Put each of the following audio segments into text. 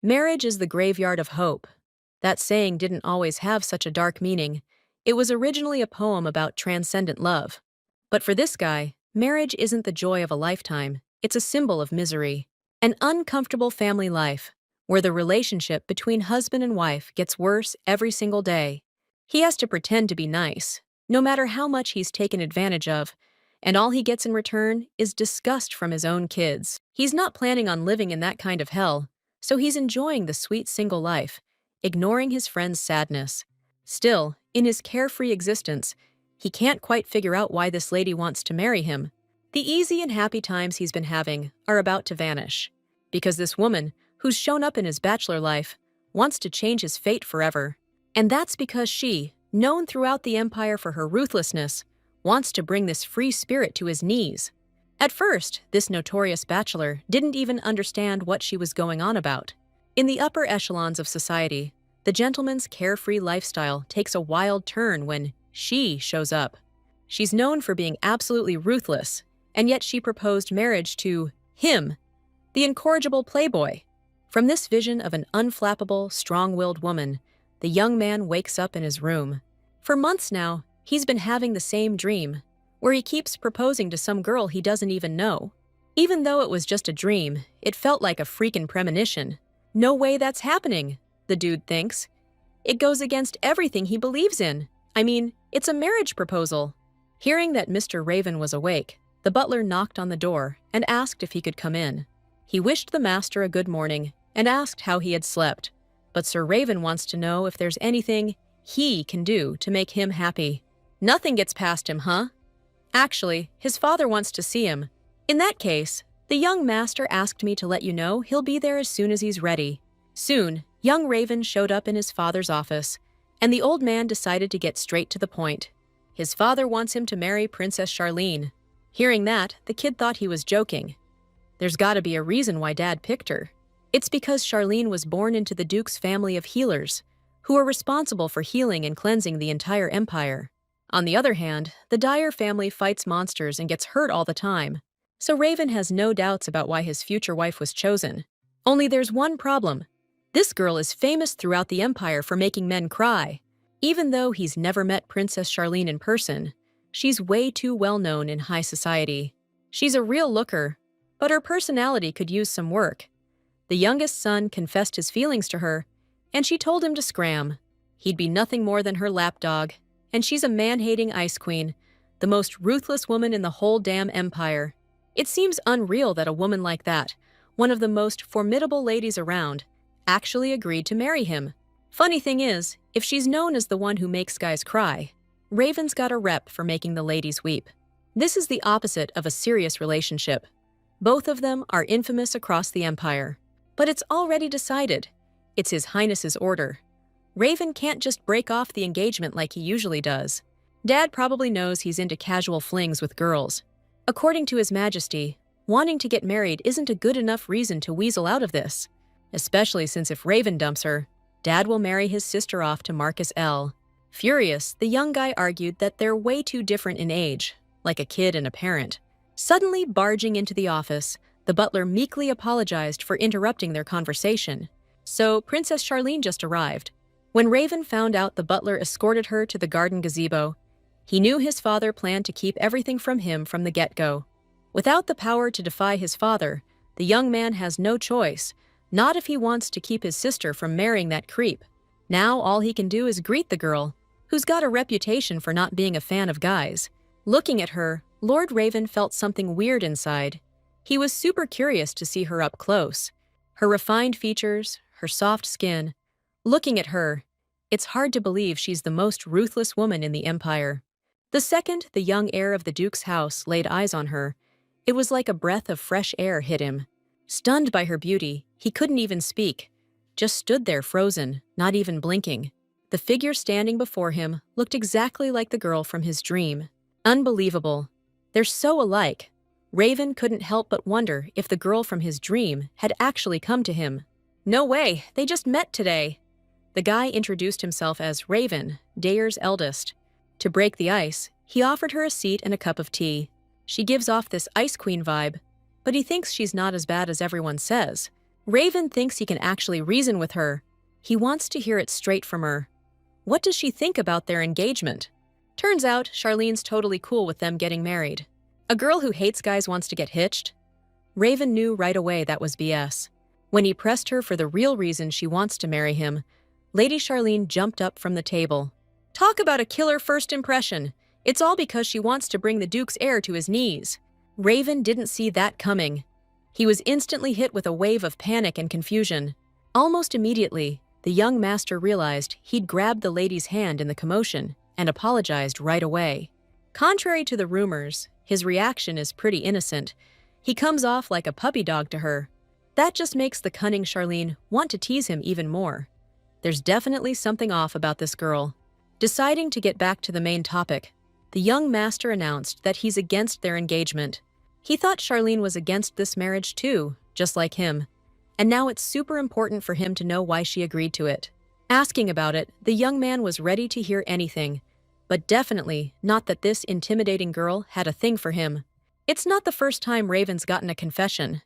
Marriage is the graveyard of hope. That saying didn't always have such a dark meaning. It was originally a poem about transcendent love. But for this guy, marriage isn't the joy of a lifetime, it's a symbol of misery. An uncomfortable family life, where the relationship between husband and wife gets worse every single day. He has to pretend to be nice, no matter how much he's taken advantage of, and all he gets in return is disgust from his own kids. He's not planning on living in that kind of hell, so he's enjoying the sweet single life, ignoring his friend's sadness. Still, in his carefree existence, he can't quite figure out why this lady wants to marry him. The easy and happy times he's been having are about to vanish, because this woman, who's shown up in his bachelor life, wants to change his fate forever. And that's because she, known throughout the empire for her ruthlessness, wants to bring this free spirit to his knees. At first, this notorious bachelor didn't even understand what she was going on about. In the upper echelons of society, the gentleman's carefree lifestyle takes a wild turn when she shows up. She's known for being absolutely ruthless, and yet she proposed marriage to him, the incorrigible playboy. From this vision of an unflappable, strong-willed woman, the young man wakes up in his room. For months now, he's been having the same dream, where he keeps proposing to some girl he doesn't even know. Even though it was just a dream, it felt like a freaking premonition. No way that's happening, the dude thinks. It goes against everything he believes in. I mean, it's a marriage proposal. Hearing that Mr. Raven was awake, the butler knocked on the door and asked if he could come in. He wished the master a good morning and asked how he had slept. But Sir Raven wants to know if there's anything he can do to make him happy. Nothing gets past him, huh? Actually, his father wants to see him. In that case, the young master asked me to let you know he'll be there as soon as he's ready. Soon, young Raven showed up in his father's office, and the old man decided to get straight to the point. His father wants him to marry Princess Charlene. Hearing that, the kid thought he was joking. There's gotta be a reason why Dad picked her. It's because Charlene was born into the Duke's family of healers, who are responsible for healing and cleansing the entire empire. On the other hand, the Dyer family fights monsters and gets hurt all the time, so Raven has no doubts about why his future wife was chosen. Only there's one problem. This girl is famous throughout the empire for making men cry. Even though he's never met Princess Charlene in person, she's way too well known in high society. She's a real looker, but her personality could use some work. The youngest son confessed his feelings to her, and she told him to scram. He'd be nothing more than her lapdog, and she's a man-hating ice queen, the most ruthless woman in the whole damn empire. It seems unreal that a woman like that, one of the most formidable ladies around, actually agreed to marry him. Funny thing is, if she's known as the one who makes guys cry, Raven's got a rep for making the ladies weep. This is the opposite of a serious relationship. Both of them are infamous across the empire. But it's already decided. It's His Highness's order. Raven can't just break off the engagement like he usually does. Dad probably knows he's into casual flings with girls. According to His Majesty, wanting to get married isn't a good enough reason to weasel out of this. Especially since if Raven dumps her, Dad will marry his sister off to Marcus L. Furious, the young guy argued that they're way too different in age, like a kid and a parent. Suddenly barging into the office, the butler meekly apologized for interrupting their conversation. So Princess Charlene just arrived. When Raven found out the butler escorted her to the garden gazebo, he knew his father planned to keep everything from him from the get-go. Without the power to defy his father, the young man has no choice, not if he wants to keep his sister from marrying that creep. Now all he can do is greet the girl, who's got a reputation for not being a fan of guys. Looking at her, Lord Raven felt something weird inside. He was super curious to see her up close. Her refined features, her soft skin. Looking at her, it's hard to believe she's the most ruthless woman in the empire. The second the young heir of the Duke's house laid eyes on her, it was like a breath of fresh air hit him. Stunned by her beauty, he couldn't even speak, just stood there frozen, not even blinking. The figure standing before him looked exactly like the girl from his dream. Unbelievable. They're so alike. Raven couldn't help but wonder if the girl from his dream had actually come to him. No way, they just met today. The guy introduced himself as Raven, Dayer's eldest. To break the ice, he offered her a seat and a cup of tea. She gives off this ice queen vibe, but he thinks she's not as bad as everyone says. Raven thinks he can actually reason with her. He wants to hear it straight from her. What does she think about their engagement? Turns out, Charlene's totally cool with them getting married. A girl who hates guys wants to get hitched? Raven knew right away that was BS. When he pressed her for the real reason she wants to marry him, Lady Charlene jumped up from the table. Talk about a killer first impression. It's all because she wants to bring the Duke's heir to his knees. Raven didn't see that coming. He was instantly hit with a wave of panic and confusion. Almost immediately, the young master realized he'd grabbed the lady's hand in the commotion and apologized right away. Contrary to the rumors, his reaction is pretty innocent. He comes off like a puppy dog to her. That just makes the cunning Charlene want to tease him even more. There's definitely something off about this girl. Deciding to get back to the main topic, the young master announced that he's against their engagement. He thought Charlene was against this marriage too, just like him. And now it's super important for him to know why she agreed to it. Asking about it, the young man was ready to hear anything, but definitely not that this intimidating girl had a thing for him. It's not the first time Raven's gotten a confession.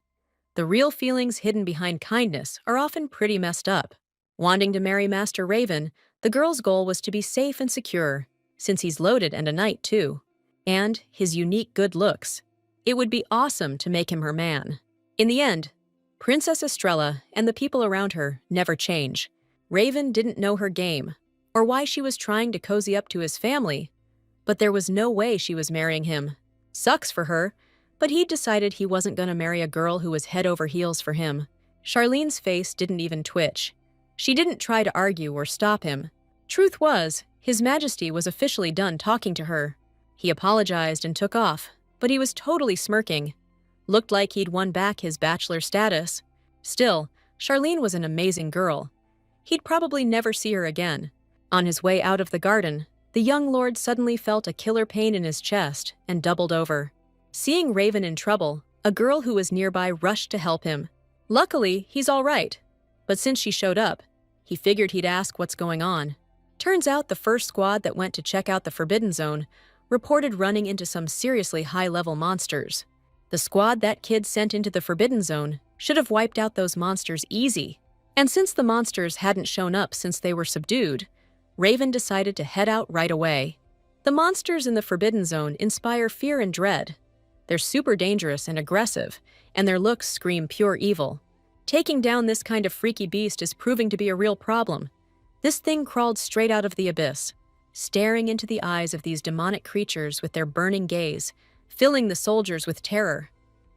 The real feelings hidden behind kindness are often pretty messed up. Wanting to marry Master Raven, the girl's goal was to be safe and secure, since he's loaded and a knight too. And his unique good looks. It would be awesome to make him her man. In the end, Princess Estrella and the people around her never change. Raven didn't know her game, or why she was trying to cozy up to his family, but there was no way she was marrying him. Sucks for her, but he'd decided he wasn't gonna marry a girl who was head over heels for him. Charlene's face didn't even twitch. She didn't try to argue or stop him. Truth was, His Majesty was officially done talking to her. He apologized and took off, but he was totally smirking. Looked like he'd won back his bachelor status. Still, Charlene was an amazing girl. He'd probably never see her again. On his way out of the garden, the young lord suddenly felt a killer pain in his chest and doubled over. Seeing Raven in trouble, a girl who was nearby rushed to help him. Luckily, he's all right. But since she showed up, he figured he'd ask what's going on. Turns out the first squad that went to check out the Forbidden Zone reported running into some seriously high-level monsters. The squad that kid sent into the Forbidden Zone should have wiped out those monsters easy. And since the monsters hadn't shown up since they were subdued, Raven decided to head out right away. The monsters in the Forbidden Zone inspire fear and dread. They're super dangerous and aggressive, and their looks scream pure evil. Taking down this kind of freaky beast is proving to be a real problem. This thing crawled straight out of the abyss, staring into the eyes of these demonic creatures with their burning gaze, filling the soldiers with terror.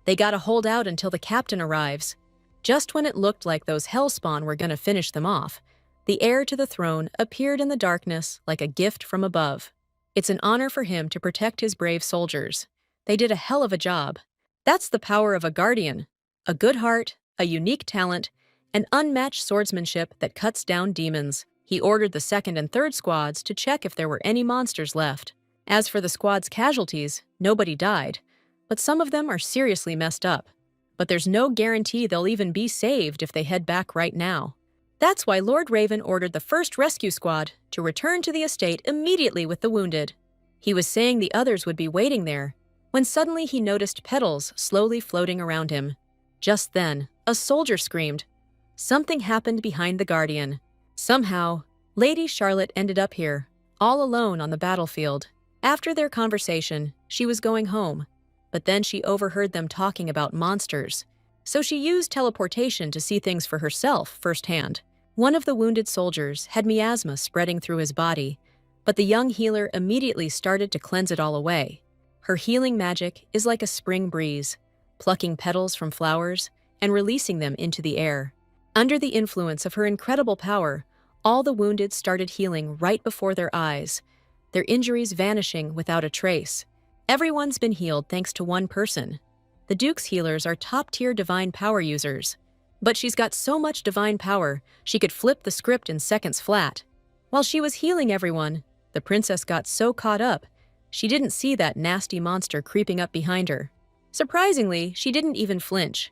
They gotta hold out until the captain arrives. Just when it looked like those hellspawn were gonna finish them off, the heir to the throne appeared in the darkness like a gift from above. It's an honor for him to protect his brave soldiers. They did a hell of a job. That's the power of a guardian. A good heart, a unique talent, and unmatched swordsmanship that cuts down demons. He ordered the second and third squads to check if there were any monsters left. As for the squad's casualties, nobody died, but some of them are seriously messed up. But there's no guarantee they'll even be saved if they head back right now. That's why Lord Raven ordered the first rescue squad to return to the estate immediately with the wounded. He was saying the others would be waiting there, when suddenly he noticed petals slowly floating around him. Just then, a soldier screamed. Something happened behind the Guardian. Somehow, Lady Charlotte ended up here, all alone on the battlefield. After their conversation, she was going home, but then she overheard them talking about monsters. So she used teleportation to see things for herself firsthand. One of the wounded soldiers had miasma spreading through his body, but the young healer immediately started to cleanse it all away. Her healing magic is like a spring breeze, plucking petals from flowers and releasing them into the air. Under the influence of her incredible power, all the wounded started healing right before their eyes, their injuries vanishing without a trace. Everyone's been healed thanks to one person. The Duke's healers are top-tier divine power users. But she's got so much divine power, she could flip the script in seconds flat. While she was healing everyone, the princess got so caught up, she didn't see that nasty monster creeping up behind her. Surprisingly, she didn't even flinch.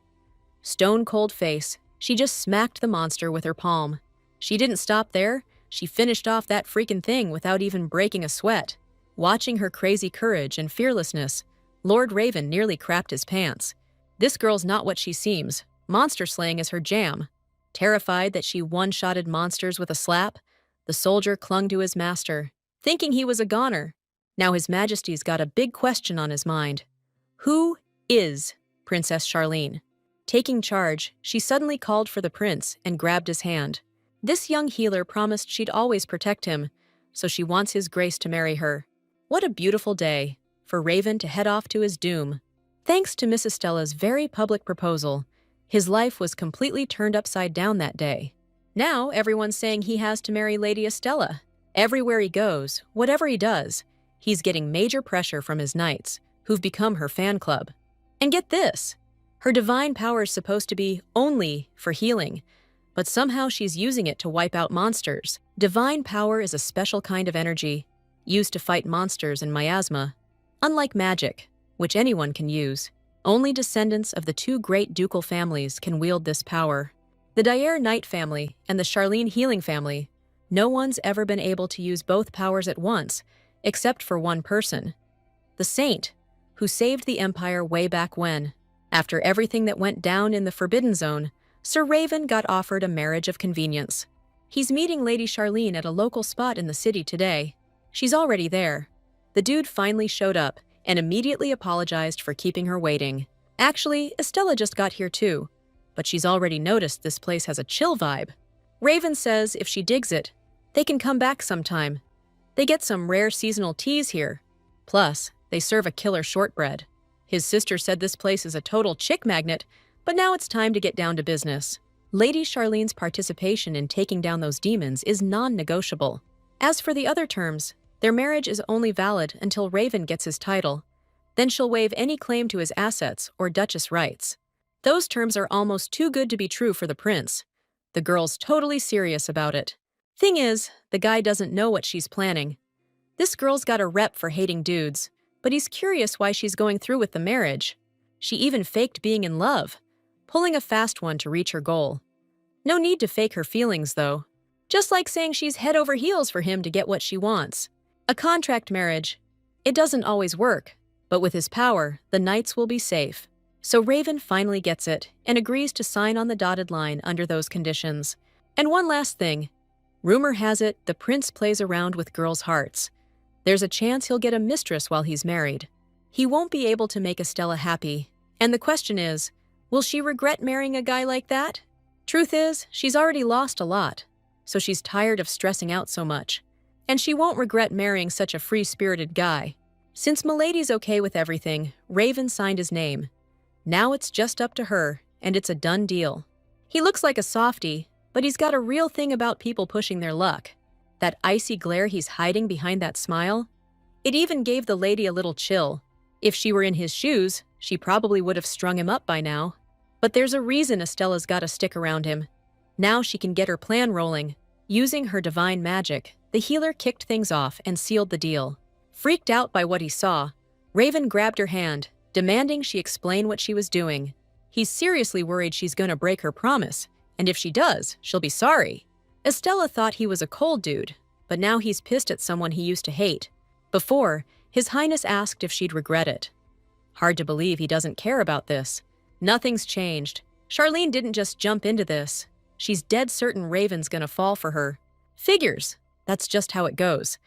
Stone-cold face, she just smacked the monster with her palm. She didn't stop there, she finished off that freaking thing without even breaking a sweat. Watching her crazy courage and fearlessness, Lord Raven nearly crapped his pants. This girl's not what she seems. Monster slaying is her jam. Terrified that she one-shotted monsters with a slap, the soldier clung to his master, thinking he was a goner. Now His Majesty's got a big question on his mind. Who is Princess Charlene? Taking charge, she suddenly called for the prince and grabbed his hand. This young healer promised she'd always protect him, so she wants His Grace to marry her. What a beautiful day for Raven to head off to his doom. Thanks to Miss Estella's very public proposal, his life was completely turned upside down that day. Now everyone's saying he has to marry Lady Estella. Everywhere he goes, whatever he does, he's getting major pressure from his knights, who've become her fan club. And get this, her divine power is supposed to be only for healing, but somehow she's using it to wipe out monsters. Divine power is a special kind of energy, used to fight monsters and miasma. Unlike magic, which anyone can use, only descendants of the two great ducal families can wield this power. The Dyer Knight family and the Charlene Healing family. No one's ever been able to use both powers at once, except for one person. The Saint, who saved the Empire way back when. After everything that went down in the Forbidden Zone, Sir Raven got offered a marriage of convenience. He's meeting Lady Charlene at a local spot in the city today. She's already there. The dude finally showed up and immediately apologized for keeping her waiting. Actually, Estella just got here too, but she's already noticed this place has a chill vibe. Raven says if she digs it, they can come back sometime. They get some rare seasonal teas here. Plus, they serve a killer shortbread. His sister said this place is a total chick magnet, but now it's time to get down to business. Lady Charlene's participation in taking down those demons is non-negotiable. As for the other terms, their marriage is only valid until Raven gets his title. Then she'll waive any claim to his assets or Duchess rights. Those terms are almost too good to be true for the prince. The girl's totally serious about it. Thing is, the guy doesn't know what she's planning. This girl's got a rep for hating dudes, but he's curious why she's going through with the marriage. She even faked being in love, pulling a fast one to reach her goal. No need to fake her feelings, though. Just like saying she's head over heels for him to get what she wants. A contract marriage. It doesn't always work, but with his power, the knights will be safe. So Raven finally gets it and agrees to sign on the dotted line under those conditions. And one last thing. Rumor has it the prince plays around with girls' hearts. There's a chance he'll get a mistress while he's married. He won't be able to make Estella happy. And the question is, will she regret marrying a guy like that? Truth is, she's already lost a lot, so she's tired of stressing out so much. And she won't regret marrying such a free-spirited guy. Since Milady's okay with everything, Raven signed his name. Now it's just up to her, and it's a done deal. He looks like a softie, but he's got a real thing about people pushing their luck. That icy glare he's hiding behind that smile? It even gave the lady a little chill. If she were in his shoes, she probably would have strung him up by now. But there's a reason Estella's got to stick around him. Now she can get her plan rolling. Using her divine magic, the healer kicked things off and sealed the deal. Freaked out by what he saw, Raven grabbed her hand, demanding she explain what she was doing. He's seriously worried she's gonna break her promise, and if she does, she'll be sorry. Estella thought he was a cold dude, but now he's pissed at someone he used to hate. Before, His Highness asked if she'd regret it. Hard to believe he doesn't care about this. Nothing's changed. Charlene didn't just jump into this. She's dead certain Raven's gonna fall for her. Figures. That's just how it goes.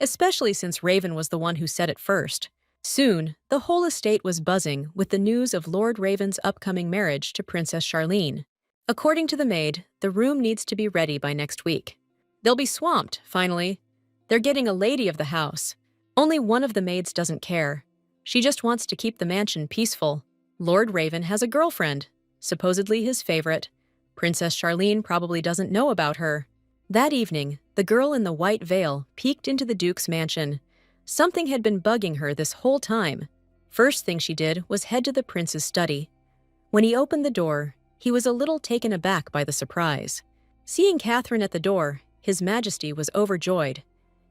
Especially since Raven was the one who said it first. Soon, the whole estate was buzzing with the news of Lord Raven's upcoming marriage to Princess Charlene. According to the maid, the room needs to be ready by next week. They'll be swamped, finally. They're getting a lady of the house. Only one of the maids doesn't care. She just wants to keep the mansion peaceful. Lord Raven has a girlfriend, supposedly his favorite. Princess Charlene probably doesn't know about her. That evening, the girl in the white veil peeked into the Duke's mansion. Something had been bugging her this whole time. First thing she did was head to the prince's study. When he opened the door, he was a little taken aback by the surprise. Seeing Catherine at the door, His Majesty was overjoyed.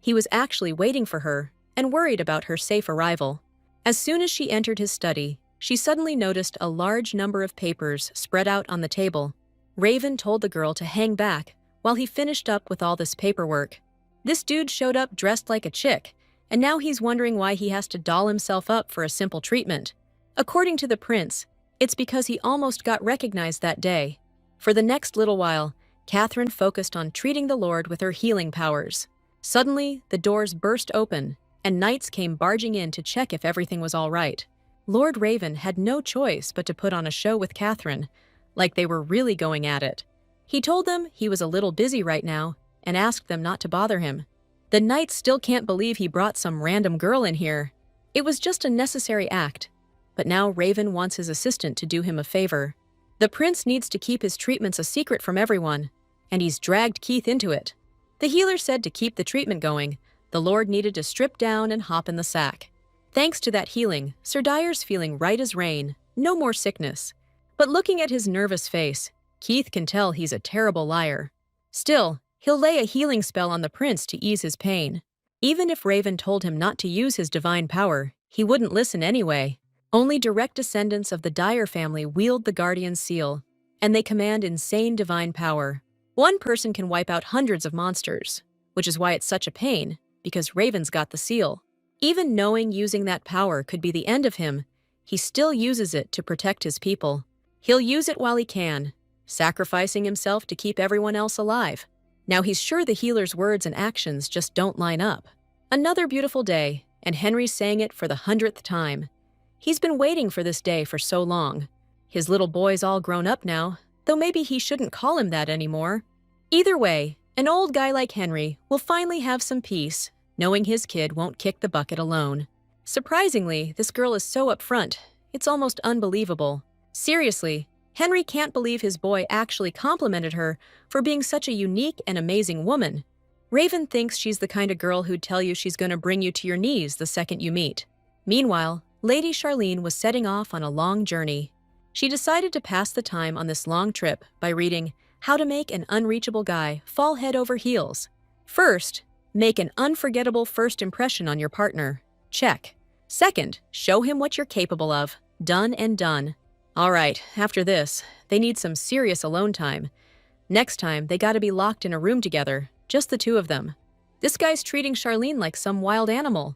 He was actually waiting for her and worried about her safe arrival. As soon as she entered his study, she suddenly noticed a large number of papers spread out on the table. Raven told the girl to hang back while he finished up with all this paperwork. This dude showed up dressed like a chick, and now he's wondering why he has to doll himself up for a simple treatment. According to the prince, It's because he almost got recognized that day. For the next little while, Catherine focused on treating the Lord with her healing powers. Suddenly, the doors burst open, and knights came barging in to check if everything was all right. Lord Raven had no choice but to put on a show with Catherine, like they were really going at it. He told them he was a little busy right now and asked them not to bother him. The knights still can't believe he brought some random girl in here. It was just a necessary act. But now Raven wants his assistant to do him a favor. The prince needs to keep his treatments a secret from everyone, and he's dragged Keith into it. The healer said to keep the treatment going, the Lord needed to strip down and hop in the sack. Thanks to that healing, Sir Dyer's feeling right as rain, no more sickness. But looking at his nervous face, Keith can tell he's a terrible liar. Still, he'll lay a healing spell on the prince to ease his pain. Even if Raven told him not to use his divine power, he wouldn't listen anyway. Only direct descendants of the Dyer family wield the Guardian Seal, and they command insane divine power. One person can wipe out hundreds of monsters, which is why it's such a pain, because Raven's got the seal. Even knowing using that power could be the end of him, he still uses it to protect his people. He'll use it while he can, sacrificing himself to keep everyone else alive. Now he's sure the healer's words and actions just don't line up. Another beautiful day, and Henry's saying it for the 100th time. He's been waiting for this day for so long. His little boy's all grown up now, though maybe he shouldn't call him that anymore. Either way, an old guy like Henry will finally have some peace, knowing his kid won't kick the bucket alone. Surprisingly, this girl is so upfront, it's almost unbelievable. Seriously, Henry can't believe his boy actually complimented her for being such a unique and amazing woman. Raven thinks she's the kind of girl who'd tell you she's gonna bring you to your knees the second you meet. Meanwhile, Lady Charlene was setting off on a long journey. She decided to pass the time on this long trip by reading How to Make an Unreachable Guy Fall Head Over Heels. First, make an unforgettable first impression on your partner. Check. Second, show him what you're capable of. Done and done. All right, after this, they need some serious alone time. Next time, they gotta be locked in a room together, just the two of them. This guy's treating Charlene like some wild animal.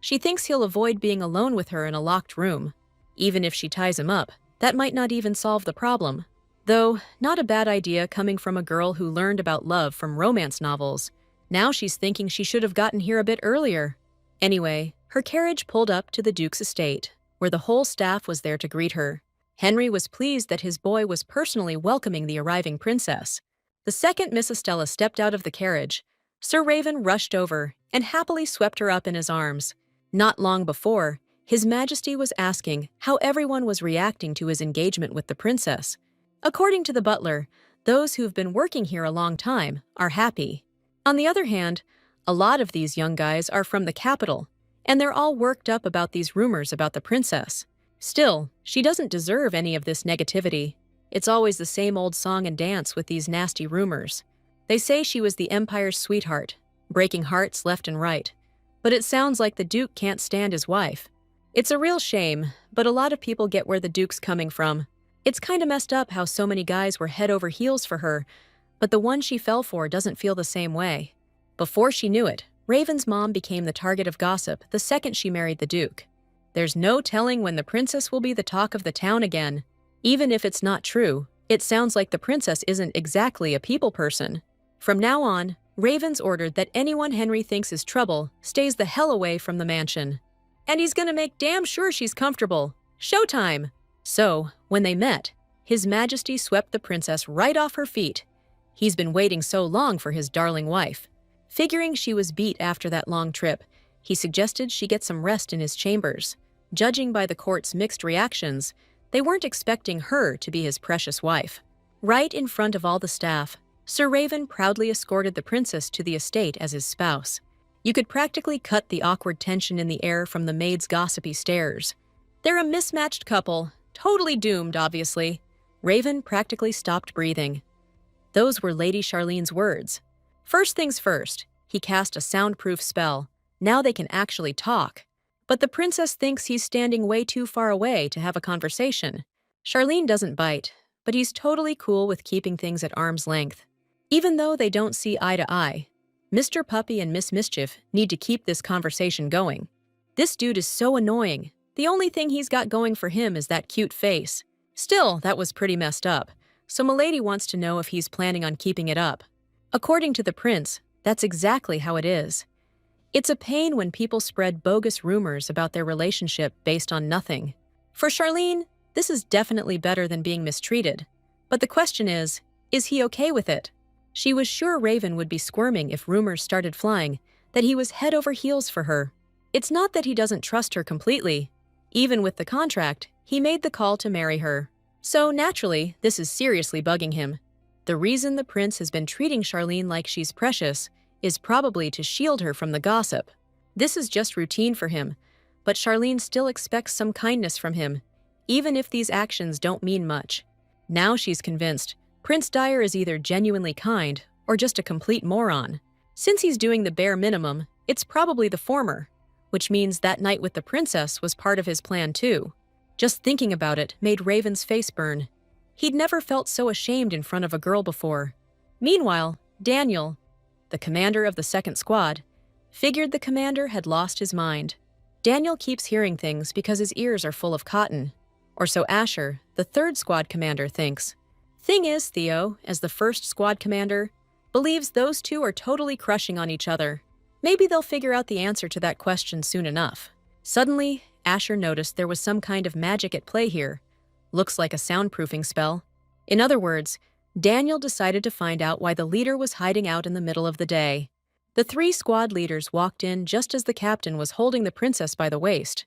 She thinks he'll avoid being alone with her in a locked room. Even if she ties him up, that might not even solve the problem. Though, not a bad idea coming from a girl who learned about love from romance novels. Now she's thinking she should have gotten here a bit earlier. Anyway, her carriage pulled up to the Duke's estate, where the whole staff was there to greet her. Henry was pleased that his boy was personally welcoming the arriving princess. The second Miss Estella stepped out of the carriage, Sir Raven rushed over and happily swept her up in his arms. Not long before, His Majesty was asking how everyone was reacting to his engagement with the princess. According to the butler, those who've been working here a long time are happy. On the other hand, a lot of these young guys are from the capital, and they're all worked up about these rumors about the princess. Still, she doesn't deserve any of this negativity. It's always the same old song and dance with these nasty rumors. They say she was the Empire's sweetheart, breaking hearts left and right. But it sounds like the Duke can't stand his wife. It's a real shame, but a lot of people get where the Duke's coming from. It's kinda messed up how so many guys were head over heels for her, but the one she fell for doesn't feel the same way. Before she knew it, Raven's mom became the target of gossip the second she married the Duke. There's no telling when the princess will be the talk of the town again. Even if it's not true, it sounds like the princess isn't exactly a people person. From now on, Raven's ordered that anyone Henry thinks is trouble stays the hell away from the mansion. And he's gonna make damn sure she's comfortable. Showtime! So, when they met, His Majesty swept the princess right off her feet. He's been waiting so long for his darling wife. Figuring she was beat after that long trip, he suggested she get some rest in his chambers. Judging by the court's mixed reactions, they weren't expecting her to be his precious wife. Right in front of all the staff, Sir Raven proudly escorted the princess to the estate as his spouse. You could practically cut the awkward tension in the air from the maid's gossipy stares. They're a mismatched couple, totally doomed, obviously. Raven practically stopped breathing. Those were Lady Charlene's words. First things first, he cast a soundproof spell. Now they can actually talk. But the princess thinks he's standing way too far away to have a conversation. Charlene doesn't bite, but he's totally cool with keeping things at arm's length. Even though they don't see eye to eye, Mr. Puppy and Miss Mischief need to keep this conversation going. This dude is so annoying. The only thing he's got going for him is that cute face. Still, that was pretty messed up, so Milady wants to know if he's planning on keeping it up. According to the prince, that's exactly how it is. It's a pain when people spread bogus rumors about their relationship based on nothing. For Charlene, this is definitely better than being mistreated. But the question is he okay with it? She was sure Raven would be squirming if rumors started flying, that he was head over heels for her. It's not that he doesn't trust her completely. Even with the contract, he made the call to marry her. So naturally, this is seriously bugging him. The reason the prince has been treating Charlene like she's precious is probably to shield her from the gossip. This is just routine for him, but Charlene still expects some kindness from him, even if these actions don't mean much. Now she's convinced Prince Dyer is either genuinely kind or just a complete moron. Since he's doing the bare minimum, it's probably the former, which means that night with the princess was part of his plan too. Just thinking about it made Raven's face burn. He'd never felt so ashamed in front of a girl before. Meanwhile, Daniel, the commander of the second squad, figured the commander had lost his mind. Daniel keeps hearing things because his ears are full of cotton. Or so Asher, the third squad commander, thinks. Thing is, Theo, as the first squad commander, believes those two are totally crushing on each other. Maybe they'll figure out the answer to that question soon enough. Suddenly, Asher noticed there was some kind of magic at play here. Looks like a soundproofing spell. In other words, Daniel decided to find out why the leader was hiding out in the middle of the day. The three squad leaders walked in just as the captain was holding the princess by the waist.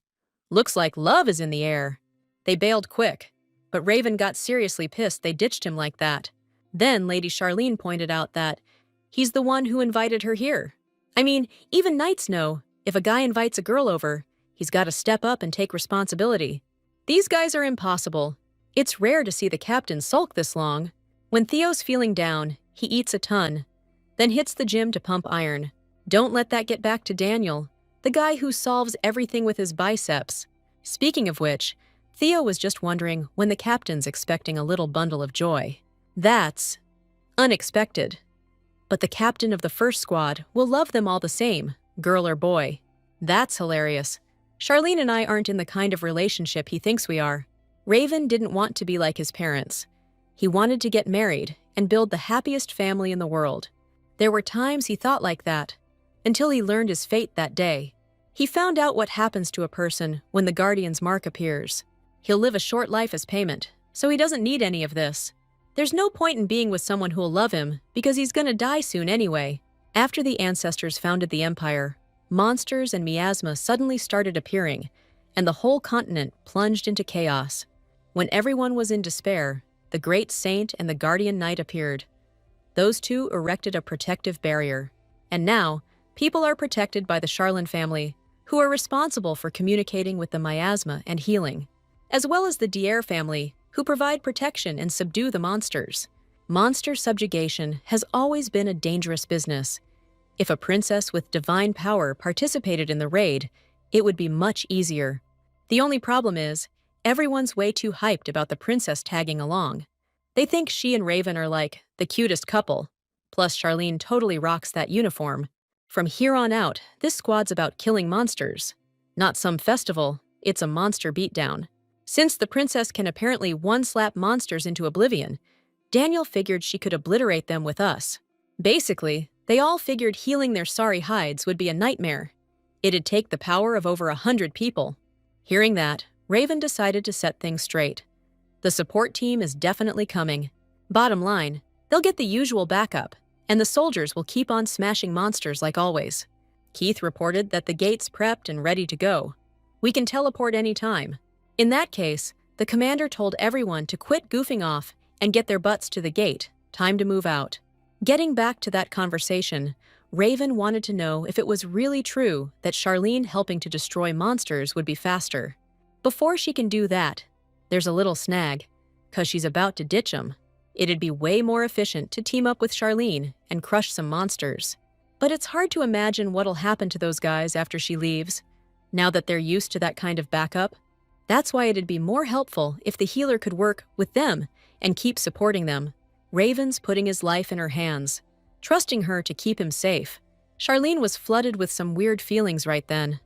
Looks like love is in the air. They bailed quick, but Raven got seriously pissed they ditched him like that. Then Lady Charlene pointed out that he's the one who invited her here. I mean, even knights know, if a guy invites a girl over, he's got to step up and take responsibility. These guys are impossible. It's rare to see the captain sulk this long. When Theo's feeling down, he eats a ton, then hits the gym to pump iron. Don't let that get back to Daniel, the guy who solves everything with his biceps. Speaking of which, Theo was just wondering when the captain's expecting a little bundle of joy. That's unexpected. But the captain of the first squad will love them all the same, girl or boy. That's hilarious. Charlene and I aren't in the kind of relationship he thinks we are. Raven didn't want to be like his parents. He wanted to get married and build the happiest family in the world. There were times he thought like that, until he learned his fate that day. He found out what happens to a person when the Guardian's mark appears. He'll live a short life as payment, so he doesn't need any of this. There's no point in being with someone who'll love him, because he's gonna die soon anyway. After the ancestors founded the Empire, monsters and miasma suddenly started appearing, and the whole continent plunged into chaos. When everyone was in despair, the Great Saint and the Guardian Knight appeared. Those two erected a protective barrier, and now, people are protected by the Charlene family, who are responsible for communicating with the miasma and healing, as well as the Dyer family, who provide protection and subdue the monsters. Monster subjugation has always been a dangerous business. If a princess with divine power participated in the raid, it would be much easier. The only problem is, everyone's way too hyped about the princess tagging along. They think she and Raven are like the cutest couple. Plus, Charlene totally rocks that uniform. From here on out, this squad's about killing monsters. Not some festival, it's a monster beatdown. Since the princess can apparently one-slap monsters into oblivion, Daniel figured she could obliterate them with us. Basically, they all figured healing their sorry hides would be a nightmare. It'd take the power of over 100 people. Hearing that, Raven decided to set things straight. The support team is definitely coming. Bottom line, they'll get the usual backup, and the soldiers will keep on smashing monsters like always. Keith reported that the gate's prepped and ready to go. We can teleport anytime. In that case, the commander told everyone to quit goofing off and get their butts to the gate. Time to move out. Getting back to that conversation, Raven wanted to know if it was really true that Charlene helping to destroy monsters would be faster. Before she can do that, there's a little snag, 'cause she's about to ditch him. It'd be way more efficient to team up with Charlene and crush some monsters. But it's hard to imagine what'll happen to those guys after she leaves, now that they're used to that kind of backup. That's why it'd be more helpful if the healer could work with them and keep supporting them. Raven's putting his life in her hands, trusting her to keep him safe. Charlene was flooded with some weird feelings right then.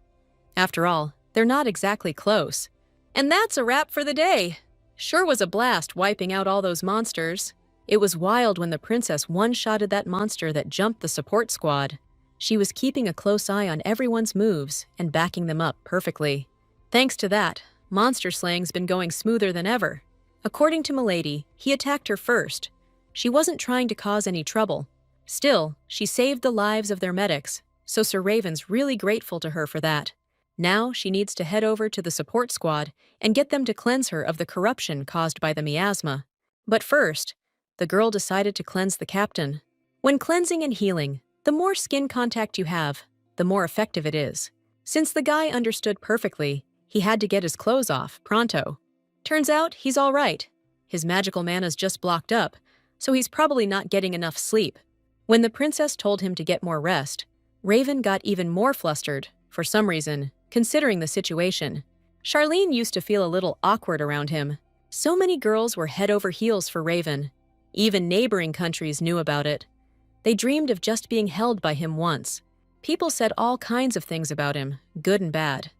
After all, they're not exactly close. And that's a wrap for the day. Sure was a blast wiping out all those monsters. It was wild when the princess one-shotted that monster that jumped the support squad. She was keeping a close eye on everyone's moves and backing them up perfectly. Thanks to that, monster slaying's been going smoother than ever. According to Milady, he attacked her first. She wasn't trying to cause any trouble. Still, she saved the lives of their medics, so Sir Raven's really grateful to her for that. Now she needs to head over to the support squad and get them to cleanse her of the corruption caused by the miasma. But first, the girl decided to cleanse the captain. When cleansing and healing, the more skin contact you have, the more effective it is. Since the guy understood perfectly, he had to get his clothes off, pronto. Turns out he's all right. His magical mana's just blocked up, so he's probably not getting enough sleep. When the princess told him to get more rest, Raven got even more flustered, for some reason, considering the situation. Charlene used to feel a little awkward around him. So many girls were head over heels for Raven. Even neighboring countries knew about it. They dreamed of just being held by him once. People said all kinds of things about him, good and bad.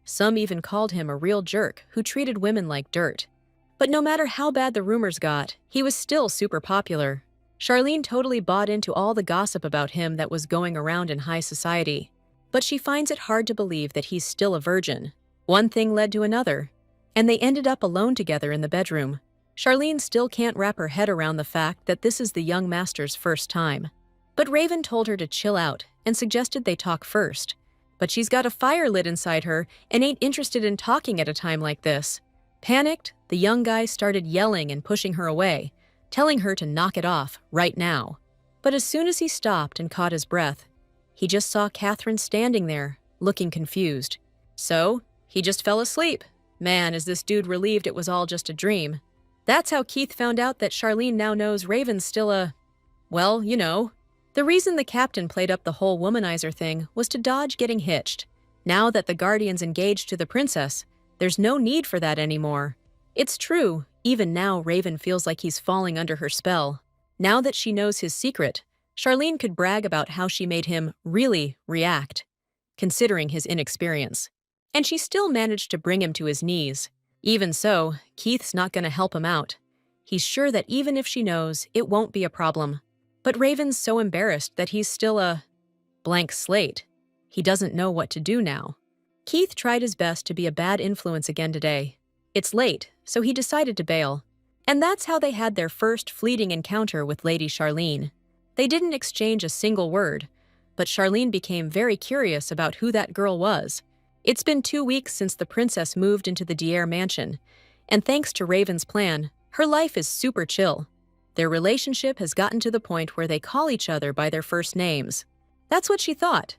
Some even called him a real jerk who treated women like dirt. But no matter how bad the rumors got, he was still super popular. Charlene totally bought into all the gossip about him that was going around in high society. But she finds it hard to believe that he's still a virgin. One thing led to another, and they ended up alone together in the bedroom. Charlene still can't wrap her head around the fact that this is the young master's first time. But Raven told her to chill out and suggested they talk first. But she's got a fire lit inside her and ain't interested in talking at a time like this. Panicked, the young guy started yelling and pushing her away, telling her to knock it off right now. But as soon as he stopped and caught his breath, he just saw Catherine standing there, looking confused. So, he just fell asleep. Man, is this dude relieved it was all just a dream. That's how Keith found out that Charlene now knows Raven's still a... well, you know. The reason the captain played up the whole womanizer thing was to dodge getting hitched. Now that the Guardian's engaged to the princess, there's no need for that anymore. It's true, even now Raven feels like he's falling under her spell. Now that she knows his secret, Charlene could brag about how she made him really react, considering his inexperience. And she still managed to bring him to his knees. Even so, Keith's not going to help him out. He's sure that even if she knows, it won't be a problem. But Raven's so embarrassed that he's still a blank slate. He doesn't know what to do now. Keith tried his best to be a bad influence again today. It's late, so he decided to bail. And that's how they had their first fleeting encounter with Lady Charlene. They didn't exchange a single word, but Charlene became very curious about who that girl was. It's been 2 weeks since the princess moved into the Dier mansion, and thanks to Raven's plan, her life is super chill. Their relationship has gotten to the point where they call each other by their first names. That's what she thought.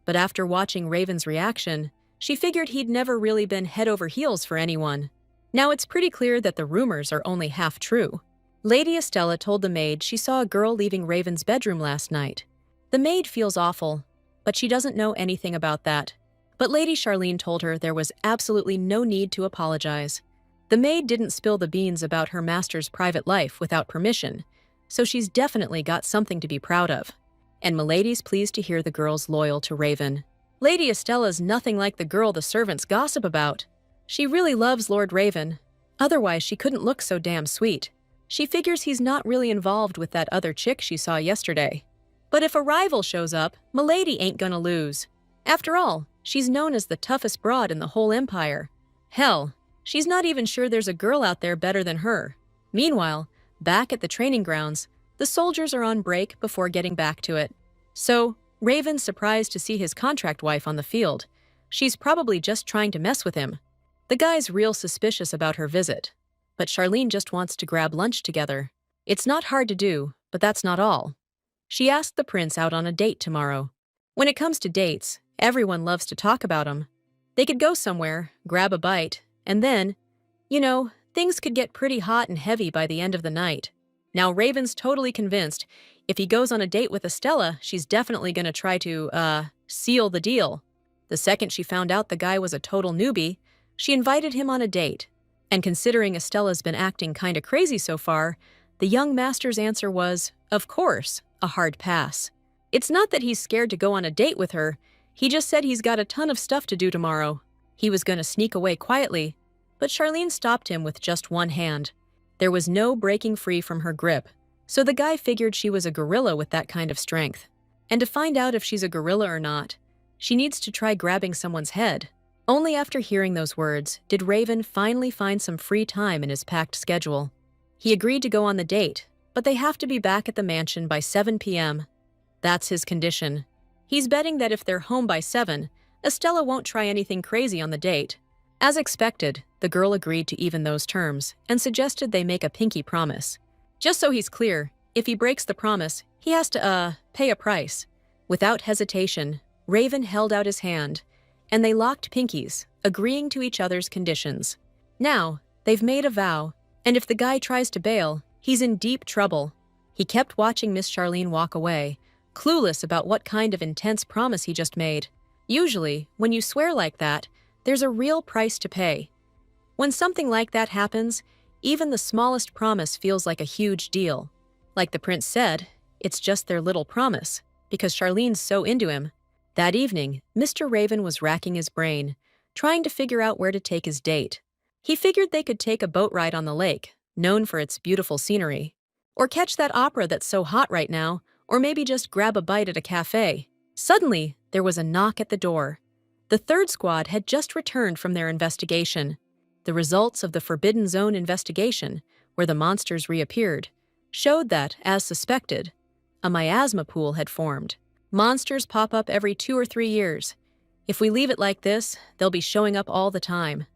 But after watching Raven's reaction, she figured he'd never really been head over heels for anyone. Now it's pretty clear that the rumors are only half true. Lady Estella told the maid she saw a girl leaving Raven's bedroom last night. The maid feels awful, but she doesn't know anything about that. But Lady Charlene told her there was absolutely no need to apologize. The maid didn't spill the beans about her master's private life without permission, so she's definitely got something to be proud of. And Milady's pleased to hear the girl's loyal to Raven. Lady Estella's nothing like the girl the servants gossip about. She really loves Lord Raven. Otherwise, she couldn't look so damn sweet. She figures he's not really involved with that other chick she saw yesterday. But if a rival shows up, Milady ain't gonna lose. After all, she's known as the toughest broad in the whole empire. Hell, she's not even sure there's a girl out there better than her. Meanwhile, back at the training grounds, the soldiers are on break before getting back to it. So, Raven's surprised to see his contract wife on the field. She's probably just trying to mess with him. The guy's real suspicious about her visit. But Charlene just wants to grab lunch together. It's not hard to do, but that's not all. She asked the prince out on a date tomorrow. When it comes to dates, everyone loves to talk about them. They could go somewhere, grab a bite, and then, you know, things could get pretty hot and heavy by the end of the night. Now Raven's totally convinced if he goes on a date with Estella, she's definitely going to try to, seal the deal. The second she found out the guy was a total newbie, she invited him on a date. And considering Estella's been acting kinda crazy so far, the young master's answer was, of course, a hard pass. It's not that he's scared to go on a date with her, he just said he's got a ton of stuff to do tomorrow. He was gonna sneak away quietly, But Charlene stopped him with just one hand. There was no breaking free from her grip, so the guy figured she was a gorilla with that kind of strength. And to find out if she's a gorilla or not, she needs to try grabbing someone's head. Only after hearing those words did Raven finally find some free time in his packed schedule. He agreed to go on the date, but they have to be back at the mansion by 7 p.m. That's his condition. He's betting that if they're home by 7, Estella won't try anything crazy on the date. As expected, the girl agreed to even those terms and suggested they make a pinky promise. Just so he's clear, if he breaks the promise, he has to, pay a price. Without hesitation, Raven held out his hand, and they locked pinkies, agreeing to each other's conditions. Now, they've made a vow, and if the guy tries to bail, he's in deep trouble. He kept watching Miss Charlene walk away, clueless about what kind of intense promise he just made. Usually, when you swear like that, there's a real price to pay. When something like that happens, even the smallest promise feels like a huge deal. Like the prince said, it's just their little promise, because Charlene's so into him. That evening, Mr. Raven was racking his brain, trying to figure out where to take his date. He figured they could take a boat ride on the lake, known for its beautiful scenery, or catch that opera that's so hot right now, or maybe just grab a bite at a cafe. Suddenly, there was a knock at the door. The third squad had just returned from their investigation. The results of the Forbidden Zone investigation, where the monsters reappeared, showed that, as suspected, a miasma pool had formed. Monsters pop up every 2 or 3 years. If we leave it like this, they'll be showing up all the time.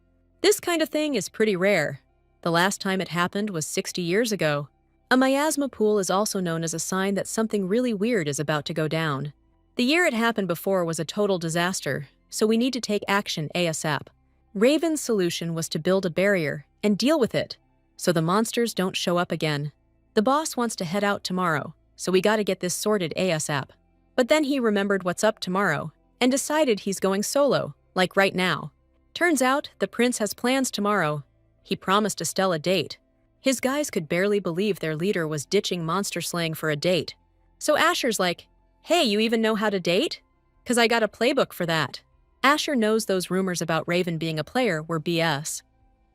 This kind of thing is pretty rare. The last time it happened was 60 years ago. A miasma pool is also known as a sign that something really weird is about to go down. The year it happened before was a total disaster, so we need to take action ASAP. Raven's solution was to build a barrier and deal with it, so the monsters don't show up again. The boss wants to head out tomorrow, so we gotta get this sorted ASAP. But then he remembered what's up tomorrow and decided he's going solo, like right now. Turns out the prince has plans tomorrow. He promised Estelle a date. His guys could barely believe their leader was ditching monster slaying for a date. So Asher's like, "Hey, you even know how to date? 'Cause I got a playbook for that." Asher knows those rumors about Raven being a player were BS.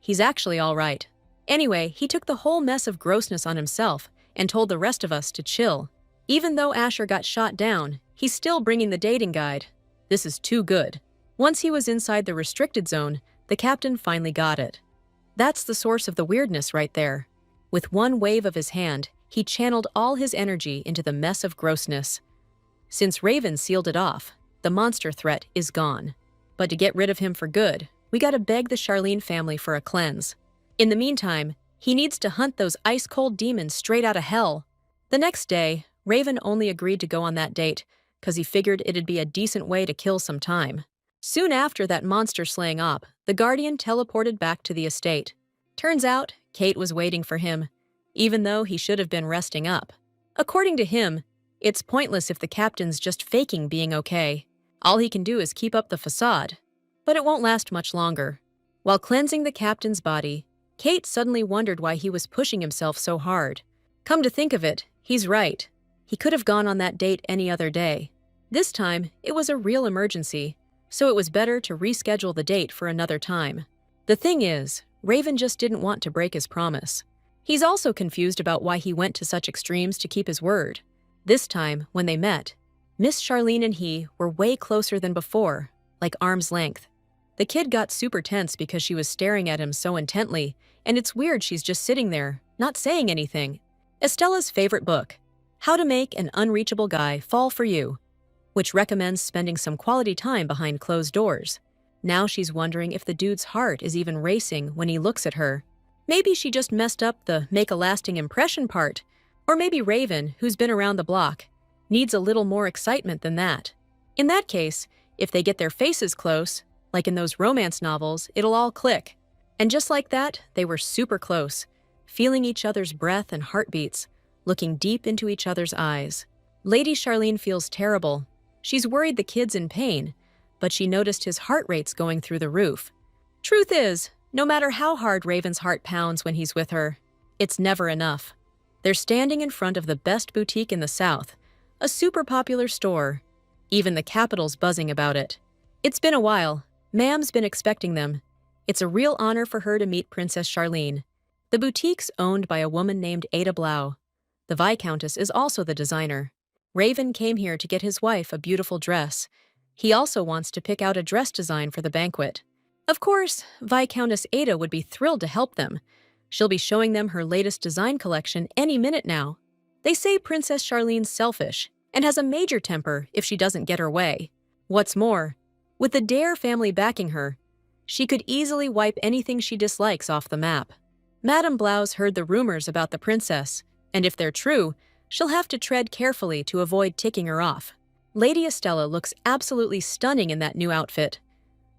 He's actually all right. Anyway, he took the whole mess of grossness on himself and told the rest of us to chill. Even though Asher got shot down, he's still bringing the dating guide. This is too good. Once he was inside the restricted zone, the captain finally got it. That's the source of the weirdness right there. With one wave of his hand, he channeled all his energy into the mess of grossness. Since Raven sealed it off, the monster threat is gone. But to get rid of him for good, we gotta beg the Charlene family for a cleanse. In the meantime, he needs to hunt those ice-cold demons straight out of hell. The next day, Raven only agreed to go on that date because he figured it'd be a decent way to kill some time. Soon after that monster-slaying op, the Guardian teleported back to the estate. Turns out, Kate was waiting for him, even though he should have been resting up. According to him, it's pointless if the captain's just faking being okay. All he can do is keep up the facade. But it won't last much longer. While cleansing the captain's body, Kate suddenly wondered why he was pushing himself so hard. Come to think of it, he's right. He could have gone on that date any other day. This time, it was a real emergency, so it was better to reschedule the date for another time. The thing is, Raven just didn't want to break his promise. He's also confused about why he went to such extremes to keep his word. This time, when they met, Miss Charlene and he were way closer than before, like arm's length. The kid got super tense because she was staring at him so intently, and it's weird she's just sitting there, not saying anything. Estella's favorite book, How to Make an Unreachable Guy Fall for You, which recommends spending some quality time behind closed doors. Now she's wondering if the dude's heart is even racing when he looks at her. Maybe she just messed up the make a lasting impression part, or maybe Raven, who's been around the block, needs a little more excitement than that. In that case, if they get their faces close, like in those romance novels, it'll all click. And just like that, they were super close, feeling each other's breath and heartbeats, looking deep into each other's eyes. Lady Charlene feels terrible. She's worried the kid's in pain, but she noticed his heart rate's going through the roof. Truth is, no matter how hard Raven's heart pounds when he's with her, it's never enough. They're standing in front of the best boutique in the South, a super popular store. Even the capital's buzzing about it. It's been a while. Ma'am's been expecting them. It's a real honor for her to meet Princess Charlene. The boutique's owned by a woman named Ada Blau. The Viscountess is also the designer. Raven came here to get his wife a beautiful dress. He also wants to pick out a dress design for the banquet. Of course, Viscountess Ada would be thrilled to help them. She'll be showing them her latest design collection any minute now. They say Princess Charlene's selfish and has a major temper if she doesn't get her way. What's more, with the Dare family backing her, she could easily wipe anything she dislikes off the map. Madame Blau's heard the rumors about the princess, and if they're true, she'll have to tread carefully to avoid ticking her off. Lady Estella looks absolutely stunning in that new outfit.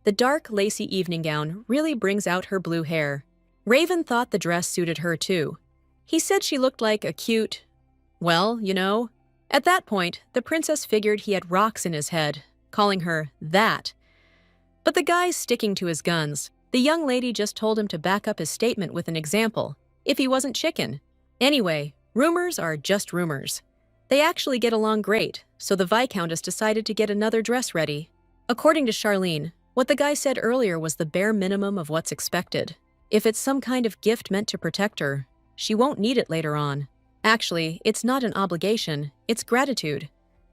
The dark, lacy evening gown really brings out her blue hair. Raven thought the dress suited her too. He said she looked like a cute, well, you know. At that point, the princess figured he had rocks in his head, calling her that. But the guy's sticking to his guns. The young lady just told him to back up his statement with an example, if he wasn't chicken. Anyway, rumors are just rumors. They actually get along great, so the Viscountess decided to get another dress ready. According to Charlene, what the guy said earlier was the bare minimum of what's expected. If it's some kind of gift meant to protect her, she won't need it later on. Actually, it's not an obligation, it's gratitude.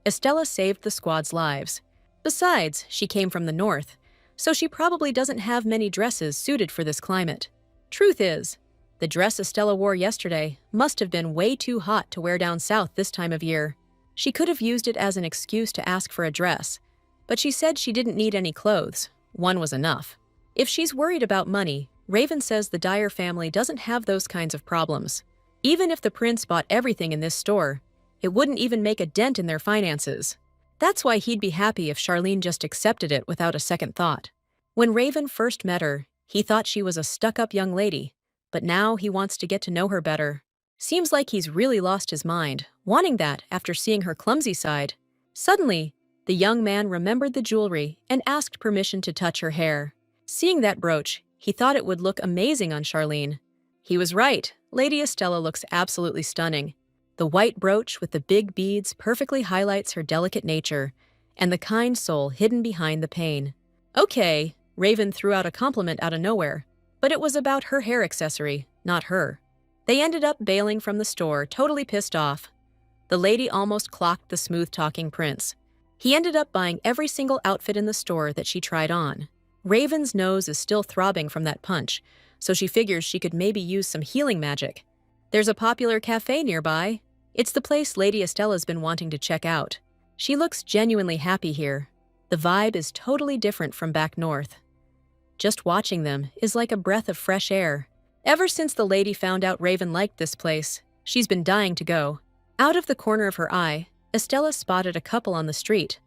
Estella saved the squad's lives. Besides, she came from the north, so she probably doesn't have many dresses suited for this climate. Truth is, the dress Estella wore yesterday must have been way too hot to wear down south this time of year. She could have used it as an excuse to ask for a dress, but she said she didn't need any clothes. One was enough. If she's worried about money, Raven says the Dyer family doesn't have those kinds of problems. Even if the prince bought everything in this store, it wouldn't even make a dent in their finances. That's why he'd be happy if Charlene just accepted it without a second thought. When Raven first met her, he thought she was a stuck-up young lady, but now he wants to get to know her better. Seems like he's really lost his mind, wanting that after seeing her clumsy side. Suddenly, the young man remembered the jewelry and asked permission to touch her hair. Seeing that brooch, he thought it would look amazing on Charlene. He was right. Lady Estella looks absolutely stunning. The white brooch with the big beads perfectly highlights her delicate nature and the kind soul hidden behind the pain. Okay, Raven threw out a compliment out of nowhere, but it was about her hair accessory, not her. They ended up bailing from the store, totally pissed off. The lady almost clocked the smooth-talking prince. He ended up buying every single outfit in the store that she tried on. Raven's nose is still throbbing from that punch, so she figures she could maybe use some healing magic. There's a popular cafe nearby. It's the place Lady Estella's been wanting to check out. She looks genuinely happy here. The vibe is totally different from back north. Just watching them is like a breath of fresh air. Ever since the lady found out Raven liked this place, she's been dying to go. Out of the corner of her eye, Estella spotted a couple on the street,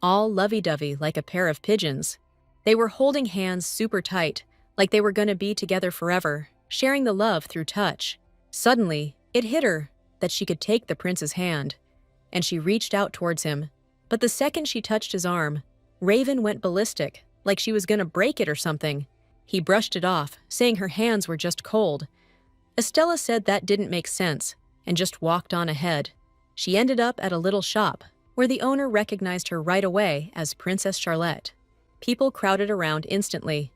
all lovey-dovey like a pair of pigeons. They were holding hands super tight, like they were gonna be together forever, sharing the love through touch. Suddenly, it hit her that she could take the prince's hand, and she reached out towards him. But the second she touched his arm, Raven went ballistic, like she was gonna break it or something. He brushed it off, saying her hands were just cold. Estella said that didn't make sense, and just walked on ahead. She ended up at a little shop, where the owner recognized her right away as Princess Charlotte. People crowded around instantly.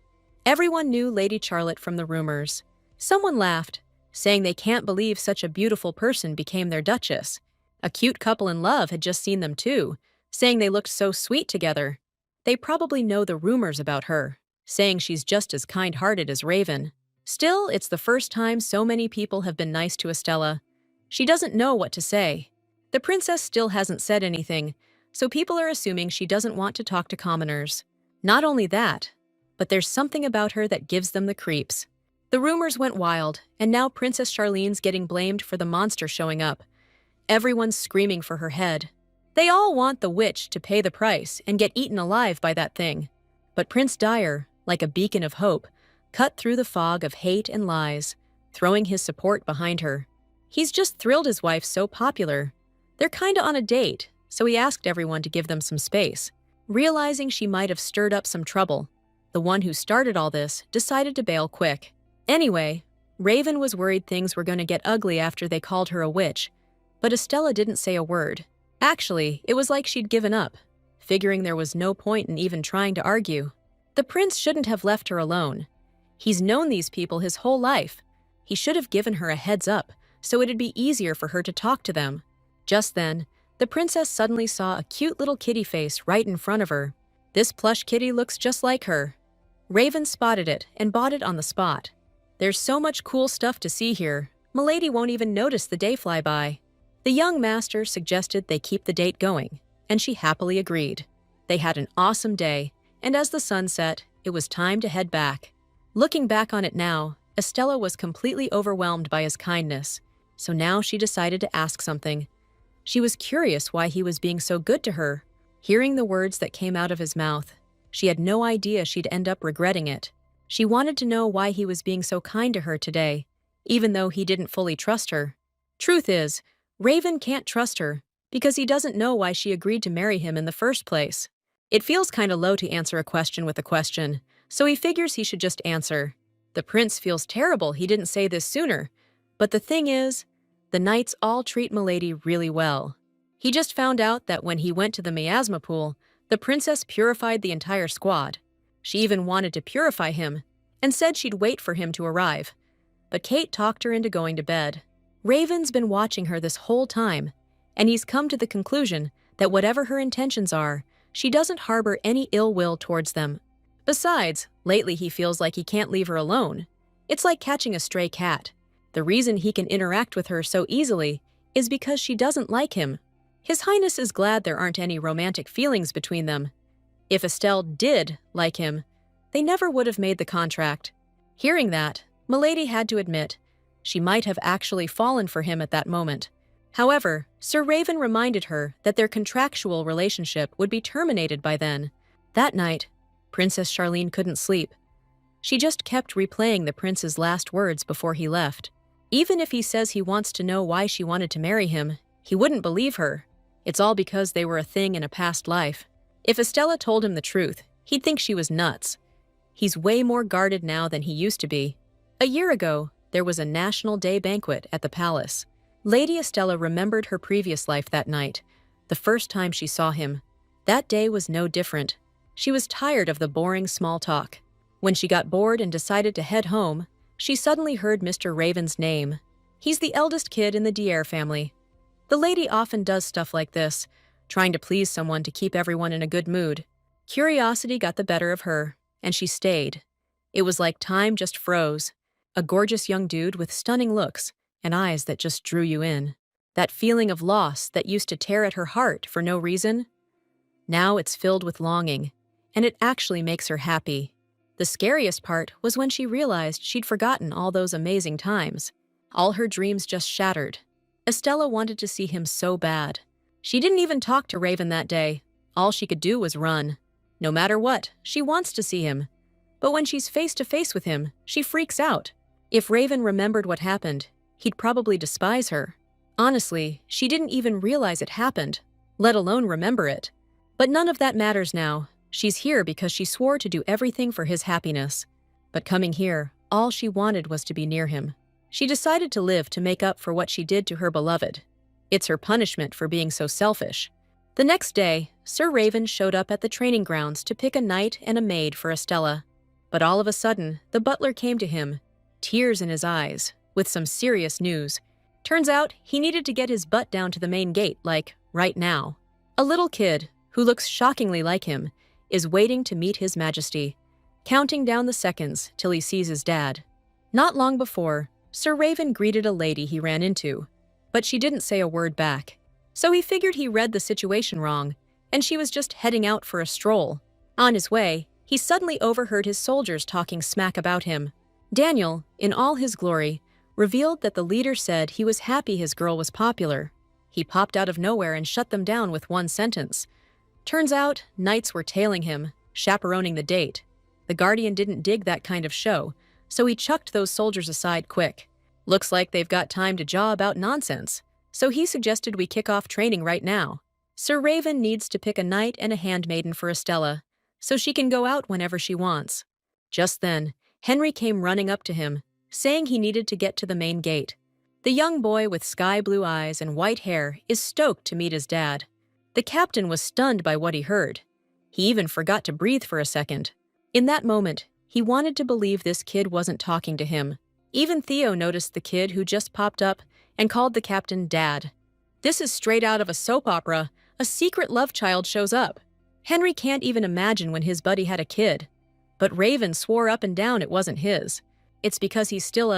Everyone knew Lady Charlotte from the rumors. Someone laughed, saying they can't believe such a beautiful person became their duchess. A cute couple in love had just seen them too, saying they looked so sweet together. They probably know the rumors about her, saying she's just as kind-hearted as Raven. Still, it's the first time so many people have been nice to Estella. She doesn't know what to say. The princess still hasn't said anything, so people are assuming she doesn't want to talk to commoners. Not only that, but there's something about her that gives them the creeps. The rumors went wild, and now Princess Charlene's getting blamed for the monster showing up. Everyone's screaming for her head. They all want the witch to pay the price and get eaten alive by that thing. But Prince Dyer, like a beacon of hope, cut through the fog of hate and lies, throwing his support behind her. He's just thrilled his wife's so popular. They're kinda on a date, so he asked everyone to give them some space. Realizing she might have stirred up some trouble, the one who started all this decided to bail quick. Anyway, Raven was worried things were going to get ugly after they called her a witch, but Estella didn't say a word. Actually, it was like she'd given up, figuring there was no point in even trying to argue. The prince shouldn't have left her alone. He's known these people his whole life. He should have given her a heads up, so it'd be easier for her to talk to them. Just then, the princess suddenly saw a cute little kitty face right in front of her. This plush kitty looks just like her. Raven spotted it and bought it on the spot. There's so much cool stuff to see here, Milady won't even notice the day fly by. The young master suggested they keep the date going, and she happily agreed. They had an awesome day, and as the sun set, it was time to head back. Looking back on it now, Estella was completely overwhelmed by his kindness, so now she decided to ask something. She was curious why he was being so good to her. Hearing the words that came out of his mouth, she had no idea she'd end up regretting it. She wanted to know why he was being so kind to her today, even though he didn't fully trust her. Truth is, Raven can't trust her because he doesn't know why she agreed to marry him in the first place. It feels kinda low to answer a question with a question, so he figures he should just answer. The prince feels terrible he didn't say this sooner, but the thing is, the knights all treat Milady really well. He just found out that when he went to the miasma pool, the princess purified the entire squad. She even wanted to purify him, and said she'd wait for him to arrive. But Kate talked her into going to bed. Raven's been watching her this whole time, and he's come to the conclusion that whatever her intentions are, she doesn't harbor any ill will towards them. Besides, lately he feels like he can't leave her alone. It's like catching a stray cat. The reason he can interact with her so easily is because she doesn't like him. His Highness is glad there aren't any romantic feelings between them. If Estelle did like him, they never would have made the contract. Hearing that, Milady had to admit she might have actually fallen for him at that moment. However, Sir Raven reminded her that their contractual relationship would be terminated by then. That night, Princess Charlene couldn't sleep. She just kept replaying the prince's last words before he left. Even if he says he wants to know why she wanted to marry him, he wouldn't believe her. It's all because they were a thing in a past life. If Estella told him the truth, he'd think she was nuts. He's way more guarded now than he used to be. A year ago, there was a National Day banquet at the palace. Lady Estella remembered her previous life that night, the first time she saw him. That day was no different. She was tired of the boring small talk. When she got bored and decided to head home, she suddenly heard Mr. Raven's name. He's the eldest kid in the Dier family. The lady often does stuff like this, trying to please someone to keep everyone in a good mood. Curiosity got the better of her, and she stayed. It was like time just froze. A gorgeous young dude with stunning looks and eyes that just drew you in. That feeling of loss that used to tear at her heart for no reason. Now it's filled with longing, and it actually makes her happy. The scariest part was when she realized she'd forgotten all those amazing times. All her dreams just shattered. Estella wanted to see him so bad. She didn't even talk to Raven that day. All she could do was run. No matter what, she wants to see him. But when she's face to face with him, she freaks out. If Raven remembered what happened, he'd probably despise her. Honestly, she didn't even realize it happened, let alone remember it. But none of that matters now. She's here because she swore to do everything for his happiness. But coming here, all she wanted was to be near him. She decided to live to make up for what she did to her beloved. It's her punishment for being so selfish. The next day, Sir Raven showed up at the training grounds to pick a knight and a maid for Estella. But all of a sudden, the butler came to him, tears in his eyes, with some serious news. Turns out, he needed to get his butt down to the main gate, like, right now. A little kid, who looks shockingly like him, is waiting to meet His Majesty, counting down the seconds till he sees his dad. Not long before, Sir Raven greeted a lady he ran into, but she didn't say a word back. So he figured he read the situation wrong, and she was just heading out for a stroll. On his way, he suddenly overheard his soldiers talking smack about him. Daniel, in all his glory, revealed that the leader said he was happy his girl was popular. He popped out of nowhere and shut them down with one sentence. Turns out, knights were tailing him, chaperoning the date. The Guardian didn't dig that kind of show, so he chucked those soldiers aside quick. Looks like they've got time to jaw about nonsense, so he suggested we kick off training right now. Sir Raven needs to pick a knight and a handmaiden for Estella, so she can go out whenever she wants. Just then, Henry came running up to him, saying he needed to get to the main gate. The young boy with sky-blue eyes and white hair is stoked to meet his dad. The captain was stunned by what he heard. He even forgot to breathe for a second. In that moment, He wanted to believe this kid wasn't talking to him. Even Theo noticed the kid who just popped up and called the captain Dad. This is straight out of a soap opera. A secret love child shows up. Henry can't even imagine when his buddy had a kid. But Raven swore up and down it wasn't his. It's because he's still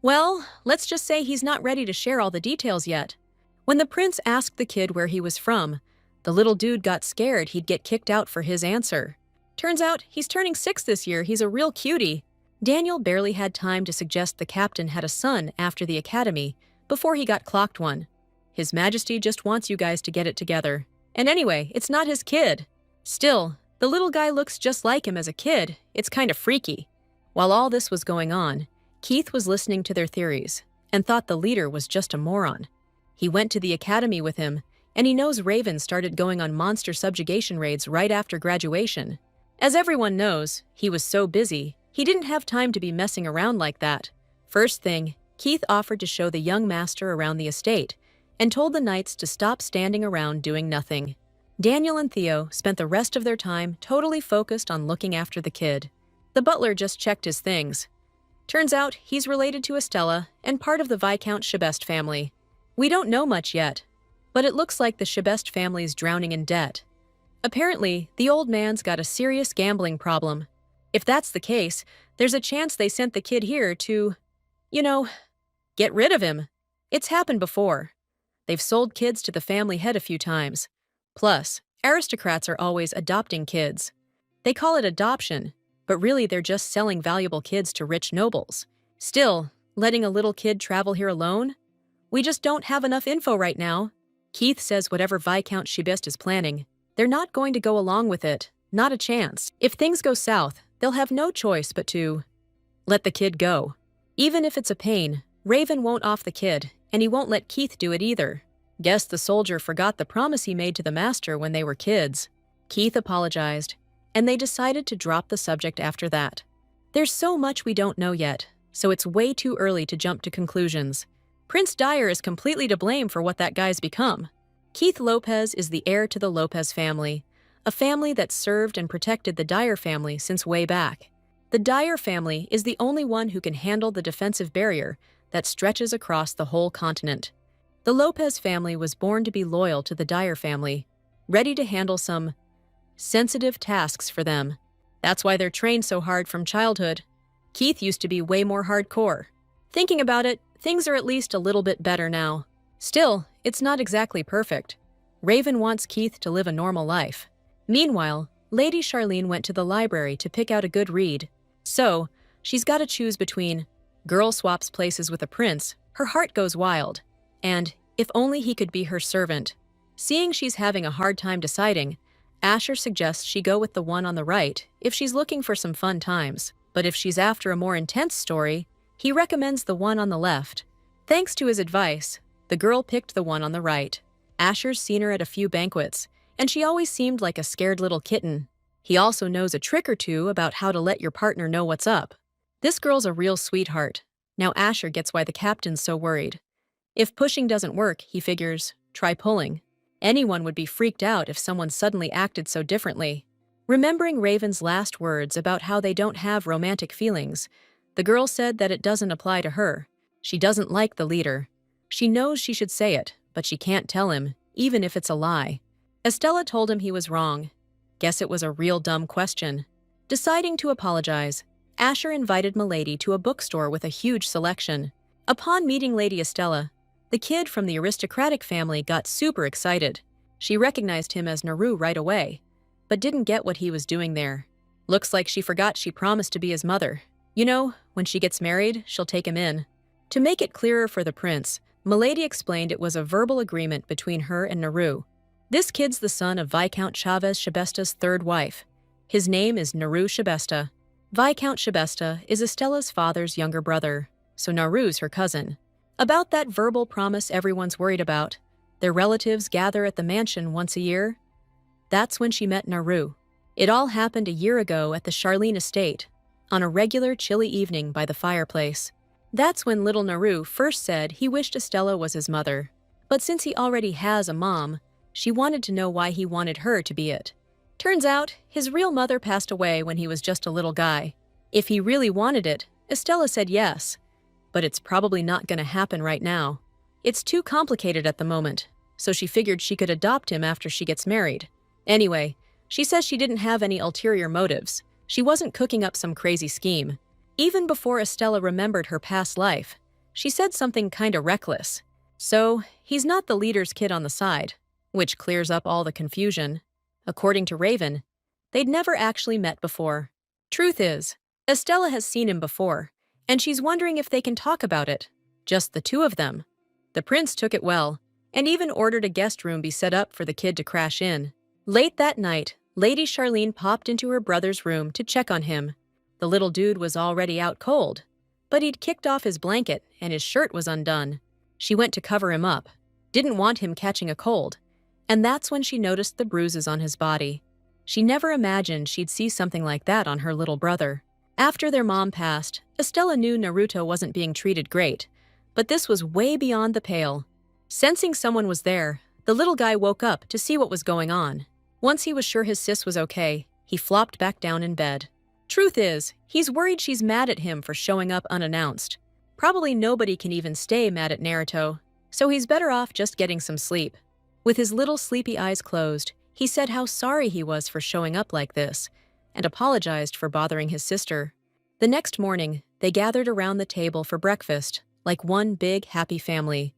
well, let's just say he's not ready to share all the details yet. When the prince asked the kid where he was from, the little dude got scared he'd get kicked out for his answer. Turns out he's turning 6 this year. He's a real cutie. Daniel barely had time to suggest the captain had a son after the academy before he got clocked one. His Majesty just wants you guys to get it together. And anyway, it's not his kid. Still, the little guy looks just like him as a kid. It's kind of freaky. While all this was going on, Keith was listening to their theories and thought the leader was just a moron. He went to the academy with him, and he knows Raven started going on monster subjugation raids right after graduation. As everyone knows, he was so busy, he didn't have time to be messing around like that. First thing, Keith offered to show the young master around the estate and told the knights to stop standing around doing nothing. Daniel and Theo spent the rest of their time totally focused on looking after the kid. The butler just checked his things. Turns out he's related to Estella and part of the Viscount Chebest family. We don't know much yet, but it looks like the Chebest family's drowning in debt. Apparently, the old man's got a serious gambling problem. If that's the case, there's a chance they sent the kid here to, get rid of him. It's happened before. They've sold kids to the family head a few times. Plus, aristocrats are always adopting kids. They call it adoption, but really they're just selling valuable kids to rich nobles. Still, letting a little kid travel here alone? We just don't have enough info right now. Keith says whatever Viscount Chebest is planning, they're not going to go along with it. Not a chance. If things go south, they'll have no choice but to let the kid go. Even if it's a pain, Raven won't off the kid, and he won't let Keith do it either. Guess the soldier forgot the promise he made to the master when they were kids. Keith apologized, and they decided to drop the subject after that. There's so much we don't know yet, so it's way too early to jump to conclusions. Prince Dyer is completely to blame for what that guy's become. Keith Lopez is the heir to the Lopez family, a family that served and protected the Dyer family since way back. The Dyer family is the only one who can handle the defensive barrier that stretches across the whole continent. The Lopez family was born to be loyal to the Dyer family, ready to handle some sensitive tasks for them. That's why they're trained so hard from childhood. Keith used to be way more hardcore. Thinking about it, things are at least a little bit better now. Still, it's not exactly perfect. Raven wants Keith to live a normal life. Meanwhile, Lady Charlene went to the library to pick out a good read. So, she's got to choose between girl swaps places with a prince, her heart goes wild, and if only he could be her servant. Seeing she's having a hard time deciding, Asher suggests she go with the one on the right if she's looking for some fun times. But if she's after a more intense story, he recommends the one on the left. Thanks to his advice, the girl picked the one on the right. Asher's seen her at a few banquets, and she always seemed like a scared little kitten. He also knows a trick or two about how to let your partner know what's up. This girl's a real sweetheart. Now Asher gets why the captain's so worried. If pushing doesn't work, he figures, try pulling. Anyone would be freaked out if someone suddenly acted so differently. Remembering Raven's last words about how they don't have romantic feelings, the girl said that it doesn't apply to her. She doesn't like the leader. She knows she should say it, but she can't tell him, even if it's a lie. Estella told him he was wrong. Guess it was a real dumb question. Deciding to apologize, Asher invited Milady to a bookstore with a huge selection. Upon meeting Lady Estella, the kid from the aristocratic family got super excited. She recognized him as Naru right away, but didn't get what he was doing there. Looks like she forgot she promised to be his mother. When she gets married, she'll take him in. To make it clearer for the prince, Milady explained it was a verbal agreement between her and Naru. This kid's the son of Viscount Chavez Chebesta's third wife. His name is Naru Chebesta. Viscount Chebesta is Estella's father's younger brother, so Naru's her cousin. About that verbal promise everyone's worried about, their relatives gather at the mansion once a year. That's when she met Naru. It all happened a year ago at the Charlene estate, on a regular chilly evening by the fireplace. That's when little Naru first said he wished Estella was his mother. But since he already has a mom, she wanted to know why he wanted her to be it. Turns out, his real mother passed away when he was just a little guy. If he really wanted it, Estella said yes, but it's probably not going to happen right now. It's too complicated at the moment, so she figured she could adopt him after she gets married. Anyway, she says she didn't have any ulterior motives. She wasn't cooking up some crazy scheme. Even before Estella remembered her past life, she said something kinda reckless. So, he's not the leader's kid on the side, which clears up all the confusion. According to Raven, they'd never actually met before. Truth is, Estella has seen him before, and she's wondering if they can talk about it. Just the two of them. The prince took it well, and even ordered a guest room be set up for the kid to crash in. Late that night, Lady Charlene popped into her brother's room to check on him. The little dude was already out cold, but he'd kicked off his blanket and his shirt was undone. She went to cover him up, didn't want him catching a cold, and that's when she noticed the bruises on his body. She never imagined she'd see something like that on her little brother. After their mom passed, Estella knew Naruto wasn't being treated great, but this was way beyond the pale. Sensing someone was there, the little guy woke up to see what was going on. Once he was sure his sis was okay, he flopped back down in bed. Truth is, he's worried she's mad at him for showing up unannounced. Probably nobody can even stay mad at Naruto, so he's better off just getting some sleep. With his little sleepy eyes closed, he said how sorry he was for showing up like this, and apologized for bothering his sister. The next morning, they gathered around the table for breakfast, like one big, happy family.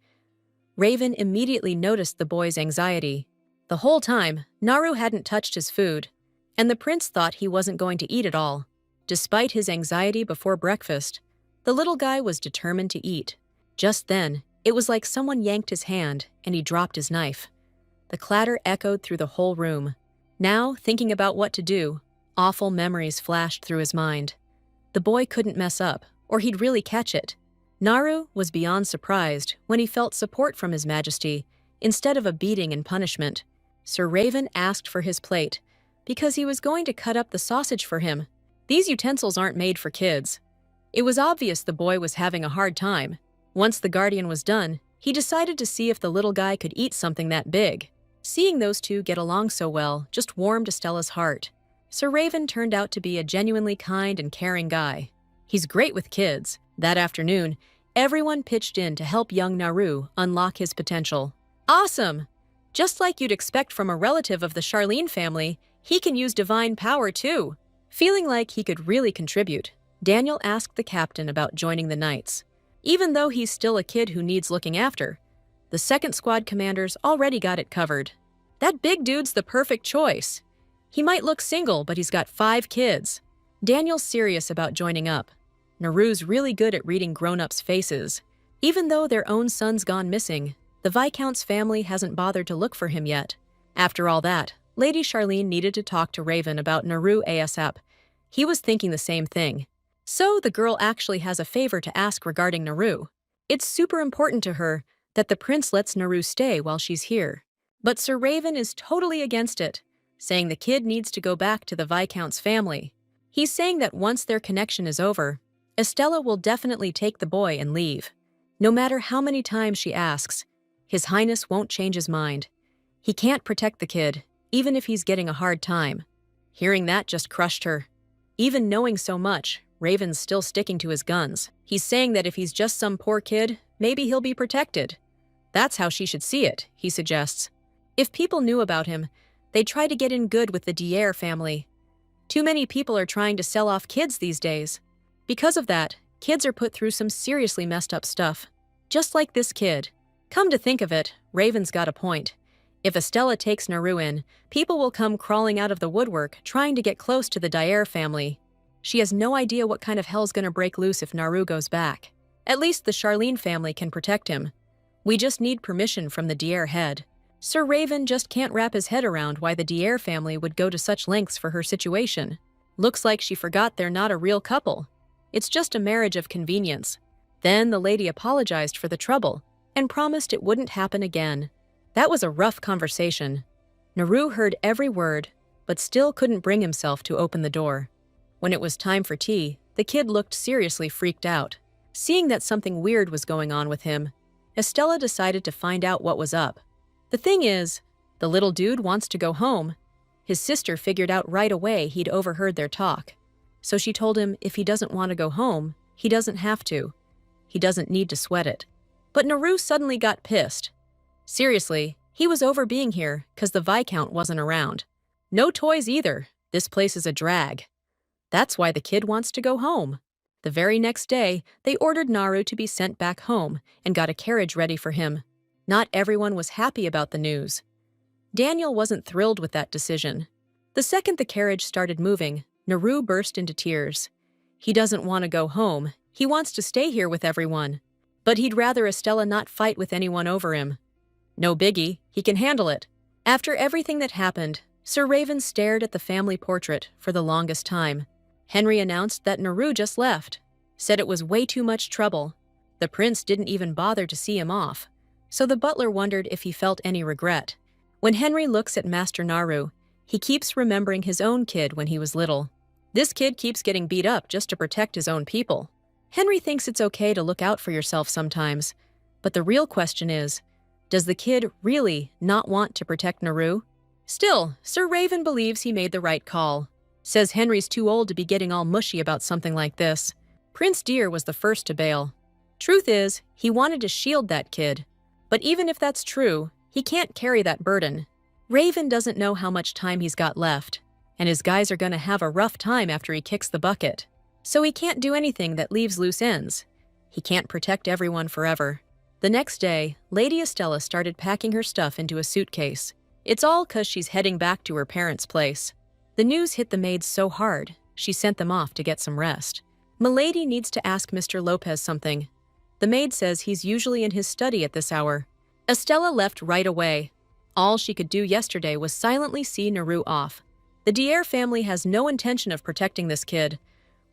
Raven immediately noticed the boy's anxiety. The whole time, Naru hadn't touched his food, and the prince thought he wasn't going to eat at all. Despite his anxiety before breakfast, the little guy was determined to eat. Just then, it was like someone yanked his hand, and he dropped his knife. The clatter echoed through the whole room. Now, thinking about what to do, awful memories flashed through his mind. The boy couldn't mess up, or he'd really catch it. Naru was beyond surprised when he felt support from His Majesty, instead of a beating and punishment. Sir Raven asked for his plate, because he was going to cut up the sausage for him. These utensils aren't made for kids. It was obvious the boy was having a hard time. Once the guardian was done, he decided to see if the little guy could eat something that big. Seeing those two get along so well just warmed Estella's heart. Sir Raven turned out to be a genuinely kind and caring guy. He's great with kids. That afternoon, everyone pitched in to help young Naru unlock his potential. Awesome! Just like you'd expect from a relative of the Charlene family, he can use divine power too. Feeling like he could really contribute, Daniel asked the captain about joining the Knights. Even though he's still a kid who needs looking after, the second squad commanders already got it covered. That big dude's the perfect choice. He might look single, but he's got 5 kids. Daniel's serious about joining up. Naru's really good at reading grown-ups' faces. Even though their own son's gone missing, the Viscount's family hasn't bothered to look for him yet. After all that, Lady Charlene needed to talk to Raven about Naru ASAP. He was thinking the same thing. So the girl actually has a favor to ask regarding Naru. It's super important to her that the prince lets Naru stay while she's here. But Sir Raven is totally against it, saying the kid needs to go back to the Viscount's family. He's saying that once their connection is over, Estella will definitely take the boy and leave. No matter how many times she asks, His Highness won't change his mind. He can't protect the kid, even if he's getting a hard time. Hearing that just crushed her. Even knowing so much, Raven's still sticking to his guns. He's saying that if he's just some poor kid, maybe he'll be protected. That's how she should see it, he suggests. If people knew about him, they'd try to get in good with the Dier family. Too many people are trying to sell off kids these days. Because of that, kids are put through some seriously messed up stuff. Just like this kid. Come to think of it, Raven's got a point. If Estella takes Naru in, people will come crawling out of the woodwork trying to get close to the Dier family. She has no idea what kind of hell's gonna break loose if Naru goes back. At least the Charlene family can protect him. We just need permission from the Dier head. Sir Raven just can't wrap his head around why the Dier family would go to such lengths for her situation. Looks like she forgot they're not a real couple. It's just a marriage of convenience. Then the lady apologized for the trouble and promised it wouldn't happen again. That was a rough conversation. Naru heard every word, but still couldn't bring himself to open the door. When it was time for tea, the kid looked seriously freaked out. Seeing that something weird was going on with him, Estella decided to find out what was up. The thing is, the little dude wants to go home. His sister figured out right away he'd overheard their talk. so she told him if he doesn't want to go home, he doesn't have to. He doesn't need to sweat it. But Naru suddenly got pissed. Seriously, he was over being here because the Viscount wasn't around. No toys either. This place is a drag. That's why the kid wants to go home. The very next day, they ordered Naru to be sent back home and got a carriage ready for him. Not everyone was happy about the news. Daniel wasn't thrilled with that decision. The second the carriage started moving, Naru burst into tears. He doesn't want to go home. He wants to stay here with everyone. But he'd rather Estella not fight with anyone over him. No biggie, he can handle it. After everything that happened, Sir Raven stared at the family portrait for the longest time. Henry announced that Naru just left, said it was way too much trouble. The prince didn't even bother to see him off, so the butler wondered if he felt any regret. When Henry looks at Master Naru, he keeps remembering his own kid when he was little. This kid keeps getting beat up just to protect his own people. Henry thinks it's okay to look out for yourself sometimes, but the real question is, does the kid really not want to protect Naru? Still, Sir Raven believes he made the right call. Says Henry's too old to be getting all mushy about something like this. Prince Deer was the first to bail. Truth is, he wanted to shield that kid. But even if that's true, he can't carry that burden. Raven doesn't know how much time he's got left, and his guys are going to have a rough time after he kicks the bucket. So he can't do anything that leaves loose ends. He can't protect everyone forever. The next day, Lady Estella started packing her stuff into a suitcase. It's all 'cause she's heading back to her parents' place. The news hit the maids so hard, she sent them off to get some rest. Milady needs to ask Mr. Lopez something. The maid says he's usually in his study at this hour. Estella left right away. All she could do yesterday was silently see Naru off. The Dier family has no intention of protecting this kid.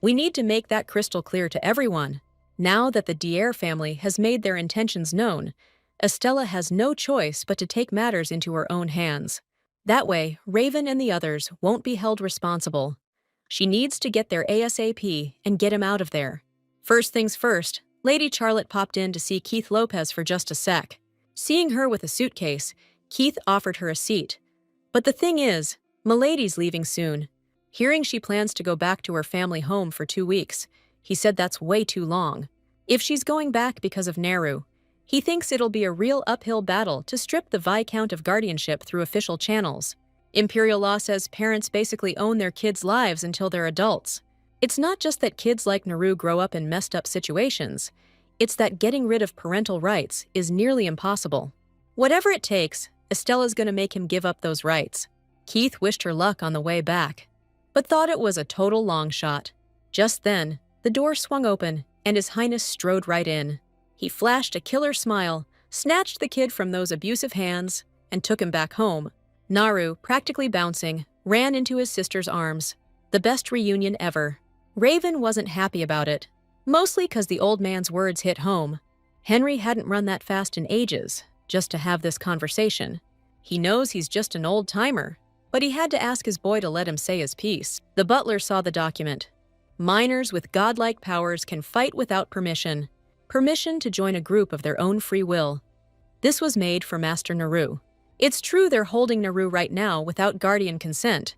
We need to make that crystal clear to everyone. Now that the Dier family has made their intentions known, Estella has no choice but to take matters into her own hands. That way, Raven and the others won't be held responsible. She needs to get there ASAP and get him out of there. First things first, Lady Charlotte popped in to see Keith Lopez for just a sec. Seeing her with a suitcase, Keith offered her a seat. But the thing is, Milady's leaving soon. Hearing she plans to go back to her family home for 2 weeks, he said that's way too long. If she's going back because of Naru, he thinks it'll be a real uphill battle to strip the Viscount of guardianship through official channels. Imperial law says parents basically own their kids' lives until they're adults. It's not just that kids like Naru grow up in messed up situations. It's that getting rid of parental rights is nearly impossible. Whatever it takes, Estella's gonna make him give up those rights. Keith wished her luck on the way back, but thought it was a total long shot. Just then, the door swung open and His Highness strode right in. He flashed a killer smile, snatched the kid from those abusive hands, and took him back home. Naru, practically bouncing, ran into his sister's arms. The best reunion ever. Raven wasn't happy about it, mostly 'cause the old man's words hit home. Henry hadn't run that fast in ages, just to have this conversation. He knows he's just an old-timer, but he had to ask his boy to let him say his piece. The butler saw the document. Minors with godlike powers can fight without permission. Permission to join a group of their own free will. This was made for Master Naru. It's true they're holding Naru right now without guardian consent.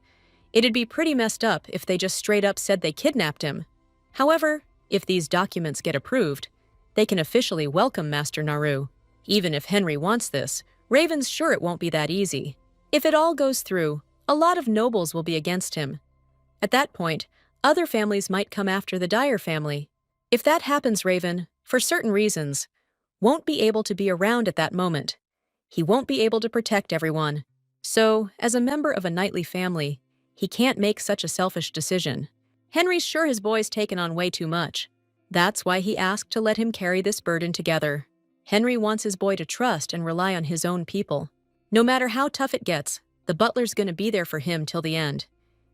It'd be pretty messed up if they just straight up said they kidnapped him. However, if these documents get approved, they can officially welcome Master Naru. Even if Henry wants this, Raven's sure it won't be that easy. If it all goes through, a lot of nobles will be against him. At that point, other families might come after the Dyer family. If that happens, Raven, for certain reasons, won't be able to be around at that moment. He won't be able to protect everyone. So, as a member of a knightly family, he can't make such a selfish decision. Henry's sure his boy's taken on way too much. That's why he asked to let him carry this burden together. Henry wants his boy to trust and rely on his own people. No matter how tough it gets, the butler's gonna be there for him till the end.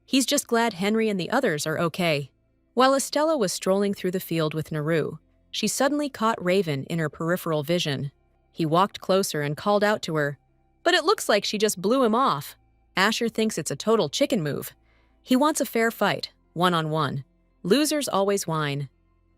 He's just glad Henry and the others are okay. While Estella was strolling through the field with Naru, she suddenly caught Raven in her peripheral vision. He walked closer and called out to her, but it looks like she just blew him off. Asher thinks it's a total chicken move. He wants a fair fight, one-on-one. Losers always whine.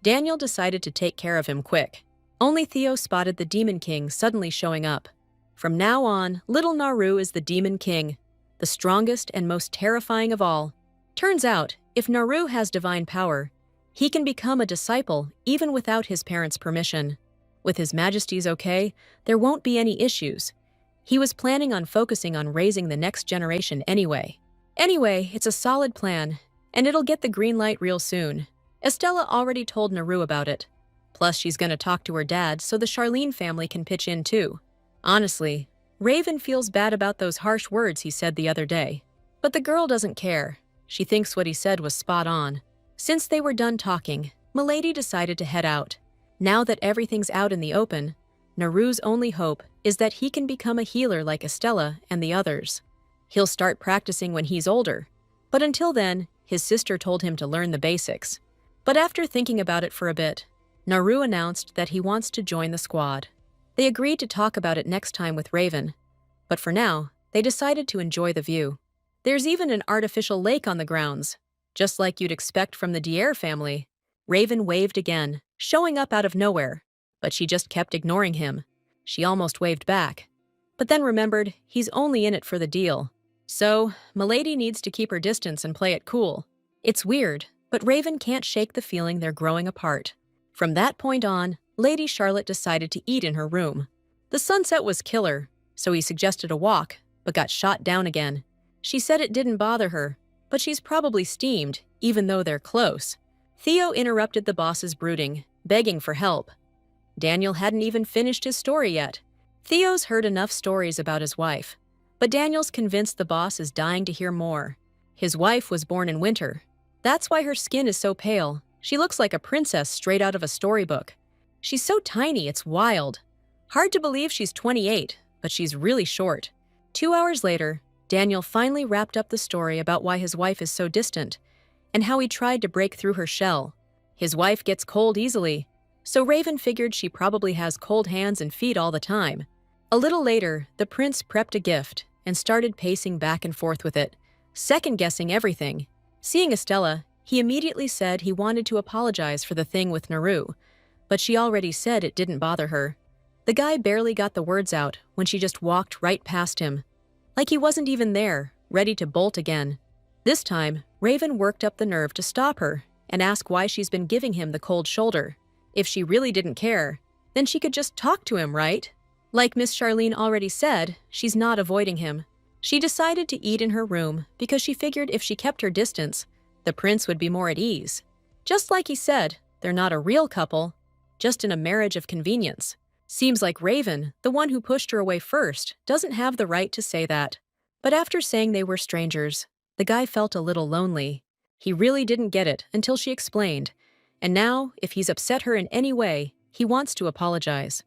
Daniel decided to take care of him quick. Only Theo spotted the Demon King suddenly showing up. From now on, little Naru is the Demon King, the strongest and most terrifying of all. Turns out, If Naru has divine power, he can become a disciple even without his parents' permission. With His Majesty's okay, there won't be any issues. He was planning on focusing on raising the next generation anyway. Anyway, it's a solid plan, and it'll get the green light real soon. Estella already told Naru about it. Plus, she's gonna talk to her dad so the Charlene family can pitch in too. Honestly, Raven feels bad about those harsh words he said the other day. But the girl doesn't care. She thinks what he said was spot on. Since they were done talking, Milady decided to head out. Now that everything's out in the open, Naru's only hope is that he can become a healer like Estella and the others. He'll start practicing when he's older, but until then, his sister told him to learn the basics. But after thinking about it for a bit, Naru announced that he wants to join the squad. They agreed to talk about it next time with Raven, but for now, they decided to enjoy the view. There's even an artificial lake on the grounds, just like you'd expect from the Dier family. Raven waved again, showing up out of nowhere, but she just kept ignoring him. She almost waved back, but then remembered he's only in it for the deal. So, Milady needs to keep her distance and play it cool. It's weird, but Raven can't shake the feeling they're growing apart. From that point on, Lady Charlotte decided to eat in her room. The sunset was killer, so he suggested a walk, but got shot down again. She said it didn't bother her, but she's probably steamed, even though they're close. Theo interrupted the boss's brooding, begging for help. Daniel hadn't even finished his story yet. Theo's heard enough stories about his wife, but Daniel's convinced the boss is dying to hear more. His wife was born in winter. That's why her skin is so pale. She looks like a princess straight out of a storybook. She's so tiny, it's wild. Hard to believe she's 28, but she's really short. 2 hours later, Daniel finally wrapped up the story about why his wife is so distant, and how he tried to break through her shell. His wife gets cold easily, so Raven figured she probably has cold hands and feet all the time. A little later, the prince prepped a gift and started pacing back and forth with it, second-guessing everything. Seeing Estella, he immediately said he wanted to apologize for the thing with Naru, but she already said it didn't bother her. The guy barely got the words out when she just walked right past him, like he wasn't even there, ready to bolt again. This time, Raven worked up the nerve to stop her and ask why she's been giving him the cold shoulder. If she really didn't care, then she could just talk to him, right? Like Miss Charlene already said, she's not avoiding him. She decided to eat in her room because she figured if she kept her distance, the prince would be more at ease. Just like he said, they're not a real couple, just in a marriage of convenience. Seems like Raven, the one who pushed her away first, doesn't have the right to say that. But after saying they were strangers, the guy felt a little lonely. He really didn't get it until she explained, and now, if he's upset her in any way, he wants to apologize.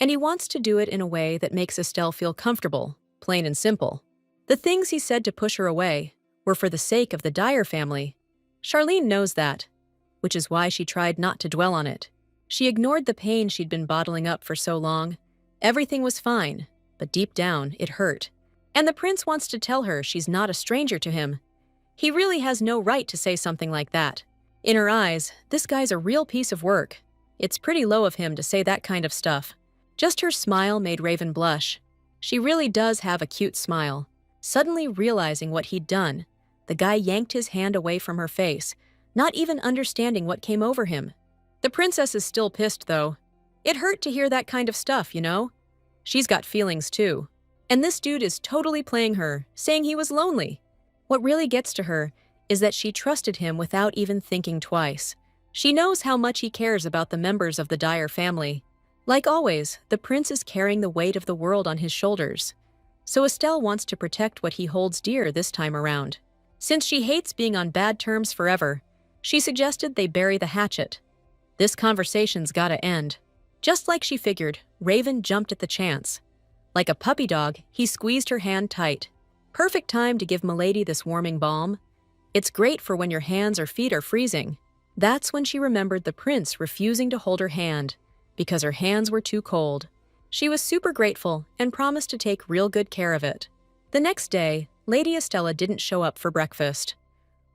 And he wants to do it in a way that makes Estelle feel comfortable, plain and simple. The things he said to push her away were for the sake of the Dyer family. Charlene knows that, which is why she tried not to dwell on it. She ignored the pain she'd been bottling up for so long. Everything was fine, but deep down, it hurt. And the prince wants to tell her she's not a stranger to him. He really has no right to say something like that. In her eyes, this guy's a real piece of work. It's pretty low of him to say that kind of stuff. Just her smile made Raven blush. She really does have a cute smile. Suddenly realizing what he'd done, the guy yanked his hand away from her face, not even understanding what came over him. The princess is still pissed, though. It hurt to hear that kind of stuff, you know? She's got feelings, too. And this dude is totally playing her, saying he was lonely. What really gets to her is that she trusted him without even thinking twice. She knows how much he cares about the members of the Dyer family. Like always, the prince is carrying the weight of the world on his shoulders. So Estelle wants to protect what he holds dear this time around. Since she hates being on bad terms forever, she suggested they bury the hatchet. This conversation's gotta end. Just like she figured, Raven jumped at the chance. Like a puppy dog, he squeezed her hand tight. Perfect time to give Milady this warming balm. It's great for when your hands or feet are freezing. That's when she remembered the prince refusing to hold her hand because her hands were too cold. She was super grateful and promised to take real good care of it. The next day, Lady Estella didn't show up for breakfast.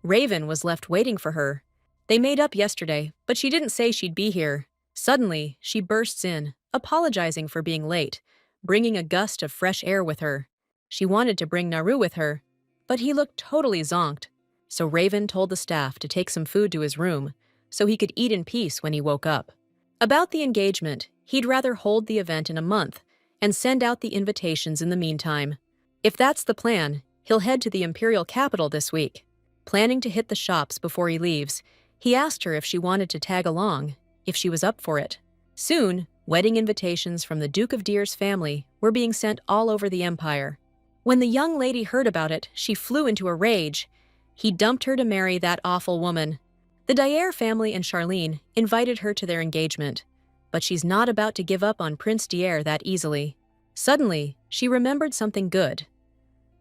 Raven was left waiting for her. They made up yesterday, but she didn't say she'd be here. Suddenly, she bursts in, apologizing for being late, bringing a gust of fresh air with her. She wanted to bring Naru with her, but he looked totally zonked. so Raven told the staff to take some food to his room so he could eat in peace when he woke up. About the engagement, he'd rather hold the event in a month and send out the invitations in the meantime. If that's the plan, he'll head to the imperial capital this week. Planning to hit the shops before he leaves, he asked her if she wanted to tag along, if she was up for it. Soon, wedding invitations from the Duke of Deer's family were being sent all over the empire. When the young lady heard about it, she flew into a rage. He dumped her to marry that awful woman. The Dyer family and Charlene invited her to their engagement, but she's not about to give up on Prince Dyer that easily. Suddenly, she remembered something good.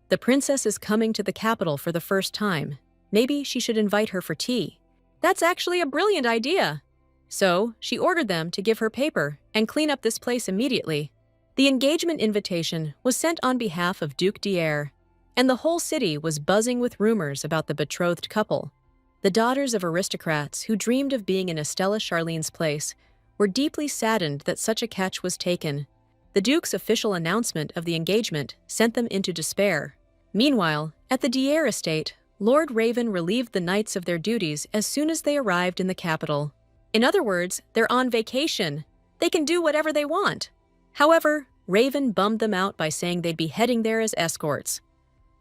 The princess is coming to the capital for the first time. Maybe she should invite her for tea. That's actually a brilliant idea. So, she ordered them to give her paper and clean up this place immediately. The engagement invitation was sent on behalf of Duke Dyer, and the whole city was buzzing with rumors about the betrothed couple. The daughters of aristocrats who dreamed of being in Estella Charlene's place were deeply saddened that such a catch was taken. The Duke's official announcement of the engagement sent them into despair. Meanwhile, at the Dyer estate, Lord Raven relieved the knights of their duties as soon as they arrived in the capital. In other words, they're on vacation. They can do whatever they want. However, Raven bummed them out by saying they'd be heading there as escorts.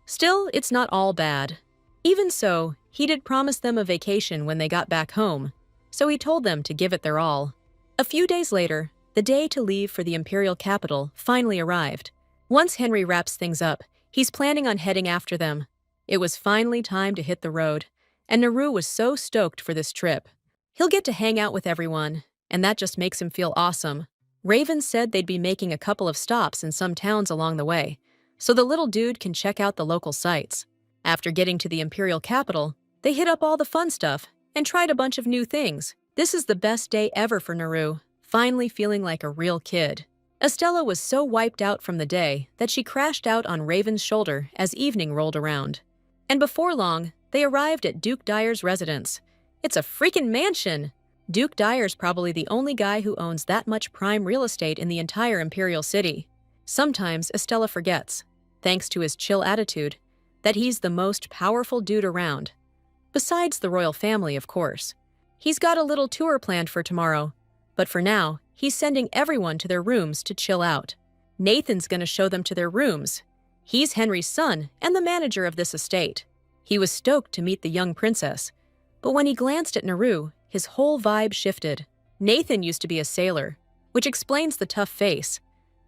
Still, it's not all bad. Even so, he did promise them a vacation when they got back home, so he told them to give it their all. A few days later, the day to leave for the imperial capital finally arrived. Once Henry wraps things up, he's planning on heading after them. It was finally time to hit the road, and Naru was so stoked for this trip. He'll get to hang out with everyone, and that just makes him feel awesome. Raven said they'd be making a couple of stops in some towns along the way, so the little dude can check out the local sites. After getting to the imperial capital, they hit up all the fun stuff and tried a bunch of new things. This is the best day ever for Naru, finally feeling like a real kid. Estella was so wiped out from the day that she crashed out on Raven's shoulder as evening rolled around. And before long, they arrived at Duke Dyer's residence. It's a freaking mansion! Duke Dyer's probably the only guy who owns that much prime real estate in the entire imperial city. Sometimes Estella forgets, thanks to his chill attitude, that he's the most powerful dude around. Besides the royal family, of course. He's got a little tour planned for tomorrow, but for now, he's sending everyone to their rooms to chill out. Nathan's gonna show them to their rooms. He's Henry's son and the manager of this estate. He was stoked to meet the young princess, but when he glanced at Naru, his whole vibe shifted. Nathan used to be a sailor, which explains the tough face,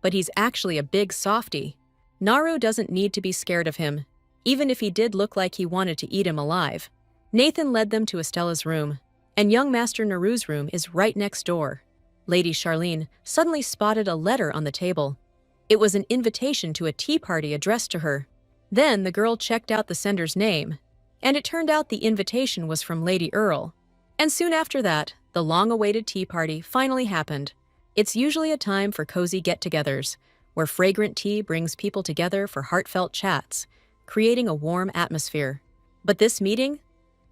but he's actually a big softie. Naru doesn't need to be scared of him, even if he did look like he wanted to eat him alive. Nathan led them to Estella's room, and young Master Naru's room is right next door. Lady Charlene suddenly spotted a letter on the table. It was an invitation to a tea party addressed to her. Then the girl checked out the sender's name, and it turned out the invitation was from Lady Earl. And soon after that, the long-awaited tea party finally happened. It's usually a time for cozy get-togethers, where fragrant tea brings people together for heartfelt chats, creating a warm atmosphere. But this meeting?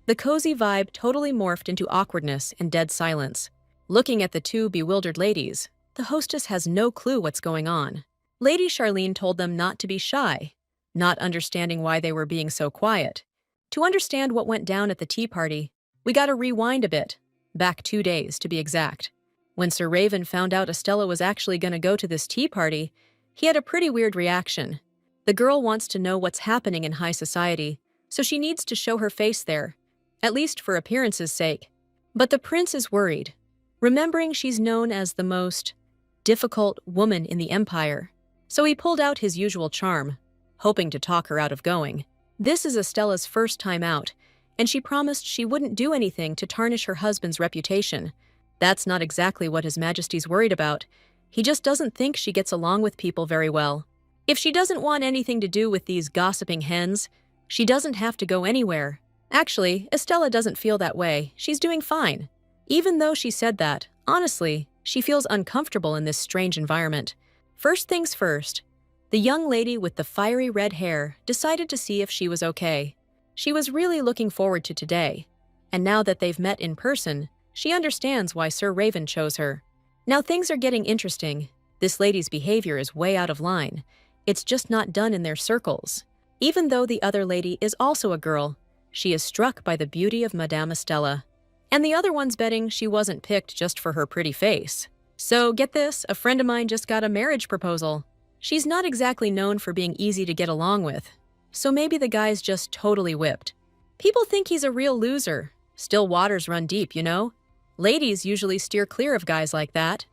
The cozy vibe totally morphed into awkwardness and dead silence. Looking at the two bewildered ladies, the hostess has no clue what's going on. Lady Charlene told them not to be shy, not understanding why they were being so quiet. To understand what went down at the tea party, we gotta rewind a bit, back 2 days to be exact. When Sir Raven found out Estella was actually gonna go to this tea party, he had a pretty weird reaction. The girl wants to know what's happening in high society, so she needs to show her face there, at least for appearance's sake. But the prince is worried, remembering she's known as the most difficult woman in the empire. So he pulled out his usual charm, hoping to talk her out of going. This is Estella's first time out, and she promised she wouldn't do anything to tarnish her husband's reputation. That's not exactly what His Majesty's worried about. He just doesn't think she gets along with people very well. If she doesn't want anything to do with these gossiping hens, she doesn't have to go anywhere. Actually, Estella doesn't feel that way. She's doing fine. Even though she said that, honestly, she feels uncomfortable in this strange environment. First things first, the young lady with the fiery red hair decided to see if she was okay. She was really looking forward to today, and now that they've met in person, she understands why Sir Raven chose her. Now things are getting interesting. This lady's behavior is way out of line. It's just not done in their circles. Even though the other lady is also a girl, she is struck by the beauty of Madame Estella. And the other one's betting she wasn't picked just for her pretty face. So get this, a friend of mine just got a marriage proposal. She's not exactly known for being easy to get along with, so maybe the guy's just totally whipped. People think he's a real loser. Still waters run deep, you know? Ladies usually steer clear of guys like that.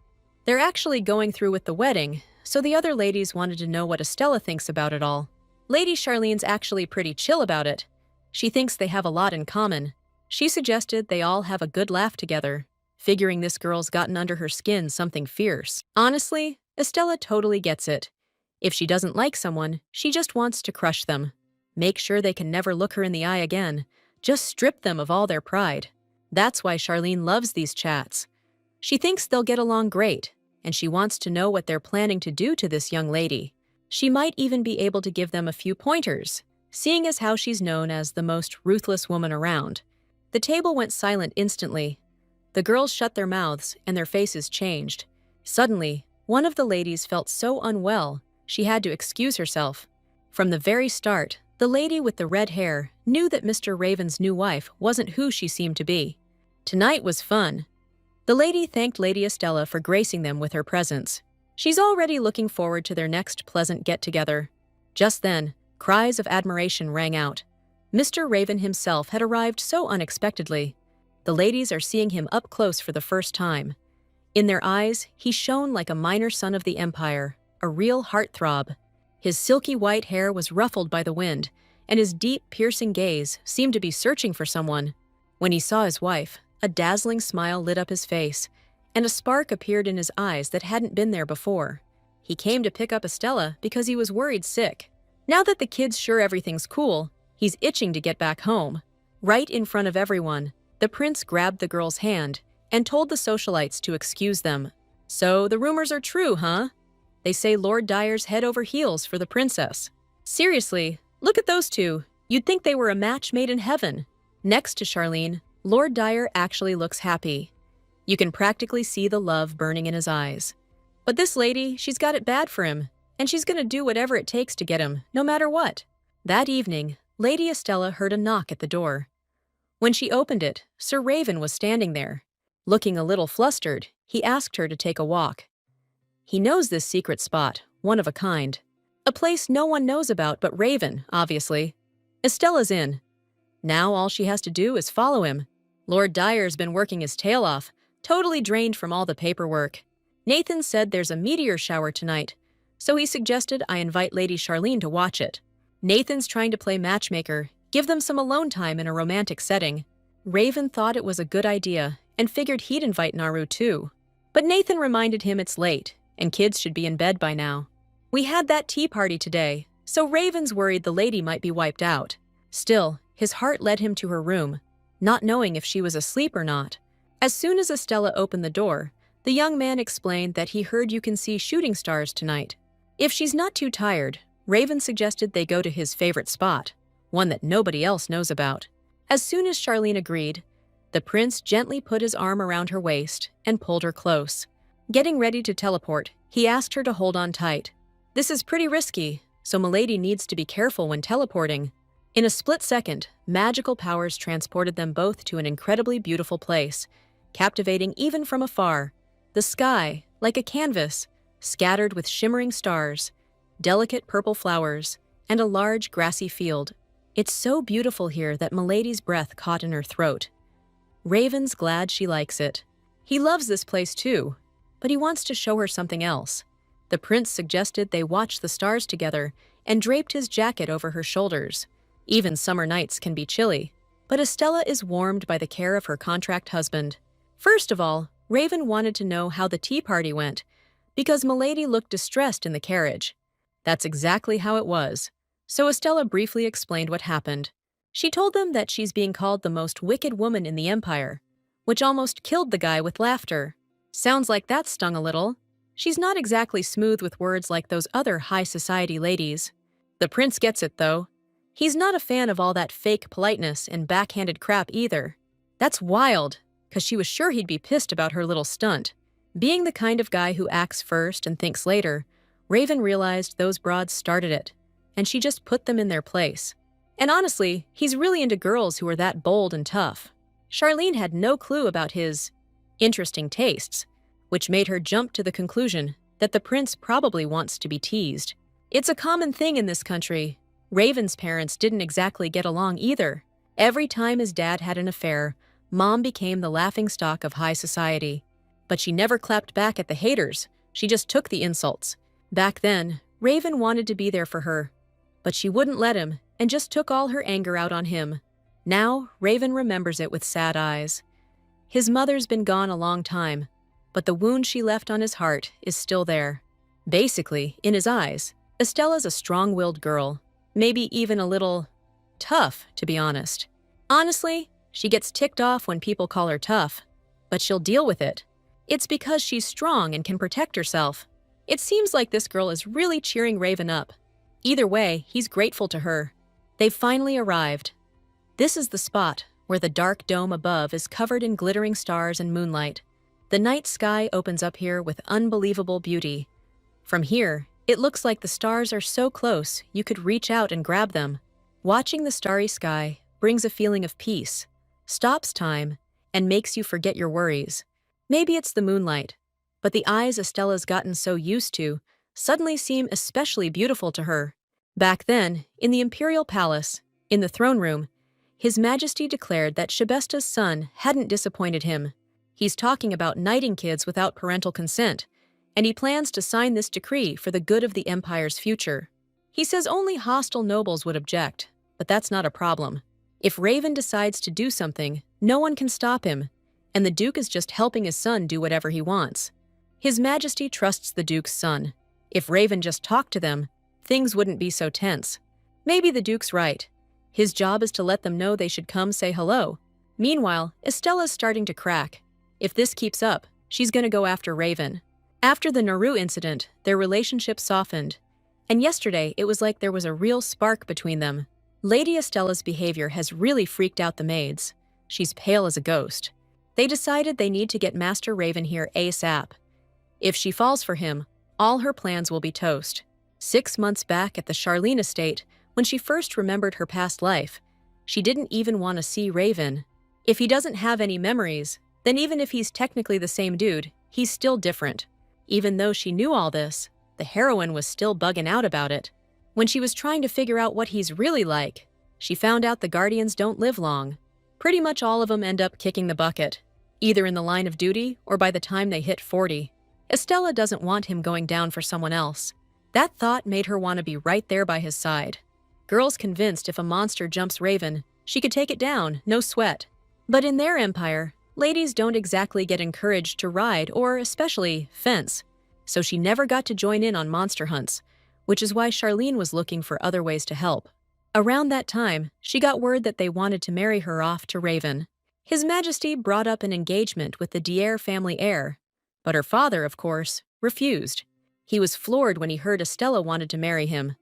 They're actually going through with the wedding, so the other ladies wanted to know what Estella thinks about it all. Lady Charlene's actually pretty chill about it. She thinks they have a lot in common. She suggested they all have a good laugh together, figuring this girl's gotten under her skin something fierce. Honestly, Estella totally gets it. If she doesn't like someone, she just wants to crush them. Make sure they can never look her in the eye again. Just strip them of all their pride. That's why Charlene loves these chats. She thinks they'll get along great, and she wants to know what they're planning to do to this young lady. She might even be able to give them a few pointers, seeing as how she's known as the most ruthless woman around. The table went silent instantly. The girls shut their mouths and their faces changed. Suddenly, one of the ladies felt so unwell, she had to excuse herself. From the very start, the lady with the red hair knew that Mr. Raven's new wife wasn't who she seemed to be. Tonight was fun. The lady thanked Lady Estella for gracing them with her presence. She's already looking forward to their next pleasant get-together. Just then, cries of admiration rang out. Mr. Raven himself had arrived so unexpectedly. The ladies are seeing him up close for the first time. In their eyes, he shone like a minor son of the empire, a real heartthrob. His silky white hair was ruffled by the wind, and his deep, piercing gaze seemed to be searching for someone. When he saw his wife, a dazzling smile lit up his face, and a spark appeared in his eyes that hadn't been there before. He came to pick up Estella because he was worried sick. Now that the kid's sure everything's cool, he's itching to get back home. Right in front of everyone, the prince grabbed the girl's hand and told the socialites to excuse them. So the rumors are true, huh? They say Lord Dyer's head over heels for the princess. Seriously, look at those two. You'd think they were a match made in heaven. Next to Charlene, Lord Dyer actually looks happy. You can practically see the love burning in his eyes. But this lady, she's got it bad for him, and she's gonna do whatever it takes to get him, no matter what. That evening, Lady Estella heard a knock at the door. When she opened it, Sir Raven was standing there. Looking a little flustered, he asked her to take a walk. He knows this secret spot, one of a kind. A place no one knows about but Raven, obviously. Estella's in. Now all she has to do is follow him. Lord Dyer's been working his tail off, totally drained from all the paperwork. Nathan said there's a meteor shower tonight, so he suggested I invite Lady Charlene to watch it. Nathan's trying to play matchmaker, give them some alone time in a romantic setting. Raven thought it was a good idea and figured he'd invite Naru too. But Nathan reminded him it's late, and kids should be in bed by now. We had that tea party today, so Raven's worried the lady might be wiped out. Still, his heart led him to her room, not knowing if she was asleep or not. As soon as Estella opened the door, the young man explained that he heard you can see shooting stars tonight. If she's not too tired, Raven suggested they go to his favorite spot, one that nobody else knows about. As soon as Charlene agreed, the prince gently put his arm around her waist and pulled her close. Getting ready to teleport, he asked her to hold on tight. This is pretty risky, so Milady needs to be careful when teleporting. In a split second, magical powers transported them both to an incredibly beautiful place, captivating even from afar. The sky, like a canvas, scattered with shimmering stars, delicate purple flowers, and a large grassy field. It's so beautiful here that Milady's breath caught in her throat. Raven's glad she likes it. He loves this place too, but he wants to show her something else. The prince suggested they watch the stars together and draped his jacket over her shoulders. Even summer nights can be chilly, but Estella is warmed by the care of her contract husband. First of all, Raven wanted to know how the tea party went, because Milady looked distressed in the carriage. That's exactly how it was. So Estella briefly explained what happened. She told them that she's being called the most wicked woman in the Empire, which almost killed the guy with laughter. Sounds like that stung a little. She's not exactly smooth with words like those other high society ladies. The prince gets it, though. He's not a fan of all that fake politeness and backhanded crap either. That's wild, because she was sure he'd be pissed about her little stunt. Being the kind of guy who acts first and thinks later, Raven realized those broads started it, and she just put them in their place. And honestly, he's really into girls who are that bold and tough. Charlene had no clue about his interesting tastes, which made her jump to the conclusion that the prince probably wants to be teased. It's a common thing in this country. Raven's parents didn't exactly get along either. Every time his dad had an affair, Mom became the laughingstock of high society. But she never clapped back at the haters, she just took the insults. Back then, Raven wanted to be there for her, but she wouldn't let him and just took all her anger out on him. Now, Raven remembers it with sad eyes. His mother's been gone a long time, but the wound she left on his heart is still there. Basically, in his eyes, Estella's a strong-willed girl, maybe even a little tough, to be honest. Honestly, she gets ticked off when people call her tough, but she'll deal with it. It's because she's strong and can protect herself. It seems like this girl is really cheering Raven up. Either way, he's grateful to her. They've finally arrived. This is the spot where the dark dome above is covered in glittering stars and moonlight. The night sky opens up here with unbelievable beauty. From here, it looks like the stars are so close you could reach out and grab them. Watching the starry sky brings a feeling of peace, stops time, and makes you forget your worries. Maybe it's the moonlight, but the eyes Estella's gotten so used to suddenly seem especially beautiful to her. Back then, in the imperial palace, in the throne room, His Majesty declared that Shebesta's son hadn't disappointed him. He's talking about knighting kids without parental consent, and he plans to sign this decree for the good of the Empire's future. He says only hostile nobles would object, but that's not a problem. If Raven decides to do something, no one can stop him, and the Duke is just helping his son do whatever he wants. His Majesty trusts the Duke's son. If Raven just talked to them, things wouldn't be so tense. Maybe the Duke's right. His job is to let them know they should come say hello. Meanwhile, Estella's starting to crack. If this keeps up, she's gonna go after Raven. After the Naru incident, their relationship softened, and yesterday it was like there was a real spark between them. Lady Estella's behavior has really freaked out the maids. She's pale as a ghost. They decided they need to get Master Raven here ASAP. If she falls for him, all her plans will be toast. 6 months back at the Charlene estate, when she first remembered her past life, she didn't even want to see Raven. If he doesn't have any memories, then even if he's technically the same dude, he's still different. Even though she knew all this, the heroine was still bugging out about it. When she was trying to figure out what he's really like, she found out the Guardians don't live long. Pretty much all of them end up kicking the bucket, either in the line of duty or by the time they hit 40. Estella doesn't want him going down for someone else. That thought made her want to be right there by his side. Girls convinced if a monster jumps Raven, she could take it down, no sweat. But in their empire, ladies don't exactly get encouraged to ride or, especially, fence. So she never got to join in on monster hunts, which is why Charlene was looking for other ways to help. Around that time, she got word that they wanted to marry her off to Raven. His Majesty brought up an engagement with the Dier family heir, but her father, of course, refused. He was floored when he heard Estella wanted to marry him.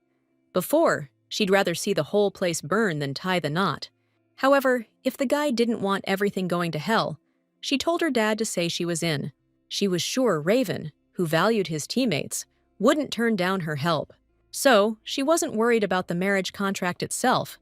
Before, she'd rather see the whole place burn than tie the knot. However, if the guy didn't want everything going to hell, she told her dad to say she was in. She was sure Raven, who valued his teammates, wouldn't turn down her help. So, she wasn't worried about the marriage contract itself,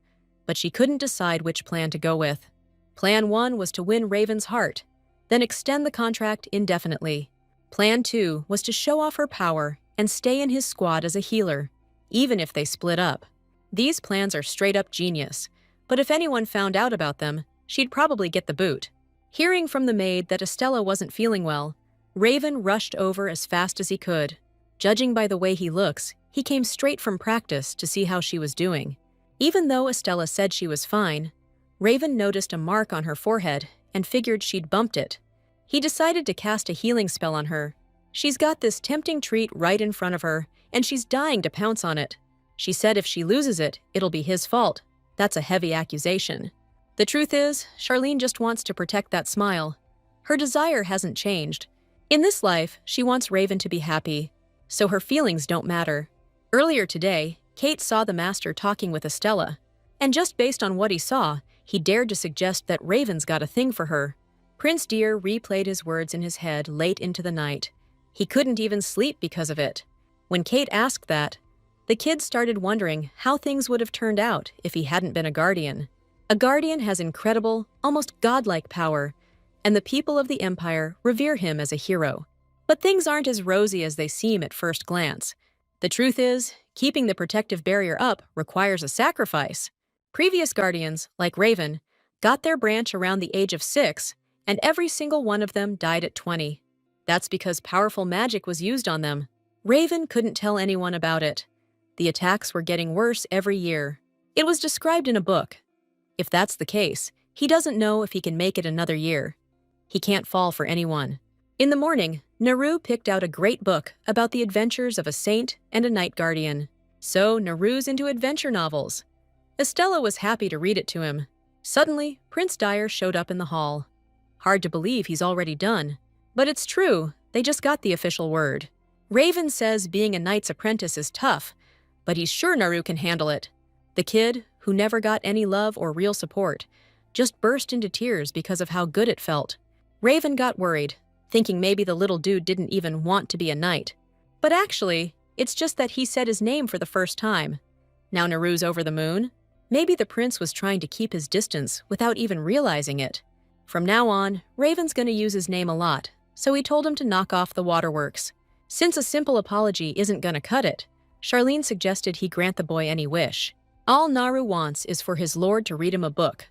but she couldn't decide which plan to go with. Plan 1 was to win Raven's heart, then extend the contract indefinitely. Plan 2 was to show off her power and stay in his squad as a healer, even if they split up. These plans are straight-up genius, but if anyone found out about them, she'd probably get the boot. Hearing from the maid that Estella wasn't feeling well, Raven rushed over as fast as he could. Judging by the way he looks, he came straight from practice to see how she was doing. Even though Estella said she was fine, Raven noticed a mark on her forehead and figured she'd bumped it. He decided to cast a healing spell on her. She's got this tempting treat right in front of her, and she's dying to pounce on it. She said if she loses it, it'll be his fault. That's a heavy accusation. The truth is, Charlene just wants to protect that smile. Her desire hasn't changed. In this life, she wants Raven to be happy, so her feelings don't matter. Earlier today, Kate saw the Master talking with Estella, and just based on what he saw, he dared to suggest that Raven's got a thing for her. Prince Deer replayed his words in his head late into the night. He couldn't even sleep because of it. When Kate asked that, The kids started wondering how things would have turned out if he hadn't been a guardian. A guardian has incredible, almost godlike power, and the people of the Empire revere him as a hero. But things aren't as rosy as they seem at first glance. The truth is, keeping the protective barrier up requires a sacrifice. Previous guardians, like Raven, got their branch around the age of 6, and every single one of them died at 20. That's because powerful magic was used on them. Raven couldn't tell anyone about it. The attacks were getting worse every year. It was described in a book. If that's the case, he doesn't know if he can make it another year. He can't fall for anyone. In the morning, Naru picked out a great book about the adventures of a saint and a night guardian. So Naru's into adventure novels. Estella was happy to read it to him. Suddenly, Prince Dyer showed up in the hall. Hard to believe he's already done. But it's true, they just got the official word. Raven says being a knight's apprentice is tough, but he's sure Naru can handle it. The kid, who never got any love or real support, just burst into tears because of how good it felt. Raven got worried, thinking maybe the little dude didn't even want to be a knight. But actually, it's just that he said his name for the first time. Now Naru's over the moon. Maybe the prince was trying to keep his distance without even realizing it. From now on, Raven's gonna use his name a lot, so he told him to knock off the waterworks. Since a simple apology isn't gonna cut it, Charlene suggested he grant the boy any wish. All Naru wants is for his lord to read him a book.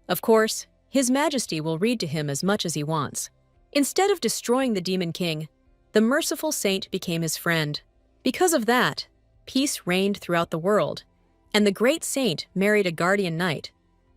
Of course, His Majesty will read to him as much as he wants. Instead of destroying the Demon King, the merciful saint became his friend. Because of that, peace reigned throughout the world, and the great saint married a guardian knight,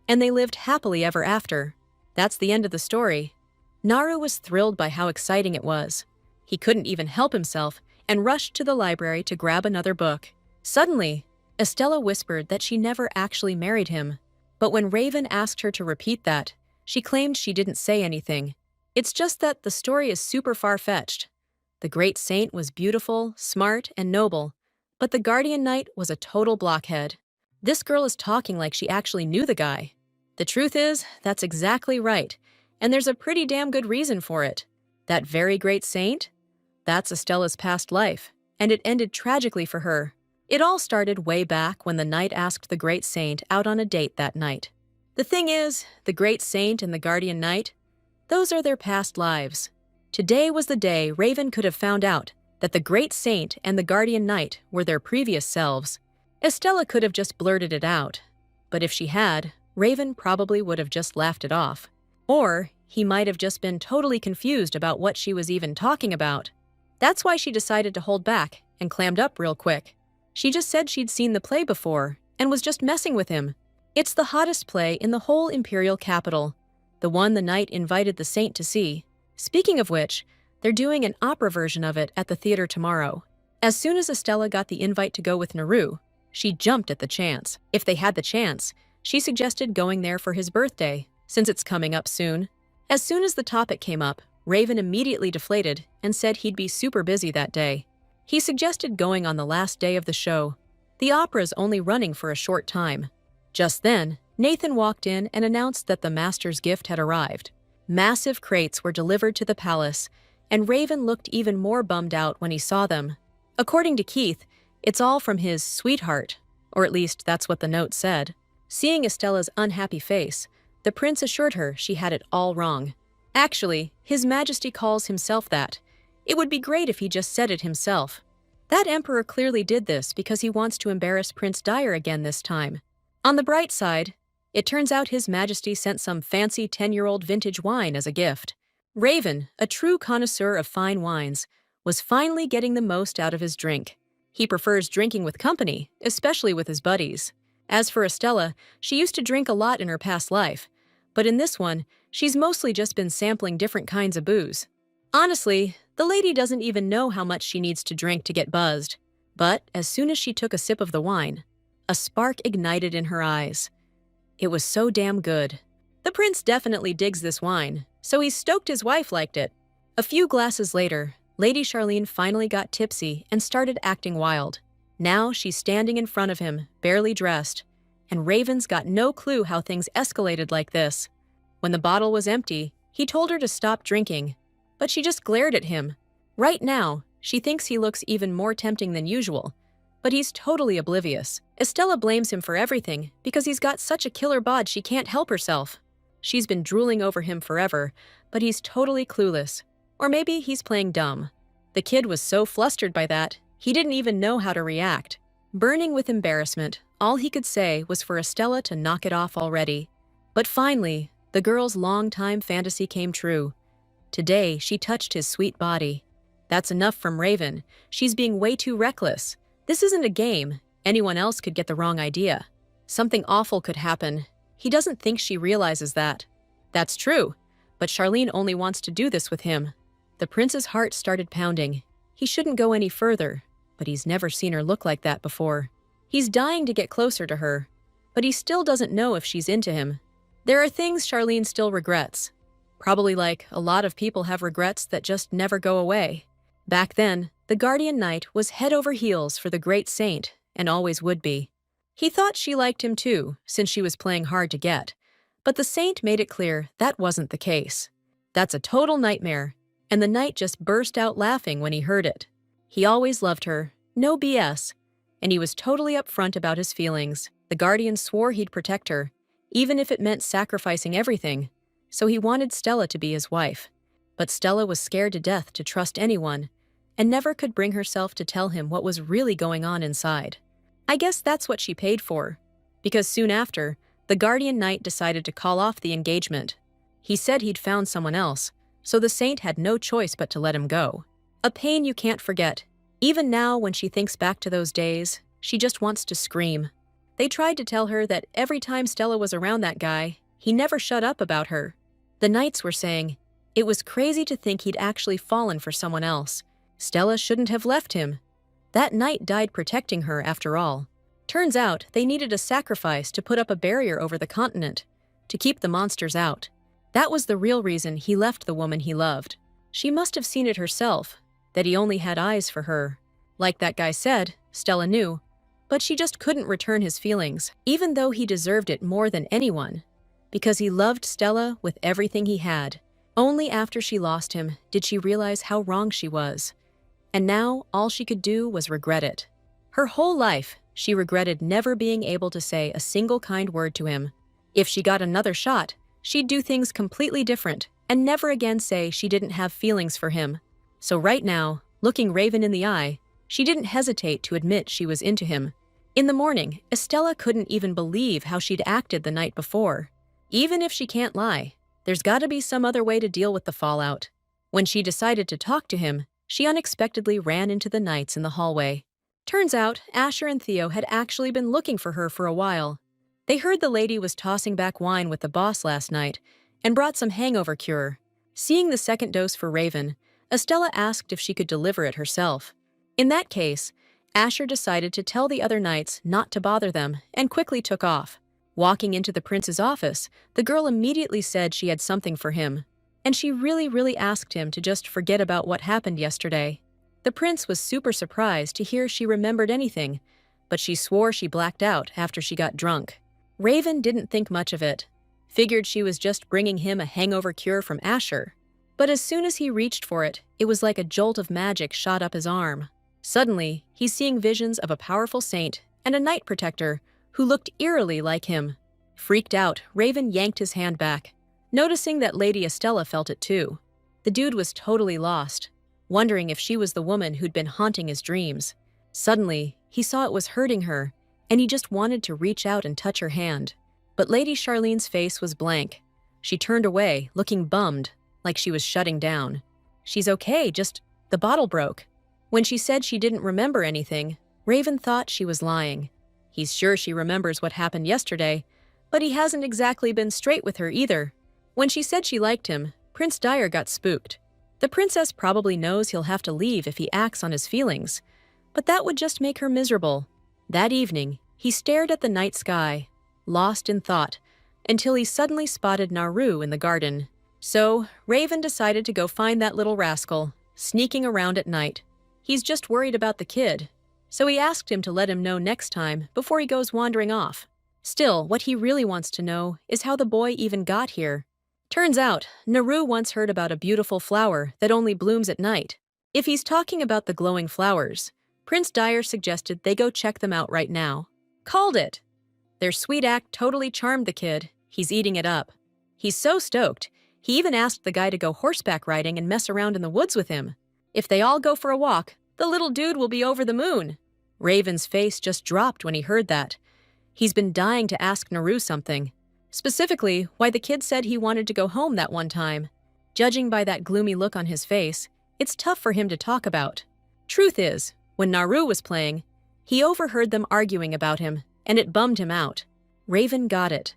and they lived happily ever after. That's the end of the story. Naru was thrilled by how exciting it was. He couldn't even help himself and rushed to the library to grab another book. Suddenly, Estella whispered that she never actually married him. But when Raven asked her to repeat that, she claimed she didn't say anything. It's just that the story is super far-fetched. The great saint was beautiful, smart, and noble, but the guardian knight was a total blockhead. This girl is talking like she actually knew the guy. The truth is, that's exactly right, and there's a pretty damn good reason for it. That very great saint? That's Estella's past life, and it ended tragically for her. It all started way back when the knight asked the great saint out on a date that night. The thing is, the great saint and the guardian knight, those are their past lives. Today was the day Raven could have found out that the great saint and the guardian knight were their previous selves. Estella could have just blurted it out, but if she had, Raven probably would have just laughed it off. Or he might have just been totally confused about what she was even talking about. That's why she decided to hold back and clammed up real quick. She just said she'd seen the play before and was just messing with him. It's the hottest play in the whole imperial capital, the one the knight invited the saint to see. Speaking of which, they're doing an opera version of it at the theater tomorrow. As soon as Estella got the invite to go with Naru, she jumped at the chance. If they had the chance, she suggested going there for his birthday, since it's coming up soon. As soon as the topic came up, Raven immediately deflated and said he'd be super busy that day. He suggested going on the last day of the show. The opera's only running for a short time. Just then, Nathan walked in and announced that the master's gift had arrived. Massive crates were delivered to the palace, and Raven looked even more bummed out when he saw them. According to Keith, it's all from his sweetheart, or at least that's what the note said. Seeing Estella's unhappy face, the prince assured her she had it all wrong. Actually, His Majesty calls himself that. It would be great if he just said it himself. That emperor clearly did this because he wants to embarrass Prince Dyer again this time. On the bright side, it turns out His Majesty sent some fancy 10-year-old vintage wine as a gift. Raven, a true connoisseur of fine wines, was finally getting the most out of his drink. He prefers drinking with company, especially with his buddies. As for Estella, she used to drink a lot in her past life, but in this one, she's mostly just been sampling different kinds of booze. Honestly, the lady doesn't even know how much she needs to drink to get buzzed. But as soon as she took a sip of the wine, a spark ignited in her eyes. It was so damn good. The prince definitely digs this wine, so he's stoked his wife liked it. A few glasses later, Lady Charlene finally got tipsy and started acting wild. Now she's standing in front of him, barely dressed, and Raven's got no clue how things escalated like this. When the bottle was empty, he told her to stop drinking, but she just glared at him. Right now, she thinks he looks even more tempting than usual, But he's totally oblivious. Estella blames him for everything because he's got such a killer bod she can't help herself. She's been drooling over him forever, but he's totally clueless. Or maybe he's playing dumb. The kid was so flustered by that, he didn't even know how to react. Burning with embarrassment, all he could say was for Estella to knock it off already. But finally, the girl's long-time fantasy came true. Today, she touched his sweet body. That's enough from Raven. She's being way too reckless. This isn't a game. Anyone else could get the wrong idea. Something awful could happen. He doesn't think she realizes that. That's true, but Charlene only wants to do this with him. The prince's heart started pounding. He shouldn't go any further, but he's never seen her look like that before. He's dying to get closer to her, but he still doesn't know if she's into him. There are things Charlene still regrets. Probably like a lot of people have regrets that just never go away. Back then, the guardian knight was head over heels for the great saint, and always would be. He thought she liked him too, since she was playing hard to get. But the saint made it clear that wasn't the case. That's a total nightmare, and the knight just burst out laughing when he heard it. He always loved her, no BS, and he was totally upfront about his feelings. The guardian swore he'd protect her, even if it meant sacrificing everything. So he wanted Stella to be his wife. But Stella was scared to death to trust anyone, and never could bring herself to tell him what was really going on inside. I guess that's what she paid for, because soon after, the guardian knight decided to call off the engagement. He said he'd found someone else, so the saint had no choice but to let him go. A pain you can't forget. Even now, when she thinks back to those days, she just wants to scream. They tried to tell her that every time Stella was around that guy, he never shut up about her. The knights were saying, it was crazy to think he'd actually fallen for someone else. Stella shouldn't have left him. That knight died protecting her after all. Turns out they needed a sacrifice to put up a barrier over the continent, to keep the monsters out. That was the real reason he left the woman he loved. She must have seen it herself, that he only had eyes for her. Like that guy said, Stella knew, but she just couldn't return his feelings, even though he deserved it more than anyone, because he loved Stella with everything he had. Only after she lost him did she realize how wrong she was. And now all she could do was regret it. Her whole life, she regretted never being able to say a single kind word to him. If she got another shot, she'd do things completely different and never again say she didn't have feelings for him. So right now, looking Raven in the eye, she didn't hesitate to admit she was into him. In the morning, Estella couldn't even believe how she'd acted the night before. Even if she can't lie, there's gotta be some other way to deal with the fallout. When she decided to talk to him, she unexpectedly ran into the knights in the hallway. Turns out, Asher and Theo had actually been looking for her for a while. They heard the lady was tossing back wine with the boss last night and brought some hangover cure. Seeing the second dose for Raven, Estella asked if she could deliver it herself. In that case, Asher decided to tell the other knights not to bother them and quickly took off. Walking into the prince's office, the girl immediately said she had something for him, and she really asked him to just forget about what happened yesterday. The prince was super surprised to hear she remembered anything, but she swore she blacked out after she got drunk. Raven didn't think much of it, figured she was just bringing him a hangover cure from Asher. But as soon as he reached for it, it was like a jolt of magic shot up his arm. Suddenly, he's seeing visions of a powerful saint and a knight protector who looked eerily like him. Freaked out, Raven yanked his hand back, noticing that Lady Estella felt it too. The dude was totally lost, wondering if she was the woman who'd been haunting his dreams. Suddenly, he saw it was hurting her, and he just wanted to reach out and touch her hand. But Lady Charlene's face was blank. She turned away, looking bummed, like she was shutting down. She's okay, just the bottle broke. When she said she didn't remember anything, Raven thought she was lying. He's sure she remembers what happened yesterday, but he hasn't exactly been straight with her either. When she said she liked him, Prince Dyer got spooked. The princess probably knows he'll have to leave if he acts on his feelings, but that would just make her miserable. That evening, he stared at the night sky, lost in thought, until he suddenly spotted Naru in the garden. So, Raven decided to go find that little rascal, sneaking around at night. He's just worried about the kid, so he asked him to let him know next time before he goes wandering off. Still, what he really wants to know is how the boy even got here. Turns out, Naru once heard about a beautiful flower that only blooms at night. If he's talking about the glowing flowers, Prince Dyer suggested they go check them out right now. Called it. Their sweet act totally charmed the kid. He's eating it up. He's so stoked, he even asked the guy to go horseback riding and mess around in the woods with him. If they all go for a walk, the little dude will be over the moon. Raven's face just dropped when he heard that. He's been dying to ask Naru something. Specifically, why the kid said he wanted to go home that one time. Judging by that gloomy look on his face, it's tough for him to talk about. Truth is, when Naru was playing, he overheard them arguing about him, and it bummed him out. Raven got it.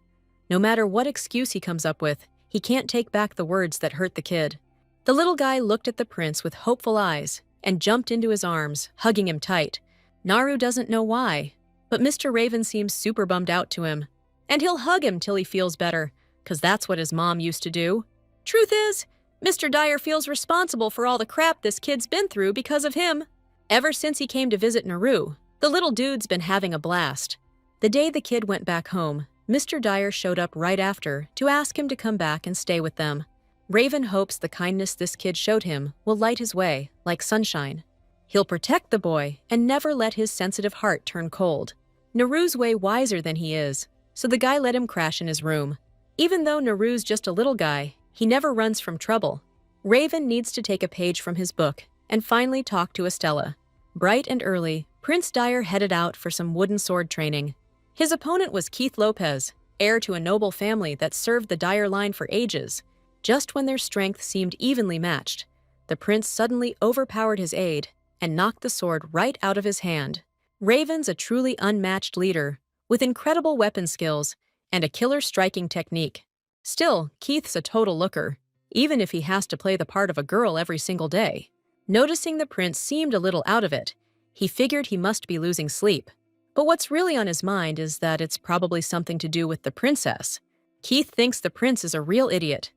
No matter what excuse he comes up with, he can't take back the words that hurt the kid. The little guy looked at the prince with hopeful eyes and jumped into his arms, hugging him tight. Naru doesn't know why, but Mr. Raven seems super bummed out to him. And he'll hug him till he feels better, 'cause that's what his mom used to do. Truth is, Mr. Dyer feels responsible for all the crap this kid's been through because of him. Ever since he came to visit Naru, the little dude's been having a blast. The day the kid went back home, Mr. Dyer showed up right after to ask him to come back and stay with them. Raven hopes the kindness this kid showed him will light his way, like sunshine. He'll protect the boy and never let his sensitive heart turn cold. Naru's way wiser than he is, so the guy let him crash in his room. Even though Naru's just a little guy, he never runs from trouble. Raven needs to take a page from his book and finally talk to Estella. Bright and early, Prince Dyer headed out for some wooden sword training. His opponent was Keith Lopez, heir to a noble family that served the Dyer line for ages. Just when their strength seemed evenly matched, the prince suddenly overpowered his aide and knocked the sword right out of his hand. Raven's a truly unmatched leader, with incredible weapon skills and a killer striking technique. Still, Keith's a total looker, even if he has to play the part of a girl every single day. Noticing the prince seemed a little out of it, he figured he must be losing sleep. But what's really on his mind is that it's probably something to do with the princess. Keith thinks the prince is a real idiot.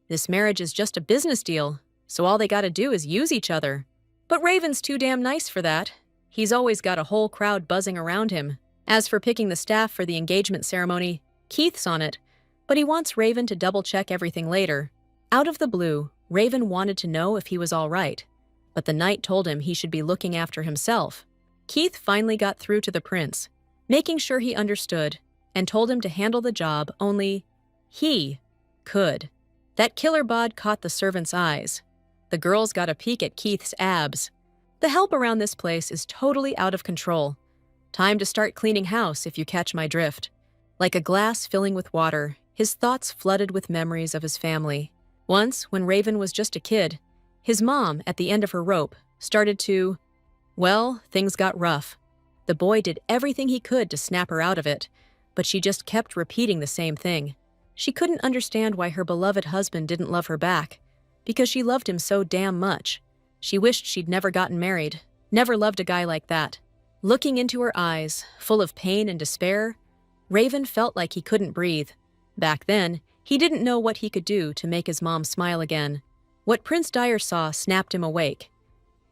This marriage is just a business deal, so all they gotta do is use each other. But Raven's too damn nice for that. He's always got a whole crowd buzzing around him. As for picking the staff for the engagement ceremony, Keith's on it, but he wants Raven to double-check everything later. Out of the blue, Raven wanted to know if he was all right, but the knight told him he should be looking after himself. Keith finally got through to the prince, making sure he understood, and told him to handle the job only he could. That killer bod caught the servants' eyes. The girls got a peek at Keith's abs. The help around this place is totally out of control. Time to start cleaning house, if you catch my drift. Like a glass filling with water, his thoughts flooded with memories of his family. Once, when Raven was just a kid, his mom, at the end of her rope, started to... Well, things got rough. The boy did everything he could to snap her out of it, but she just kept repeating the same thing. She couldn't understand why her beloved husband didn't love her back, because she loved him so damn much. She wished she'd never gotten married, never loved a guy like that. Looking into her eyes, full of pain and despair, Raven felt like he couldn't breathe. Back then, he didn't know what he could do to make his mom smile again. What Prince Dyer saw snapped him awake.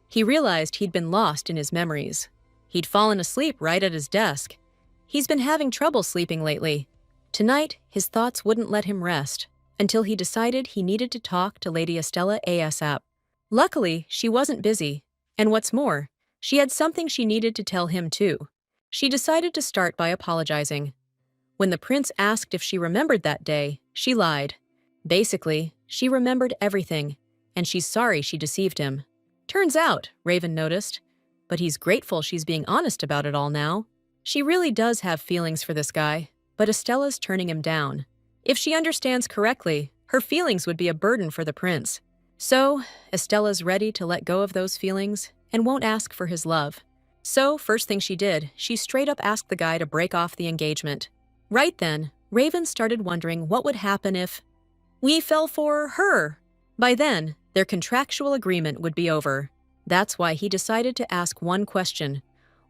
He realized he'd been lost in his memories. He'd fallen asleep right at his desk. He's been having trouble sleeping lately. Tonight, his thoughts wouldn't let him rest, until he decided he needed to talk to Lady Estella ASAP. Luckily, she wasn't busy, and what's more, she had something she needed to tell him too. She decided to start by apologizing. When the prince asked if she remembered that day, she lied. Basically, she remembered everything, and she's sorry she deceived him. Turns out, Raven noticed, but he's grateful she's being honest about it all now. She really does have feelings for this guy, but Estella's turning him down. If she understands correctly, her feelings would be a burden for the prince. So, Estella's ready to let go of those feelings and won't ask for his love. So, first thing she did, she straight up asked the guy to break off the engagement. Right then, Raven started wondering what would happen if we fell for her. By then, their contractual agreement would be over. That's why he decided to ask one question,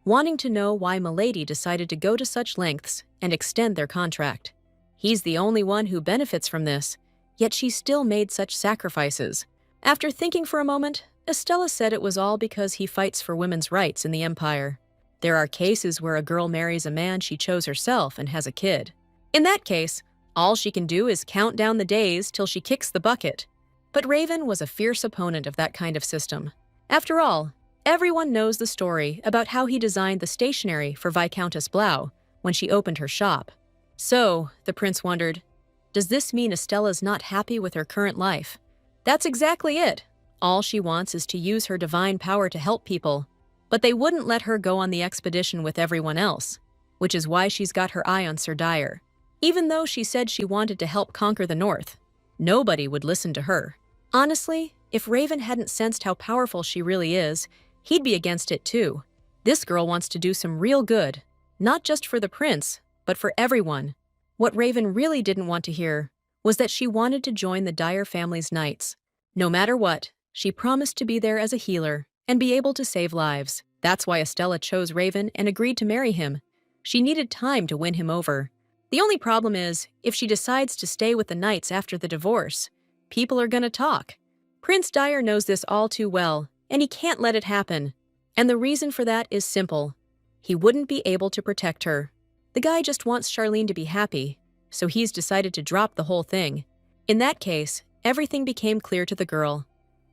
wanting to know why Milady decided to go to such lengths and extend their contract. He's the only one who benefits from this, yet she still made such sacrifices. After thinking for a moment, Estella said it was all because he fights for women's rights in the Empire. There are cases where a girl marries a man she chose herself and has a kid. In that case, all she can do is count down the days till she kicks the bucket. But Raven was a fierce opponent of that kind of system. After all, Everyone knows the story about how he designed the stationery for Viscountess Blau when she opened her shop. So, the prince wondered, does this mean Estella's not happy with her current life? That's exactly it. All she wants is to use her divine power to help people. But they wouldn't let her go on the expedition with everyone else, which is why she's got her eye on Sir Dyer. Even though she said she wanted to help conquer the North, nobody would listen to her. Honestly, if Raven hadn't sensed how powerful she really is, he'd be against it too. This girl wants to do some real good, not just for the prince, but for everyone. What Raven really didn't want to hear was that she wanted to join the Dyer family's knights. No matter what, she promised to be there as a healer and be able to save lives. That's why Estella chose Raven and agreed to marry him. She needed time to win him over. The only problem is, if she decides to stay with the knights after the divorce, people are gonna talk. Prince Dyer knows this all too well, and he can't let it happen. And the reason for that is simple. He wouldn't be able to protect her. The guy just wants Charlene to be happy, so he's decided to drop the whole thing. In that case, everything became clear to the girl.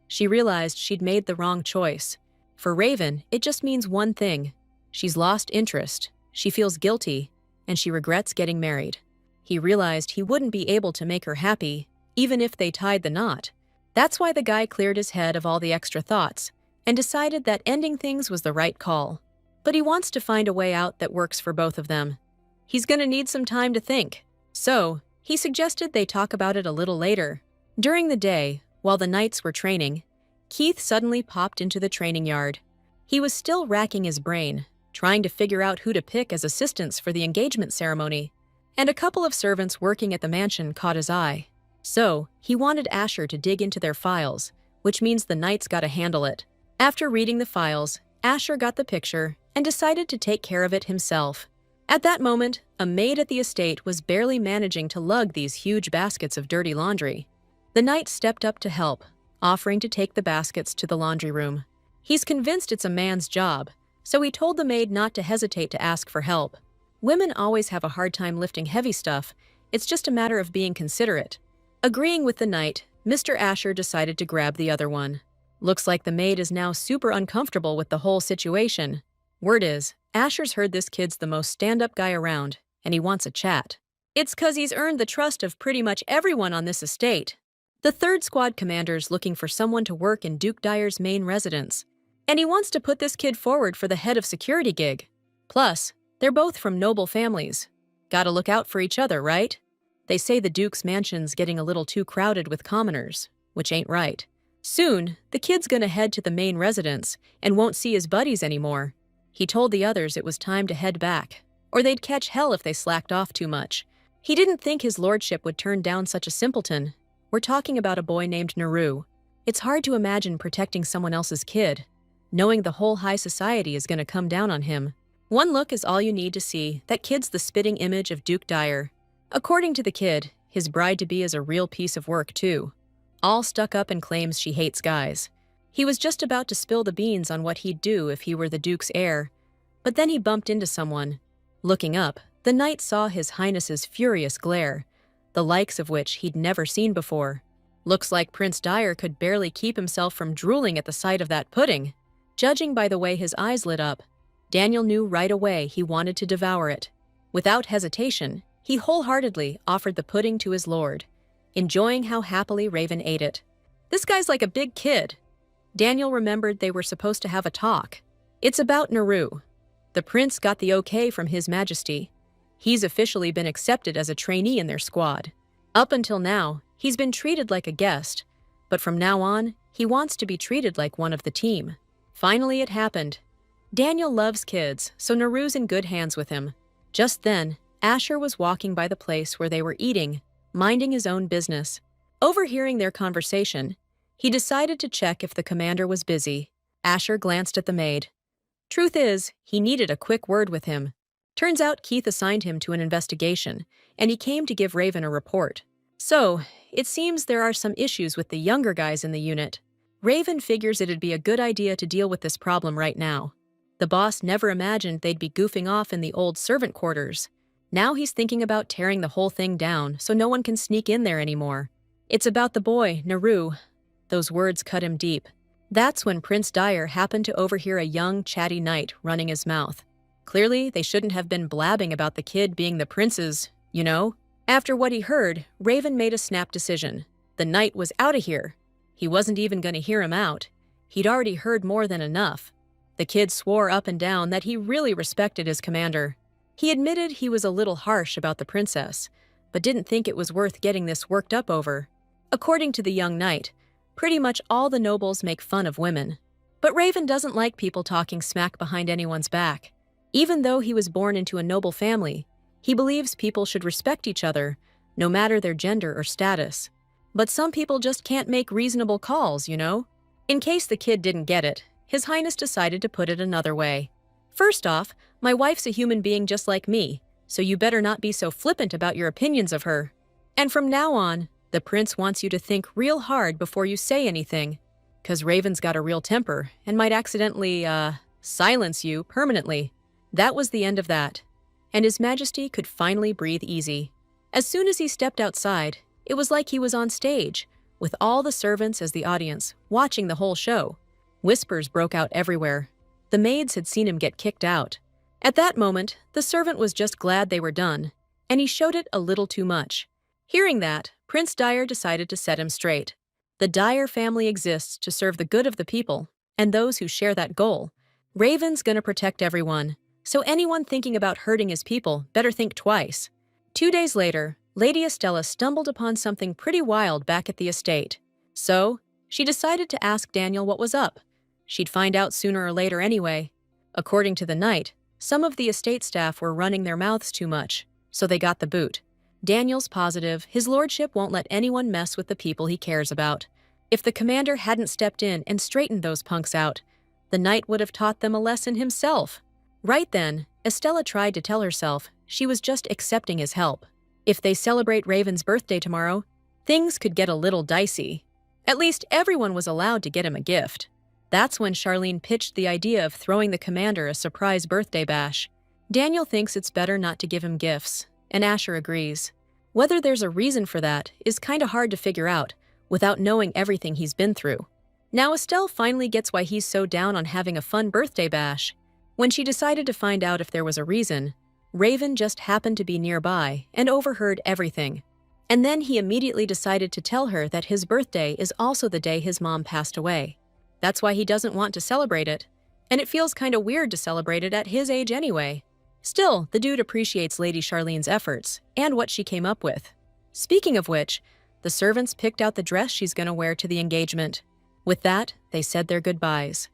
She realized she'd made the wrong choice. For Raven, it just means one thing. She's lost interest, she feels guilty, and she regrets getting married. He realized he wouldn't be able to make her happy, even if they tied the knot. That's why the guy cleared his head of all the extra thoughts and decided that ending things was the right call. But he wants to find a way out that works for both of them. He's gonna need some time to think. So, he suggested they talk about it a little later. During the day, while the knights were training, Keith suddenly popped into the training yard. He was still racking his brain, trying to figure out who to pick as assistants for the engagement ceremony, and a couple of servants working at the mansion caught his eye. So, he wanted Asher to dig into their files, which means the knights gotta handle it. After reading the files, Asher got the picture and decided to take care of it himself. At that moment, a maid at the estate was barely managing to lug these huge baskets of dirty laundry. The knight stepped up to help, offering to take the baskets to the laundry room. He's convinced it's a man's job, so he told the maid not to hesitate to ask for help. Women always have a hard time lifting heavy stuff, it's just a matter of being considerate. Agreeing with the knight, Mr. Asher decided to grab the other one. Looks like the maid is now super uncomfortable with the whole situation. Word is, Asher's heard this kid's the most stand-up guy around, and he wants a chat. It's 'cause he's earned the trust of pretty much everyone on this estate. The third squad commander's looking for someone to work in Duke Dyer's main residence, and he wants to put this kid forward for the head of security gig. Plus, they're both from noble families. Gotta look out for each other, right? They say the Duke's mansion's getting a little too crowded with commoners, which ain't right. Soon, the kid's gonna head to the main residence and won't see his buddies anymore. He told the others it was time to head back, or they'd catch hell if they slacked off too much. He didn't think his lordship would turn down such a simpleton. We're talking about a boy named Naru. It's hard to imagine protecting someone else's kid, knowing the whole high society is gonna come down on him. One look is all you need to see that kid's the spitting image of Duke Dyer. According to the kid, his bride-to-be is a real piece of work too. All stuck up and claims she hates guys. He was just about to spill the beans on what he'd do if he were the Duke's heir, but then he bumped into someone. Looking up, the knight saw His Highness's furious glare, the likes of which he'd never seen before. Looks like Prince Dyer could barely keep himself from drooling at the sight of that pudding. Judging by the way his eyes lit up, Daniel knew right away he wanted to devour it. Without hesitation, he wholeheartedly offered the pudding to his lord, enjoying how happily Raven ate it. This guy's like a big kid. Daniel remembered they were supposed to have a talk. It's about Naru. The prince got the okay from His Majesty. He's officially been accepted as a trainee in their squad. Up until now, he's been treated like a guest, but from now on, he wants to be treated like one of the team. Finally, it happened. Daniel loves kids, so Naru's in good hands with him. Just then, Asher was walking by the place where they were eating, minding his own business. Overhearing their conversation, he decided to check if the commander was busy. Asher glanced at the maid. Truth is, he needed a quick word with him. Turns out Keith assigned him to an investigation, and he came to give Raven a report. So, it seems there are some issues with the younger guys in the unit. Raven figures it'd be a good idea to deal with this problem right now. The boss never imagined they'd be goofing off in the old servant quarters. Now he's thinking about tearing the whole thing down so no one can sneak in there anymore. It's about the boy, Naru. Those words cut him deep. That's when Prince Dyer happened to overhear a young, chatty knight running his mouth. Clearly, they shouldn't have been blabbing about the kid being the prince's, you know? After what he heard, Raven made a snap decision. The knight was out of here. He wasn't even going to hear him out. He'd already heard more than enough. The kid swore up and down that he really respected his commander. He admitted he was a little harsh about the princess, but didn't think it was worth getting this worked up over. According to the young knight, pretty much all the nobles make fun of women. But Raven doesn't like people talking smack behind anyone's back. Even though he was born into a noble family, he believes people should respect each other, no matter their gender or status. But some people just can't make reasonable calls, you know? In case the kid didn't get it, His Highness decided to put it another way. First off, my wife's a human being just like me, so you better not be so flippant about your opinions of her. And from now on, the prince wants you to think real hard before you say anything, 'cause Raven's got a real temper and might accidentally, silence you permanently. That was the end of that, and His Majesty could finally breathe easy. As soon as he stepped outside, it was like he was on stage, with all the servants as the audience, watching the whole show. Whispers broke out everywhere. The maids had seen him get kicked out. At that moment, the servant was just glad they were done, and he showed it a little too much. Hearing that, Prince Dyer decided to set him straight. The Dyer family exists to serve the good of the people, and those who share that goal. Raven's gonna protect everyone, so anyone thinking about hurting his people better think twice. 2 days later, Lady Estella stumbled upon something pretty wild back at the estate. So, she decided to ask Daniel what was up. She'd find out sooner or later anyway. According to the knight, some of the estate staff were running their mouths too much, so they got the boot. Daniel's positive his lordship won't let anyone mess with the people he cares about. If the commander hadn't stepped in and straightened those punks out, the knight would have taught them a lesson himself. Right then, Estella tried to tell herself she was just accepting his help. If they celebrate Raven's birthday tomorrow, things could get a little dicey. At least everyone was allowed to get him a gift. That's when Charlene pitched the idea of throwing the commander a surprise birthday bash. Daniel thinks it's better not to give him gifts, and Asher agrees. Whether there's a reason for that is kinda hard to figure out without knowing everything he's been through. Now Estelle finally gets why he's so down on having a fun birthday bash. When she decided to find out if there was a reason, Raven just happened to be nearby and overheard everything. And then he immediately decided to tell her that his birthday is also the day his mom passed away. That's why he doesn't want to celebrate it, and it feels kinda weird to celebrate it at his age anyway. Still, the dude appreciates Lady Charlene's efforts and what she came up with. Speaking of which, the servants picked out the dress she's gonna wear to the engagement. With that, they said their goodbyes.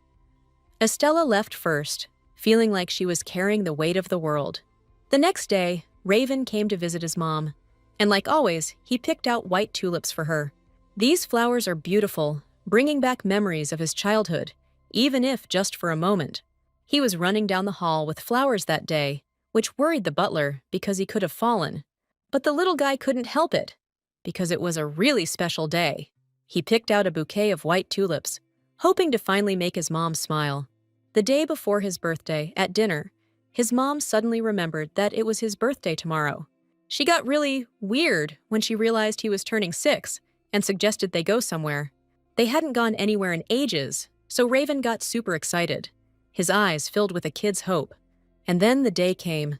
Estella left first, feeling like she was carrying the weight of the world. The next day, Raven came to visit his mom, and like always, he picked out white tulips for her. These flowers are beautiful, bringing back memories of his childhood, even if just for a moment. He was running down the hall with flowers that day, which worried the butler because he could have fallen. But the little guy couldn't help it, because it was a really special day. He picked out a bouquet of white tulips, hoping to finally make his mom smile. The day before his birthday, at dinner, his mom suddenly remembered that it was his birthday tomorrow. She got really weird when she realized he was turning 6 and suggested they go somewhere. They hadn't gone anywhere in ages, so Raven got super excited, his eyes filled with a kid's hope. And then the day came.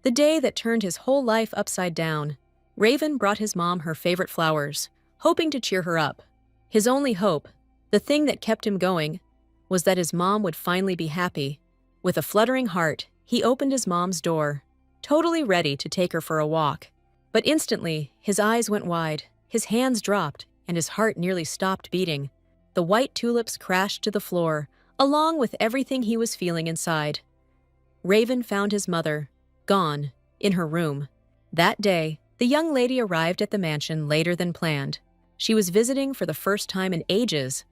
The day that turned his whole life upside down. Raven brought his mom her favorite flowers, hoping to cheer her up. His only hope, the thing that kept him going, was that his mom would finally be happy. With a fluttering heart, he opened his mom's door, totally ready to take her for a walk. But instantly, his eyes went wide, his hands dropped, and his heart nearly stopped beating. The white tulips crashed to the floor, along with everything he was feeling inside. Raven found his mother, gone, in her room. That day, the young lady arrived at the mansion later than planned. She was visiting for the first time in ages.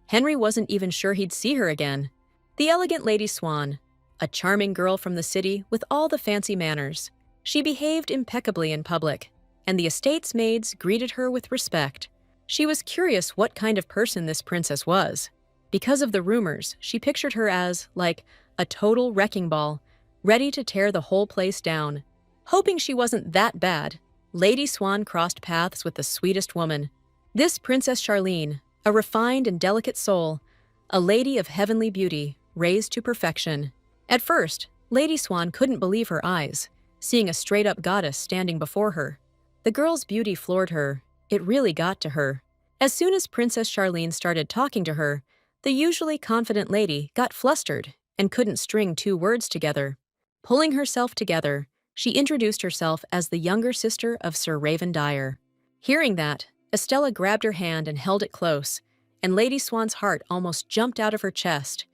Henry wasn't even sure he'd see her again. The elegant Lady Swan, a charming girl from the city with all the fancy manners. She behaved impeccably in public, and the estate's maids greeted her with respect. She was curious what kind of person this princess was. Because of the rumors, she pictured her as, like, a total wrecking ball, ready to tear the whole place down. Hoping she wasn't that bad, Lady Swan crossed paths with the sweetest woman. This Princess Charlene, a refined and delicate soul, a lady of heavenly beauty, raised to perfection. At first, Lady Swan couldn't believe her eyes, seeing a straight-up goddess standing before her. The girl's beauty floored her. It really got to her. As soon as Princess Charlene started talking to her, the usually confident lady got flustered and couldn't string two words together. Pulling herself together, she introduced herself as the younger sister of Sir Raven Dyer. Hearing that, Estella grabbed her hand and held it close, and Lady Swan's heart almost jumped out of her chest.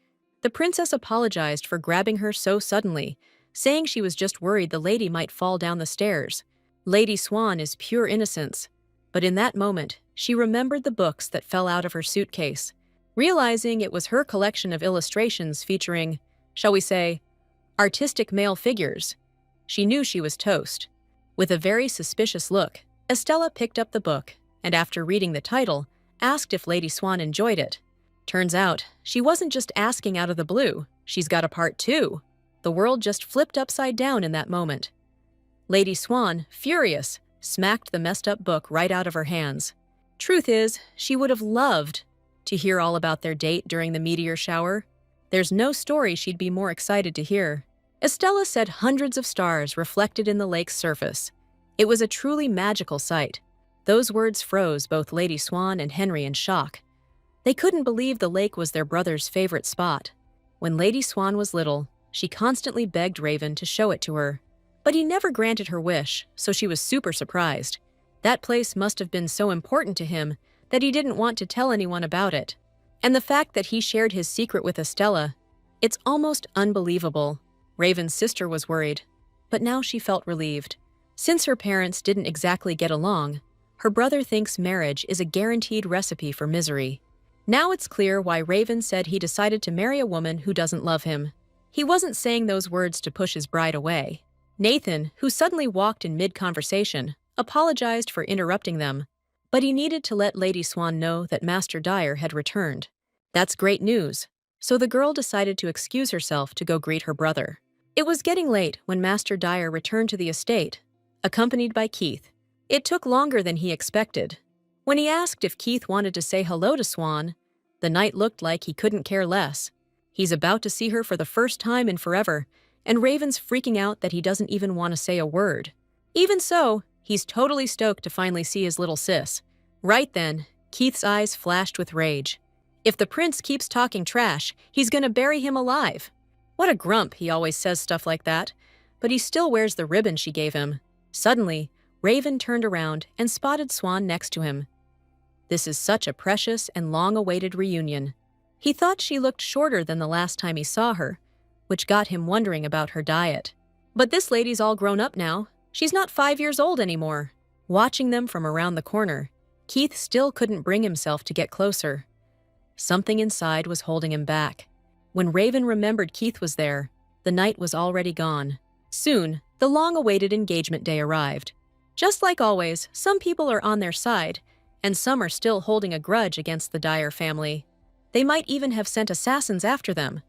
The princess apologized for grabbing her so suddenly, saying she was just worried the lady might fall down the stairs. Lady Swan is pure innocence, but in that moment, she remembered the books that fell out of her suitcase. Realizing it was her collection of illustrations featuring, shall we say, artistic male figures, she knew she was toast. With a very suspicious look, Estella picked up the book, and after reading the title, asked if Lady Swan enjoyed it. Turns out, she wasn't just asking out of the blue, she's got a part two. The world just flipped upside down in that moment. Lady Swan, furious, smacked the messed up book right out of her hands. Truth is, she would have loved to hear all about their date during the meteor shower. There's no story she'd be more excited to hear. Estella said hundreds of stars reflected in the lake's surface. It was a truly magical sight. Those words froze both Lady Swan and Henry in shock. They couldn't believe the lake was their brother's favorite spot. When Lady Swan was little, she constantly begged Raven to show it to her. But he never granted her wish, so she was super surprised. That place must have been so important to him that he didn't want to tell anyone about it. And the fact that he shared his secret with Estella, it's almost unbelievable. Raven's sister was worried, but now she felt relieved. Since her parents didn't exactly get along, her brother thinks marriage is a guaranteed recipe for misery. Now it's clear why Raven said he decided to marry a woman who doesn't love him. He wasn't saying those words to push his bride away. Nathan, who suddenly walked in mid-conversation, apologized for interrupting them, but he needed to let Lady Swan know that Master Dyer had returned. That's great news, so the girl decided to excuse herself to go greet her brother. It was getting late when Master Dyer returned to the estate, accompanied by Keith. It took longer than he expected. When he asked if Keith wanted to say hello to Swan, the knight looked like he couldn't care less. He's about to see her for the first time in forever, and Raven's freaking out that he doesn't even want to say a word. Even so, he's totally stoked to finally see his little sis. Right then, Keith's eyes flashed with rage. If the prince keeps talking trash, he's gonna bury him alive. What a grump, he always says stuff like that, but he still wears the ribbon she gave him. Suddenly, Raven turned around and spotted Swan next to him. This is such a precious and long-awaited reunion. He thought she looked shorter than the last time he saw her, which got him wondering about her diet. But this lady's all grown up now. She's not 5 years old anymore. Watching them from around the corner, Keith still couldn't bring himself to get closer. Something inside was holding him back. When Raven remembered Keith was there, the night was already gone. Soon, the long-awaited engagement day arrived. Just like always, some people are on their side, and some are still holding a grudge against the Dyer family. They might even have sent assassins after them.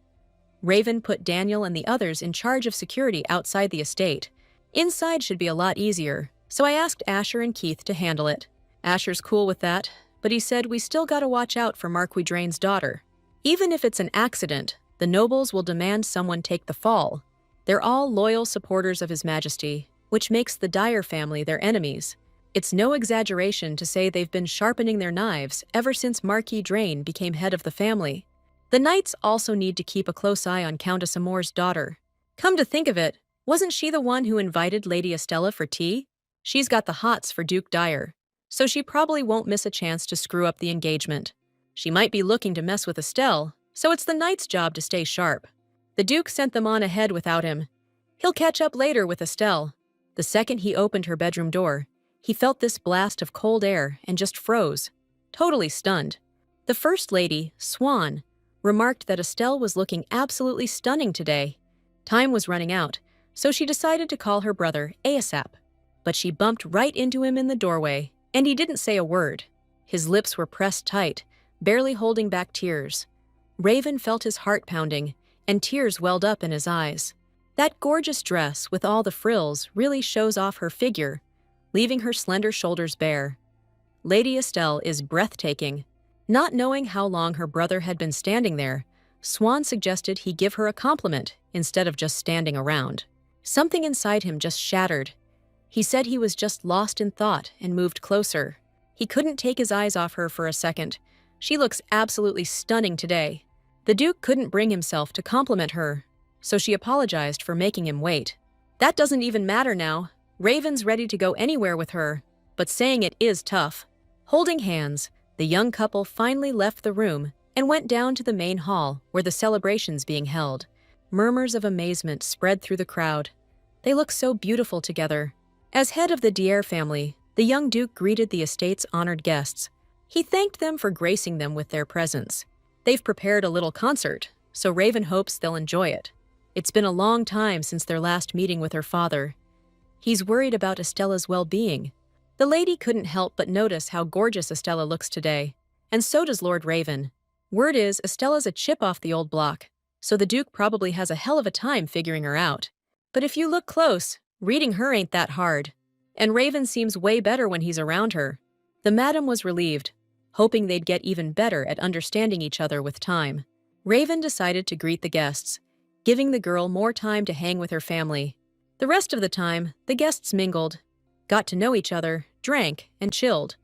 Raven put Daniel and the others in charge of security outside the estate. Inside should be a lot easier, so I asked Asher and Keith to handle it. Asher's cool with that, but he said we still gotta watch out for Marquis Drain's daughter. Even if it's an accident, the nobles will demand someone take the fall. They're all loyal supporters of His Majesty, which makes the Dyer family their enemies. It's no exaggeration to say they've been sharpening their knives ever since Marquis Drain became head of the family. The knights also need to keep a close eye on Countess Amour's daughter. Come to think of it, wasn't she the one who invited Lady Estella for tea? She's got the hots for Duke Dyer, so she probably won't miss a chance to screw up the engagement. She might be looking to mess with Estelle, so it's the knights' job to stay sharp. The Duke sent them on ahead without him. He'll catch up later with Estelle. The second he opened her bedroom door, he felt this blast of cold air and just froze, totally stunned. The First Lady, Swan, remarked that Estelle was looking absolutely stunning today. Time was running out, so she decided to call her brother ASAP. But she bumped right into him in the doorway, and he didn't say a word. His lips were pressed tight, barely holding back tears. Raven felt his heart pounding, and tears welled up in his eyes. That gorgeous dress with all the frills really shows off her figure, leaving her slender shoulders bare. Lady Estelle is breathtaking. Not knowing how long her brother had been standing there, Swan suggested he give her a compliment instead of just standing around. Something inside him just shattered. He said he was just lost in thought and moved closer. He couldn't take his eyes off her for a second. She looks absolutely stunning today. The Duke couldn't bring himself to compliment her, so she apologized for making him wait. That doesn't even matter now. Raven's ready to go anywhere with her, but saying it is tough. Holding hands, the young couple finally left the room and went down to the main hall where the celebration's being held. Murmurs of amazement spread through the crowd. They look so beautiful together. As head of the Dier family, the young Duke greeted the estate's honored guests. He thanked them for gracing them with their presence. They've prepared a little concert, so Raven hopes they'll enjoy it. It's been a long time since their last meeting with her father. He's worried about Estella's well-being. The lady couldn't help but notice how gorgeous Estella looks today, and so does Lord Raven. Word is Estella's a chip off the old block, so the Duke probably has a hell of a time figuring her out. But if you look close, reading her ain't that hard. And Raven seems way better when he's around her. The madam was relieved, hoping they'd get even better at understanding each other with time. Raven decided to greet the guests, giving the girl more time to hang with her family. The rest of the time, the guests mingled, got to know each other, drank, and chilled.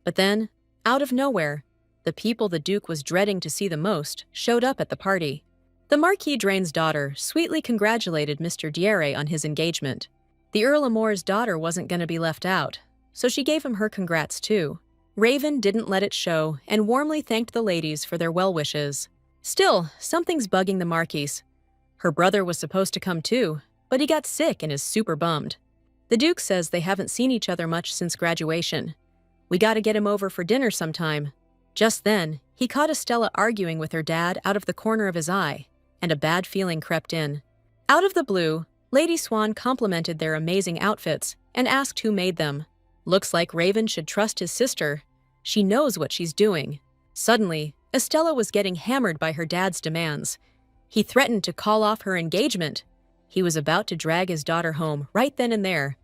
But then, out of nowhere, the people the Duke was dreading to see the most showed up at the party. The Marquis Drain's daughter sweetly congratulated Mr. Diere on his engagement. The Earl Amour's daughter wasn't going to be left out, so she gave him her congrats too. Raven didn't let it show and warmly thanked the ladies for their well wishes. Still, something's bugging the Marquise. Her brother was supposed to come too, but he got sick and is super bummed. The Duke says they haven't seen each other much since graduation. We gotta get him over for dinner sometime. Just then, he caught Estella arguing with her dad out of the corner of his eye, and a bad feeling crept in. Out of the blue, Lady Swan complimented their amazing outfits and asked who made them. Looks like Raven should trust his sister. She knows what she's doing. Suddenly, Estella was getting hammered by her dad's demands. He threatened to call off her engagement. He was about to drag his daughter home right then and there.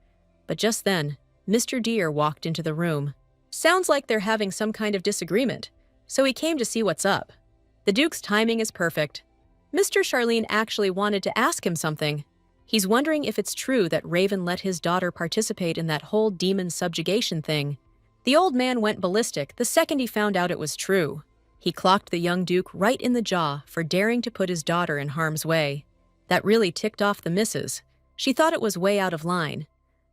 But just then, Mr. Deere walked into the room. Sounds like they're having some kind of disagreement, so he came to see what's up. The Duke's timing is perfect. Mr. Charlene actually wanted to ask him something. He's wondering if it's true that Raven let his daughter participate in that whole demon subjugation thing. The old man went ballistic the second he found out it was true. He clocked the young Duke right in the jaw for daring to put his daughter in harm's way. That really ticked off the missus. She thought it was way out of line.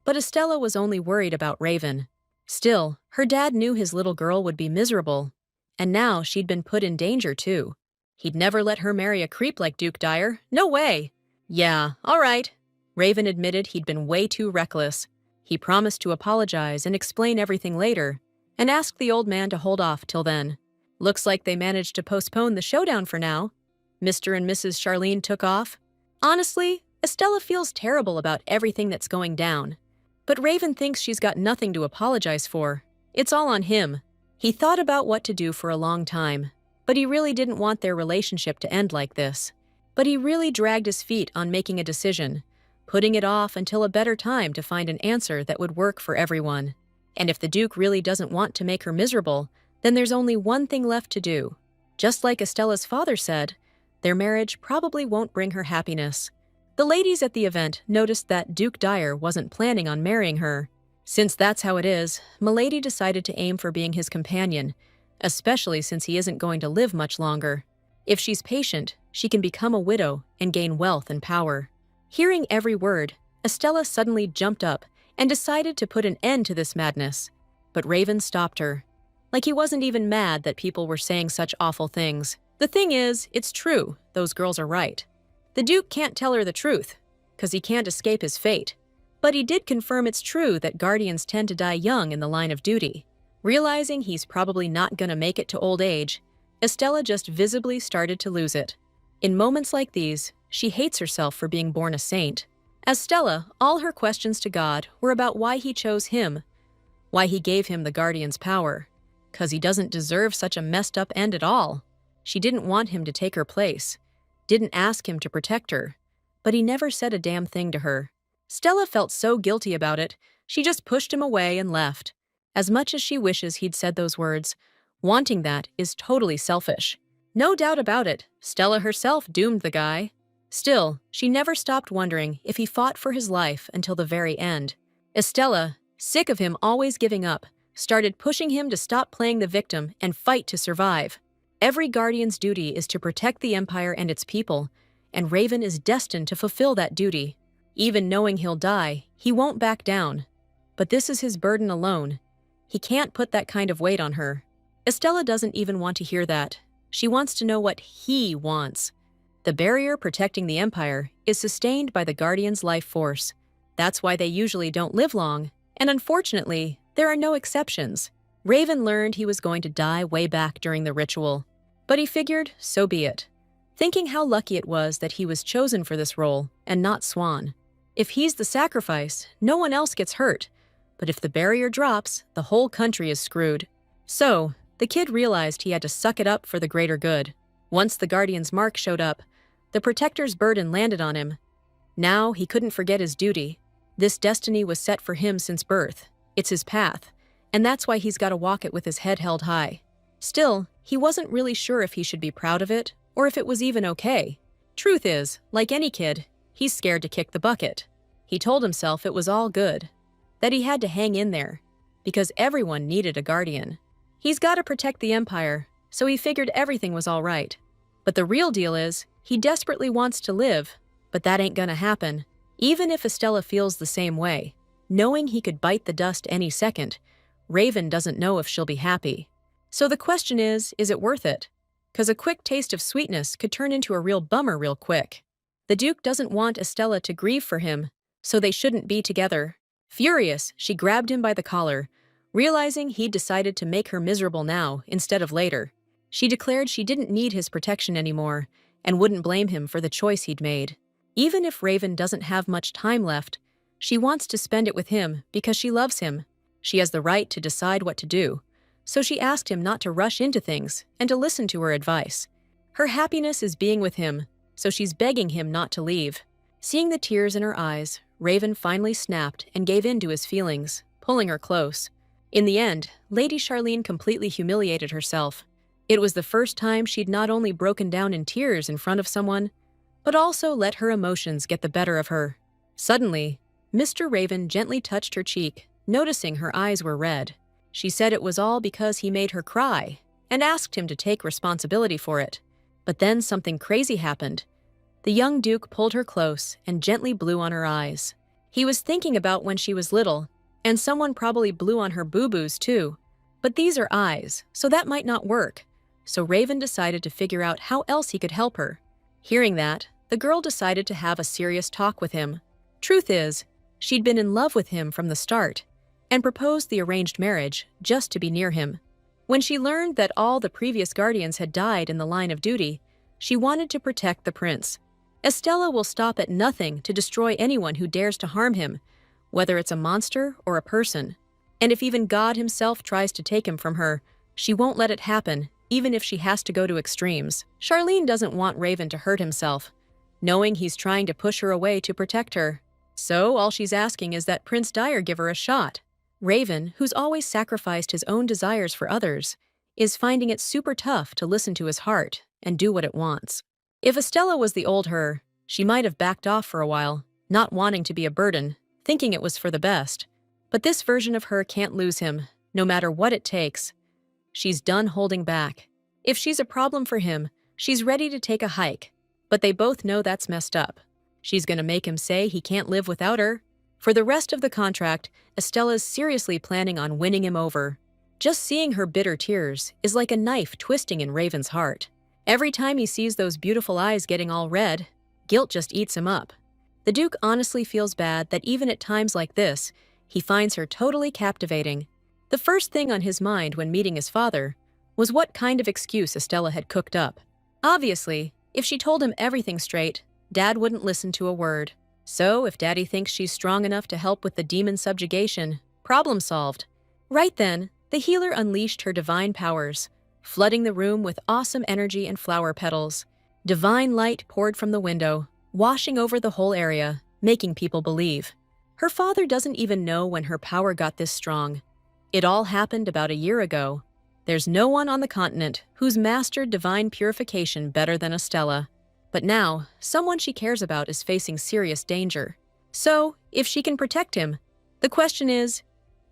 But Estella was only worried about Raven. Still, her dad knew his little girl would be miserable. And now she'd been put in danger too. He'd never let her marry a creep like Duke Dyer. No way! Yeah, all right. Raven admitted he'd been way too reckless. He promised to apologize and explain everything later, and asked the old man to hold off till then. Looks like they managed to postpone the showdown for now. Mr. and Mrs. Charlene took off. Honestly, Estella feels terrible about everything that's going down. But Raven thinks she's got nothing to apologize for. It's all on him. He thought about what to do for a long time, but he really didn't want their relationship to end like this. But he really dragged his feet on making a decision, putting it off until a better time to find an answer that would work for everyone. And if the Duke really doesn't want to make her miserable, then there's only one thing left to do. Just like Estella's father said, their marriage probably won't bring her happiness. The ladies at the event noticed that Duke Dyer wasn't planning on marrying her. Since that's how it is, Milady decided to aim for being his companion, especially since he isn't going to live much longer. If she's patient, she can become a widow and gain wealth and power. Hearing every word, Estella suddenly jumped up and decided to put an end to this madness. But Raven stopped her. Like he wasn't even mad that people were saying such awful things. The thing is, it's true, those girls are right. The Duke can't tell her the truth, 'cause he can't escape his fate. But he did confirm it's true that guardians tend to die young in the line of duty. Realizing he's probably not gonna make it to old age, Estella just visibly started to lose it. In moments like these, she hates herself for being born a saint. As Stella, all her questions to God were about why he chose him, why he gave him the guardian's power. 'Cause he doesn't deserve such a messed up end at all. She didn't want him to take her place, didn't ask him to protect her, but he never said a damn thing to her. Stella felt so guilty about it, she just pushed him away and left. As much as she wishes he'd said those words, Wanting that is totally selfish. No doubt about it, Stella herself doomed the guy. Still, she never stopped wondering if he fought for his life until the very end. Estella, sick of him always giving up, started pushing him to stop playing the victim and fight to survive. Every guardian's duty is to protect the Empire and its people, and Raven is destined to fulfill that duty. Even knowing he'll die, he won't back down. But this is his burden alone. He can't put that kind of weight on her. Estella doesn't even want to hear that. She wants to know what he wants. The barrier protecting the Empire is sustained by the Guardian's life force. That's why they usually don't live long, and unfortunately, there are no exceptions. Raven learned he was going to die way back during the ritual, but he figured, so be it. Thinking how lucky it was that he was chosen for this role, and not Swan. If he's the sacrifice, no one else gets hurt, but if the barrier drops, the whole country is screwed. So, the kid realized he had to suck it up for the greater good. Once the Guardian's mark showed up, the Protector's burden landed on him. Now he couldn't forget his duty. This destiny was set for him since birth. It's his path, and that's why he's got to walk it with his head held high. Still, he wasn't really sure if he should be proud of it, or if it was even okay. Truth is, like any kid, he's scared to kick the bucket. He told himself it was all good, that he had to hang in there, because everyone needed a guardian. He's got to protect the Empire, so he figured everything was all right. But the real deal is, he desperately wants to live, but that ain't gonna happen. Even if Estella feels the same way, knowing he could bite the dust any second, Raven doesn't know if she'll be happy. So the question is it worth it? 'Cause a quick taste of sweetness could turn into a real bummer real quick. The Duke doesn't want Estella to grieve for him, so they shouldn't be together. Furious, she grabbed him by the collar, realizing he'd decided to make her miserable now instead of later. She declared she didn't need his protection anymore and wouldn't blame him for the choice he'd made. Even if Raven doesn't have much time left, she wants to spend it with him because she loves him. She has the right to decide what to do, so she asked him not to rush into things and to listen to her advice. Her happiness is being with him, so she's begging him not to leave. Seeing the tears in her eyes, Raven finally snapped and gave in to his feelings, pulling her close. In the end, Lady Charlene completely humiliated herself. It was the first time she'd not only broken down in tears in front of someone, but also let her emotions get the better of her. Suddenly, Mr. Raven gently touched her cheek, noticing her eyes were red. She said it was all because he made her cry, and asked him to take responsibility for it. But then something crazy happened. The young Duke pulled her close and gently blew on her eyes. He was thinking about when she was little, and someone probably blew on her boo-boos too. But these are eyes, so that might not work. So Raven decided to figure out how else he could help her. Hearing that, the girl decided to have a serious talk with him. Truth is, she'd been in love with him from the start, and proposed the arranged marriage just to be near him. When she learned that all the previous guardians had died in the line of duty, she wanted to protect the prince. Estella will stop at nothing to destroy anyone who dares to harm him, whether it's a monster or a person. And if even God himself tries to take him from her, she won't let it happen, even if she has to go to extremes. Charlene doesn't want Raven to hurt himself, knowing he's trying to push her away to protect her. So all she's asking is that Prince Dyer give her a shot. Raven, who's always sacrificed his own desires for others, is finding it super tough to listen to his heart and do what it wants. If Estella was the old her, she might have backed off for a while, not wanting to be a burden, thinking it was for the best. But this version of her can't lose him, no matter what it takes. She's done holding back. If she's a problem for him, she's ready to take a hike. But they both know that's messed up. She's gonna make him say he can't live without her. For the rest of the contract, Estella's seriously planning on winning him over. Just seeing her bitter tears is like a knife twisting in Raven's heart. Every time he sees those beautiful eyes getting all red, guilt just eats him up. The Duke honestly feels bad that even at times like this, he finds her totally captivating. The first thing on his mind when meeting his father was what kind of excuse Estella had cooked up. Obviously, if she told him everything straight, Dad wouldn't listen to a word. So if Daddy thinks she's strong enough to help with the demon subjugation, problem solved. Right then, the healer unleashed her divine powers, flooding the room with awesome energy and flower petals. Divine light poured from the window, washing over the whole area, making people believe. Her father doesn't even know when her power got this strong. It all happened about a year ago. There's no one on the continent who's mastered divine purification better than Estella. But now, someone she cares about is facing serious danger. So, if she can protect him, the question is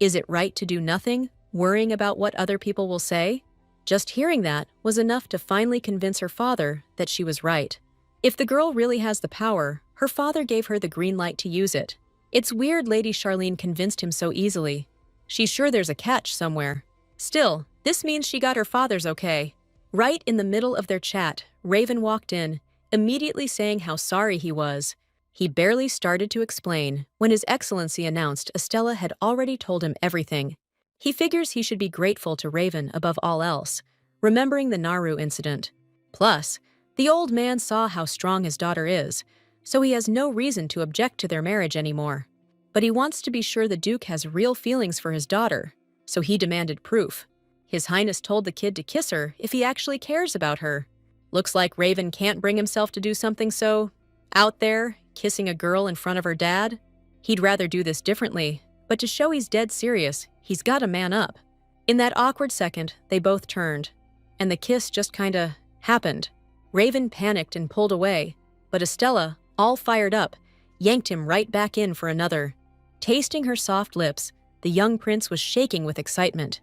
it right to do nothing, worrying about what other people will say? Just hearing that was enough to finally convince her father that she was right. If the girl really has the power, her father gave her the green light to use it. It's weird Lady Charlene convinced him so easily. She's sure there's a catch somewhere. Still, this means she got her father's okay. Right in the middle of their chat, Raven walked in, immediately saying how sorry he was. He barely started to explain when His Excellency announced Estella had already told him everything. He figures he should be grateful to Raven above all else, remembering the Naru incident. Plus, the old man saw how strong his daughter is, so he has no reason to object to their marriage anymore. But he wants to be sure the Duke has real feelings for his daughter, so he demanded proof. His Highness told the kid to kiss her if he actually cares about her. Looks like Raven can't bring himself to do something so out there, kissing a girl in front of her dad. He'd rather do this differently, but to show he's dead serious, he's gotta man up. In that awkward second, they both turned, and the kiss just kinda happened. Raven panicked and pulled away, but Estella, all fired up, yanked him right back in for another. Tasting her soft lips, the young prince was shaking with excitement.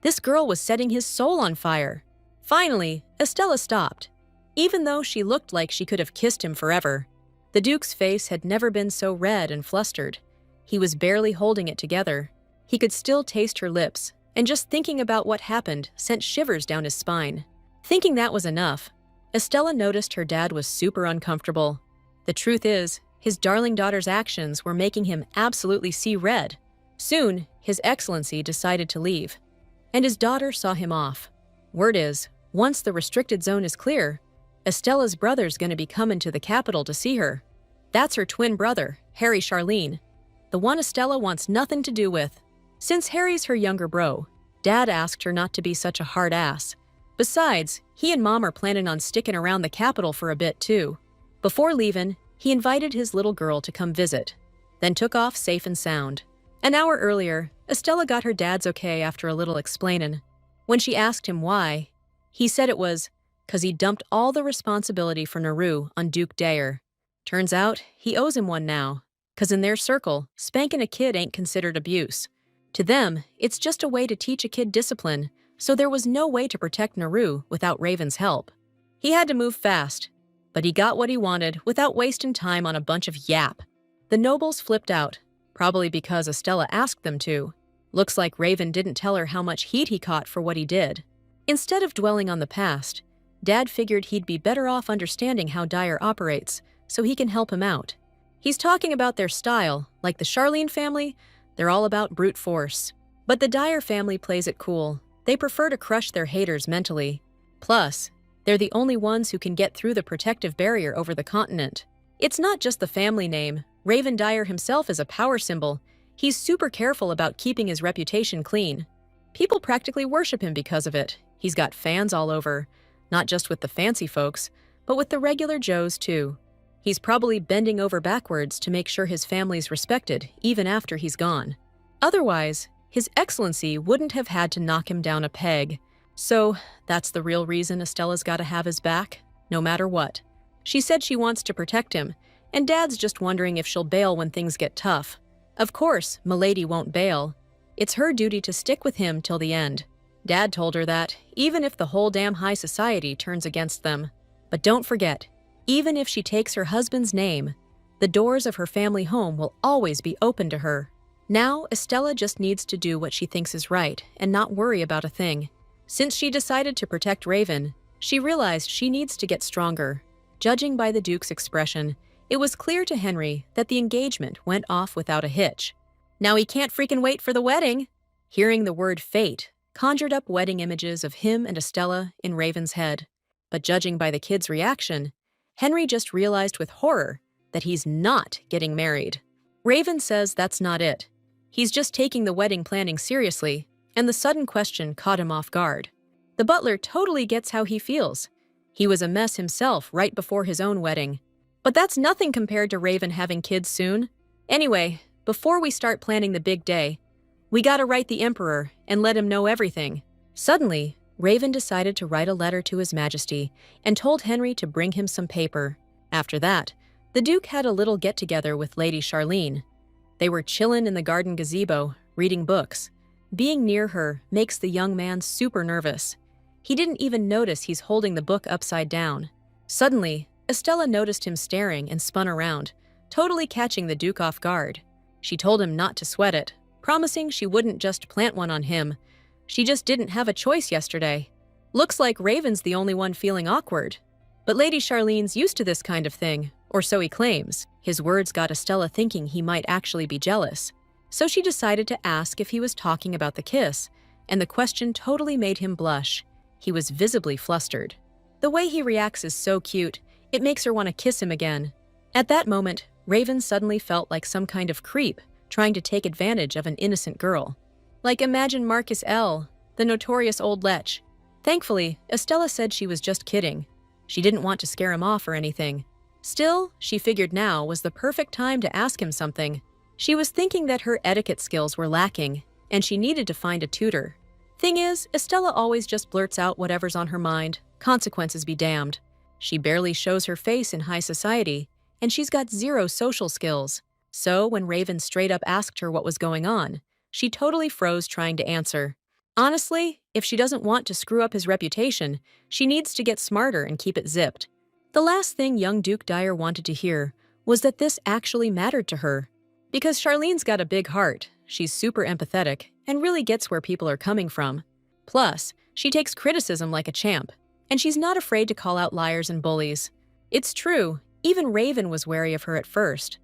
This girl was setting his soul on fire. Finally, Estella stopped, even though she looked like she could have kissed him forever. The Duke's face had never been so red and flustered. He was barely holding it together. He could still taste her lips, and just thinking about what happened sent shivers down his spine. Thinking that was enough, Estella noticed her dad was super uncomfortable. The truth is, his darling daughter's actions were making him absolutely see red. Soon, His Excellency decided to leave, and his daughter saw him off. Word is, once the restricted zone is clear, Estella's brother's gonna be coming to the capital to see her. That's her twin brother, Harry Charlene, the one Estella wants nothing to do with. Since Harry's her younger bro, Dad asked her not to be such a hard ass. Besides, he and Mom are planning on sticking around the capital for a bit too. Before leaving, he invited his little girl to come visit, then took off safe and sound. An hour earlier, Estella got her dad's okay after a little explaining. When she asked him why, he said it was 'cause he dumped all the responsibility for Naru on Duke Dare. Turns out, he owes him one now, 'cause in their circle, spanking a kid ain't considered abuse. To them, it's just a way to teach a kid discipline, so there was no way to protect Naru without Raven's help. He had to move fast, but he got what he wanted without wasting time on a bunch of yap. The nobles flipped out, probably because Estella asked them to. Looks like Raven didn't tell her how much heat he caught for what he did. Instead of dwelling on the past, Dad figured he'd be better off understanding how Dyer operates, so he can help him out. He's talking about their style, like the Charlene family, they're all about brute force. But the Dyer family plays it cool. They prefer to crush their haters mentally. Plus, they're the only ones who can get through the protective barrier over the continent. It's not just the family name. Raven Dyer himself is a power symbol. He's super careful about keeping his reputation clean. People practically worship him because of it. He's got fans all over, not just with the fancy folks, but with the regular Joes too. He's probably bending over backwards to make sure his family's respected, even after he's gone. Otherwise, His Excellency wouldn't have had to knock him down a peg. So, that's the real reason Estella's gotta have his back, no matter what. She said she wants to protect him, and Dad's just wondering if she'll bail when things get tough. Of course, Milady won't bail. It's her duty to stick with him till the end. Dad told her that, even if the whole damn high society turns against them. But don't forget, even if she takes her husband's name, the doors of her family home will always be open to her. Now, Estella just needs to do what she thinks is right and not worry about a thing. Since she decided to protect Raven, she realized she needs to get stronger. Judging by the Duke's expression, it was clear to Henry that the engagement went off without a hitch. Now he can't freaking wait for the wedding. Hearing the word fate conjured up wedding images of him and Estella in Raven's head. But judging by the kid's reaction, Henry just realized with horror that he's not getting married. Raven says that's not it. He's just taking the wedding planning seriously, and the sudden question caught him off guard. The butler totally gets how he feels. He was a mess himself right before his own wedding. But that's nothing compared to Raven having kids soon. Anyway, before we start planning the big day, we gotta write the Emperor and let him know everything. Suddenly, Raven decided to write a letter to His Majesty and told Henry to bring him some paper. After that, the Duke had a little get-together with Lady Charlene. They were chillin' in the garden gazebo, reading books. Being near her makes the young man super nervous. He didn't even notice he's holding the book upside down. Suddenly, Estella noticed him staring and spun around, totally catching the Duke off guard. She told him not to sweat it, promising she wouldn't just plant one on him. She just didn't have a choice yesterday. Looks like Raven's the only one feeling awkward. But Lady Charlene's used to this kind of thing, or so he claims. His words got Estella thinking he might actually be jealous. So she decided to ask if he was talking about the kiss, and the question totally made him blush. He was visibly flustered. The way he reacts is so cute, it makes her want to kiss him again. At that moment, Raven suddenly felt like some kind of creep trying to take advantage of an innocent girl. Like imagine Marcus L., the notorious old lech. Thankfully, Estella said she was just kidding. She didn't want to scare him off or anything. Still, she figured now was the perfect time to ask him something. She was thinking that her etiquette skills were lacking, and she needed to find a tutor. Thing is, Estella always just blurts out whatever's on her mind, consequences be damned. She barely shows her face in high society, and she's got zero social skills. So when Raven straight up asked her what was going on, she totally froze trying to answer. Honestly, if she doesn't want to screw up his reputation, she needs to get smarter and keep it zipped. The last thing young Duke Dyer wanted to hear was that this actually mattered to her. Because Charlene's got a big heart, she's super empathetic, and really gets where people are coming from. Plus, she takes criticism like a champ, and she's not afraid to call out liars and bullies. It's true, even Raven was wary of her at first,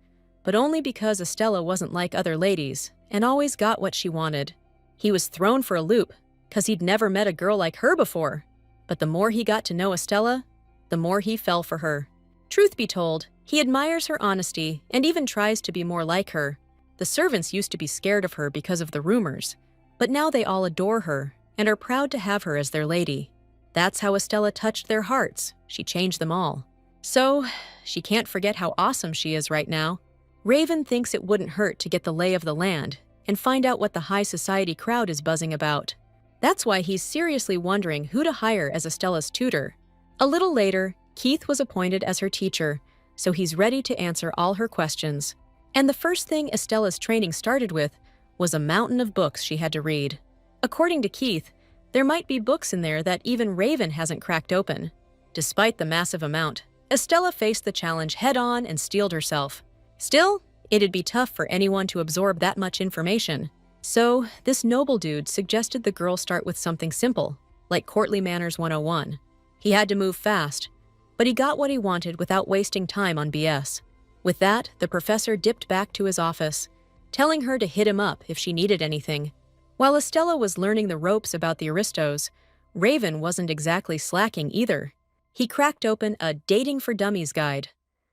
but only because Estella wasn't like other ladies and always got what she wanted. He was thrown for a loop, because he'd never met a girl like her before. But the more he got to know Estella, the more he fell for her. Truth be told, he admires her honesty and even tries to be more like her. The servants used to be scared of her because of the rumors, but now they all adore her and are proud to have her as their lady. That's how Estella touched their hearts. She changed them all. So, she can't forget how awesome she is right now. Raven thinks it wouldn't hurt to get the lay of the land and find out what the high society crowd is buzzing about. That's why he's seriously wondering who to hire as Estella's tutor. A little later, Keith was appointed as her teacher, so he's ready to answer all her questions. And the first thing Estella's training started with was a mountain of books she had to read. According to Keith, there might be books in there that even Raven hasn't cracked open. Despite the massive amount, Estella faced the challenge head-on and steeled herself. Still, it'd be tough for anyone to absorb that much information. So, this noble dude suggested the girl start with something simple, like Courtly Manners 101. He had to move fast, but he got what he wanted without wasting time on BS. With that, the professor dipped back to his office, telling her to hit him up if she needed anything. While Estella was learning the ropes about the aristos, Raven wasn't exactly slacking either. He cracked open a Dating for Dummies guide.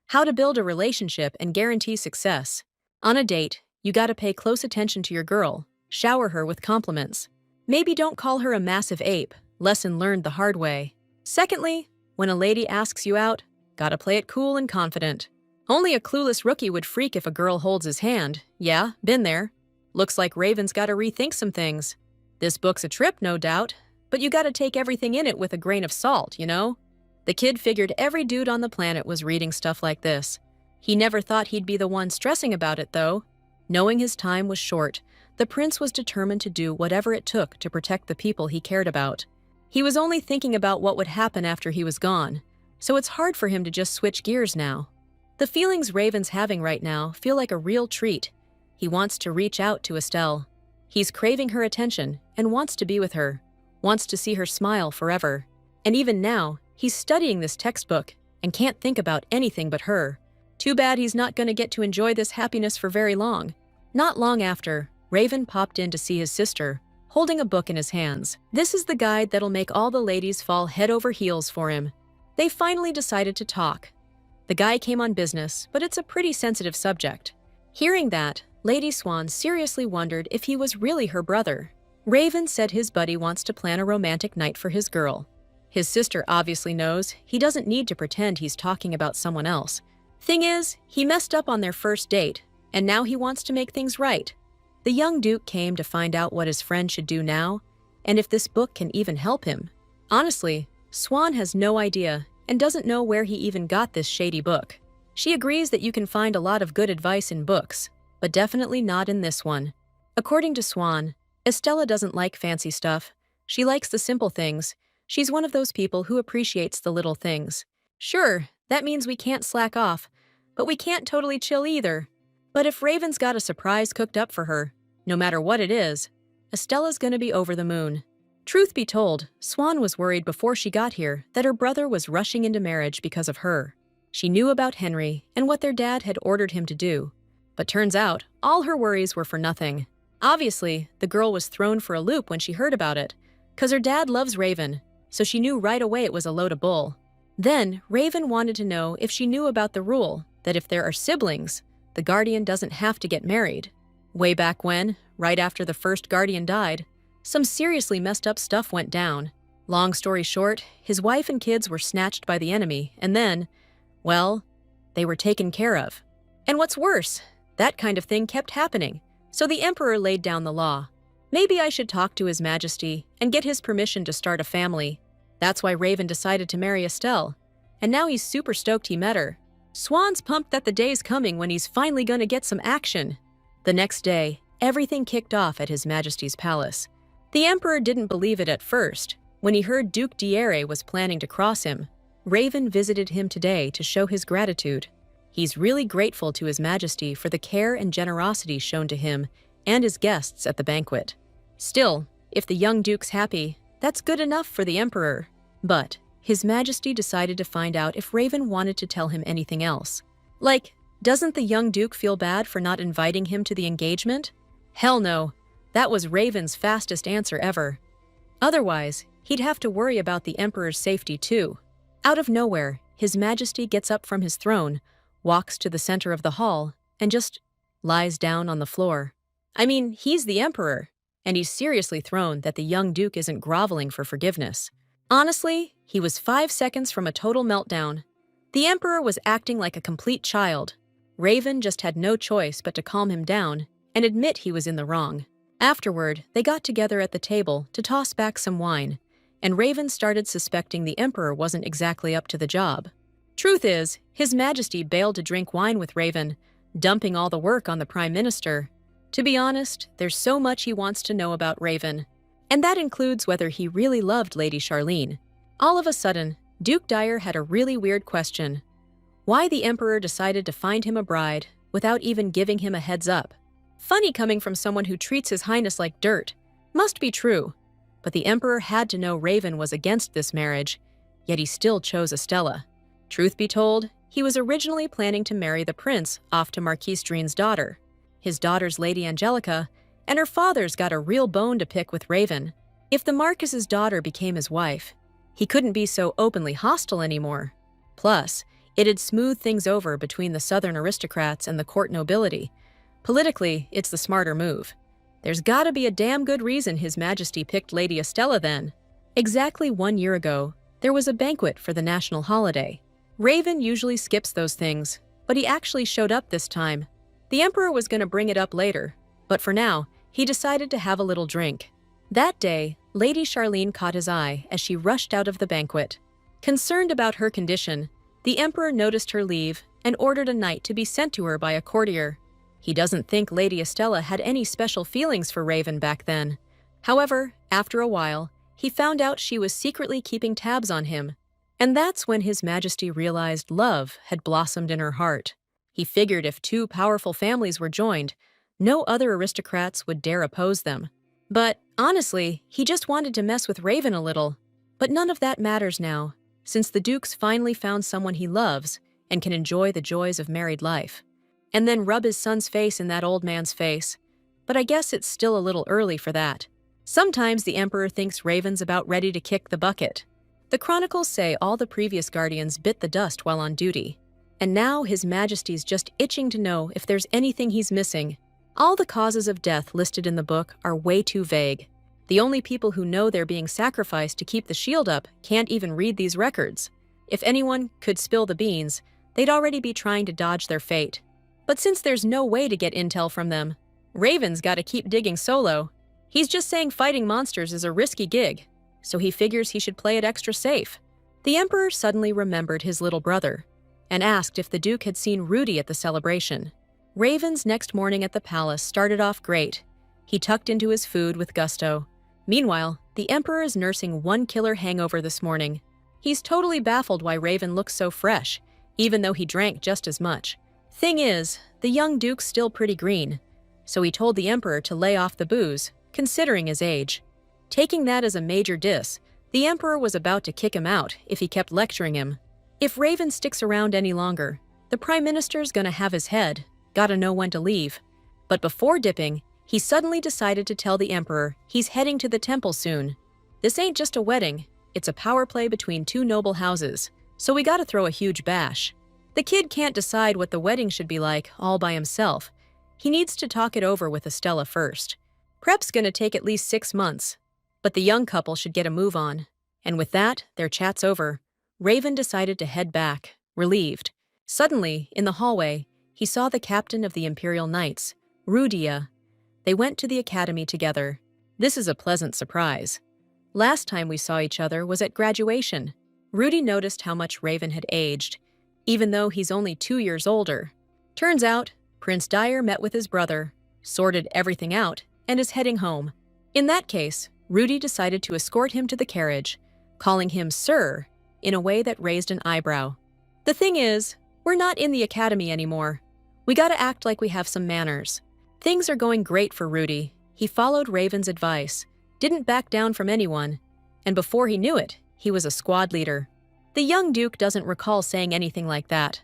How to build a relationship and guarantee success. On a date, you gotta pay close attention to your girl, shower her with compliments. Maybe don't call her a massive ape, lesson learned the hard way. Secondly, when a lady asks you out, gotta play it cool and confident. Only a clueless rookie would freak if a girl holds his hand. Yeah, been there. Looks like Raven's gotta rethink some things. This book's a trip, no doubt, but you gotta take everything in it with a grain of salt, you know? The kid figured every dude on the planet was reading stuff like this. He never thought he'd be the one stressing about it, though. Knowing his time was short, the prince was determined to do whatever it took to protect the people he cared about. He was only thinking about what would happen after he was gone, so it's hard for him to just switch gears now. The feelings Raven's having right now feel like a real treat. He wants to reach out to Estelle. He's craving her attention and wants to be with her, wants to see her smile forever. And even now, he's studying this textbook and can't think about anything but her. Too bad he's not going to get to enjoy this happiness for very long. Not long after, Raven popped in to see his sister, holding a book in his hands. This is the guide that'll make all the ladies fall head over heels for him. They finally decided to talk. The guy came on business, but it's a pretty sensitive subject. Hearing that, Lady Swan seriously wondered if he was really her brother. Raven said his buddy wants to plan a romantic night for his girl. His sister obviously knows he doesn't need to pretend he's talking about someone else. Thing is, he messed up on their first date, and now he wants to make things right. The young Duke came to find out what his friend should do now, and if this book can even help him. Honestly, Swan has no idea and doesn't know where he even got this shady book. She agrees that you can find a lot of good advice in books, but definitely not in this one. According to Swan, Estella doesn't like fancy stuff. She likes the simple things. She's one of those people who appreciates the little things. Sure, that means we can't slack off, but we can't totally chill either. But if Raven's got a surprise cooked up for her, no matter what it is, Estella's gonna be over the moon. Truth be told, Swan was worried before she got here that her brother was rushing into marriage because of her. She knew about Henry and what their dad had ordered him to do. But turns out, all her worries were for nothing. Obviously, the girl was thrown for a loop when she heard about it, 'cause her dad loves Raven, so she knew right away it was a load of bull. Then, Raven wanted to know if she knew about the rule that if there are siblings, the guardian doesn't have to get married. Way back when, right after the first guardian died, some seriously messed up stuff went down. Long story short, his wife and kids were snatched by the enemy, and then, well, they were taken care of. And what's worse, that kind of thing kept happening, so the Emperor laid down the law. Maybe I should talk to His Majesty and get his permission to start a family. That's why Raven decided to marry Estelle, and now he's super stoked he met her. Swan's pumped that the day's coming when he's finally gonna get some action. The next day, everything kicked off at His Majesty's palace. The Emperor didn't believe it at first. When he heard Duke d'Ere was planning to cross him, Raven visited him today to show his gratitude. He's really grateful to His Majesty for the care and generosity shown to him and his guests at the banquet. Still, if the young duke's happy, that's good enough for the Emperor. But His Majesty decided to find out if Raven wanted to tell him anything else. Like, doesn't the young duke feel bad for not inviting him to the engagement? Hell no. That was Raven's fastest answer ever. Otherwise, he'd have to worry about the Emperor's safety too. Out of nowhere, His Majesty gets up from his throne, walks to the center of the hall, and just lies down on the floor. I mean, he's the Emperor, and he's seriously thrown that the young duke isn't groveling for forgiveness. Honestly, he was 5 seconds from a total meltdown. The Emperor was acting like a complete child. Raven just had no choice but to calm him down and admit he was in the wrong. Afterward, they got together at the table to toss back some wine, and Raven started suspecting the Emperor wasn't exactly up to the job. Truth is, His Majesty bailed to drink wine with Raven, dumping all the work on the Prime Minister. To be honest, there's so much he wants to know about Raven, and that includes whether he really loved Lady Charlene. All of a sudden, Duke d'Ere had a really weird question. Why the Emperor decided to find him a bride without even giving him a heads up. Funny coming from someone who treats His Highness like dirt. Must be true. But the Emperor had to know Raven was against this marriage, yet he still chose Estella. Truth be told, he was originally planning to marry the prince off to Marquise Dreen's daughter. His daughter's Lady Angelica, and her father's got a real bone to pick with Raven. If the Marquis's daughter became his wife, he couldn't be so openly hostile anymore. Plus, it'd smooth things over between the southern aristocrats and the court nobility. Politically, it's the smarter move. There's gotta be a damn good reason His Majesty picked Lady Estella then. Exactly 1 year ago, there was a banquet for the national holiday. Raven usually skips those things, but he actually showed up this time. The Emperor was gonna bring it up later, but for now, he decided to have a little drink. That day, Lady Charlene caught his eye as she rushed out of the banquet. Concerned about her condition, the Emperor noticed her leave and ordered a knight to be sent to her by a courtier. He doesn't think Lady Estella had any special feelings for Raven back then. However, after a while, he found out she was secretly keeping tabs on him. And that's when His Majesty realized love had blossomed in her heart. He figured if two powerful families were joined, no other aristocrats would dare oppose them. But honestly, he just wanted to mess with Raven a little. But none of that matters now, since the Duke's finally found someone he loves and can enjoy the joys of married life. And then rub his son's face in that old man's face. But I guess it's still a little early for that. Sometimes the Emperor thinks Raven's about ready to kick the bucket. The chronicles say all the previous guardians bit the dust while on duty. And now His Majesty's just itching to know if there's anything he's missing. All the causes of death listed in the book are way too vague. The only people who know they're being sacrificed to keep the shield up can't even read these records. If anyone could spill the beans, they'd already be trying to dodge their fate. But since there's no way to get intel from them, Raven's got to keep digging solo. He's just saying fighting monsters is a risky gig, so he figures he should play it extra safe. The Emperor suddenly remembered his little brother and asked if the Duke had seen Rudy at the celebration. Raven's next morning at the palace started off great. He tucked into his food with gusto. Meanwhile, the Emperor is nursing one killer hangover this morning. He's totally baffled why Raven looks so fresh, even though he drank just as much. Thing is, the young Duke's still pretty green, so he told the Emperor to lay off the booze, considering his age. Taking that as a major diss, the Emperor was about to kick him out if he kept lecturing him. If Raven sticks around any longer, the Prime Minister's gonna have his head, gotta know when to leave. But before dipping, he suddenly decided to tell the Emperor he's heading to the temple soon. This ain't just a wedding, it's a power play between two noble houses, so we gotta throw a huge bash. The kid can't decide what the wedding should be like all by himself. He needs to talk it over with Estella first. Prep's gonna take at least 6 months, but the young couple should get a move on. And with that, their chat's over. Raven decided to head back, relieved. Suddenly, in the hallway, he saw the captain of the Imperial Knights, Rudia. They went to the academy together. This is a pleasant surprise. Last time we saw each other was at graduation. Rudy noticed how much Raven had aged, even though he's only 2 years older. Turns out, Prince Dyer met with his brother, sorted everything out, and is heading home. In that case, Rudy decided to escort him to the carriage, calling him Sir in a way that raised an eyebrow. The thing is, we're not in the academy anymore. We gotta act like we have some manners. Things are going great for Rudy. He followed Raven's advice, didn't back down from anyone, and before he knew it, he was a squad leader. The young Duke doesn't recall saying anything like that,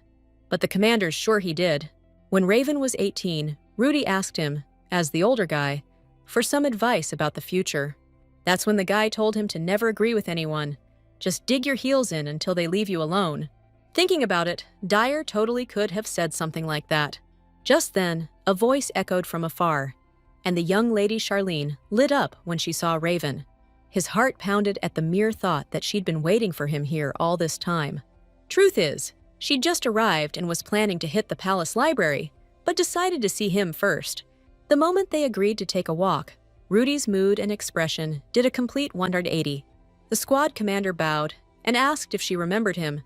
but the commander's sure he did. When Raven was 18, Rudy asked him, as the older guy, for some advice about the future. That's when the guy told him to never agree with anyone. Just dig your heels in until they leave you alone. Thinking about it, Dyer totally could have said something like that. Just then, a voice echoed from afar, and the young lady Charlene lit up when she saw Raven. His heart pounded at the mere thought that she'd been waiting for him here all this time. Truth is, she'd just arrived and was planning to hit the palace library, but decided to see him first. The moment they agreed to take a walk, Rudy's mood and expression did a complete 180. The squad commander bowed and asked if she remembered him,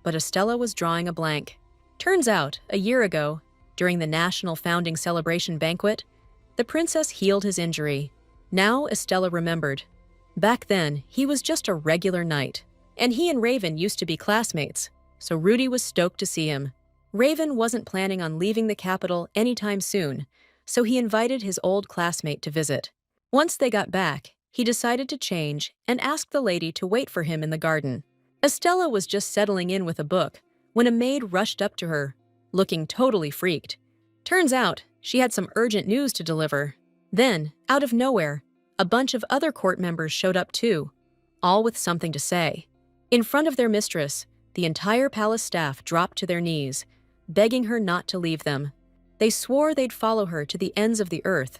but Estella was drawing a blank. Turns out, a year ago, during the National Founding Celebration banquet, the princess healed his injury. Now Estella remembered. Back then, he was just a regular knight, and he and Raven used to be classmates, so Rudy was stoked to see him. Raven wasn't planning on leaving the capital anytime soon, so he invited his old classmate to visit. Once they got back, he decided to change and asked the lady to wait for him in the garden. Estella was just settling in with a book when a maid rushed up to her, looking totally freaked. Turns out, she had some urgent news to deliver. Then, out of nowhere, a bunch of other court members showed up too, all with something to say. In front of their mistress, the entire palace staff dropped to their knees, begging her not to leave them. They swore they'd follow her to the ends of the earth,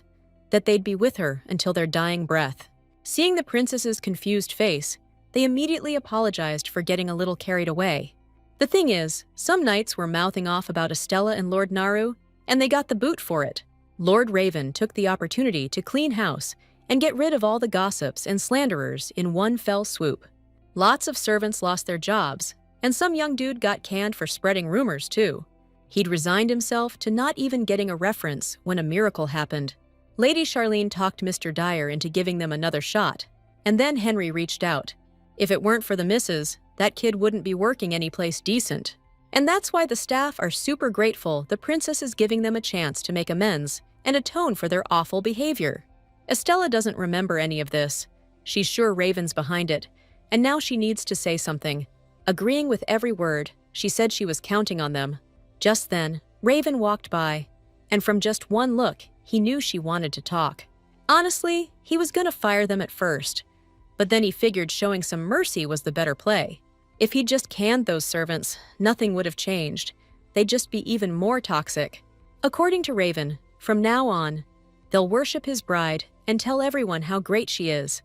that they'd be with her until their dying breath. Seeing the princess's confused face, they immediately apologized for getting a little carried away. The thing is, some knights were mouthing off about Estella and Lord Naru, and they got the boot for it. Lord Raven took the opportunity to clean house and get rid of all the gossips and slanderers in one fell swoop. Lots of servants lost their jobs, and some young dude got canned for spreading rumors too. He'd resigned himself to not even getting a reference when a miracle happened. Lady Charlene talked Mr. Dyer into giving them another shot, and then Henry reached out. If it weren't for the missus, that kid wouldn't be working anyplace decent. And that's why the staff are super grateful the princess is giving them a chance to make amends and atone for their awful behavior. Estella doesn't remember any of this. She's sure Raven's behind it, and now she needs to say something. Agreeing with every word, she said she was counting on them. Just then, Raven walked by, and from just one look, he knew she wanted to talk. Honestly, he was gonna fire them at first, but then he figured showing some mercy was the better play. If he'd just canned those servants, nothing would have changed. They'd just be even more toxic. According to Raven, from now on, they'll worship his bride and tell everyone how great she is,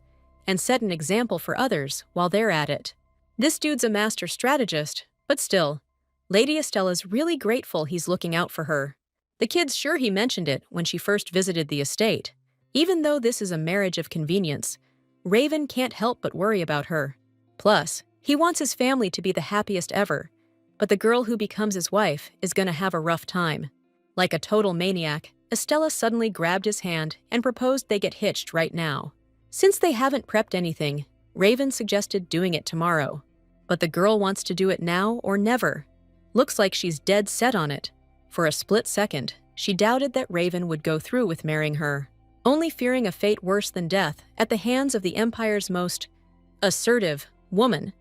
and set an example for others while they're at it. This dude's a master strategist, but still, Lady Estella's really grateful he's looking out for her. The kid's sure he mentioned it when she first visited the estate. Even though this is a marriage of convenience, Raven can't help but worry about her. Plus, he wants his family to be the happiest ever, but the girl who becomes his wife is gonna have a rough time. Like a total maniac, Estella suddenly grabbed his hand and proposed they get hitched right now. Since they haven't prepped anything, Raven suggested doing it tomorrow. But the girl wants to do it now or never. Looks like she's dead set on it. For a split second, she doubted that Raven would go through with marrying her, only fearing a fate worse than death at the hands of the Empire's most assertive woman.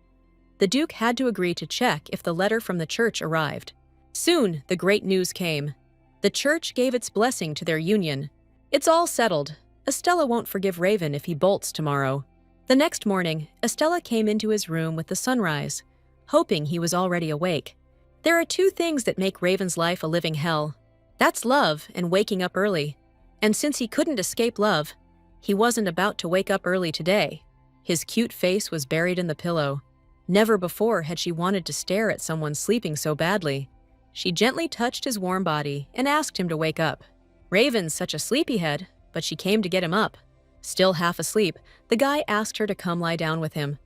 The Duke had to agree to check if the letter from the church arrived. Soon, the great news came. The church gave its blessing to their union. It's all settled. Estella won't forgive Raven if he bolts tomorrow. The next morning, Estella came into his room with the sunrise, hoping he was already awake. There are two things that make Raven's life a living hell. That's love and waking up early. And since he couldn't escape love, he wasn't about to wake up early today. His cute face was buried in the pillow. Never before had she wanted to stare at someone sleeping so badly. She gently touched his warm body and asked him to wake up. Raven's such a sleepyhead, but she came to get him up. Still half asleep, the guy asked her to come lie down with him.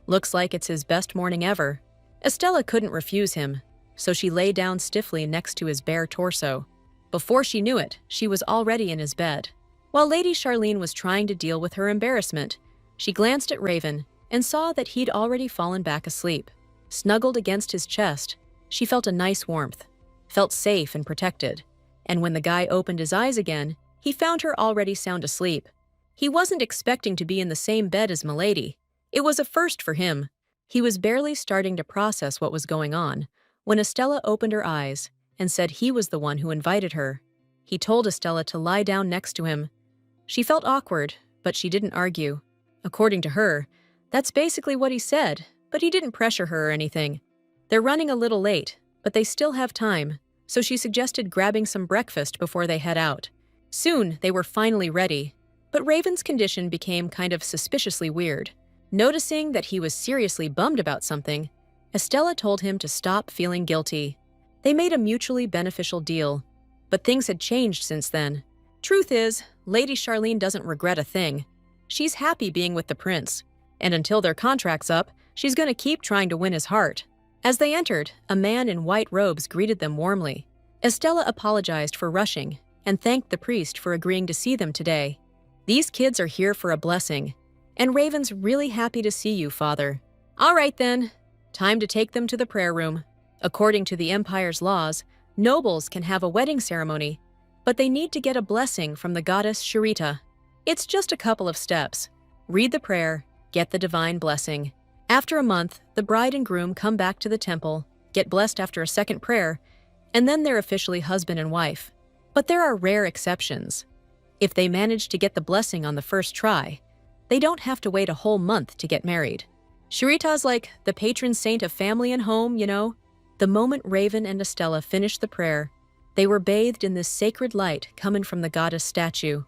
Looks like it's his best morning ever. Estella couldn't refuse him, so she lay down stiffly next to his bare torso. Before she knew it, she was already in his bed. While Lady Charlene was trying to deal with her embarrassment, she glanced at Raven and saw that he'd already fallen back asleep. Snuggled against his chest, she felt a nice warmth, felt safe and protected. And when the guy opened his eyes again, he found her already sound asleep. He wasn't expecting to be in the same bed as Milady. It was a first for him. He was barely starting to process what was going on when Estella opened her eyes and said he was the one who invited her. He told Estella to lie down next to him. She felt awkward, but she didn't argue. According to her, that's basically what he said, but he didn't pressure her or anything. They're running a little late, but they still have time, so she suggested grabbing some breakfast before they head out. Soon, they were finally ready, but Raven's condition became kind of suspiciously weird. Noticing that he was seriously bummed about something, Estella told him to stop feeling guilty. They made a mutually beneficial deal, but things had changed since then. Truth is, Lady Charlene doesn't regret a thing. She's happy being with the prince, and until their contract's up, she's gonna keep trying to win his heart. As they entered, a man in white robes greeted them warmly. Estella apologized for rushing and thanked the priest for agreeing to see them today. These kids are here for a blessing, and Raven's really happy to see you, Father. All right then, time to take them to the prayer room. According to the Empire's laws, nobles can have a wedding ceremony, but they need to get a blessing from the goddess Sharita. It's just a couple of steps. Read the prayer, get the divine blessing. After a month, the bride and groom come back to the temple, get blessed after a second prayer, and then they're officially husband and wife. But there are rare exceptions. If they manage to get the blessing on the first try, they don't have to wait a whole month to get married. Sharita's like the patron saint of family and home, you know? The moment Raven and Estella finished the prayer, they were bathed in this sacred light coming from the goddess statue.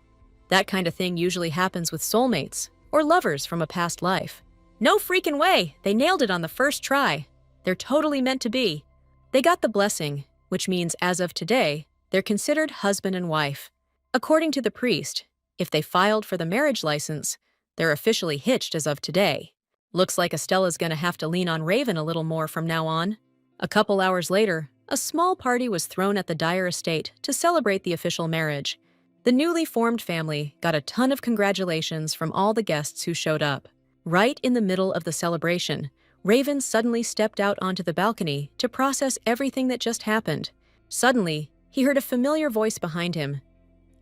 That kind of thing usually happens with soulmates or lovers from a past life. No freaking way! They nailed it on the first try. They're totally meant to be. They got the blessing, which means as of today, they're considered husband and wife. According to the priest, if they filed for the marriage license, they're officially hitched as of today. Looks like Estella's gonna have to lean on Raven a little more from now on. A couple hours later, a small party was thrown at the Dyer estate to celebrate the official marriage. The newly formed family got a ton of congratulations from all the guests who showed up. Right in the middle of the celebration, Raven suddenly stepped out onto the balcony to process everything that just happened. Suddenly, he heard a familiar voice behind him.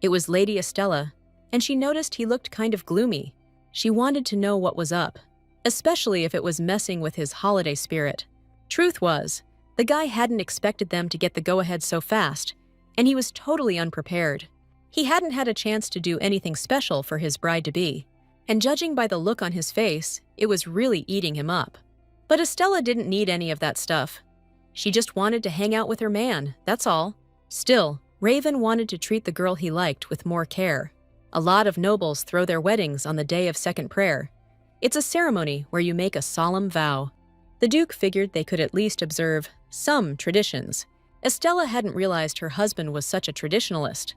It was Lady Estella, and she noticed he looked kind of gloomy. She wanted to know what was up, especially if it was messing with his holiday spirit. Truth was, the guy hadn't expected them to get the go-ahead so fast, and he was totally unprepared. He hadn't had a chance to do anything special for his bride-to-be, and judging by the look on his face, it was really eating him up. But Estella didn't need any of that stuff. She just wanted to hang out with her man, that's all. Still, Raven wanted to treat the girl he liked with more care. A lot of nobles throw their weddings on the day of second prayer. It's a ceremony where you make a solemn vow. The Duke figured they could at least observe some traditions. Estella hadn't realized her husband was such a traditionalist.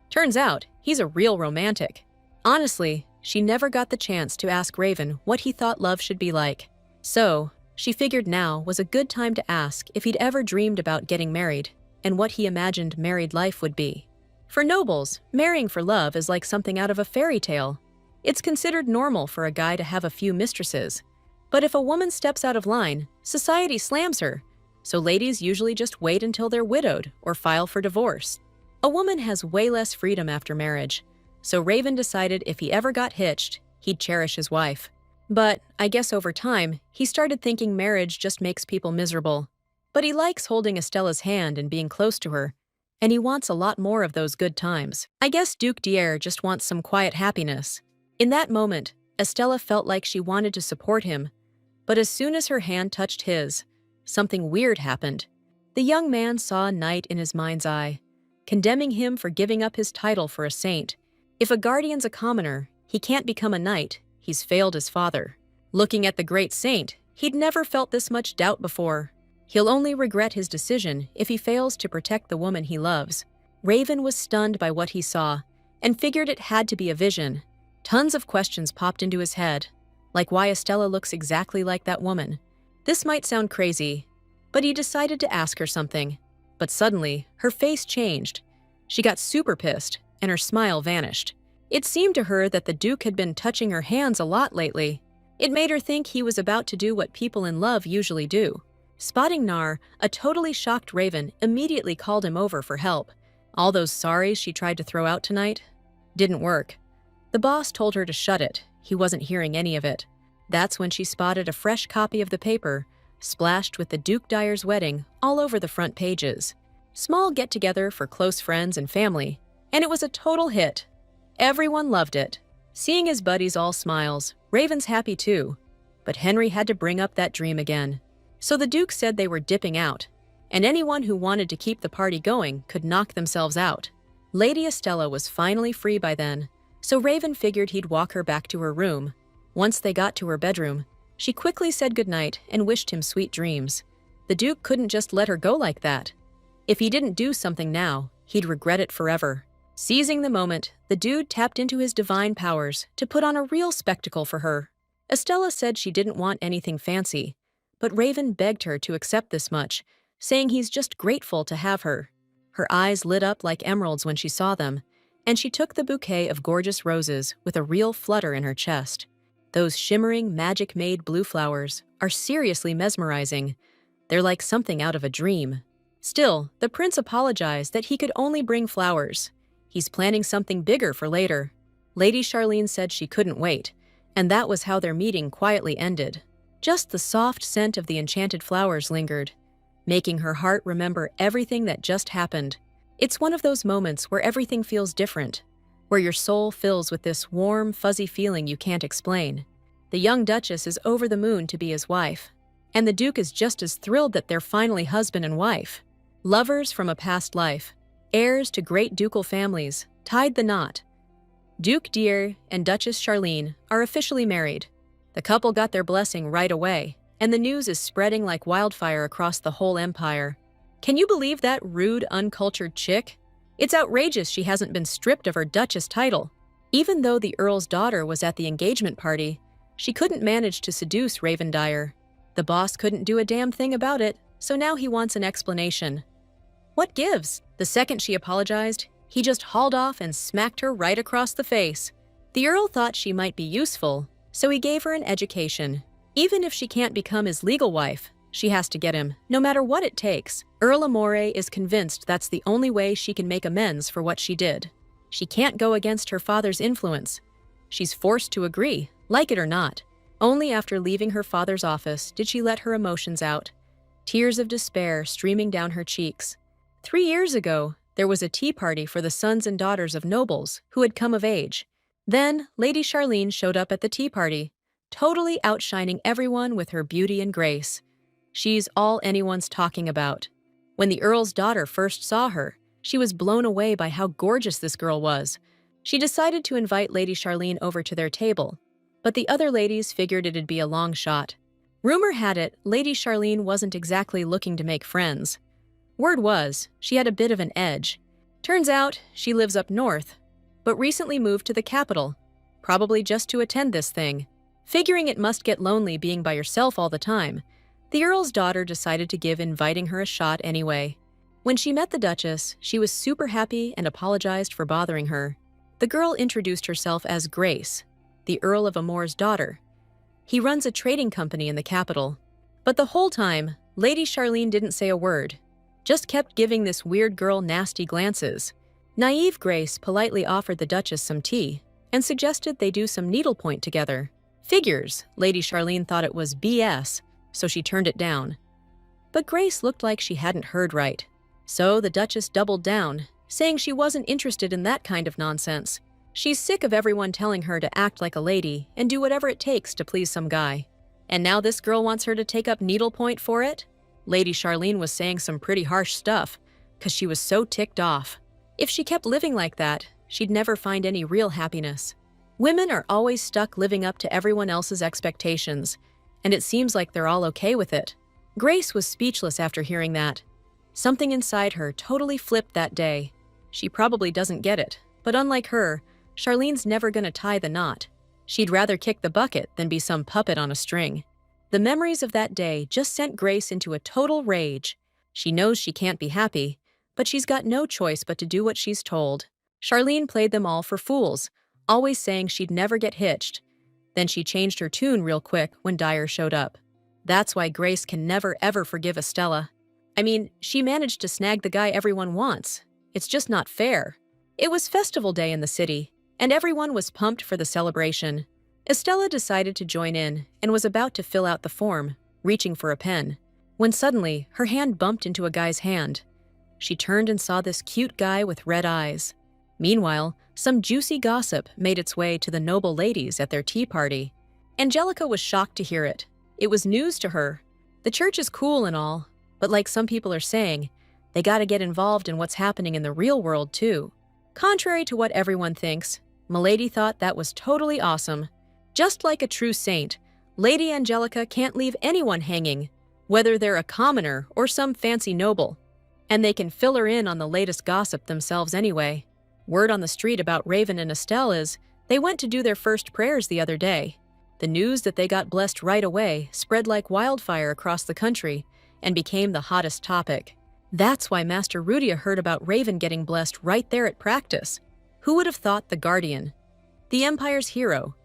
Turns out, he's a real romantic. Honestly, she never got the chance to ask Raven what he thought love should be like. So, she figured now was a good time to ask if he'd ever dreamed about getting married and what he imagined married life would be. For nobles, marrying for love is like something out of a fairy tale. It's considered normal for a guy to have a few mistresses. But if a woman steps out of line, society slams her. So ladies usually just wait until they're widowed or file for divorce. A woman has way less freedom after marriage. So Raven decided if he ever got hitched, he'd cherish his wife. But I guess over time, he started thinking marriage just makes people miserable. But he likes holding Estella's hand and being close to her, and he wants a lot more of those good times. I guess Duke Dier just wants some quiet happiness. In that moment, Estella felt like she wanted to support him, but as soon as her hand touched his, something weird happened. The young man saw a knight in his mind's eye, condemning him for giving up his title for a saint. If a guardian's a commoner, he can't become a knight. He's failed his father. Looking at the great saint, he'd never felt this much doubt before. He'll only regret his decision if he fails to protect the woman he loves. Raven was stunned by what he saw and figured it had to be a vision. Tons of questions popped into his head, like why Estella looks exactly like that woman. This might sound crazy, but he decided to ask her something. But suddenly, her face changed. She got super pissed, and her smile vanished. It seemed to her that the Duke had been touching her hands a lot lately. It made her think he was about to do what people in love usually do. Spotting Nar, a totally shocked Raven immediately called him over for help. All those sorries she tried to throw out tonight didn't work. The boss told her to shut it. He wasn't hearing any of it. That's when she spotted a fresh copy of the paper, splashed with the Duke Dier's wedding all over the front pages. Small get-together for close friends and family, and it was a total hit. Everyone loved it. Seeing his buddies all smiles, Raven's happy too. But Henry had to bring up that dream again. So the Duke said they were dipping out, and anyone who wanted to keep the party going could knock themselves out. Lady Estella was finally free by then, so Raven figured he'd walk her back to her room. Once they got to her bedroom, she quickly said goodnight and wished him sweet dreams. The Duke couldn't just let her go like that. If he didn't do something now, he'd regret it forever. Seizing the moment, the dude tapped into his divine powers to put on a real spectacle for her. Estella said she didn't want anything fancy, but Raven begged her to accept this much, saying he's just grateful to have her. Her eyes lit up like emeralds when she saw them, and she took the bouquet of gorgeous roses with a real flutter in her chest. Those shimmering, magic-made blue flowers are seriously mesmerizing. They're like something out of a dream. Still, the prince apologized that he could only bring flowers. He's planning something bigger for later. Lady Charlene said she couldn't wait, and that was how their meeting quietly ended. Just the soft scent of the enchanted flowers lingered, making her heart remember everything that just happened. It's one of those moments where everything feels different, where your soul fills with this warm, fuzzy feeling you can't explain. The young Duchess is over the moon to be his wife, and the Duke is just as thrilled that they're finally husband and wife. Lovers from a past life, heirs to great ducal families, tied the knot. Duke Dier and Duchess Charlene are officially married. The couple got their blessing right away, and the news is spreading like wildfire across the whole empire. Can you believe that rude, uncultured chick? It's outrageous she hasn't been stripped of her Duchess title. Even though the Earl's daughter was at the engagement party, she couldn't manage to seduce Raven Dyer. The boss couldn't do a damn thing about it, so now he wants an explanation. What gives? The second she apologized, he just hauled off and smacked her right across the face. The Earl thought she might be useful, so he gave her an education. Even if she can't become his legal wife, she has to get him, no matter what it takes. Earl Amore is convinced that's the only way she can make amends for what she did. She can't go against her father's influence. She's forced to agree, like it or not. Only after leaving her father's office did she let her emotions out, tears of despair streaming down her cheeks. 3 years ago, there was a tea party for the sons and daughters of nobles who had come of age. Then, Lady Charlene showed up at the tea party, totally outshining everyone with her beauty and grace. She's all anyone's talking about. When the Earl's daughter first saw her, she was blown away by how gorgeous this girl was. She decided to invite Lady Charlene over to their table, but the other ladies figured it'd be a long shot. Rumor had it Lady Charlene wasn't exactly looking to make friends. Word was, she had a bit of an edge. Turns out, she lives up north, but recently moved to the capital, probably just to attend this thing. Figuring it must get lonely being by yourself all the time, the Earl's daughter decided to give inviting her a shot anyway. When she met the Duchess, she was super happy and apologized for bothering her. The girl introduced herself as Grace, the Earl of Amour's daughter. He runs a trading company in the capital. But the whole time, Lady Charlene didn't say a word, just kept giving this weird girl nasty glances. Naive Grace politely offered the Duchess some tea and suggested they do some needlepoint together. Figures, Lady Charlene thought it was BS, so she turned it down. But Grace looked like she hadn't heard right. So the Duchess doubled down, saying she wasn't interested in that kind of nonsense. She's sick of everyone telling her to act like a lady and do whatever it takes to please some guy. And now this girl wants her to take up needlepoint for it? Lady Charlene was saying some pretty harsh stuff, 'cause she was so ticked off. If she kept living like that, she'd never find any real happiness. Women are always stuck living up to everyone else's expectations, and it seems like they're all okay with it. Grace was speechless after hearing that. Something inside her totally flipped that day. She probably doesn't get it, but unlike her, Charlene's never gonna tie the knot. She'd rather kick the bucket than be some puppet on a string. The memories of that day just sent Grace into a total rage. She knows she can't be happy, but she's got no choice but to do what she's told. Charlene played them all for fools, always saying she'd never get hitched. Then she changed her tune real quick when Dyer showed up. That's why Grace can never ever forgive Estella. I mean, she managed to snag the guy everyone wants. It's just not fair. It was festival day in the city, and everyone was pumped for the celebration. Estella decided to join in and was about to fill out the form, reaching for a pen, when suddenly her hand bumped into a guy's hand. She turned and saw this cute guy with red eyes. Meanwhile, some juicy gossip made its way to the noble ladies at their tea party. Angelica was shocked to hear it. It was news to her. The church is cool and all, but like some people are saying, they gotta get involved in what's happening in the real world too. Contrary to what everyone thinks, Milady thought that was totally awesome. Just like a true saint, Lady Angelica can't leave anyone hanging, whether they're a commoner or some fancy noble. And they can fill her in on the latest gossip themselves anyway. Word on the street about Raven and Estelle is they went to do their first prayers the other day. The news that they got blessed right away spread like wildfire across the country and became the hottest topic. That's why Master Rudia heard about Raven getting blessed right there at practice. Who would have thought the Guardian, the Empire's hero,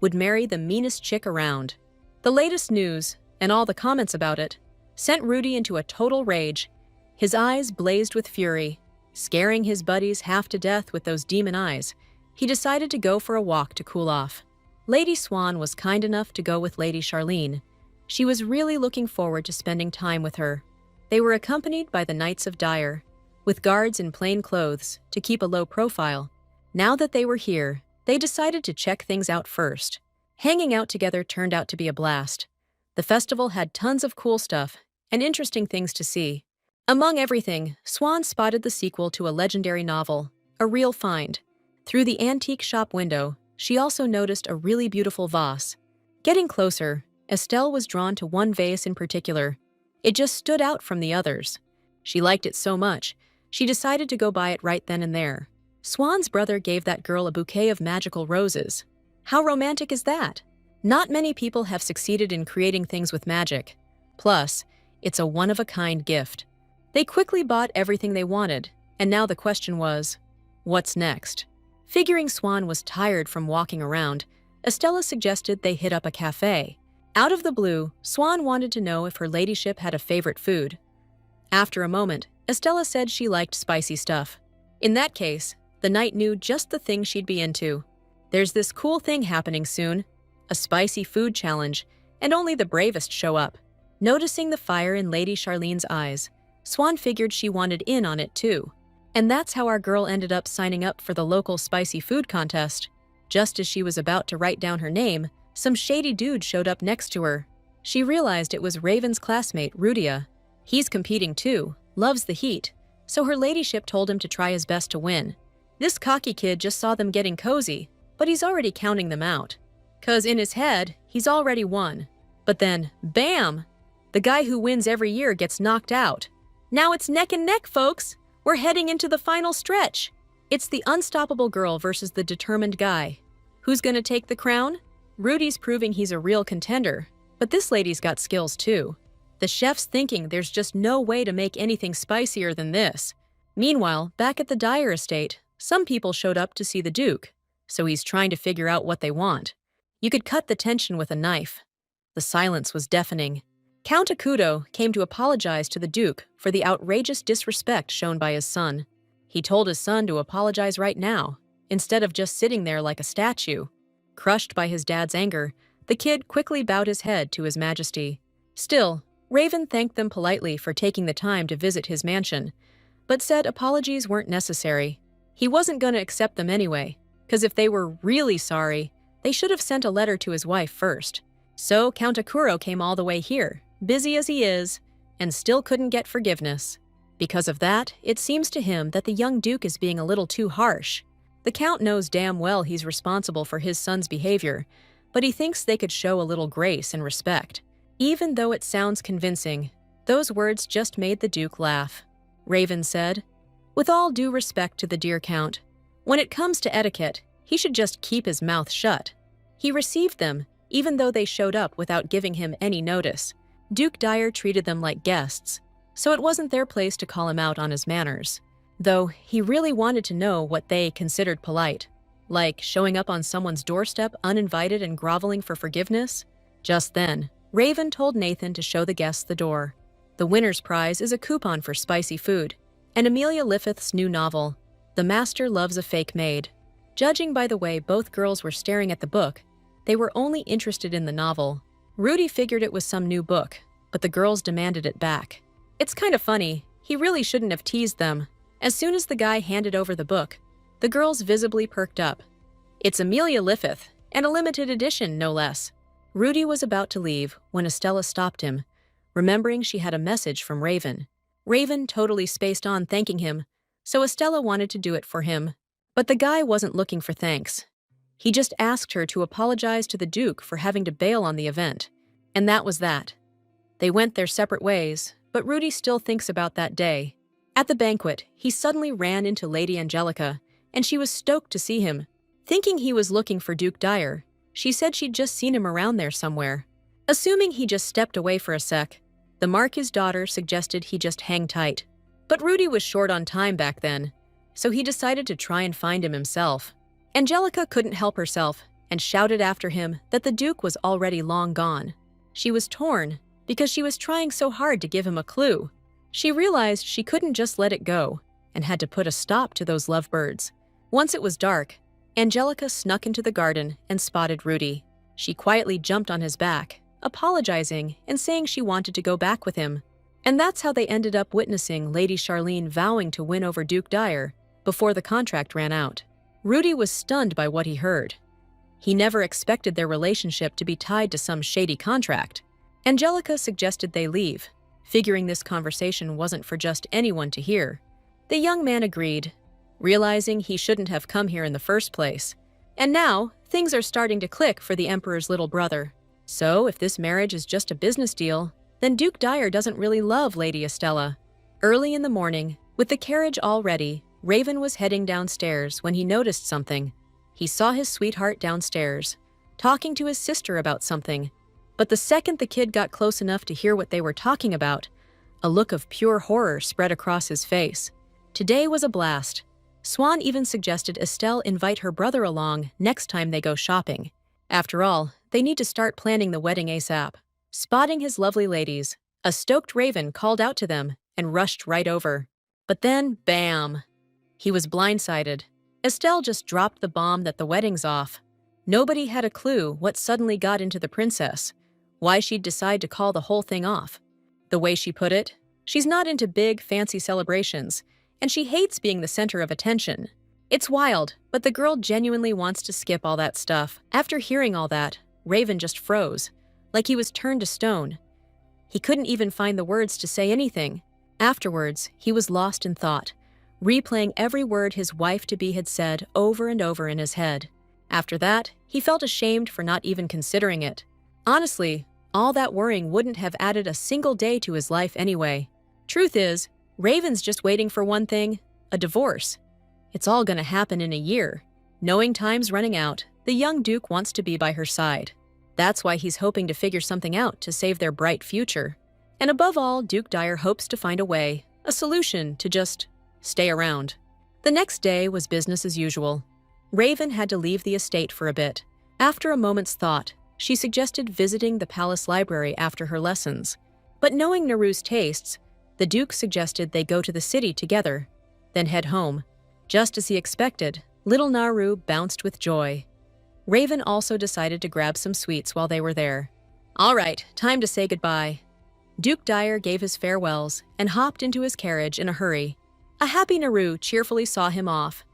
would marry the meanest chick around? The latest news, and all the comments about it, sent Rudy into a total rage. His eyes blazed with fury. Scaring his buddies half to death with those demon eyes, he decided to go for a walk to cool off. Lady Swan was kind enough to go with Lady Charlene. She was really looking forward to spending time with her. They were accompanied by the Knights of Dyer, with guards in plain clothes to keep a low profile. Now that they were here, they decided to check things out first. Hanging out together turned out to be a blast. The festival had tons of cool stuff and interesting things to see. Among everything, Swan spotted the sequel to a legendary novel, a real find. Through the antique shop window, she also noticed a really beautiful vase. Getting closer, Estelle was drawn to one vase in particular. It just stood out from the others. She liked it so much, she decided to go buy it right then and there. Swan's brother gave that girl a bouquet of magical roses. How romantic is that? Not many people have succeeded in creating things with magic. Plus, it's a one-of-a-kind gift. They quickly bought everything they wanted, and now the question was, what's next? Figuring Swan was tired from walking around, Estella suggested they hit up a cafe. Out of the blue, Swan wanted to know if her ladyship had a favorite food. After a moment, Estella said she liked spicy stuff. In that case, the knight knew just the thing she'd be into. There's this cool thing happening soon, a spicy food challenge, and only the bravest show up. Noticing the fire in Lady Charlene's eyes, Swan figured she wanted in on it too. And that's how our girl ended up signing up for the local spicy food contest. Just as she was about to write down her name, some shady dude showed up next to her. She realized it was Raven's classmate, Rudia. He's competing too, loves the heat, so her ladyship told him to try his best to win. This cocky kid just saw them getting cozy, but he's already counting them out. 'Cause in his head, he's already won. But then, bam! The guy who wins every year gets knocked out. Now it's neck and neck, folks! We're heading into the final stretch. It's the unstoppable girl versus the determined guy. Who's gonna take the crown? Rudy's proving he's a real contender, but this lady's got skills too. The chef's thinking there's just no way to make anything spicier than this. Meanwhile, back at the Dyer estate, some people showed up to see the Duke, so he's trying to figure out what they want. You could cut the tension with a knife. The silence was deafening. Count Akuto came to apologize to the Duke for the outrageous disrespect shown by his son. He told his son to apologize right now, instead of just sitting there like a statue. Crushed by his dad's anger, the kid quickly bowed his head to His Majesty. Still, Raven thanked them politely for taking the time to visit his mansion, but said apologies weren't necessary. He wasn't going to accept them anyway, because if they were really sorry, they should have sent a letter to his wife first. So Count Akuro came all the way here, busy as he is, and still couldn't get forgiveness. Because of that, it seems to him that the young Duke is being a little too harsh. The Count knows damn well he's responsible for his son's behavior, but he thinks they could show a little grace and respect. Even though it sounds convincing, those words just made the Duke laugh. Raven said, "With all due respect to the dear Count, when it comes to etiquette, he should just keep his mouth shut." He received them, even though they showed up without giving him any notice. Duke Dyer treated them like guests, so it wasn't their place to call him out on his manners. Though he really wanted to know what they considered polite, like showing up on someone's doorstep uninvited and groveling for forgiveness. Just then, Raven told Nathan to show the guests the door. The winner's prize is a coupon for spicy food, and Amelia Liffith's new novel, The Master Loves a Fake Maid. Judging by the way both girls were staring at the book, they were only interested in the novel. Rudy figured it was some new book, but the girls demanded it back. It's kind of funny, he really shouldn't have teased them. As soon as the guy handed over the book, the girls visibly perked up. It's Amelia Liffith, and a limited edition, no less. Rudy was about to leave when Estella stopped him, remembering she had a message from Raven. Raven totally spaced on thanking him, so Estella wanted to do it for him. But the guy wasn't looking for thanks. He just asked her to apologize to the Duke for having to bail on the event. And that was that. They went their separate ways, but Rudy still thinks about that day. At the banquet, he suddenly ran into Lady Angelica, and she was stoked to see him. Thinking he was looking for Duke Dyer, she said she'd just seen him around there somewhere. Assuming he just stepped away for a sec, the Marquis' daughter suggested he just hang tight. But Rudy was short on time back then, so he decided to try and find him himself. Angelica couldn't help herself and shouted after him that the Duke was already long gone. She was torn because she was trying so hard to give him a clue. She realized she couldn't just let it go and had to put a stop to those lovebirds. Once it was dark, Angelica snuck into the garden and spotted Rudy. She quietly jumped on his back, apologizing and saying she wanted to go back with him. And that's how they ended up witnessing Lady Charlene vowing to win over Duke Dyer before the contract ran out. Rudy was stunned by what he heard. He never expected their relationship to be tied to some shady contract. Angelica suggested they leave, figuring this conversation wasn't for just anyone to hear. The young man agreed, realizing he shouldn't have come here in the first place. And now, things are starting to click for the Emperor's little brother. So, if this marriage is just a business deal, then Duke Dyer doesn't really love Lady Estella. Early in the morning, with the carriage all ready, Raven was heading downstairs when he noticed something. He saw his sweetheart downstairs, talking to his sister about something. But the second the kid got close enough to hear what they were talking about, a look of pure horror spread across his face. Today was a blast. Swan even suggested Estelle invite her brother along next time they go shopping. After all, they need to start planning the wedding ASAP. Spotting his lovely ladies, a stoked Raven called out to them and rushed right over. But then, bam! He was blindsided. Estelle just dropped the bomb that the wedding's off. Nobody had a clue what suddenly got into the princess, why she'd decide to call the whole thing off. The way she put it, she's not into big, fancy celebrations, and she hates being the center of attention. It's wild, but the girl genuinely wants to skip all that stuff. After hearing all that, Raven just froze, like he was turned to stone. He couldn't even find the words to say anything. Afterwards, he was lost in thought, replaying every word his wife-to-be had said over and over in his head. After that, he felt ashamed for not even considering it. Honestly, all that worrying wouldn't have added a single day to his life anyway. Truth is, Raven's just waiting for one thing, a divorce. It's all gonna happen in a year. Knowing time's running out, The young Duke wants to be by her side. That's why he's hoping to figure something out to save their bright future. And above all, Duke Dyer hopes to find a way, a solution to just stay around. The next day was business as usual. Raven had to leave the estate for a bit. After a moment's thought, she suggested visiting the palace library after her lessons. But knowing Naru's tastes, the Duke suggested they go to the city together, then head home. Just as he expected, little Naru bounced with joy. Raven also decided to grab some sweets while they were there. All right, time to say goodbye. Duke Dyer gave his farewells and hopped into his carriage in a hurry. A happy Naru cheerfully saw him off.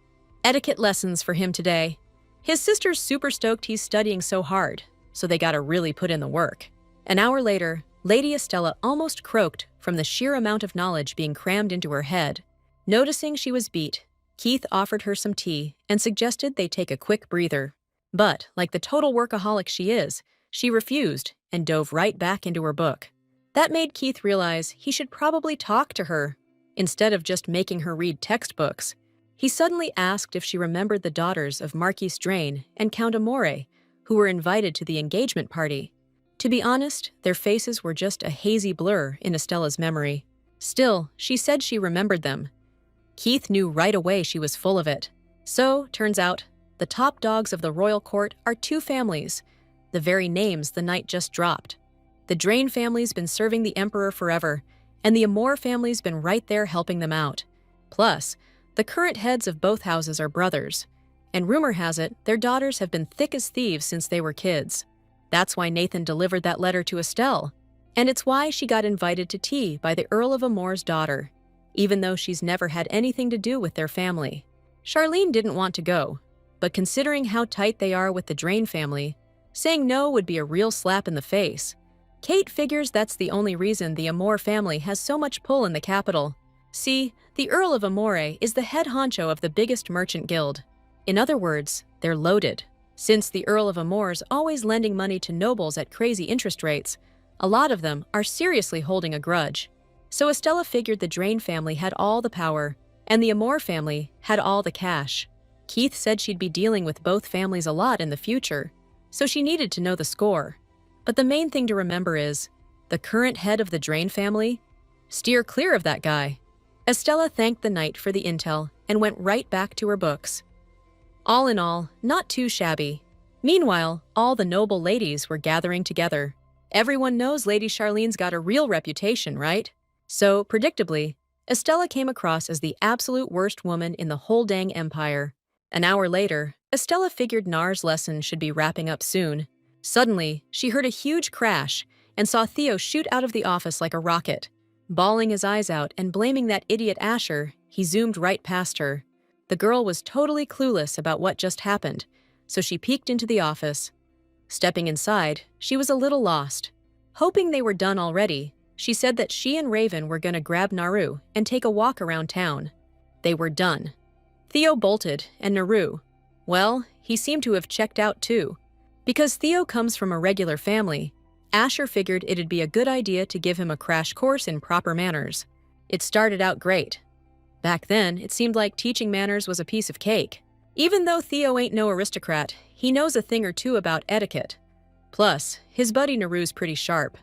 Etiquette lessons for him today. His sister's super stoked he's studying so hard, so they gotta really put in the work. An hour later, Lady Estella almost croaked from the sheer amount of knowledge being crammed into her head. Noticing she was beat, Keith offered her some tea and suggested they take a quick breather. But, like the total workaholic she is, she refused and dove right back into her book. That made Keith realize he should probably talk to her, instead of just making her read textbooks. He suddenly asked if she remembered the daughters of Marquis Drain and Count Amore, who were invited to the engagement party. To be honest, their faces were just a hazy blur in Estella's memory. Still, she said she remembered them. Keith knew right away she was full of it. So, turns out, the top dogs of the royal court are two families, the very names the knight just dropped. The Drain family's been serving the emperor forever, and the Amore family's been right there helping them out. Plus, the current heads of both houses are brothers, and rumor has it their daughters have been thick as thieves since they were kids. That's why Nathan delivered that letter to Estelle, and it's why she got invited to tea by the Earl of Amore's daughter, even though she's never had anything to do with their family. Charlene didn't want to go, but considering how tight they are with the Drain family, saying no would be a real slap in the face. Kate figures that's the only reason the Amore family has so much pull in the capital. See, the Earl of Amore is the head honcho of the biggest merchant guild. In other words, they're loaded. Since the Earl of Amore's always lending money to nobles at crazy interest rates, a lot of them are seriously holding a grudge. So Estella figured the Drain family had all the power, and the Amore family had all the cash. Keith said she'd be dealing with both families a lot in the future, so she needed to know the score. But the main thing to remember is, the current head of the Drain family? Steer clear of that guy. Estella thanked the knight for the intel and went right back to her books. All in all, not too shabby. Meanwhile, all the noble ladies were gathering together. Everyone knows Lady Charlene's got a real reputation, right? So, predictably, Estella came across as the absolute worst woman in the whole dang empire. An hour later, Estella figured Nar's lesson should be wrapping up soon. Suddenly, she heard a huge crash and saw Theo shoot out of the office like a rocket. Bawling his eyes out and blaming that idiot Asher, he zoomed right past her. The girl was totally clueless about what just happened, so she peeked into the office. Stepping inside, she was a little lost. Hoping they were done already, she said that she and Raven were going to grab Naru and take a walk around town. They were done. Theo bolted, and Naru, well, he seemed to have checked out too. Because Theo comes from a regular family, Asher figured it'd be a good idea to give him a crash course in proper manners. It started out great. Back then, it seemed like teaching manners was a piece of cake. Even though Theo ain't no aristocrat, he knows a thing or two about etiquette. Plus, his buddy Naru's pretty sharp.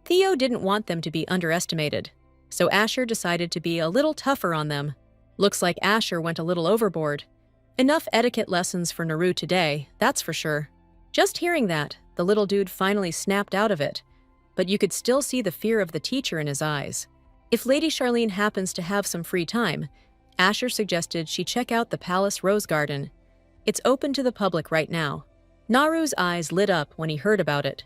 Theo didn't want them to be underestimated, so Asher decided to be a little tougher on them. Looks like Asher went a little overboard. Enough etiquette lessons for Naru today, that's for sure. Just hearing that, the little dude finally snapped out of it, but you could still see the fear of the teacher in his eyes. If Lady Charlene happens to have some free time, Asher suggested she check out the Palace Rose Garden. It's open to the public right now. Naru's eyes lit up when he heard about it.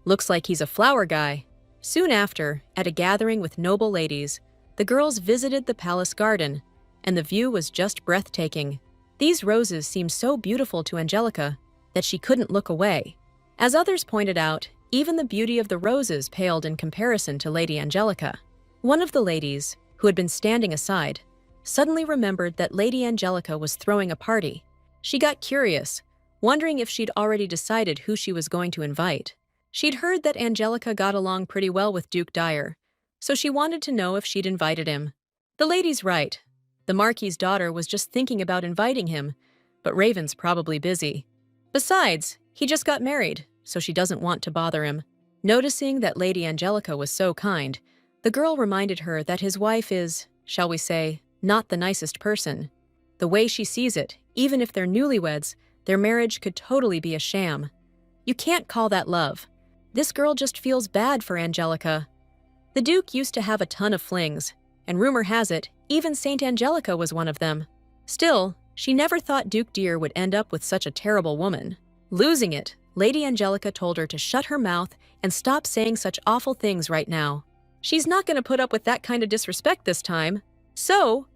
Looks like he's a flower guy. Soon after, at a gathering with noble ladies, the girls visited the palace garden, and the view was just breathtaking. These roses seemed so beautiful to Angelica that she couldn't look away. As others pointed out, even the beauty of the roses paled in comparison to Lady Angelica. One of the ladies, who had been standing aside, suddenly remembered that Lady Angelica was throwing a party. She got curious, wondering if she'd already decided who she was going to invite. She'd heard that Angelica got along pretty well with Duke Dyer, so she wanted to know if she'd invited him. The lady's right. The Marquis's daughter was just thinking about inviting him, but Raven's probably busy. Besides, he just got married, so she doesn't want to bother him. Noticing that Lady Angelica was so kind, the girl reminded her that his wife is, shall we say, not the nicest person. The way she sees it, even if they're newlyweds, their marriage could totally be a sham. You can't call that love. This girl just feels bad for Angelica. The Duke used to have a ton of flings, and rumor has it, even Saint Angelica was one of them. Still, she never thought Duke Deer would end up with such a terrible woman. Losing it, Lady Angelica told her to shut her mouth and stop saying such awful things right now. She's not going to put up with that kind of disrespect this time. So,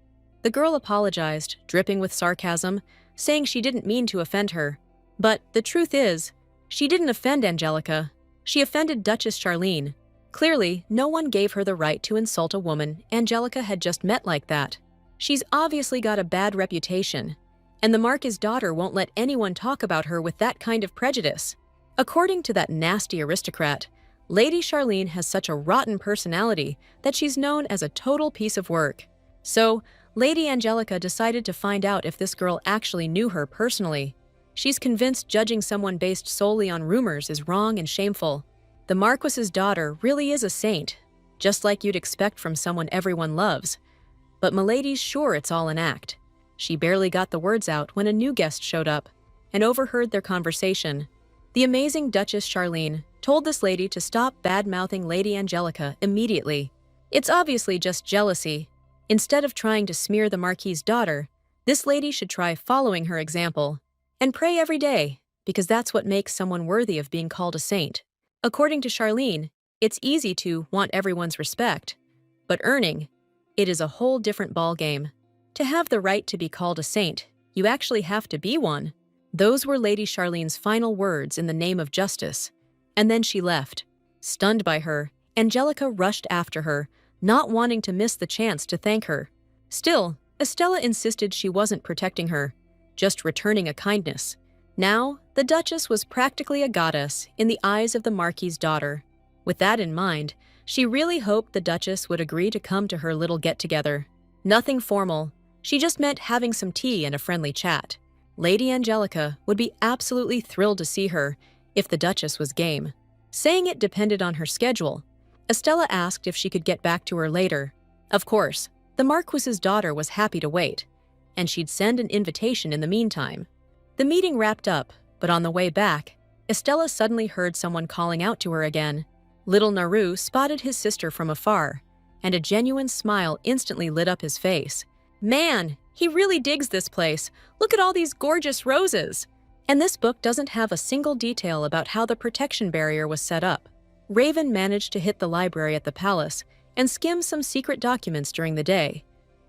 the girl apologized, dripping with sarcasm, saying she didn't mean to offend her. But the truth is, she didn't offend Angelica. She offended Duchess Charlene. Clearly, no one gave her the right to insult a woman Angelica had just met like that. She's obviously got a bad reputation, and the Marquis's daughter won't let anyone talk about her with that kind of prejudice. According to that nasty aristocrat, Lady Charlene has such a rotten personality that she's known as a total piece of work. So, Lady Angelica decided to find out if this girl actually knew her personally. She's convinced judging someone based solely on rumors is wrong and shameful. The Marquis's daughter really is a saint, just like you'd expect from someone everyone loves. But Milady's sure it's all an act. She barely got the words out when a new guest showed up and overheard their conversation. The amazing Duchess Charlene told this lady to stop bad-mouthing Lady Angelica immediately. It's obviously just jealousy. Instead of trying to smear the Marquis's daughter, this lady should try following her example and pray every day, because that's what makes someone worthy of being called a saint. According to Charlene, it's easy to want everyone's respect, but earning it is a whole different ballgame. To have the right to be called a saint, you actually have to be one. Those were Lady Charlene's final words in the name of justice. And then she left. Stunned by her, Angelica rushed after her, not wanting to miss the chance to thank her. Still, Estella insisted she wasn't protecting her, just returning a kindness. Now, the Duchess was practically a goddess in the eyes of the Marquis's daughter. With that in mind, she really hoped the Duchess would agree to come to her little get-together. Nothing formal. She just meant having some tea and a friendly chat. Lady Angelica would be absolutely thrilled to see her if the Duchess was game. Saying it depended on her schedule, Estella asked if she could get back to her later. Of course, the Marquis's daughter was happy to wait, and she'd send an invitation in the meantime. The meeting wrapped up, but on the way back, Estella suddenly heard someone calling out to her again. Little Naru spotted his sister from afar, and a genuine smile instantly lit up his face. Man, he really digs this place. Look at all these gorgeous roses. And this book doesn't have a single detail about how the protection barrier was set up. Raven managed to hit the library at the palace and skim some secret documents during the day,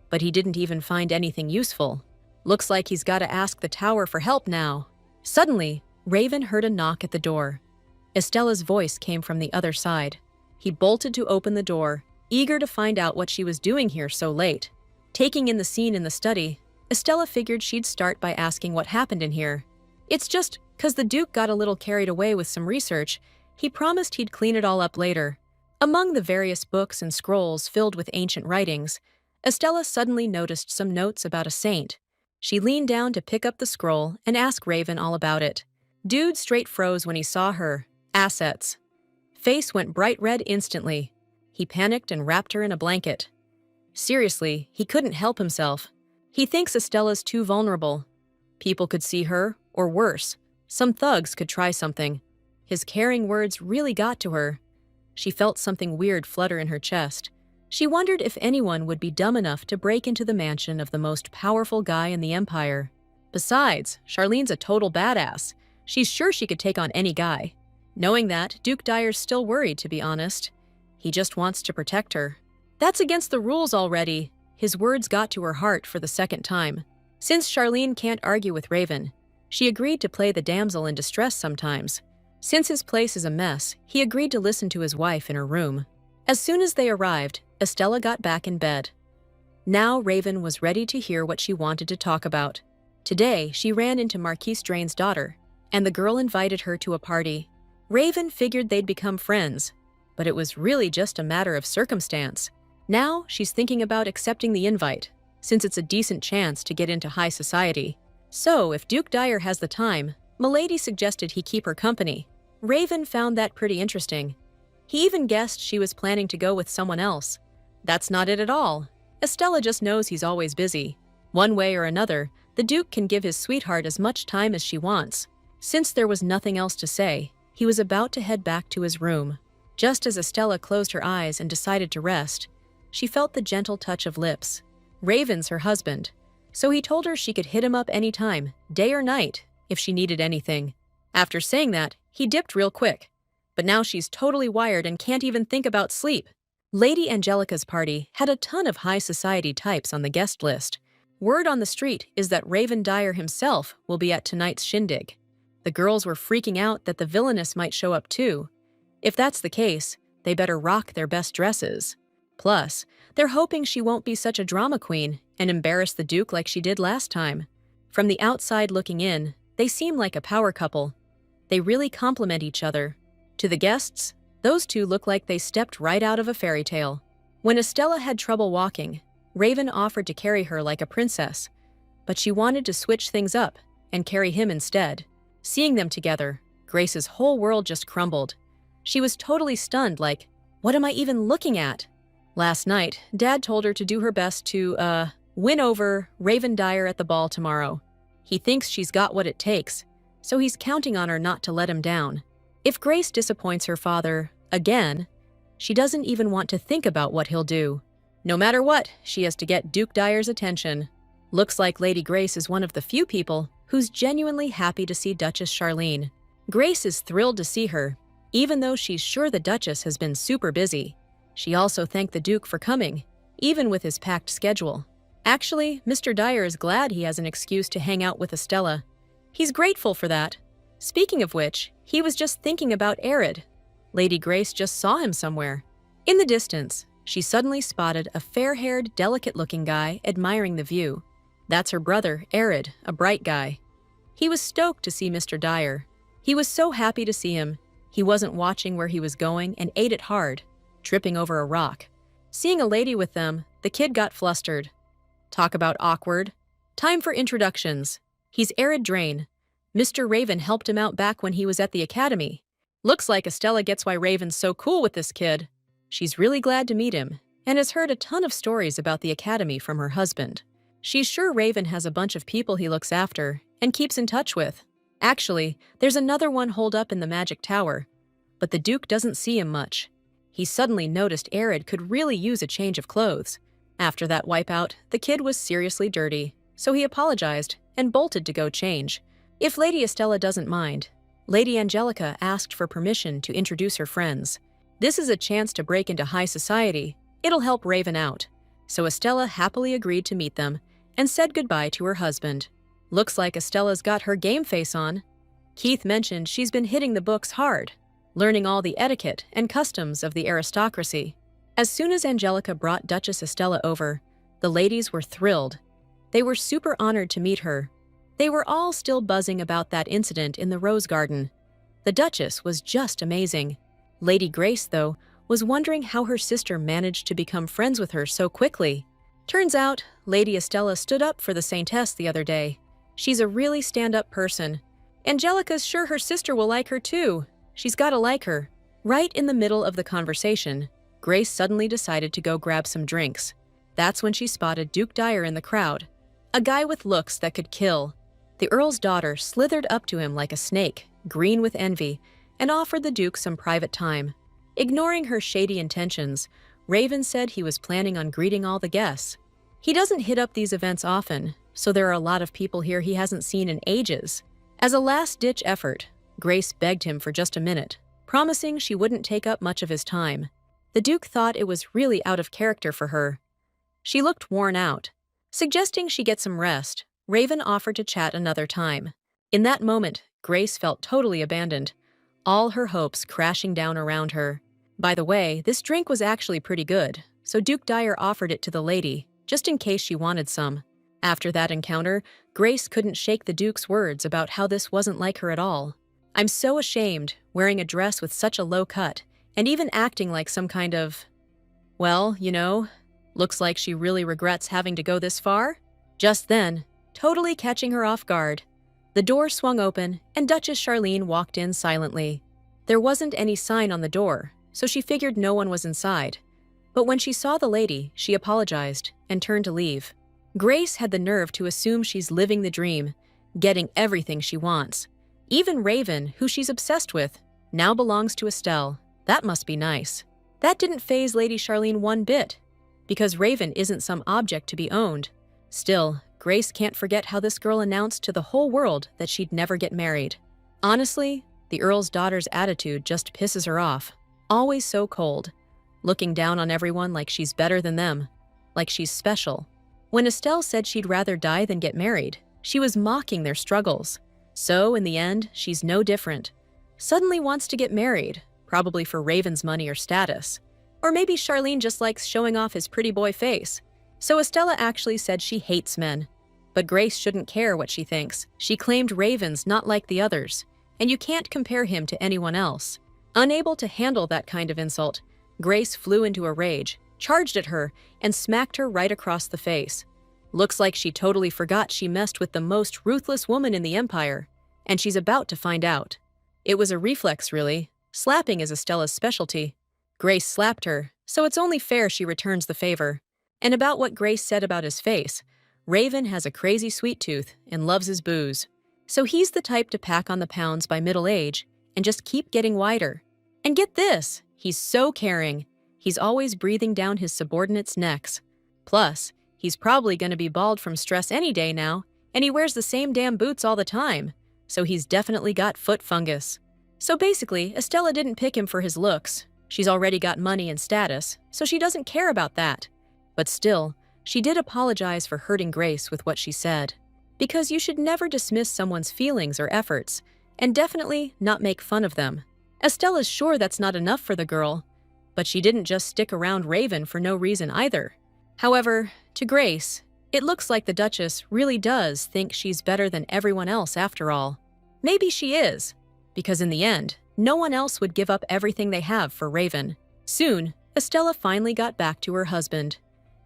but he didn't even find anything useful. Looks like he's got to ask the tower for help now. Suddenly, Raven heard a knock at the door. Estella's voice came from the other side. He bolted to open the door, eager to find out what she was doing here so late. Taking in the scene in the study, Estella figured she'd start by asking what happened in here. It's just 'cause the Duke got a little carried away with some research, he promised he'd clean it all up later. Among the various books and scrolls filled with ancient writings, Estella suddenly noticed some notes about a saint. She leaned down to pick up the scroll and ask Raven all about it. Dude straight froze when he saw her. Assets. Face went bright red instantly. He panicked and wrapped her in a blanket. Seriously, he couldn't help himself. He thinks Estella's too vulnerable. People could see her, or worse, some thugs could try something. His caring words really got to her. She felt something weird flutter in her chest. She wondered if anyone would be dumb enough to break into the mansion of the most powerful guy in the Empire. Besides, Charlene's a total badass. She's sure she could take on any guy. Knowing that, Duke Dyer's still worried, to be honest. He just wants to protect her. That's against the rules already. His words got to her heart for the second time. Since Charlene can't argue with Raven, she agreed to play the damsel in distress sometimes. Since his place is a mess, he agreed to listen to his wife in her room. As soon as they arrived, Estella got back in bed. Now Raven was ready to hear what she wanted to talk about. Today, she ran into Marquis Drain's daughter, and the girl invited her to a party. Raven figured they'd become friends, but it was really just a matter of circumstance. Now she's thinking about accepting the invite, since it's a decent chance to get into high society. So if Duke Dyer has the time, Milady suggested he keep her company. Raven found that pretty interesting. He even guessed she was planning to go with someone else. That's not it at all. Estella just knows he's always busy. One way or another, the Duke can give his sweetheart as much time as she wants. Since there was nothing else to say, he was about to head back to his room. Just as Estella closed her eyes and decided to rest, she felt the gentle touch of lips. Raven's her husband, so he told her she could hit him up anytime, day or night, if she needed anything. After saying that, he dipped real quick. But now she's totally wired and can't even think about sleep. Lady Angelica's party had a ton of high society types on the guest list. Word on the street is that Raven Dyer himself will be at tonight's shindig. The girls were freaking out that the villainess might show up too. If that's the case, they better rock their best dresses. Plus, they're hoping she won't be such a drama queen and embarrass the Duke like she did last time. From the outside looking in, they seem like a power couple. They really complement each other. To the guests, those two look like they stepped right out of a fairy tale. When Estella had trouble walking, Raven offered to carry her like a princess, but she wanted to switch things up and carry him instead. Seeing them together, Grace's whole world just crumbled. She was totally stunned, like, what am I even looking at? Last night, Dad told her to do her best to, win over Raven Dyer at the ball tomorrow. He thinks she's got what it takes, so he's counting on her not to let him down. If Grace disappoints her father again, she doesn't even want to think about what he'll do. No matter what, she has to get Duke Dyer's attention. Looks like Lady Grace is one of the few people who's genuinely happy to see Duchess Charlene. Grace is thrilled to see her, even though she's sure the Duchess has been super busy. She also thanked the Duke for coming, even with his packed schedule. Actually, Mr. Dyer is glad he has an excuse to hang out with Estella. He's grateful for that. Speaking of which, he was just thinking about Arid. Lady Grace just saw him somewhere. In the distance, she suddenly spotted a fair-haired, delicate-looking guy admiring the view. That's her brother, Arid, a bright guy. He was stoked to see Mr. Dyer. He was so happy to see him. He wasn't watching where he was going and ate it hard, tripping over a rock. Seeing a lady with them, the kid got flustered. Talk about awkward. Time for introductions. He's Arid Drain. Mr. Raven helped him out back when he was at the academy. Looks like Estella gets why Raven's so cool with this kid. She's really glad to meet him, and has heard a ton of stories about the academy from her husband. She's sure Raven has a bunch of people he looks after and keeps in touch with. Actually, there's another one holed up in the Magic Tower, but the Duke doesn't see him much. He suddenly noticed Arid could really use a change of clothes. After that wipeout, the kid was seriously dirty, so he apologized and bolted to go change. If Lady Estella doesn't mind, Lady Angelica asked for permission to introduce her friends. This is a chance to break into high society. It'll help Raven out. So Estella happily agreed to meet them and said goodbye to her husband. Looks like Estella's got her game face on. Keith mentioned she's been hitting the books hard, learning all the etiquette and customs of the aristocracy. As soon as Angelica brought Duchess Estella over, the ladies were thrilled. They were super honored to meet her. They were all still buzzing about that incident in the Rose Garden. The Duchess was just amazing. Lady Grace, though, was wondering how her sister managed to become friends with her so quickly. Turns out, Lady Estella stood up for the Saintess the other day. She's a really stand-up person. Angelica's sure her sister will like her too. She's gotta like her. Right in the middle of the conversation, Grace suddenly decided to go grab some drinks. That's when she spotted Duke Dyer in the crowd. A guy with looks that could kill. The Earl's daughter slithered up to him like a snake, green with envy, and offered the Duke some private time. Ignoring her shady intentions, Raven said he was planning on greeting all the guests. He doesn't hit up these events often, so there are a lot of people here he hasn't seen in ages. As a last-ditch effort, Grace begged him for just a minute, promising she wouldn't take up much of his time. The Duke thought it was really out of character for her. She looked worn out. Suggesting she get some rest, Raven offered to chat another time. In that moment, Grace felt totally abandoned, all her hopes crashing down around her. By the way, this drink was actually pretty good, so Duke Dyer offered it to the lady, just in case she wanted some. After that encounter, Grace couldn't shake the Duke's words about how this wasn't like her at all. I'm so ashamed, wearing a dress with such a low cut, and even acting like some kind of… well, you know, looks like she really regrets having to go this far. Just then, totally catching her off guard, The door swung open, and Duchess Charlene walked in silently. There wasn't any sign on the door, so she figured no one was inside. But when she saw the lady, she apologized and turned to leave. Grace had the nerve to assume she's living the dream, getting everything she wants. Even Raven, who she's obsessed with, now belongs to Estelle. That must be nice. That didn't faze Lady Charlene one bit, because Raven isn't some object to be owned. Still, Grace can't forget how this girl announced to the whole world that she'd never get married. Honestly, the Earl's daughter's attitude just pisses her off. Always so cold, looking down on everyone like she's better than them, like she's special. When Estelle said she'd rather die than get married, she was mocking their struggles. So, in the end, she's no different. Suddenly wants to get married, probably for Raven's money or status. Or maybe Charlene just likes showing off his pretty boy face. So Estella actually said she hates men. But Grace shouldn't care what she thinks. She claimed Raven's not like the others, and you can't compare him to anyone else. Unable to handle that kind of insult, Grace flew into a rage, charged at her, and smacked her right across the face. Looks like she totally forgot she messed with the most ruthless woman in the Empire, and she's about to find out. It was a reflex, really. Slapping is Estella's specialty. Grace slapped her, so it's only fair she returns the favor. And about what Grace said about his face, Raven has a crazy sweet tooth and loves his booze. So he's the type to pack on the pounds by middle age and just keep getting wider. And get this, he's so caring. He's always breathing down his subordinates' necks. Plus, he's probably going to be bald from stress any day now, and he wears the same damn boots all the time, so he's definitely got foot fungus. So basically, Estella didn't pick him for his looks. She's already got money and status, so she doesn't care about that. But still, she did apologize for hurting Grace with what she said. Because you should never dismiss someone's feelings or efforts, and definitely not make fun of them. Estella's sure that's not enough for the girl, but she didn't just stick around Raven for no reason either. However, to Grace, it looks like the Duchess really does think she's better than everyone else after all. Maybe she is, because in the end, no one else would give up everything they have for Raven. Soon, Estella finally got back to her husband.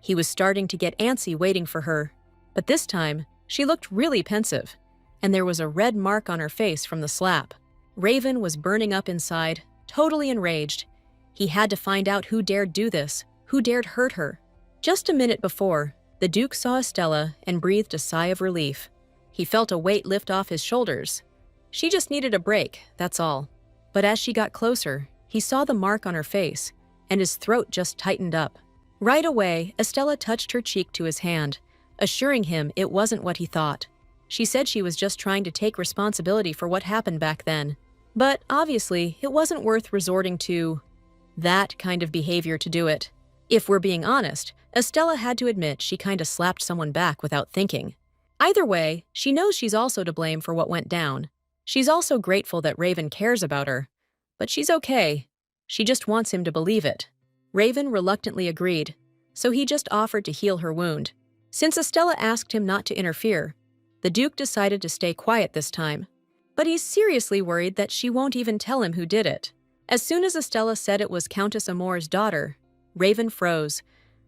He was starting to get antsy waiting for her, but this time, she looked really pensive, and there was a red mark on her face from the slap. Raven was burning up inside, totally enraged. He had to find out who dared do this, who dared hurt her. Just a minute before, the Duke saw Estella and breathed a sigh of relief. He felt a weight lift off his shoulders. She just needed a break, that's all. But as she got closer, he saw the mark on her face, and his throat just tightened up. Right away, Estella touched her cheek to his hand, assuring him it wasn't what he thought. She said she was just trying to take responsibility for what happened back then. But obviously, it wasn't worth resorting to that kind of behavior to do it. If we're being honest, Estella had to admit she kinda slapped someone back without thinking. Either way, she knows she's also to blame for what went down. She's also grateful that Raven cares about her. But she's okay. She just wants him to believe it. Raven reluctantly agreed, so he just offered to heal her wound. Since Estella asked him not to interfere, the Duke decided to stay quiet this time. But he's seriously worried that she won't even tell him who did it. As soon as Estella said it was Countess Amour's daughter, Raven froze,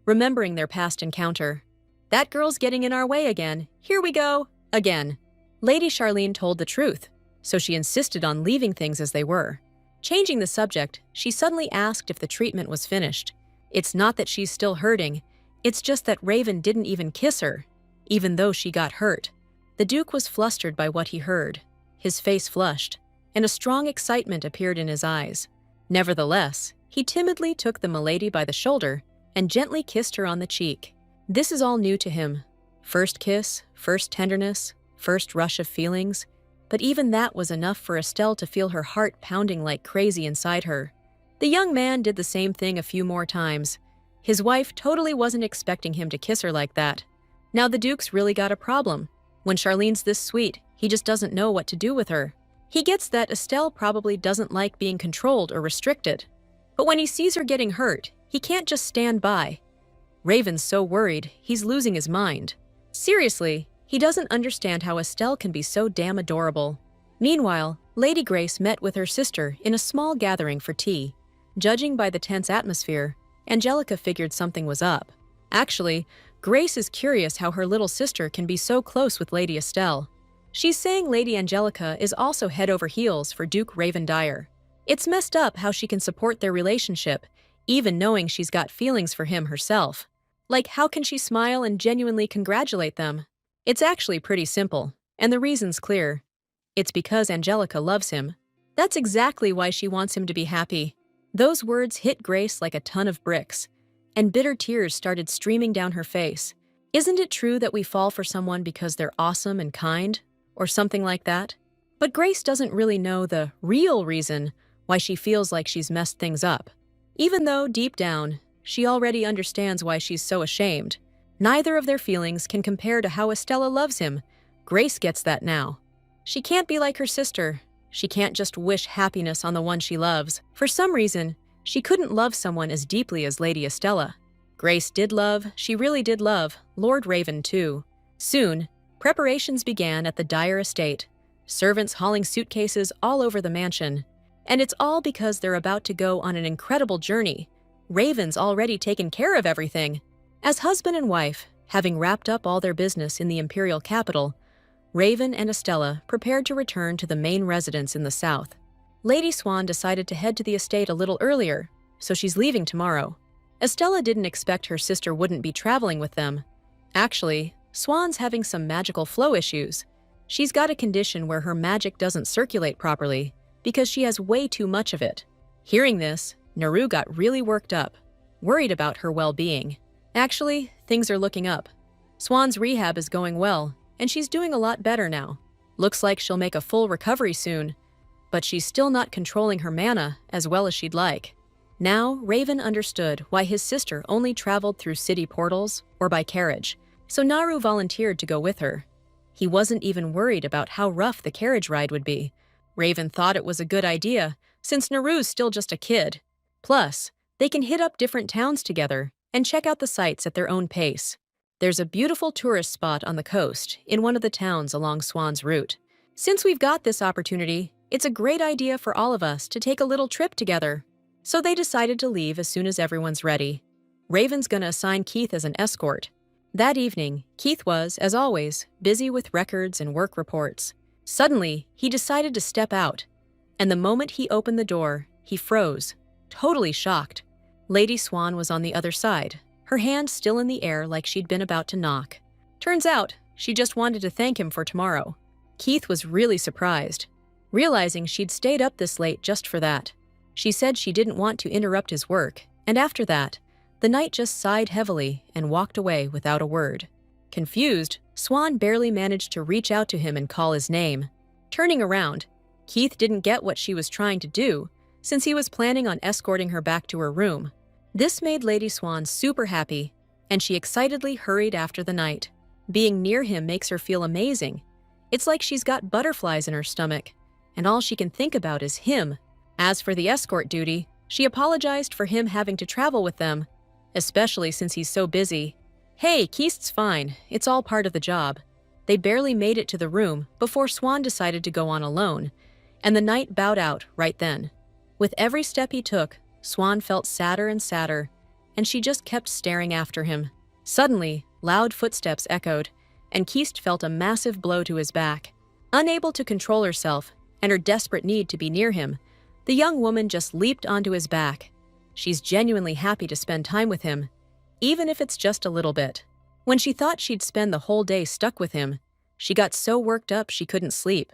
remembering their past encounter. That girl's getting in our way again. Here we go. Again. Lady Charlene told the truth, so she insisted on leaving things as they were. Changing the subject, she suddenly asked if the treatment was finished. It's not that she's still hurting, it's just that Raven didn't even kiss her, even though she got hurt. The Duke was flustered by what he heard. His face flushed, and a strong excitement appeared in his eyes. Nevertheless, he timidly took the milady by the shoulder and gently kissed her on the cheek. This is all new to him. First kiss, first tenderness, first rush of feelings. But even that was enough for Estelle to feel her heart pounding like crazy inside her. The young man did the same thing a few more times. His wife totally wasn't expecting him to kiss her like that. Now the Duke's really got a problem. When Charlene's this sweet, he just doesn't know what to do with her. He gets that Estelle probably doesn't like being controlled or restricted. But when he sees her getting hurt, he can't just stand by. Raven's so worried, he's losing his mind. Seriously, he doesn't understand how Estelle can be so damn adorable. Meanwhile, Lady Grace met with her sister in a small gathering for tea. Judging by the tense atmosphere, Angelica figured something was up. Actually, Grace is curious how her little sister can be so close with Lady Estelle. She's saying Lady Angelica is also head over heels for Duke Raven Dyer. It's messed up how she can support their relationship, even knowing she's got feelings for him herself. Like, how can she smile and genuinely congratulate them? It's actually pretty simple, and the reason's clear. It's because Angelica loves him. That's exactly why she wants him to be happy. Those words hit Grace like a ton of bricks, and bitter tears started streaming down her face. Isn't it true that we fall for someone because they're awesome and kind? Or something like that? But Grace doesn't really know the real reason why she feels like she's messed things up. Even though, deep down, she already understands why she's so ashamed. Neither of their feelings can compare to how Estella loves him. Grace gets that now. She can't be like her sister. She can't just wish happiness on the one she loves. For some reason, she couldn't love someone as deeply as Lady Estella. Grace she really did love, Lord Raven too. Soon, preparations began at the Dyer estate, servants hauling suitcases all over the mansion. And it's all because they're about to go on an incredible journey. Raven's already taken care of everything. As husband and wife, having wrapped up all their business in the imperial capital, Raven and Estella prepared to return to the main residence in the south. Lady Swan decided to head to the estate a little earlier, so she's leaving tomorrow. Estella didn't expect her sister wouldn't be traveling with them. Actually, Swan's having some magical flow issues. She's got a condition where her magic doesn't circulate properly because she has way too much of it. Hearing this, Naru got really worked up, worried about her well-being. Actually, things are looking up. Swan's rehab is going well, and she's doing a lot better now. Looks like she'll make a full recovery soon, but she's still not controlling her mana as well as she'd like. Now, Raven understood why his sister only traveled through city portals or by carriage, so Naru volunteered to go with her. He wasn't even worried about how rough the carriage ride would be. Raven thought it was a good idea, since Naru's still just a kid. Plus, they can hit up different towns together and check out the sights at their own pace. There's a beautiful tourist spot on the coast in one of the towns along Swan's route. Since we've got this opportunity, it's a great idea for all of us to take a little trip together. So they decided to leave as soon as everyone's ready. Raven's gonna assign Keith as an escort. That evening, Keith was, as always, busy with records and work reports. Suddenly, he decided to step out, and the moment he opened the door, he froze, totally shocked. Lady Swan was on the other side, her hand still in the air like she'd been about to knock. Turns out, she just wanted to thank him for tomorrow. Keith was really surprised, realizing she'd stayed up this late just for that. She said she didn't want to interrupt his work, and after that, the knight just sighed heavily and walked away without a word. Confused, Swan barely managed to reach out to him and call his name. Turning around, Keith didn't get what she was trying to do, since he was planning on escorting her back to her room. This made Lady Swan super happy, and she excitedly hurried after the knight. Being near him makes her feel amazing. It's like she's got butterflies in her stomach, and all she can think about is him. As for the escort duty, she apologized for him having to travel with them, especially since he's so busy. Hey, Keith's fine. It's all part of the job. They barely made it to the room before Swan decided to go on alone, and the knight bowed out right then. With every step he took, Swan felt sadder and sadder, and she just kept staring after him. Suddenly, loud footsteps echoed, and Keith felt a massive blow to his back. Unable to control herself, and her desperate need to be near him, the young woman just leaped onto his back. She's genuinely happy to spend time with him, even if it's just a little bit. When she thought she'd spend the whole day stuck with him, she got so worked up she couldn't sleep.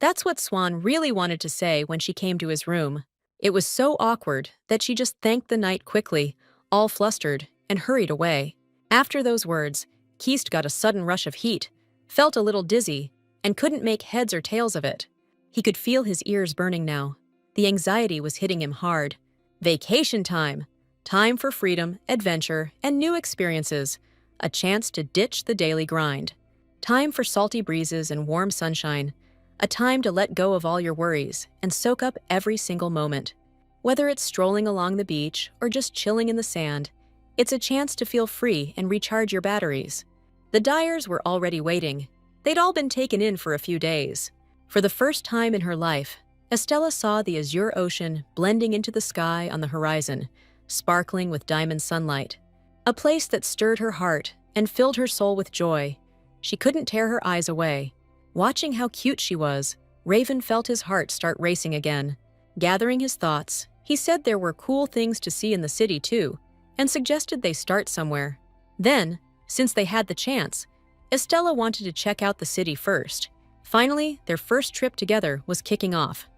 That's what Swan really wanted to say when she came to his room. It was so awkward that she just thanked the knight quickly, all flustered, and hurried away. After those words, Keist got a sudden rush of heat, felt a little dizzy, and couldn't make heads or tails of it. He could feel his ears burning now. The anxiety was hitting him hard. Vacation time! Time for freedom, adventure, and new experiences. A chance to ditch the daily grind. Time for salty breezes and warm sunshine. A time to let go of all your worries and soak up every single moment. Whether it's strolling along the beach or just chilling in the sand, it's a chance to feel free and recharge your batteries. The Dyers were already waiting. They'd all been taken in for a few days. For the first time in her life, Estella saw the azure ocean blending into the sky on the horizon, sparkling with diamond sunlight. A place that stirred her heart and filled her soul with joy. She couldn't tear her eyes away. Watching how cute she was, Raven felt his heart start racing again. Gathering his thoughts, he said there were cool things to see in the city too, and suggested they start somewhere. Then, since they had the chance, Estella wanted to check out the city first. Finally, their first trip together was kicking off.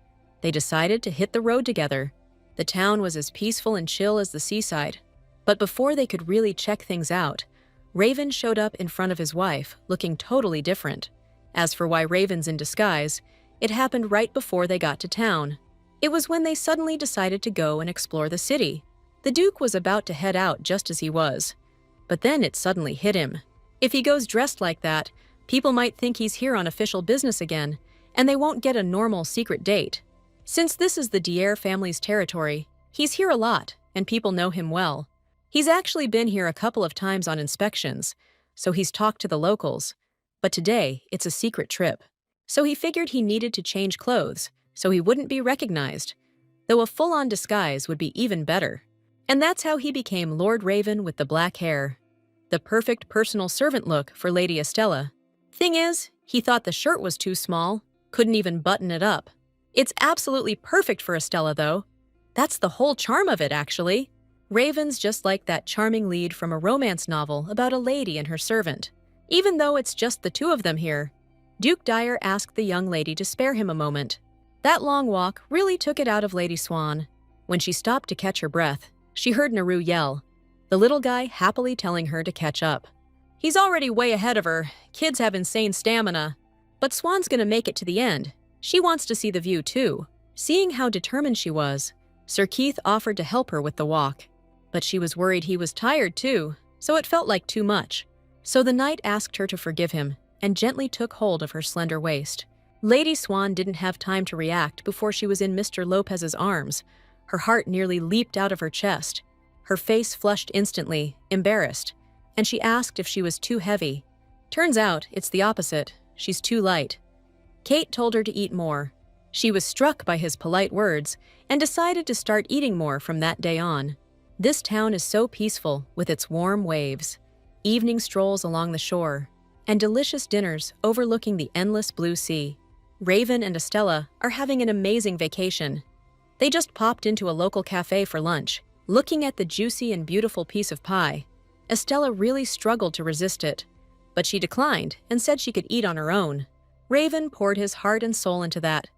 They decided to hit the road together. The town was as peaceful and chill as the seaside. But before they could really check things out, Raven showed up in front of his wife, looking totally different. As for why Raven's in disguise, it happened right before they got to town. It was when they suddenly decided to go and explore the city. The Duke was about to head out just as he was. But then it suddenly hit him. If he goes dressed like that, people might think he's here on official business again, and they won't get a normal secret date. Since this is the Dier family's territory, he's here a lot, and people know him well. He's actually been here a couple of times on inspections, so he's talked to the locals. But today, it's a secret trip. So he figured he needed to change clothes, so he wouldn't be recognized, though a full-on disguise would be even better. And that's how he became Lord Raven with the black hair. The perfect personal servant look for Lady Estella. Thing is, he thought the shirt was too small, couldn't even button it up. It's absolutely perfect for Estella, though. That's the whole charm of it, actually. Raven's just like that charming lead from a romance novel about a lady and her servant. Even though it's just the two of them here, Duke Dyer asked the young lady to spare him a moment. That long walk really took it out of Lady Swan. When she stopped to catch her breath, she heard Naru yell, the little guy happily telling her to catch up. He's already way ahead of her. Kids have insane stamina. But Swan's gonna make it to the end. She wants to see the view too. Seeing how determined she was, Sir Keith offered to help her with the walk. But she was worried he was tired too, so it felt like too much. So the knight asked her to forgive him and gently took hold of her slender waist. Lady Swan didn't have time to react before she was in Mr. Lopez's arms. Her heart nearly leaped out of her chest. Her face flushed instantly, embarrassed, and she asked if she was too heavy. Turns out it's the opposite. She's too light. Kate told her to eat more. She was struck by his polite words and decided to start eating more from that day on. This town is so peaceful with its warm waves, evening strolls along the shore, and delicious dinners overlooking the endless blue sea. Raven and Estella are having an amazing vacation. They just popped into a local cafe for lunch, looking at the juicy and beautiful piece of pie. Estella really struggled to resist it, but she declined and said she could eat on her own. Raven poured his heart and soul into that,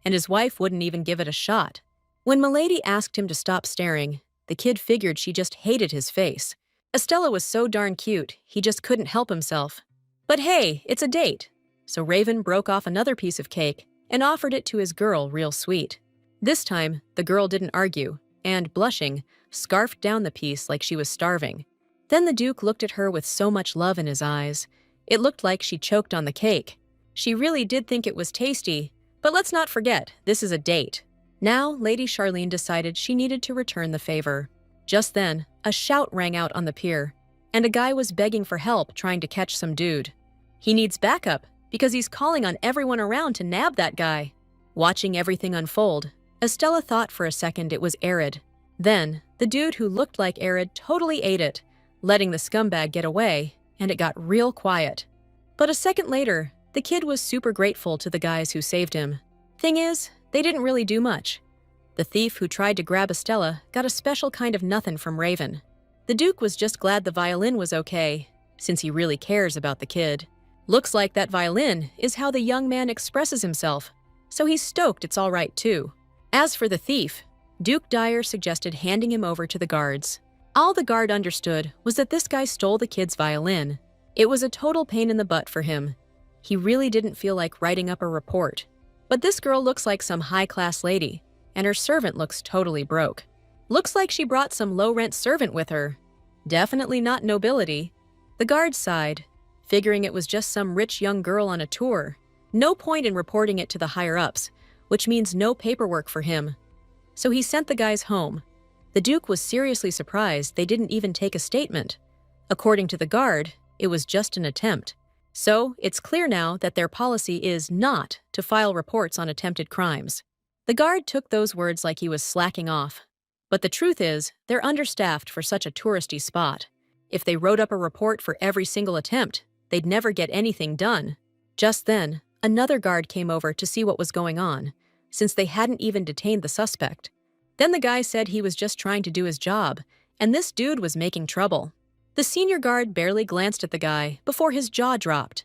and his wife wouldn't even give it a shot. When Milady asked him to stop staring, the kid figured she just hated his face. Estella was so darn cute, he just couldn't help himself. But hey, it's a date. So Raven broke off another piece of cake and offered it to his girl real sweet. This time, the girl didn't argue, and, blushing, scarfed down the piece like she was starving. Then the Duke looked at her with so much love in his eyes. It looked like she choked on the cake. She really did think it was tasty, but let's not forget, this is a date. Now, Lady Charlene decided she needed to return the favor. Just then, a shout rang out on the pier, and a guy was begging for help trying to catch some dude. He needs backup because he's calling on everyone around to nab that guy. Watching everything unfold, Estella thought for a second it was Arid. Then, the dude who looked like Arid totally ate it, letting the scumbag get away, and it got real quiet. But a second later, the kid was super grateful to the guys who saved him. Thing is, they didn't really do much. The thief who tried to grab Estella got a special kind of nothing from Raven. The Duke was just glad the violin was okay, since he really cares about the kid. Looks like that violin is how the young man expresses himself, so he's stoked it's all right too. As for the thief, Duke Dyer suggested handing him over to the guards. All the guard understood was that this guy stole the kid's violin. It was a total pain in the butt for him. He really didn't feel like writing up a report. But this girl looks like some high-class lady, and her servant looks totally broke. Looks like she brought some low-rent servant with her. Definitely not nobility. The guards sighed, figuring it was just some rich young girl on a tour. No point in reporting it to the higher-ups, which means no paperwork for him. So he sent the guys home. The Duke was seriously surprised they didn't even take a statement. According to the guard, it was just an attempt. So it's clear now that their policy is not to file reports on attempted crimes. The guard took those words like he was slacking off. But the truth is, they're understaffed for such a touristy spot. If they wrote up a report for every single attempt, they'd never get anything done. Just then, another guard came over to see what was going on, since they hadn't even detained the suspect. Then the guy said he was just trying to do his job, and this dude was making trouble. The senior guard barely glanced at the guy before his jaw dropped.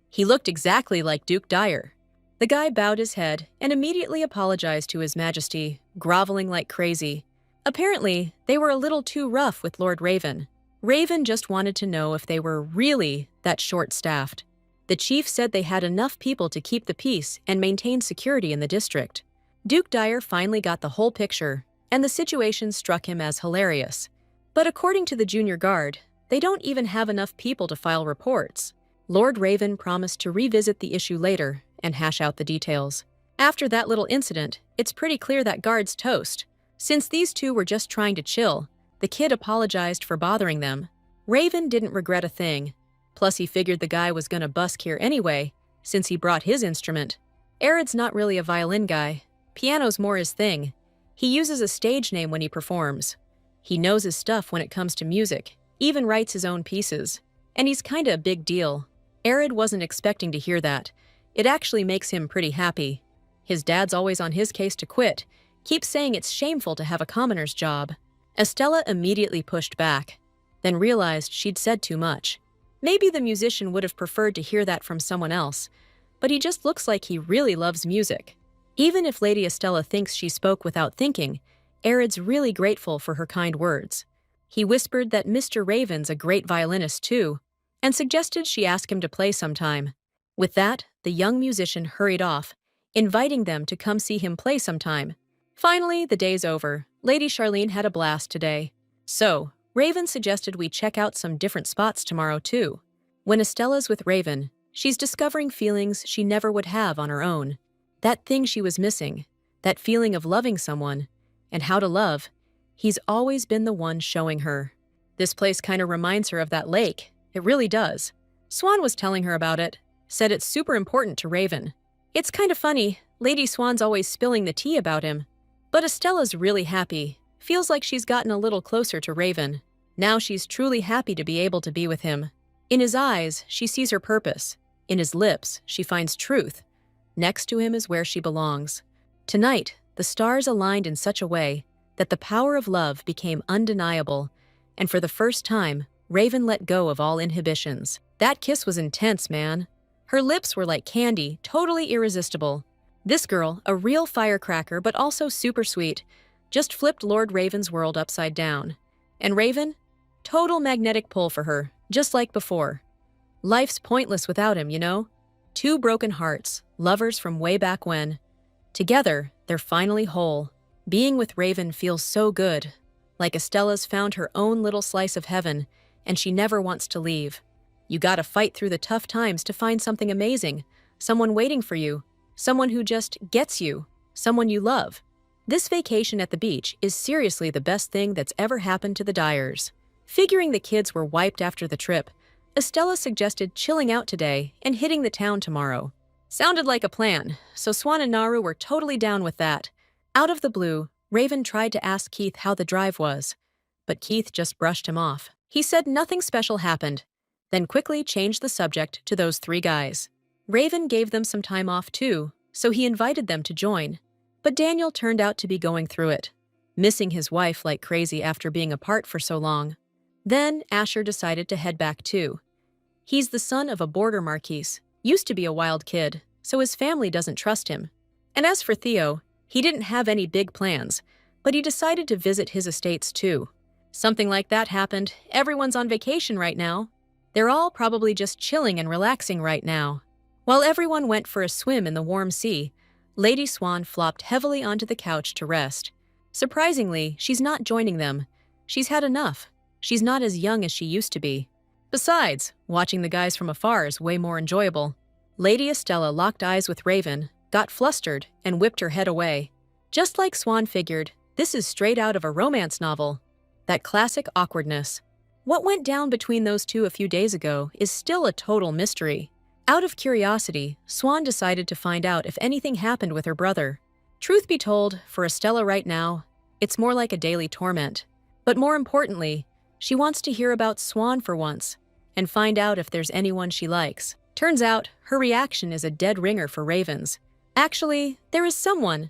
He looked exactly like Duke Dyer. The guy bowed his head and immediately apologized to His Majesty, groveling like crazy. Apparently, they were a little too rough with Lord Raven. Raven just wanted to know if they were really that short-staffed. The chief said they had enough people to keep the peace and maintain security in the district. Duke Dyer finally got the whole picture, and the situation struck him as hilarious. But according to the junior guard, they don't even have enough people to file reports. Lord Raven promised to revisit the issue later and hash out the details. After that little incident, it's pretty clear that guard's toast. Since these two were just trying to chill, the kid apologized for bothering them. Raven didn't regret a thing. Plus he figured the guy was gonna busk here anyway, since he brought his instrument. Arid's not really a violin guy. Piano's more his thing. He uses a stage name when he performs. He knows his stuff when it comes to music, even writes his own pieces. And he's kinda a big deal. Arid wasn't expecting to hear that. It actually makes him pretty happy. His dad's always on his case to quit, keeps saying it's shameful to have a commoner's job. Estella immediately pushed back, then realized she'd said too much. Maybe the musician would have preferred to hear that from someone else, but he just looks like he really loves music. Even if Lady Estella thinks she spoke without thinking, Arid's really grateful for her kind words. He whispered that Mr. Raven's a great violinist too, and suggested she ask him to play sometime. With that, the young musician hurried off, inviting them to come see him play sometime. Finally, the day's over. Lady Charlene had a blast today. So, Raven suggested we check out some different spots tomorrow too. When Estella's with Raven, she's discovering feelings she never would have on her own. That thing she was missing, that feeling of loving someone, and how to love, he's always been the one showing her. This place kind of reminds her of that lake. It really does. Swan was telling her about it, said it's super important to Raven. It's kind of funny, Lady Swan's always spilling the tea about him. But Estella's really happy, feels like she's gotten a little closer to Raven. Now she's truly happy to be able to be with him. In his eyes, she sees her purpose. In his lips, she finds truth. Next to him is where she belongs. Tonight, the stars aligned in such a way that the power of love became undeniable, and for the first time, Raven let go of all inhibitions. That kiss was intense, man. Her lips were like candy, totally irresistible. This girl, a real firecracker but also super sweet, just flipped Lord Raven's world upside down. And Raven? Total magnetic pull for her, just like before. Life's pointless without him, you know? Two broken hearts, lovers from way back when. Together, they're finally whole. Being with Raven feels so good. Like Estella's found her own little slice of heaven, and she never wants to leave. You gotta fight through the tough times to find something amazing, someone waiting for you, someone who just gets you, someone you love. This vacation at the beach is seriously the best thing that's ever happened to the Dyers. Figuring the kids were wiped after the trip, Estella suggested chilling out today and hitting the town tomorrow. Sounded like a plan, so Swan and Naru were totally down with that. Out of the blue, Raven tried to ask Keith how the drive was, but Keith just brushed him off. He said nothing special happened, then quickly changed the subject to those three guys. Raven gave them some time off too, so he invited them to join. But Daniel turned out to be going through it, missing his wife like crazy after being apart for so long. Then Asher decided to head back too. He's the son of a border marquise, used to be a wild kid, so his family doesn't trust him. And as for Theo, he didn't have any big plans, but he decided to visit his estates too. Something like that happened. Everyone's on vacation right now. They're all probably just chilling and relaxing right now. While everyone went for a swim in the warm sea, Lady Swan flopped heavily onto the couch to rest. Surprisingly, she's not joining them. She's had enough. She's not as young as she used to be. Besides, watching the guys from afar is way more enjoyable. Lady Estella locked eyes with Raven, got flustered, and whipped her head away. Just like Swan figured, this is straight out of a romance novel. That classic awkwardness. What went down between those two a few days ago is still a total mystery. Out of curiosity, Swan decided to find out if anything happened with her brother. Truth be told, for Estella right now, it's more like a daily torment. But more importantly, she wants to hear about Swan for once, and find out if there's anyone she likes. Turns out, her reaction is a dead ringer for ravens. Actually, there is someone.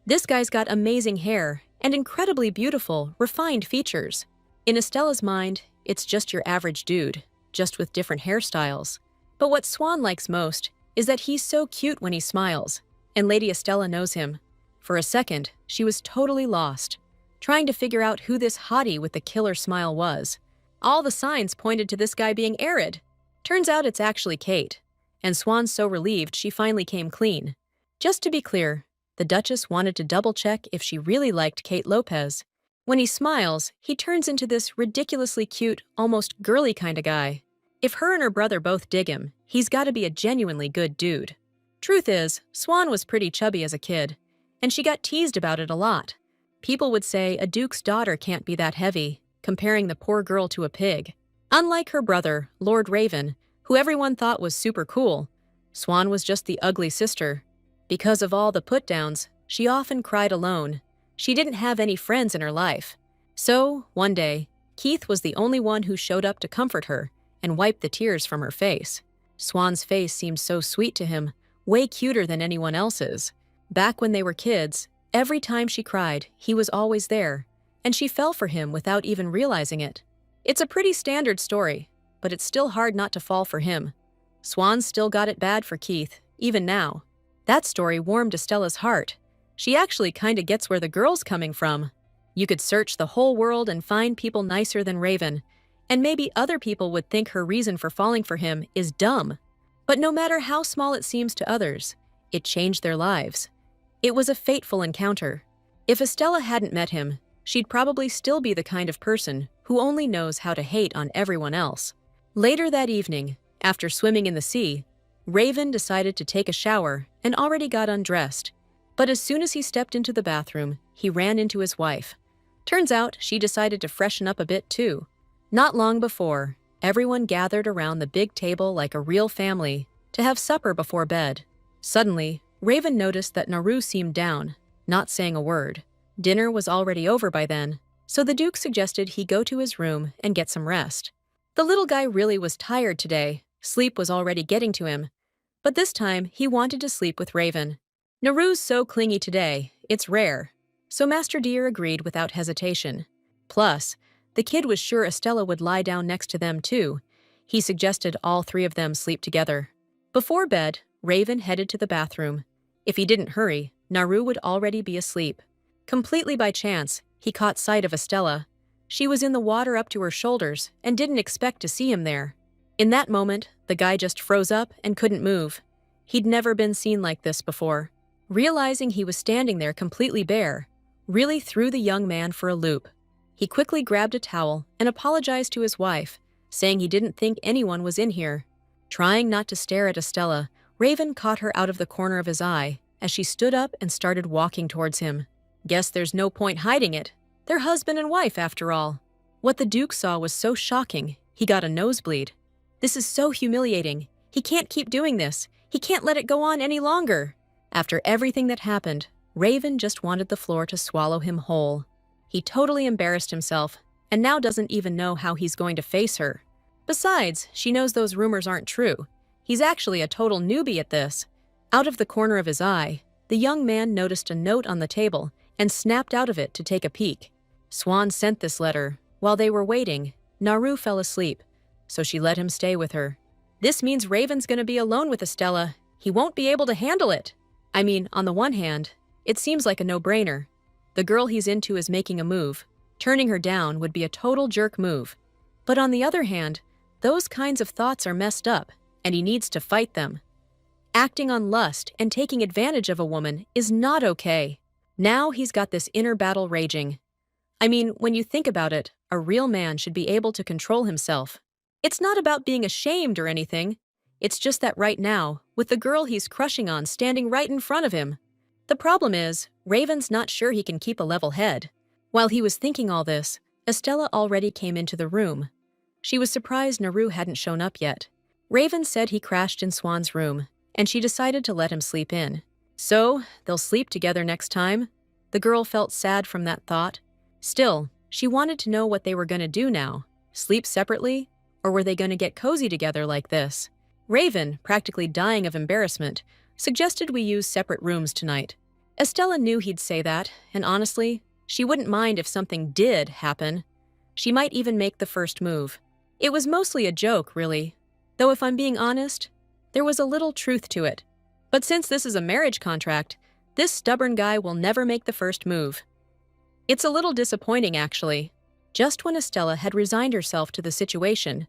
This guy's got amazing hair and incredibly beautiful, refined features. In Estella's mind, it's just your average dude, just with different hairstyles. But what Swan likes most is that he's so cute when he smiles, and Lady Estella knows him. For a second, she was totally lost, trying to figure out who this hottie with the killer smile was. All the signs pointed to this guy being arid. Turns out it's actually Kate, and Swan's so relieved she finally came clean. Just to be clear, the Duchess wanted to double-check if she really liked Kate Lopez. When he smiles, he turns into this ridiculously cute, almost girly kind of guy. If her and her brother both dig him, he's gotta be a genuinely good dude. Truth is, Swan was pretty chubby as a kid, and she got teased about it a lot. People would say a duke's daughter can't be that heavy, comparing the poor girl to a pig. Unlike her brother, Lord Raven, who everyone thought was super cool, Swan was just the ugly sister. Because of all the put-downs, she often cried alone. She didn't have any friends in her life. So, one day, Keith was the only one who showed up to comfort her and wipe the tears from her face. Swan's face seemed so sweet to him, way cuter than anyone else's. Back when they were kids, every time she cried, he was always there, and she fell for him without even realizing it. It's a pretty standard story, but it's still hard not to fall for him. Swan's still got it bad for Keith, even now. That story warmed Estella's heart. She actually kinda gets where the girl's coming from. You could search the whole world and find people nicer than Raven, and maybe other people would think her reason for falling for him is dumb. But no matter how small it seems to others, it changed their lives. It was a fateful encounter. If Estella hadn't met him, she'd probably still be the kind of person who only knows how to hate on everyone else. Later that evening, after swimming in the sea, Raven decided to take a shower and already got undressed. But as soon as he stepped into the bathroom, he ran into his wife. Turns out she decided to freshen up a bit too. Not long before, everyone gathered around the big table like a real family to have supper before bed. Suddenly, Raven noticed that Naru seemed down, not saying a word. Dinner was already over by then, so the Duke suggested he go to his room and get some rest. The little guy really was tired today. Sleep was already getting to him. But this time, he wanted to sleep with Raven. Naru's so clingy today, it's rare. So Master Deer agreed without hesitation. Plus, the kid was sure Estella would lie down next to them too. He suggested all three of them sleep together. Before bed, Raven headed to the bathroom. If he didn't hurry, Naru would already be asleep. Completely by chance, he caught sight of Estella. She was in the water up to her shoulders and didn't expect to see him there. In that moment, the guy just froze up and couldn't move. He'd never been seen like this before. Realizing he was standing there completely bare, really threw the young man for a loop. He quickly grabbed a towel and apologized to his wife, saying he didn't think anyone was in here. Trying not to stare at Estella, Raven caught her out of the corner of his eye as she stood up and started walking towards him. Guess there's no point hiding it. They're husband and wife, after all. What the Duke saw was so shocking, he got a nosebleed. This is so humiliating. He can't keep doing this. He can't let it go on any longer. After everything that happened, Raven just wanted the floor to swallow him whole. He totally embarrassed himself, and now doesn't even know how he's going to face her. Besides, she knows those rumors aren't true. He's actually a total newbie at this. Out of the corner of his eye, the young man noticed a note on the table and snapped out of it to take a peek. Swan sent this letter. While they were waiting, Naru fell asleep, so she let him stay with her. This means Raven's gonna be alone with Estella. He won't be able to handle it. I mean, on the one hand, it seems like a no-brainer. The girl he's into is making a move. Turning her down would be a total jerk move. But on the other hand, those kinds of thoughts are messed up, and he needs to fight them. Acting on lust and taking advantage of a woman is not okay. Now he's got this inner battle raging. I mean, when you think about it, a real man should be able to control himself. It's not about being ashamed or anything. It's just that right now, with the girl he's crushing on standing right in front of him. The problem is, Raven's not sure he can keep a level head. While he was thinking all this, Estella already came into the room. She was surprised Naru hadn't shown up yet. Raven said he crashed in Swan's room, and she decided to let him sleep in. So, they'll sleep together next time? The girl felt sad from that thought. Still, she wanted to know what they were going to do now. Sleep separately? Or were they going to get cozy together like this? Raven, practically dying of embarrassment, suggested we use separate rooms tonight. Estella knew he'd say that, and honestly, she wouldn't mind if something did happen. She might even make the first move. It was mostly a joke, really, though if I'm being honest, there was a little truth to it. But since this is a marriage contract, this stubborn guy will never make the first move. It's a little disappointing, actually. Just when Estella had resigned herself to the situation,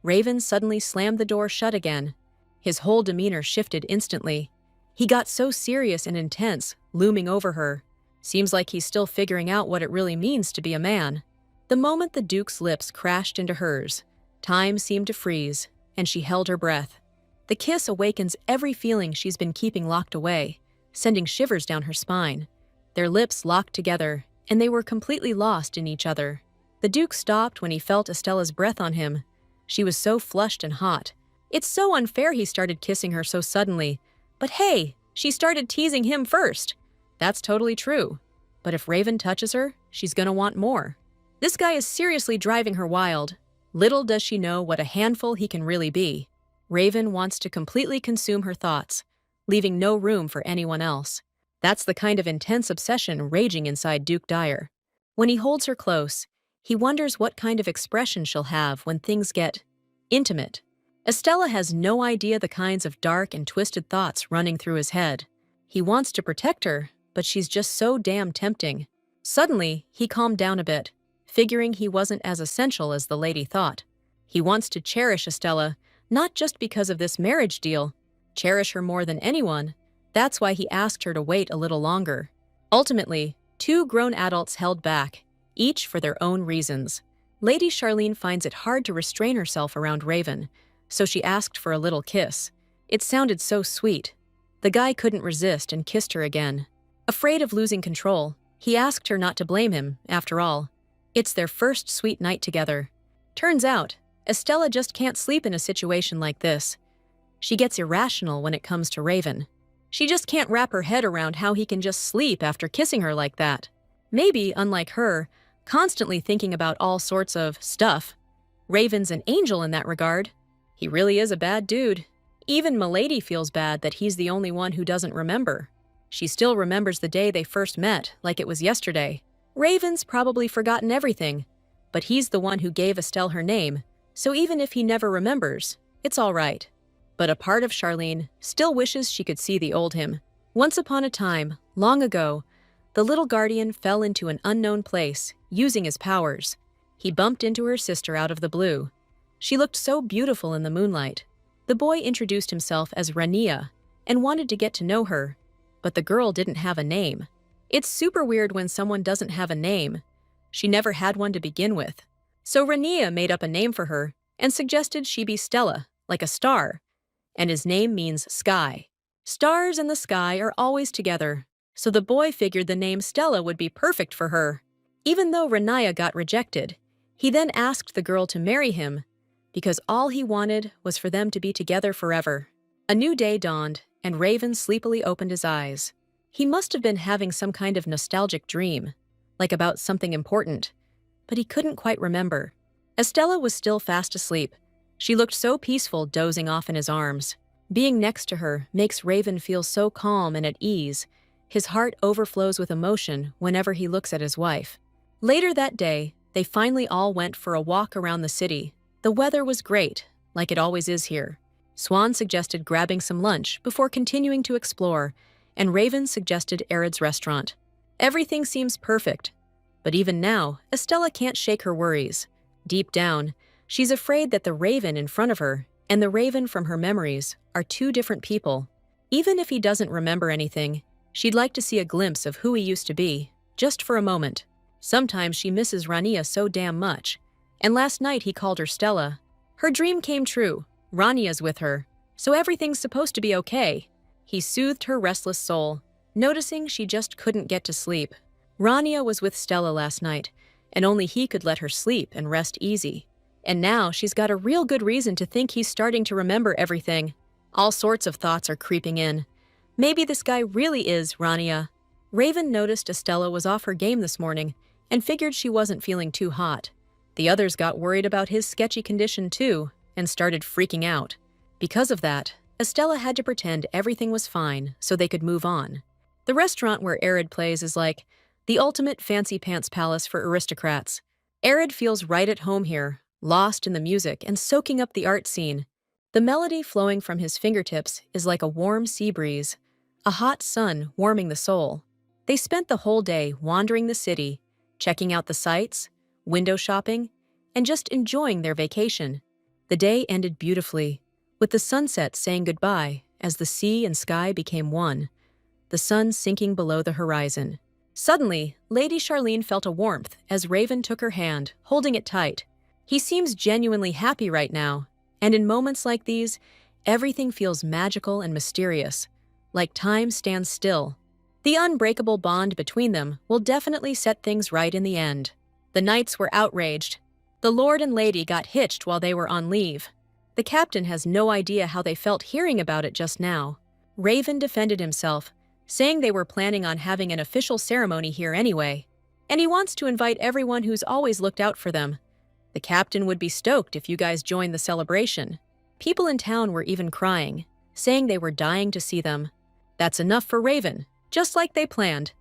Raven suddenly slammed the door shut again. His whole demeanor shifted instantly. He got so serious and intense, looming over her. Seems like he's still figuring out what it really means to be a man. The moment the Duke's lips crashed into hers, time seemed to freeze, and she held her breath. The kiss awakens every feeling she's been keeping locked away, sending shivers down her spine. Their lips locked together, and they were completely lost in each other. The Duke stopped when he felt Estella's breath on him. She was so flushed and hot. It's so unfair he started kissing her so suddenly. But hey, she started teasing him first. That's totally true. But if Raven touches her, she's gonna want more. This guy is seriously driving her wild. Little does she know what a handful he can really be. Raven wants to completely consume her thoughts, leaving no room for anyone else. That's the kind of intense obsession raging inside Duke Dyer. When he holds her close, he wonders what kind of expression she'll have when things get intimate. Estella has no idea the kinds of dark and twisted thoughts running through his head. He wants to protect her, but she's just so damn tempting. Suddenly, he calmed down a bit, figuring he wasn't as essential as the lady thought. He wants to cherish Estella, not just because of this marriage deal. Cherish her more than anyone. That's why he asked her to wait a little longer. Ultimately, two grown adults held back, each for their own reasons. Lady Charlene finds it hard to restrain herself around Raven, so she asked for a little kiss. It sounded so sweet. The guy couldn't resist and kissed her again. Afraid of losing control, he asked her not to blame him, after all. It's their first sweet night together. Turns out, Estella just can't sleep in a situation like this. She gets irrational when it comes to Raven. She just can't wrap her head around how he can just sleep after kissing her like that. Maybe, unlike her, constantly thinking about all sorts of stuff. Raven's an angel in that regard. He really is a bad dude. Even Milady feels bad that he's the only one who doesn't remember. She still remembers the day they first met, like it was yesterday. Raven's probably forgotten everything, but he's the one who gave Estelle her name, so even if he never remembers, it's all right. But a part of Charlene still wishes she could see the old him. Once upon a time, long ago, the little guardian fell into an unknown place, using his powers. He bumped into her sister out of the blue. She looked so beautiful in the moonlight. The boy introduced himself as Rania and wanted to get to know her, but the girl didn't have a name. It's super weird when someone doesn't have a name. She never had one to begin with. So Rania made up a name for her and suggested she be Stella, like a star. And his name means sky. Stars and the sky are always together, so the boy figured the name Stella would be perfect for her. Even though Rania got rejected, he then asked the girl to marry him, because all he wanted was for them to be together forever. A new day dawned, and Raven sleepily opened his eyes. He must have been having some kind of nostalgic dream, like about something important, but he couldn't quite remember. Estella was still fast asleep. She looked so peaceful dozing off in his arms. Being next to her makes Raven feel so calm and at ease. His heart overflows with emotion whenever he looks at his wife. Later that day, they finally all went for a walk around the city. The weather was great, like it always is here. Swan suggested grabbing some lunch before continuing to explore, and Raven suggested Arid's restaurant. Everything seems perfect, but even now, Estella can't shake her worries. Deep down, she's afraid that the Raven in front of her and the Raven from her memories are two different people. Even if he doesn't remember anything, she'd like to see a glimpse of who he used to be, just for a moment. Sometimes she misses Rania so damn much, and last night he called her Stella. Her dream came true. Rania's with her, so everything's supposed to be okay. He soothed her restless soul, noticing she just couldn't get to sleep. Rania was with Stella last night, and only he could let her sleep and rest easy. And now she's got a real good reason to think he's starting to remember everything. All sorts of thoughts are creeping in. Maybe this guy really is Rania. Raven noticed Estella was off her game this morning and figured she wasn't feeling too hot. The others got worried about his sketchy condition too and started freaking out. Because of that, Estella had to pretend everything was fine so they could move on. The restaurant where Arid plays is like the ultimate fancy pants palace for aristocrats. Arid feels right at home here, lost in the music and soaking up the art scene. The melody flowing from his fingertips is like a warm sea breeze, a hot sun warming the soul. They spent the whole day wandering the city, checking out the sights, window shopping, and just enjoying their vacation. The day ended beautifully, with the sunset saying goodbye as the sea and sky became one, the sun sinking below the horizon. Suddenly, Lady Charlene felt a warmth as Raven took her hand, holding it tight. He seems genuinely happy right now, and in moments like these, everything feels magical and mysterious, like time stands still. The unbreakable bond between them will definitely set things right in the end. The knights were outraged. The lord and lady got hitched while they were on leave. The captain has no idea how they felt hearing about it just now. Raven defended himself, saying they were planning on having an official ceremony here anyway, and he wants to invite everyone who's always looked out for them. The captain would be stoked if you guys joined the celebration. People in town were even crying, saying they were dying to see them. That's enough for Raven, just like they planned.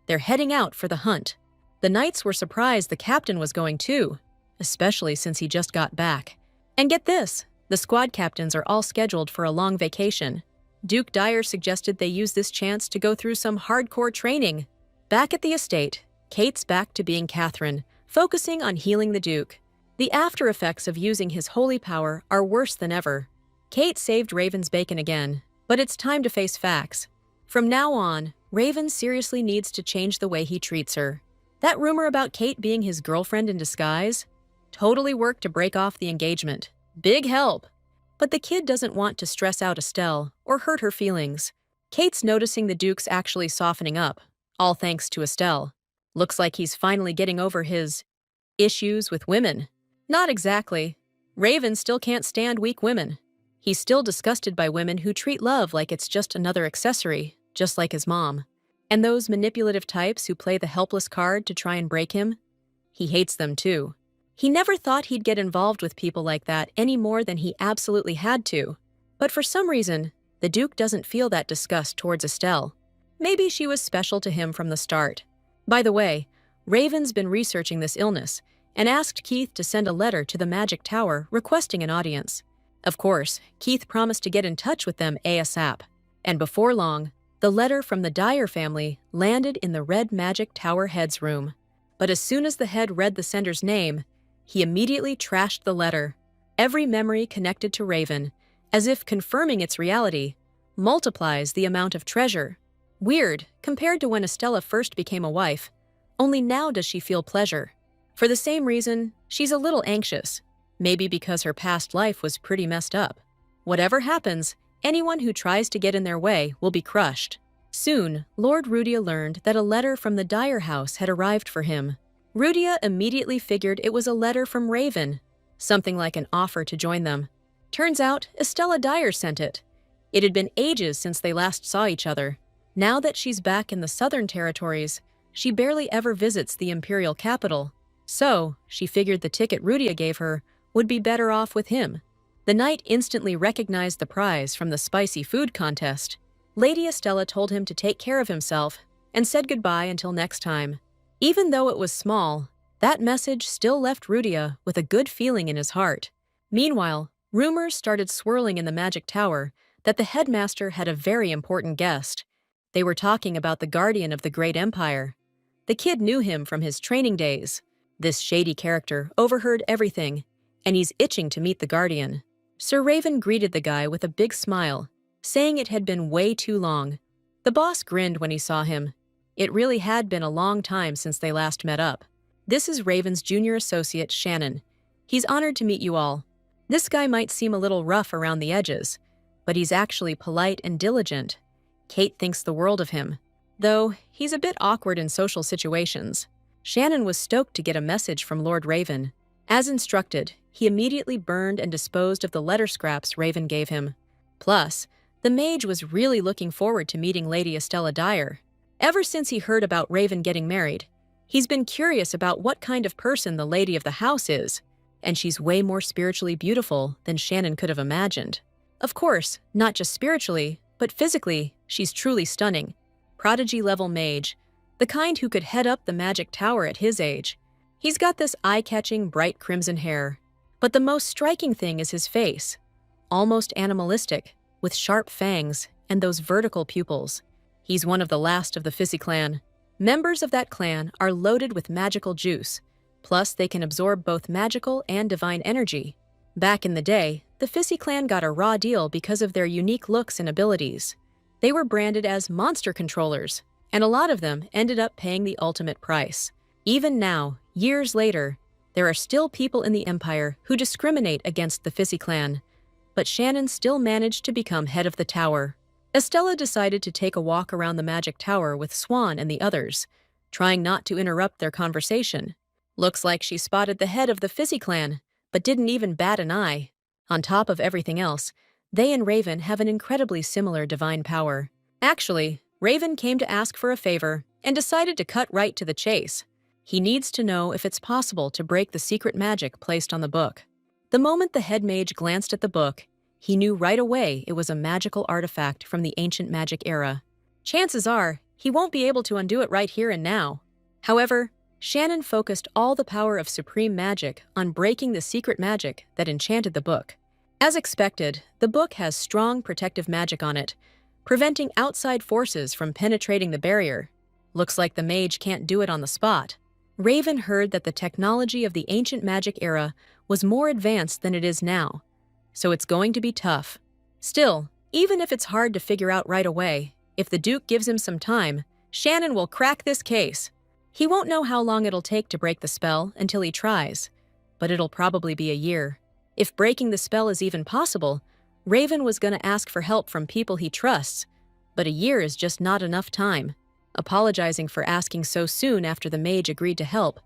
They're heading out for the hunt. The knights were surprised the captain was going too, especially since he just got back. And get this, the squad captains are all scheduled for a long vacation. Duke Dyer suggested they use this chance to go through some hardcore training. Back at the estate, Kate's back to being Catherine, focusing on healing the Duke. The after effects of using his holy power are worse than ever. Kate saved Raven's bacon again, but it's time to face facts. From now on, Raven seriously needs to change the way he treats her. That rumor about Kate being his girlfriend in disguise totally worked to break off the engagement. Big help! But the kid doesn't want to stress out Estelle or hurt her feelings. Kate's noticing the Duke's actually softening up, all thanks to Estelle. Looks like he's finally getting over his issues with women. Not exactly. Raven still can't stand weak women. He's still disgusted by women who treat love like it's just another accessory, just like his mom. And those manipulative types who play the helpless card to try and break him? He hates them too. He never thought he'd get involved with people like that any more than he absolutely had to. But for some reason, the Duke doesn't feel that disgust towards Estelle. Maybe she was special to him from the start. By the way, Raven's been researching this illness and asked Keith to send a letter to the Magic Tower requesting an audience. Of course, Keith promised to get in touch with them ASAP. And before long, the letter from the Dyer family landed in the Red Magic Tower head's room. But as soon as the head read the sender's name, he immediately trashed the letter. Every memory connected to Raven, as if confirming its reality, multiplies the amount of treasure. Weird, compared to when Estella first became a wife. Only now does she feel pleasure. For the same reason, she's a little anxious. Maybe because her past life was pretty messed up. Whatever happens, anyone who tries to get in their way will be crushed. Soon, Lord Rudia learned that a letter from the Dyer house had arrived for him. Rudia immediately figured it was a letter from Raven, something like an offer to join them. Turns out, Estella Dyer sent it. It had been ages since they last saw each other. Now that she's back in the southern territories, she barely ever visits the imperial capital. So, she figured the ticket Rudia gave her would be better off with him. The knight instantly recognized the prize from the spicy food contest. Lady Estella told him to take care of himself and said goodbye until next time. Even though it was small, that message still left Rudia with a good feeling in his heart. Meanwhile, rumors started swirling in the Magic Tower that the headmaster had a very important guest. They were talking about the guardian of the great empire. The kid knew him from his training days. This shady character overheard everything, and he's itching to meet the guardian. Sir Raven greeted the guy with a big smile, saying it had been way too long. The boss grinned when he saw him. It really had been a long time since they last met up. This is Raven's junior associate, Shannon. He's honored to meet you all. This guy might seem a little rough around the edges, but he's actually polite and diligent. Kate thinks the world of him, though he's a bit awkward in social situations. Shannon was stoked to get a message from Lord Raven. As instructed, he immediately burned and disposed of the letter scraps Raven gave him. Plus, the mage was really looking forward to meeting Lady Estella Dyer. Ever since he heard about Raven getting married, he's been curious about what kind of person the lady of the house is, and she's way more spiritually beautiful than Shannon could have imagined. Of course, not just spiritually, but physically, she's truly stunning. Prodigy-level mage, the kind who could head up the magic tower at his age. He's got this eye-catching bright crimson hair. But the most striking thing is his face. Almost animalistic, with sharp fangs and those vertical pupils. He's one of the last of the Fissy clan. Members of that clan are loaded with magical juice. Plus, they can absorb both magical and divine energy. Back in the day, the Fissy clan got a raw deal because of their unique looks and abilities. They were branded as monster controllers, and a lot of them ended up paying the ultimate price. Even now, years later, there are still people in the Empire who discriminate against the Fissy clan, but Shannon still managed to become head of the tower. Estella decided to take a walk around the magic tower with Swan and the others, trying not to interrupt their conversation. Looks like she spotted the head of the Fissy clan, but didn't even bat an eye. On top of everything else, they and Raven have an incredibly similar divine power. Actually, Raven came to ask for a favor and decided to cut right to the chase. He needs to know if it's possible to break the secret magic placed on the book. The moment the head mage glanced at the book, he knew right away it was a magical artifact from the ancient magic era. Chances are, he won't be able to undo it right here and now. However, Shannon focused all the power of supreme magic on breaking the secret magic that enchanted the book. As expected, the book has strong protective magic on it, preventing outside forces from penetrating the barrier. Looks like the mage can't do it on the spot. Raven heard that the technology of the ancient magic era was more advanced than it is now, so it's going to be tough. Still, even if it's hard to figure out right away, if the Duke gives him some time, Shannon will crack this case. He won't know how long it'll take to break the spell until he tries, but it'll probably be a year. If breaking the spell is even possible, Raven was going to ask for help from people he trusts, but a year is just not enough time. Apologizing for asking so soon after the mage agreed to help,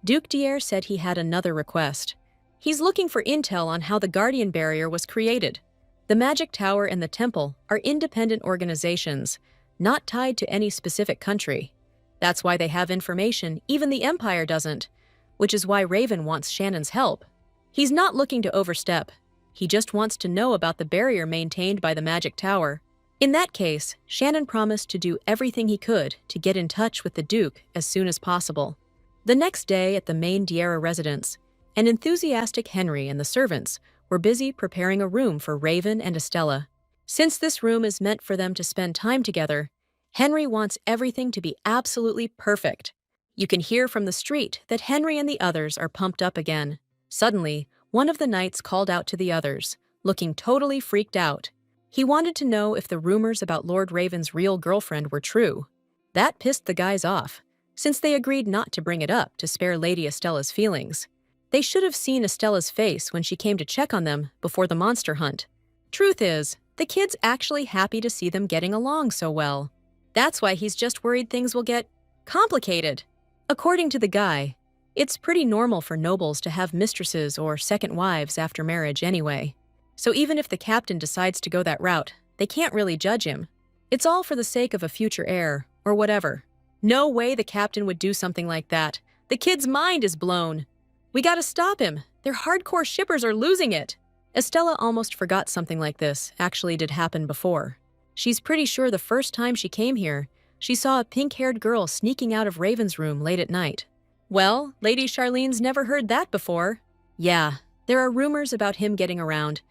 Duke Dier said he had another request. He's looking for intel on how the Guardian Barrier was created. The Magic Tower and the Temple are independent organizations, not tied to any specific country. That's why they have information even the Empire doesn't, which is why Raven wants Shannon's help. He's not looking to overstep. He just wants to know about the barrier maintained by the Magic Tower. In that case, Shannon promised to do everything he could to get in touch with the Duke as soon as possible. The next day at the main Diera residence, an enthusiastic Henry and the servants were busy preparing a room for Raven and Estella. Since this room is meant for them to spend time together, Henry wants everything to be absolutely perfect. You can hear from the street that Henry and the others are pumped up again. Suddenly, one of the knights called out to the others, looking totally freaked out. He wanted to know if the rumors about Lord Raven's real girlfriend were true. That pissed the guys off, since they agreed not to bring it up to spare Lady Estella's feelings. They should have seen Estella's face when she came to check on them before the monster hunt. Truth is, the kid's actually happy to see them getting along so well. That's why he's just worried things will get complicated. According to the guy, it's pretty normal for nobles to have mistresses or second wives after marriage anyway. So even if the captain decides to go that route, they can't really judge him. It's all for the sake of a future heir, or whatever. No way the captain would do something like that. The kid's mind is blown. We gotta stop him. Their hardcore shippers are losing it. Estella almost forgot something like this actually did happen before. She's pretty sure the first time she came here, she saw a pink-haired girl sneaking out of Raven's room late at night. Well, Lady Charlene's never heard that before. Yeah, there are rumors about him getting around,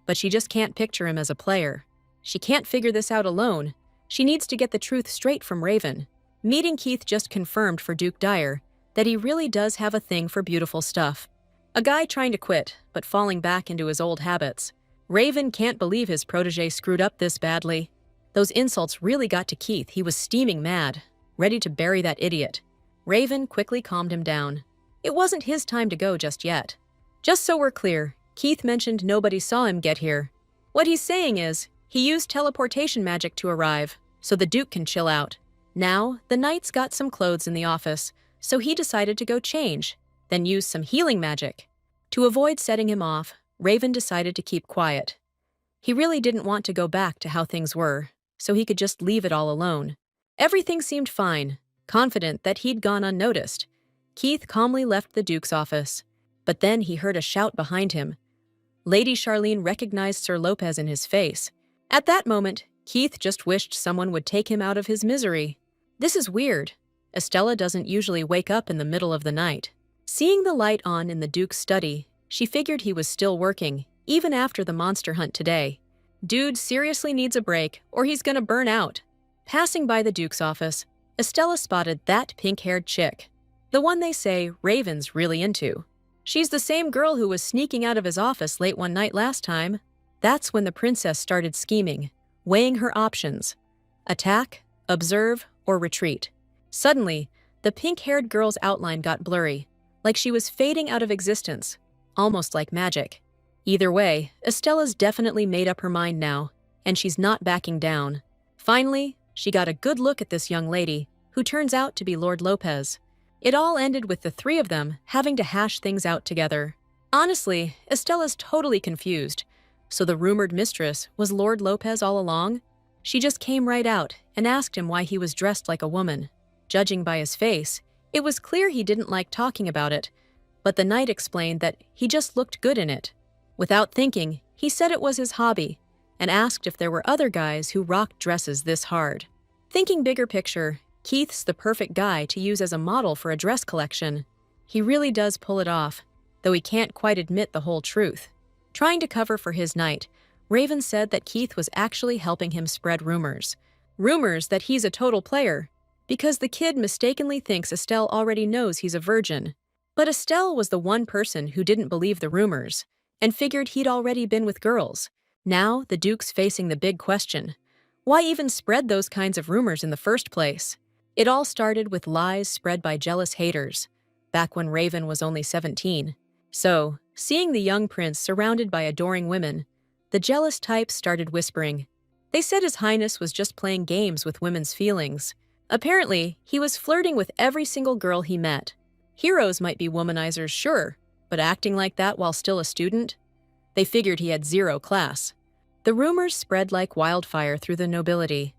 but she just can't picture him as a player. She can't figure this out alone. She needs to get the truth straight from Raven. Meeting Keith just confirmed for Duke Dyer that he really does have a thing for beautiful stuff. A guy trying to quit, but falling back into his old habits. Raven can't believe his protege screwed up this badly. Those insults really got to Keith. He was steaming mad, ready to bury that idiot. Raven quickly calmed him down. It wasn't his time to go just yet. Just so we're clear, Keith mentioned nobody saw him get here. What he's saying is, he used teleportation magic to arrive, so the Duke can chill out. Now, the knight's got some clothes in the office, so he decided to go change, then use some healing magic. To avoid setting him off, Raven decided to keep quiet. He really didn't want to go back to how things were, so he could just leave it all alone. Everything seemed fine, confident that he'd gone unnoticed. Keith calmly left the Duke's office, but then he heard a shout behind him. Lady Charlene recognized Sir Lopez in his face. At that moment, Keith just wished someone would take him out of his misery. This is weird. Estella doesn't usually wake up in the middle of the night. Seeing the light on in the Duke's study, she figured he was still working, even after the monster hunt today. Dude seriously needs a break, or he's gonna burn out. Passing by the Duke's office, Estella spotted that pink-haired chick. The one they say Raven's really into. She's the same girl who was sneaking out of his office late one night last time. That's when the princess started scheming, weighing her options. Attack, observe, or retreat. Suddenly, the pink-haired girl's outline got blurry, like she was fading out of existence, almost like magic. Either way, Estella's definitely made up her mind now, and she's not backing down. Finally, she got a good look at this young lady, who turns out to be Lord Lopez. It all ended with the three of them having to hash things out together. Honestly, Estella's totally confused. So the rumored mistress was Lord Lopez all along? She just came right out and asked him why he was dressed like a woman. Judging by his face, it was clear he didn't like talking about it, but the knight explained that he just looked good in it. Without thinking, he said it was his hobby, and asked if there were other guys who rocked dresses this hard. Thinking bigger picture, Keith's the perfect guy to use as a model for a dress collection. He really does pull it off, though he can't quite admit the whole truth. Trying to cover for his knight, Raven said that Keith was actually helping him spread rumors. Rumors that he's a total player, because the kid mistakenly thinks Estelle already knows he's a virgin. But Estelle was the one person who didn't believe the rumors, and figured he'd already been with girls. Now, the Duke's facing the big question. Why even spread those kinds of rumors in the first place? It all started with lies spread by jealous haters, back when Raven was only 17. So, seeing the young prince surrounded by adoring women, the jealous types started whispering. They said His Highness was just playing games with women's feelings. Apparently, he was flirting with every single girl he met. Heroes might be womanizers, sure, but acting like that while still a student? They figured he had zero class. The rumors spread like wildfire through the nobility.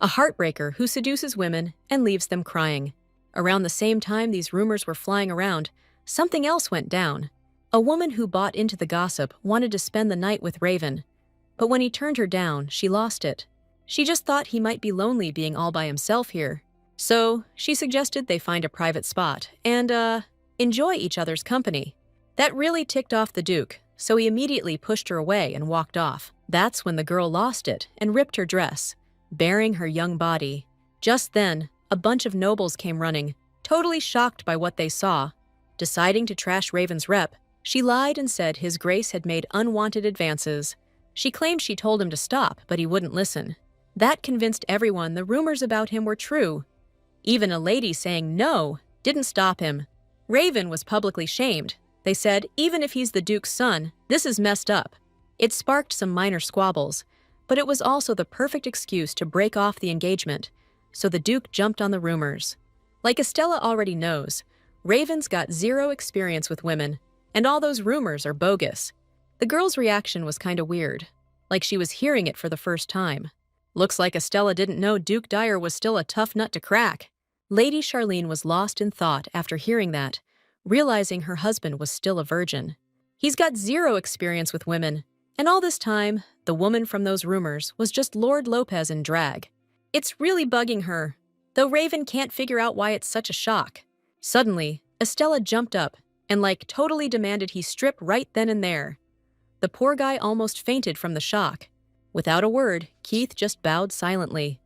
A heartbreaker who seduces women and leaves them crying. Around the same time these rumors were flying around, something else went down. A woman who bought into the gossip wanted to spend the night with Raven, but when he turned her down, she lost it. She just thought he might be lonely being all by himself here. So, she suggested they find a private spot and, enjoy each other's company. That really ticked off the Duke, so he immediately pushed her away and walked off. That's when the girl lost it and ripped her dress, baring her young body. Just then, a bunch of nobles came running, totally shocked by what they saw. Deciding to trash Raven's rep, she lied and said His Grace had made unwanted advances. She claimed she told him to stop, but he wouldn't listen. That convinced everyone the rumors about him were true. Even a lady saying no didn't stop him. Raven was publicly shamed. They said, even if he's the Duke's son, this is messed up. It sparked some minor squabbles, but it was also the perfect excuse to break off the engagement, so the Duke jumped on the rumors. Like Estella already knows, Raven's got zero experience with women, and all those rumors are bogus. The girl's reaction was kinda weird, like she was hearing it for the first time. Looks like Estella didn't know Duke Dyer was still a tough nut to crack. Lady Charlene was lost in thought after hearing that, realizing her husband was still a virgin. He's got zero experience with women, and all this time, the woman from those rumors was just Lord Lopez in drag. It's really bugging her, though Raven can't figure out why it's such a shock. Suddenly, Estella jumped up and totally demanded he strip right then and there. The poor guy almost fainted from the shock. Without a word, Keith just bowed silently.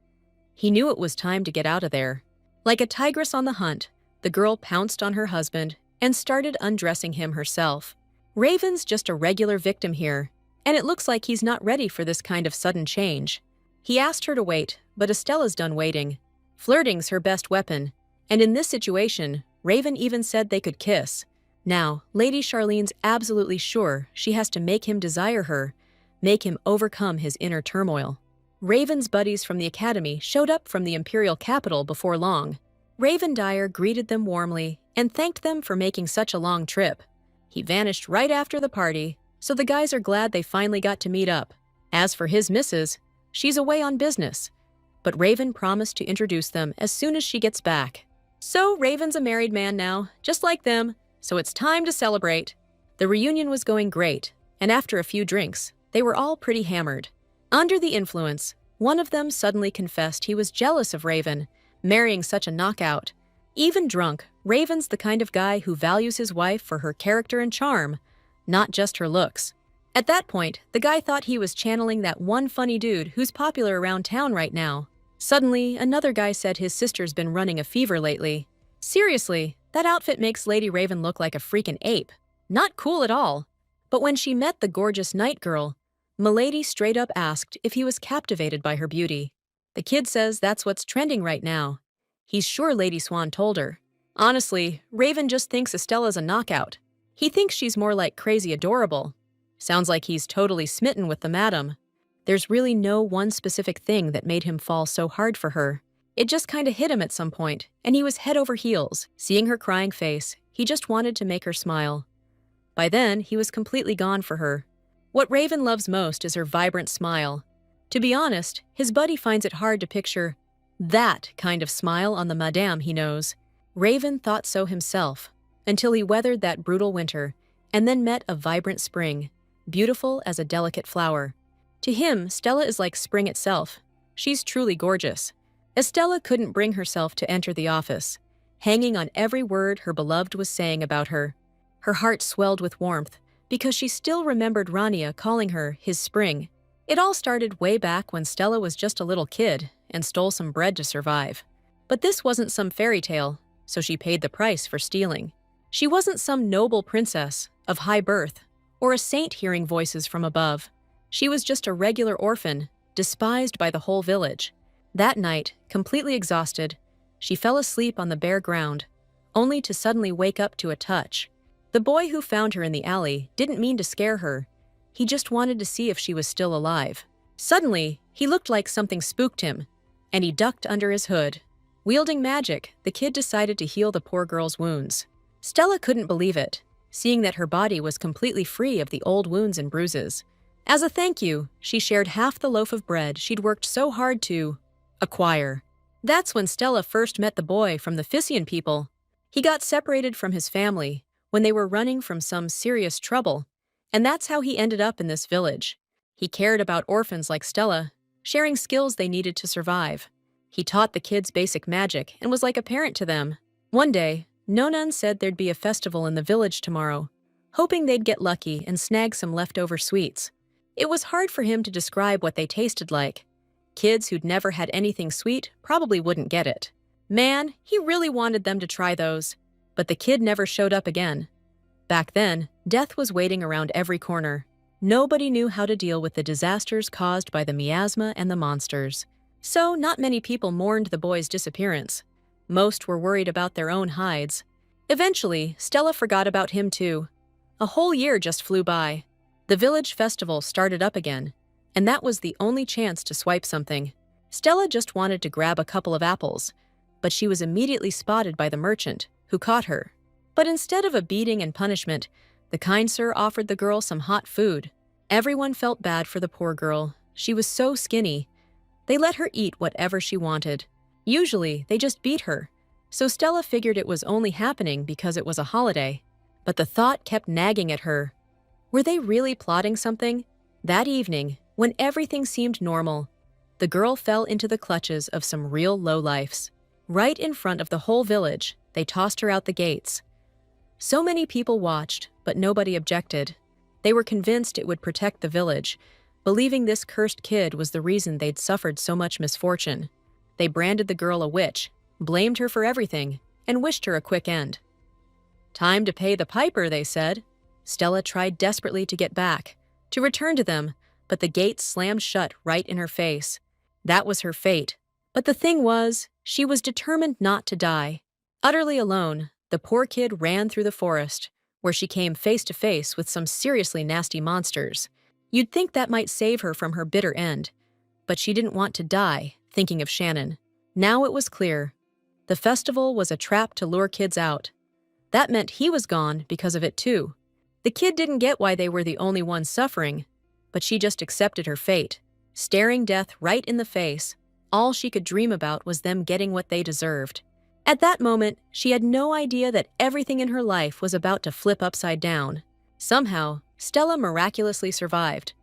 He knew it was time to get out of there. Like a tigress on the hunt, the girl pounced on her husband and started undressing him herself. Raven's just a regular victim here, and it looks like he's not ready for this kind of sudden change. He asked her to wait, but Estella's done waiting. Flirting's her best weapon, and in this situation, Raven even said they could kiss. Now, Lady Charlene's absolutely sure she has to make him desire her, make him overcome his inner turmoil. Raven's buddies from the academy showed up from the imperial capital before long. Raven Dyer greeted them warmly and thanked them for making such a long trip. He vanished right after the party, so the guys are glad they finally got to meet up. As for his missus, she's away on business, but Raven promised to introduce them as soon as she gets back. So Raven's a married man now, just like them, so it's time to celebrate. The reunion was going great, and after a few drinks, they were all pretty hammered. Under the influence, one of them suddenly confessed he was jealous of Raven, marrying such a knockout. Even drunk, Raven's the kind of guy who values his wife for her character and charm, not just her looks. At that point, the guy thought he was channeling that one funny dude who's popular around town right now. Suddenly, another guy said his sister's been running a fever lately. Seriously, that outfit makes Lady Raven look like a freaking ape. Not cool at all. But when she met the gorgeous night girl, Milady straight up asked if he was captivated by her beauty. The kid says that's what's trending right now. He's sure Lady Swan told her. Honestly, Raven just thinks Estella's a knockout. He thinks she's more like crazy adorable. Sounds like he's totally smitten with the madam. There's really no one specific thing that made him fall so hard for her. It just kinda hit him at some point, and he was head over heels. Seeing her crying face, he just wanted to make her smile. By then, he was completely gone for her. What Raven loves most is her vibrant smile. To be honest, his buddy finds it hard to picture that kind of smile on the madame he knows. Raven thought so himself, until he weathered that brutal winter, and then met a vibrant spring, beautiful as a delicate flower. To him, Stella is like spring itself. She's truly gorgeous. Estella couldn't bring herself to enter the office, hanging on every word her beloved was saying about her. Her heart swelled with warmth, because she still remembered Rania calling her his spring. It all started way back when Stella was just a little kid and stole some bread to survive. But this wasn't some fairy tale, so she paid the price for stealing. She wasn't some noble princess of high birth or a saint hearing voices from above. She was just a regular orphan, despised by the whole village. That night, completely exhausted, she fell asleep on the bare ground, only to suddenly wake up to a touch. The boy who found her in the alley didn't mean to scare her. He just wanted to see if she was still alive. Suddenly, he looked like something spooked him, and he ducked under his hood. Wielding magic, the kid decided to heal the poor girl's wounds. Stella couldn't believe it, seeing that her body was completely free of the old wounds and bruises. As a thank you, she shared half the loaf of bread she'd worked so hard to acquire. That's when Stella first met the boy from the Phissian people. He got separated from his family when they were running from some serious trouble, and that's how he ended up in this village. He cared about orphans like Stella, sharing skills they needed to survive. He taught the kids basic magic and was like a parent to them. One day, Nonan said there'd be a festival in the village tomorrow, hoping they'd get lucky and snag some leftover sweets. It was hard for him to describe what they tasted like. Kids who'd never had anything sweet probably wouldn't get it. Man, he really wanted them to try those. But the kid never showed up again. Back then, death was waiting around every corner. Nobody knew how to deal with the disasters caused by the miasma and the monsters. So, not many people mourned the boy's disappearance. Most were worried about their own hides. Eventually, Stella forgot about him too. A whole year just flew by. The village festival started up again, and that was the only chance to swipe something. Stella just wanted to grab a couple of apples, but she was immediately spotted by the merchant, who caught her. But instead of a beating and punishment, the kind sir offered the girl some hot food. Everyone felt bad for the poor girl. She was so skinny. They let her eat whatever she wanted. Usually, they just beat her, so Stella figured it was only happening because it was a holiday. But the thought kept nagging at her. Were they really plotting something? That evening, when everything seemed normal, the girl fell into the clutches of some real lowlifes. Right in front of the whole village, they tossed her out the gates. So many people watched, but nobody objected. They were convinced it would protect the village, believing this cursed kid was the reason they'd suffered so much misfortune. They branded the girl a witch, blamed her for everything, and wished her a quick end. Time to pay the piper, they said. Stella tried desperately to get back, to return to them, but the gates slammed shut right in her face. That was her fate. But the thing was, she was determined not to die. Utterly alone, the poor kid ran through the forest, where she came face to face with some seriously nasty monsters. You'd think that might save her from her bitter end, but she didn't want to die, thinking of Shannon. Now it was clear. The festival was a trap to lure kids out. That meant he was gone because of it too. The kid didn't get why they were the only ones suffering, but she just accepted her fate. Staring death right in the face, all she could dream about was them getting what they deserved. At that moment, she had no idea that everything in her life was about to flip upside down. Somehow, Stella miraculously survived.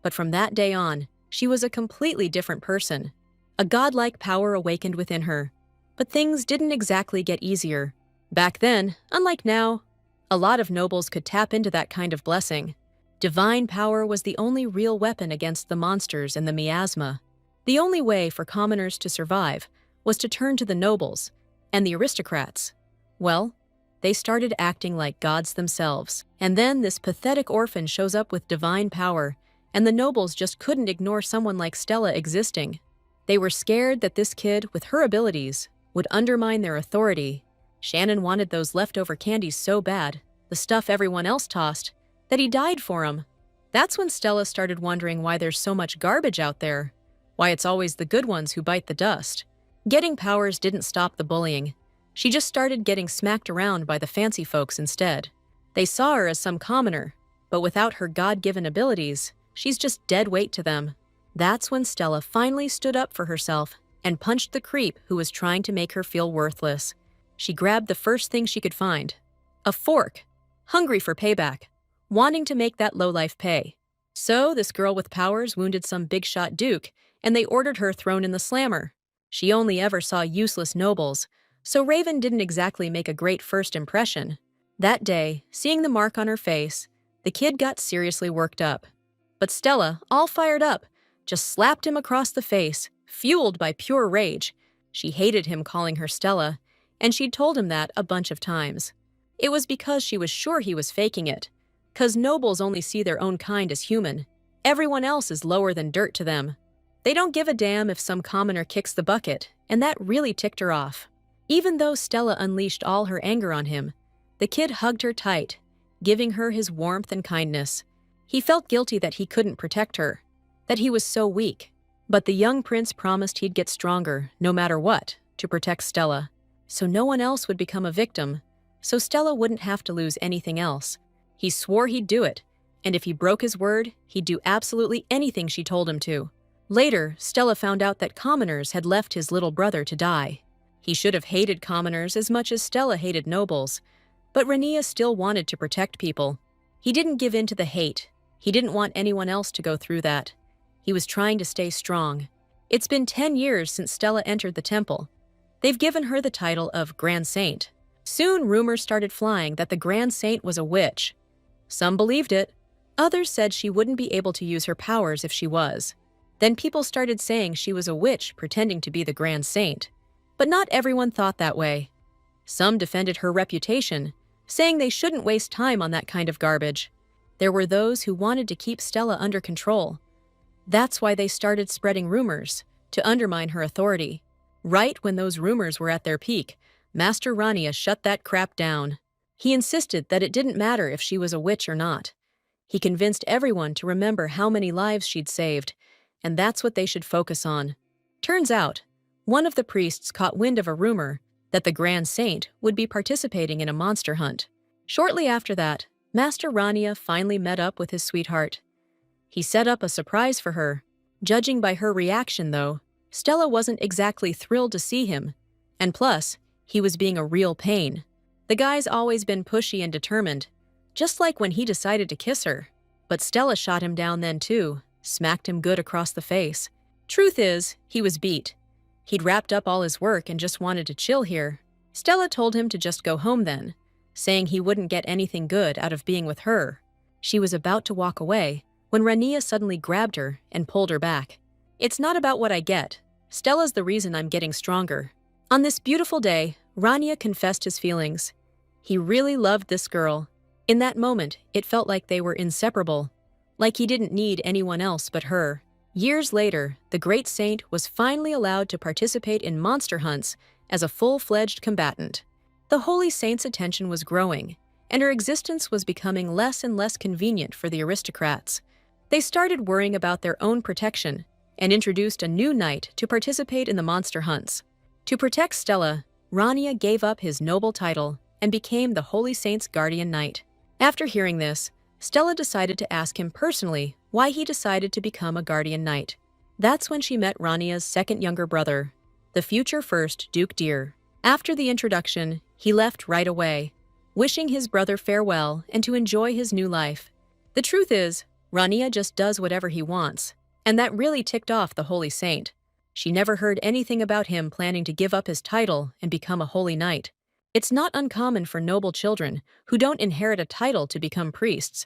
But from that day on, she was a completely different person. A godlike power awakened within her. But things didn't exactly get easier. Back then, unlike now, a lot of nobles could tap into that kind of blessing. Divine power was the only real weapon against the monsters and the miasma. The only way for commoners to survive was to turn to the nobles and the aristocrats. Well, they started acting like gods themselves. And then this pathetic orphan shows up with divine power, and the nobles just couldn't ignore someone like Stella existing. They were scared that this kid, with her abilities, would undermine their authority. Shannon wanted those leftover candies so bad, the stuff everyone else tossed, that he died for 'em. That's when Stella started wondering why there's so much garbage out there, why it's always the good ones who bite the dust. Getting powers didn't stop the bullying. She just started getting smacked around by the fancy folks instead. They saw her as some commoner, but without her God-given abilities, she's just dead weight to them. That's when Stella finally stood up for herself and punched the creep who was trying to make her feel worthless. She grabbed the first thing she could find, a fork, hungry for payback, wanting to make that lowlife pay. So this girl with powers wounded some big-shot duke, and they ordered her thrown in the slammer. She only ever saw useless nobles, so Raven didn't exactly make a great first impression. That day, seeing the mark on her face, the kid got seriously worked up. But Stella, all fired up, just slapped him across the face, fueled by pure rage. She hated him calling her Stella, and she'd told him that a bunch of times. It was because she was sure he was faking it. 'Cause nobles only see their own kind as human. Everyone else is lower than dirt to them. They don't give a damn if some commoner kicks the bucket, and that really ticked her off. Even though Stella unleashed all her anger on him, the kid hugged her tight, giving her his warmth and kindness. He felt guilty that he couldn't protect her, that he was so weak. But the young prince promised he'd get stronger, no matter what, to protect Stella. So no one else would become a victim, so Stella wouldn't have to lose anything else. He swore he'd do it, and if he broke his word, he'd do absolutely anything she told him to. Later, Stella found out that commoners had left his little brother to die. He should have hated commoners as much as Stella hated nobles, but Rania still wanted to protect people. He didn't give in to the hate. He didn't want anyone else to go through that. He was trying to stay strong. It's been 10 years since Stella entered the temple. They've given her the title of Grand Saint. Soon rumors started flying that the Grand Saint was a witch. Some believed it. Others said she wouldn't be able to use her powers if she was. Then people started saying she was a witch pretending to be the Grand Saint. But not everyone thought that way. Some defended her reputation, saying they shouldn't waste time on that kind of garbage. There were those who wanted to keep Stella under control. That's why they started spreading rumors, to undermine her authority. Right when those rumors were at their peak, Master Rania shut that crap down. He insisted that it didn't matter if she was a witch or not. He convinced everyone to remember how many lives she'd saved, and that's what they should focus on. Turns out, one of the priests caught wind of a rumor that the Grand Saint would be participating in a monster hunt. Shortly after that, Master Rania finally met up with his sweetheart. He set up a surprise for her. Judging by her reaction, though, Stella wasn't exactly thrilled to see him. And plus, he was being a real pain. The guy's always been pushy and determined, just like when he decided to kiss her. But Stella shot him down then too, smacked him good across the face. Truth is, he was beat. He'd wrapped up all his work and just wanted to chill here. Stella told him to just go home then, saying he wouldn't get anything good out of being with her. She was about to walk away when Rania suddenly grabbed her and pulled her back. It's not about what I get. Stella's the reason I'm getting stronger. On this beautiful day, Rania confessed his feelings. He really loved this girl. In that moment, it felt like they were inseparable, like he didn't need anyone else but her. Years later, the Great Saint was finally allowed to participate in monster hunts as a full-fledged combatant. The Holy Saint's attention was growing, and her existence was becoming less and less convenient for the aristocrats. They started worrying about their own protection and introduced a new knight to participate in the monster hunts. To protect Stella, Rania gave up his noble title and became the Holy Saint's guardian knight. After hearing this, Stella decided to ask him personally why he decided to become a guardian knight. That's when she met Rania's second younger brother, the future first Duke Deer. After the introduction, he left right away, wishing his brother farewell and to enjoy his new life. The truth is, Rania just does whatever he wants, and that really ticked off the holy saint. She never heard anything about him planning to give up his title and become a holy knight. It's not uncommon for noble children who don't inherit a title to become priests,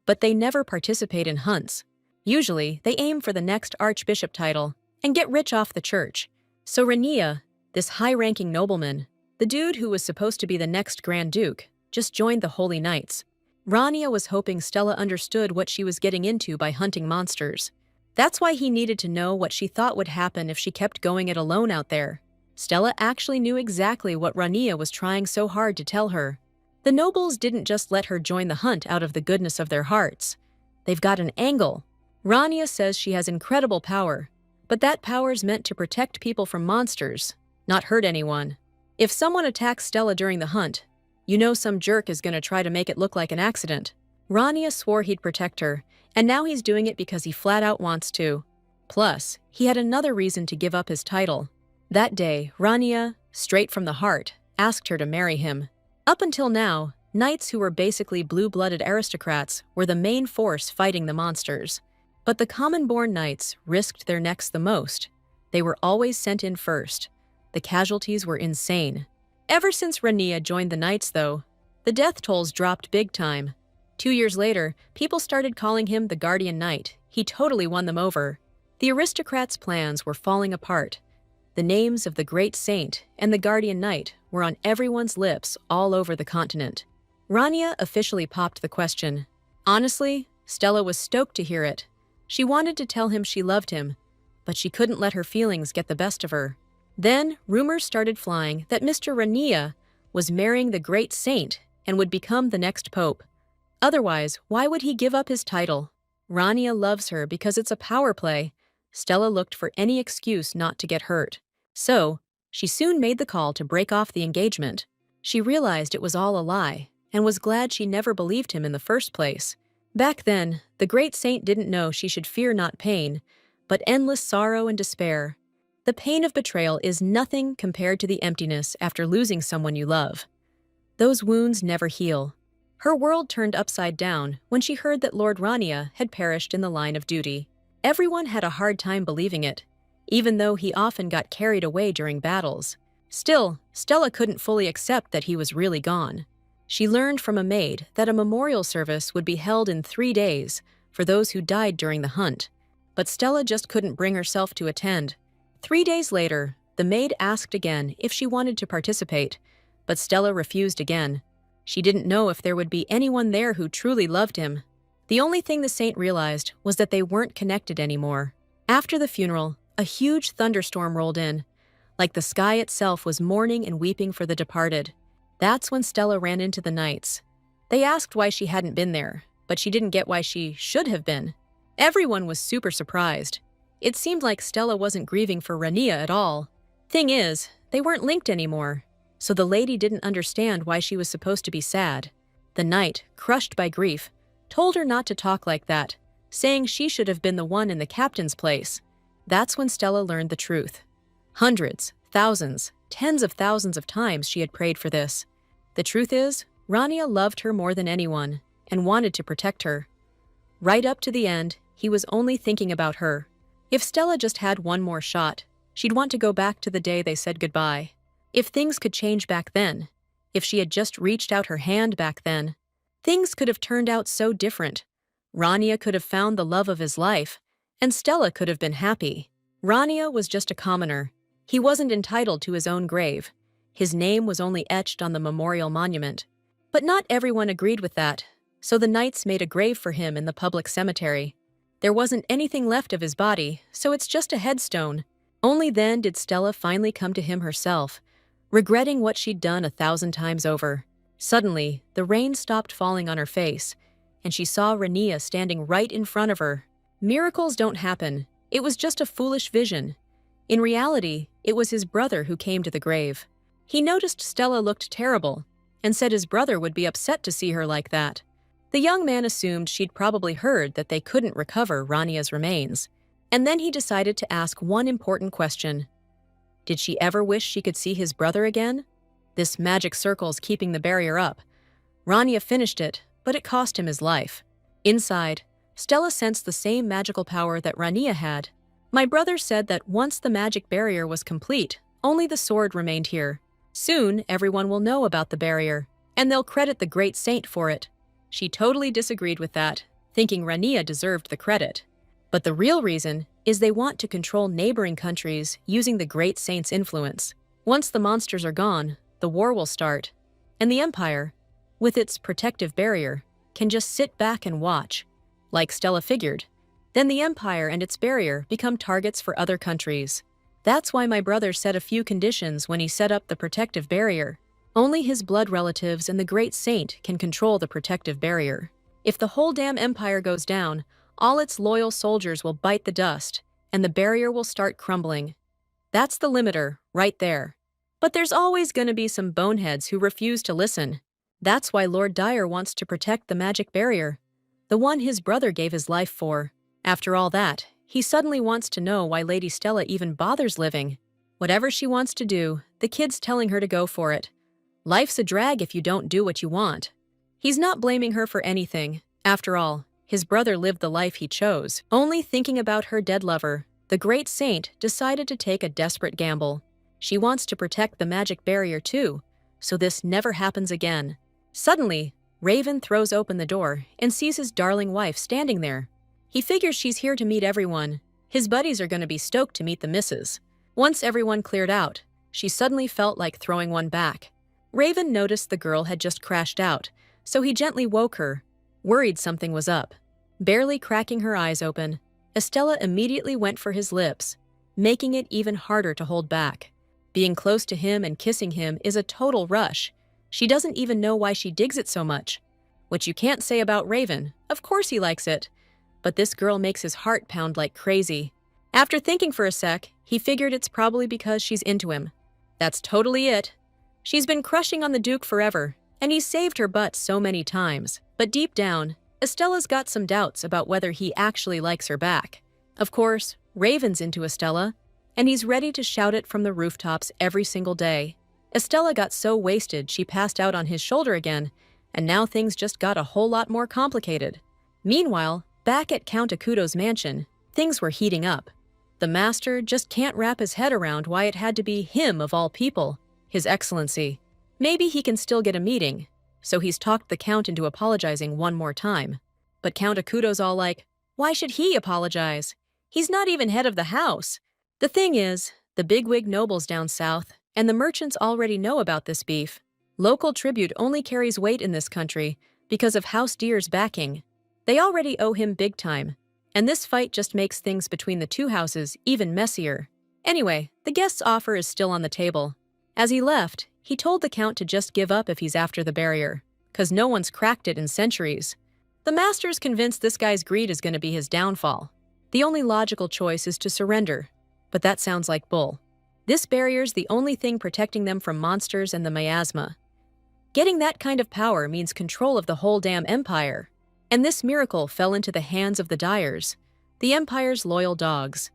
but they never participate in hunts. Usually, they aim for the next archbishop title and get rich off the church. So Rania, this high-ranking nobleman, the dude who was supposed to be the next Grand Duke, just joined the Holy Knights. Rania was hoping Stella understood what she was getting into by hunting monsters. That's why he needed to know what she thought would happen if she kept going it alone out there. Stella actually knew exactly what Rania was trying so hard to tell her. The nobles didn't just let her join the hunt out of the goodness of their hearts. They've got an angle. Rania says she has incredible power, but that power's meant to protect people from monsters, not hurt anyone. If someone attacks Stella during the hunt, you know some jerk is gonna try to make it look like an accident. Rania swore he'd protect her, and now he's doing it because he flat out wants to. Plus, he had another reason to give up his title. That day, Rania, straight from the heart, asked her to marry him. Up until now, knights who were basically blue-blooded aristocrats were the main force fighting the monsters. But the common-born knights risked their necks the most. They were always sent in first. The casualties were insane. Ever since Rania joined the knights, though, the death tolls dropped big time. 2 years later, people started calling him the Guardian Knight. He totally won them over. The aristocrats' plans were falling apart. The names of the Great Saint and the Guardian Knight were on everyone's lips all over the continent. Rania officially popped the question. Honestly, Stella was stoked to hear it. She wanted to tell him she loved him, but she couldn't let her feelings get the best of her. Then, rumors started flying that Mr. Rania was marrying the Great Saint and would become the next pope. Otherwise, why would he give up his title? Rania loves her because it's a power play. Stella looked for any excuse not to get hurt. So, she soon made the call to break off the engagement. She realized it was all a lie, and was glad she never believed him in the first place. Back then, the Great Saint didn't know she should fear not pain, but endless sorrow and despair. The pain of betrayal is nothing compared to the emptiness after losing someone you love. Those wounds never heal. Her world turned upside down when she heard that Lord Rania had perished in the line of duty. Everyone had a hard time believing it, even though he often got carried away during battles. Still, Stella couldn't fully accept that he was really gone. She learned from a maid that a memorial service would be held in 3 days for those who died during the hunt, but Stella just couldn't bring herself to attend. 3 days later, the maid asked again if she wanted to participate, but Stella refused again. She didn't know if there would be anyone there who truly loved him. The only thing the saint realized was that they weren't connected anymore. After the funeral, a huge thunderstorm rolled in, like the sky itself was mourning and weeping for the departed. That's when Stella ran into the knights. They asked why she hadn't been there, but she didn't get why she should have been. Everyone was super surprised. It seemed like Stella wasn't grieving for Rania at all. Thing is, they weren't linked anymore, so the lady didn't understand why she was supposed to be sad. The knight, crushed by grief, told her not to talk like that, saying she should have been the one in the captain's place. That's when Stella learned the truth. Hundreds, thousands, tens of thousands of times she had prayed for this. The truth is, Rania loved her more than anyone and wanted to protect her. Right up to the end, he was only thinking about her. If Stella just had one more shot, she'd want to go back to the day they said goodbye. If things could change back then, if she had just reached out her hand back then, things could have turned out so different. Rania could have found the love of his life, and Stella could have been happy. Rania was just a commoner. He wasn't entitled to his own grave. His name was only etched on the memorial monument. But not everyone agreed with that, so the knights made a grave for him in the public cemetery. There wasn't anything left of his body, so it's just a headstone. Only then did Stella finally come to him herself, regretting what she'd done 1,000 times over. Suddenly, the rain stopped falling on her face, and she saw Rania standing right in front of her. Miracles don't happen. It was just a foolish vision. In reality, it was his brother who came to the grave. He noticed Stella looked terrible, and said his brother would be upset to see her like that. The young man assumed she'd probably heard that they couldn't recover Rania's remains, and then he decided to ask one important question. Did she ever wish she could see his brother again? This magic circle's keeping the barrier up. Rania finished it, but it cost him his life. Inside, Stella sensed the same magical power that Rania had. My brother said that once the magic barrier was complete, only the sword remained here. Soon, everyone will know about the barrier, and they'll credit the great saint for it. She totally disagreed with that, thinking Rania deserved the credit. But the real reason is they want to control neighboring countries using the great saint's influence. Once the monsters are gone, the war will start, and the Empire, with its protective barrier, can just sit back and watch. Like Stella figured, then the Empire and its barrier become targets for other countries. That's why my brother set a few conditions when he set up the protective barrier. Only his blood relatives and the great saint can control the protective barrier. If the whole damn empire goes down, all its loyal soldiers will bite the dust, and the barrier will start crumbling. That's the limiter, right there. But there's always going to be some boneheads who refuse to listen. That's why Lord Dyer wants to protect the magic barrier, the one his brother gave his life for. After all that, he suddenly wants to know why Lady Stella even bothers living. Whatever she wants to do, the kid's telling her to go for it. Life's a drag if you don't do what you want. He's not blaming her for anything. After all, his brother lived the life he chose. Only thinking about her dead lover, the great saint decided to take a desperate gamble. She wants to protect the magic barrier too, so this never happens again. Suddenly, Raven throws open the door and sees his darling wife standing there. He figures she's here to meet everyone. His buddies are going to be stoked to meet the missus. Once everyone cleared out, she suddenly felt like throwing one back. Raven noticed the girl had just crashed out, so he gently woke her, worried something was up. Barely cracking her eyes open, Estella immediately went for his lips, making it even harder to hold back. Being close to him and kissing him is a total rush. She doesn't even know why she digs it so much. Which you can't say about Raven. Of course he likes it. But this girl makes his heart pound like crazy. After thinking for a sec, he figured it's probably because she's into him. That's totally it. She's been crushing on the Duke forever, and he's saved her butt so many times. But deep down, Estella's got some doubts about whether he actually likes her back. Of course, Raven's into Estella, and he's ready to shout it from the rooftops every single day. Estella got so wasted she passed out on his shoulder again, and now things just got a whole lot more complicated. Meanwhile, back at Count Akuto's mansion, things were heating up. The master just can't wrap his head around why it had to be him of all people, His Excellency. Maybe he can still get a meeting, so he's talked the Count into apologizing one more time. But Count Akuto's all like, why should he apologize? He's not even head of the house. The thing is, the bigwig nobles down south and the merchants already know about this beef. Local tribute only carries weight in this country because of House Deer's backing. They already owe him big time, and this fight just makes things between the two houses even messier. Anyway, the guest's offer is still on the table. As he left, he told the Count to just give up if he's after the barrier, 'cause no one's cracked it in centuries. The master's convinced this guy's greed is going to be his downfall. The only logical choice is to surrender, but that sounds like bull. This barrier's the only thing protecting them from monsters and the miasma. Getting that kind of power means control of the whole damn empire. And this miracle fell into the hands of the Dyers, the Empire's loyal dogs.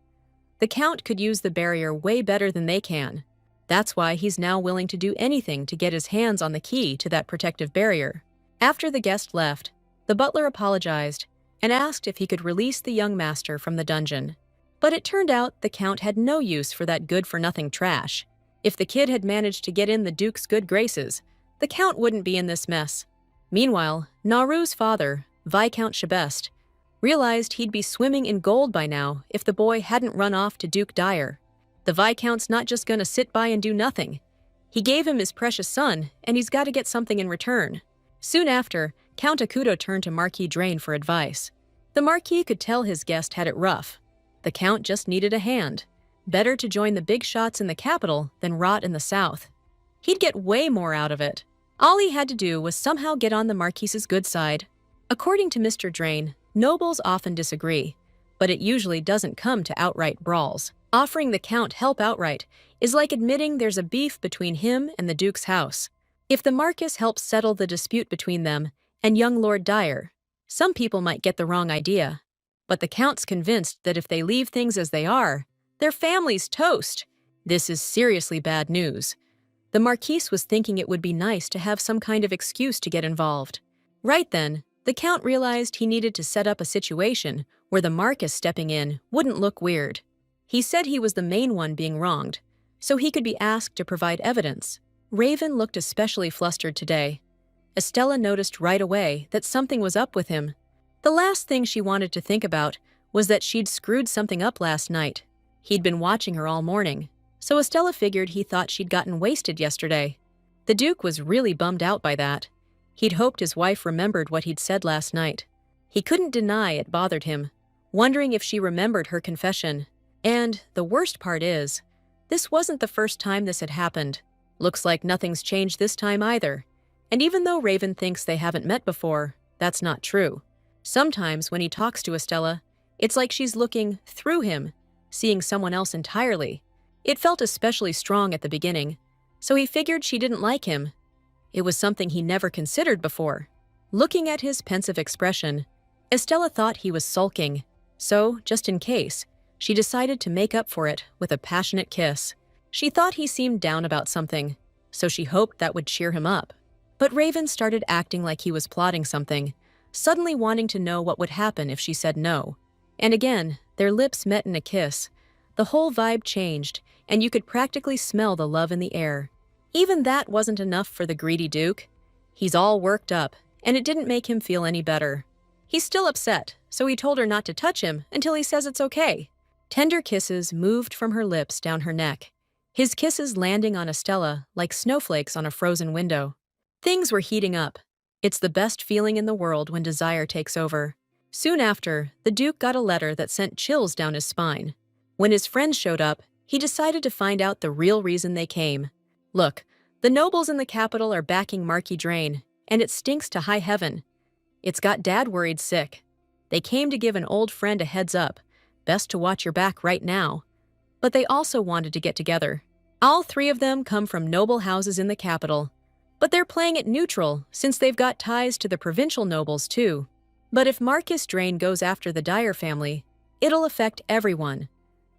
The Count could use the barrier way better than they can. That's why he's now willing to do anything to get his hands on the key to that protective barrier. After the guest left, the butler apologized and asked if he could release the young master from the dungeon. But it turned out the Count had no use for that good-for-nothing trash. If the kid had managed to get in the Duke's good graces, the Count wouldn't be in this mess. Meanwhile, Naru's father, Viscount Shabest, realized he'd be swimming in gold by now if the boy hadn't run off to Duke Dyer. The Viscount's not just gonna sit by and do nothing. He gave him his precious son, and he's got to get something in return. Soon after, Count Akuto turned to Marquis Drain for advice. The Marquis could tell his guest had it rough. The Count just needed a hand. Better to join the big shots in the capital than rot in the south. He'd get way more out of it. All he had to do was somehow get on the Marquis's good side. According to Mr. Drain, nobles often disagree, but it usually doesn't come to outright brawls. Offering the Count help outright is like admitting there's a beef between him and the Duke's house. If the Marquis helps settle the dispute between them and young Lord Dyer, some people might get the wrong idea. But the Count's convinced that if they leave things as they are, their family's toast. This is seriously bad news. The Marquis was thinking it would be nice to have some kind of excuse to get involved. Right then, The Count realized he needed to set up a situation where the Marquis stepping in wouldn't look weird. He said he was the main one being wronged, so he could be asked to provide evidence. Raven looked especially flustered today. Estella noticed right away that something was up with him. The last thing she wanted to think about was that she'd screwed something up last night. He'd been watching her all morning, so Estella figured he thought she'd gotten wasted yesterday. The Duke was really bummed out by that. He'd hoped his wife remembered what he'd said last night. He couldn't deny it bothered him, wondering if she remembered her confession. And the worst part is, this wasn't the first time this had happened. Looks like nothing's changed this time either. And even though Raven thinks they haven't met before, that's not true. Sometimes when he talks to Estella, it's like she's looking through him, seeing someone else entirely. It felt especially strong at the beginning, so he figured she didn't like him. It was something he never considered before. Looking at his pensive expression, Estella thought he was sulking, so, just in case, she decided to make up for it with a passionate kiss. She thought he seemed down about something, so she hoped that would cheer him up. But Raven started acting like he was plotting something, suddenly wanting to know what would happen if she said no. And again, their lips met in a kiss. The whole vibe changed, and you could practically smell the love in the air. Even that wasn't enough for the greedy Duke. He's all worked up, and it didn't make him feel any better. He's still upset, so he told her not to touch him until he says it's okay. Tender kisses moved from her lips down her neck, his kisses landing on Estella like snowflakes on a frozen window. Things were heating up. It's the best feeling in the world when desire takes over. Soon after, the Duke got a letter that sent chills down his spine. When his friends showed up, he decided to find out the real reason they came. Look, the nobles in the capital are backing Marquis Drain, and it stinks to high heaven. It's got Dad worried sick. They came to give an old friend a heads up. Best to watch your back right now. But they also wanted to get together. All three of them come from noble houses in the capital, but they're playing it neutral since they've got ties to the provincial nobles too. But if Marquis Drain goes after the Dyer family, it'll affect everyone.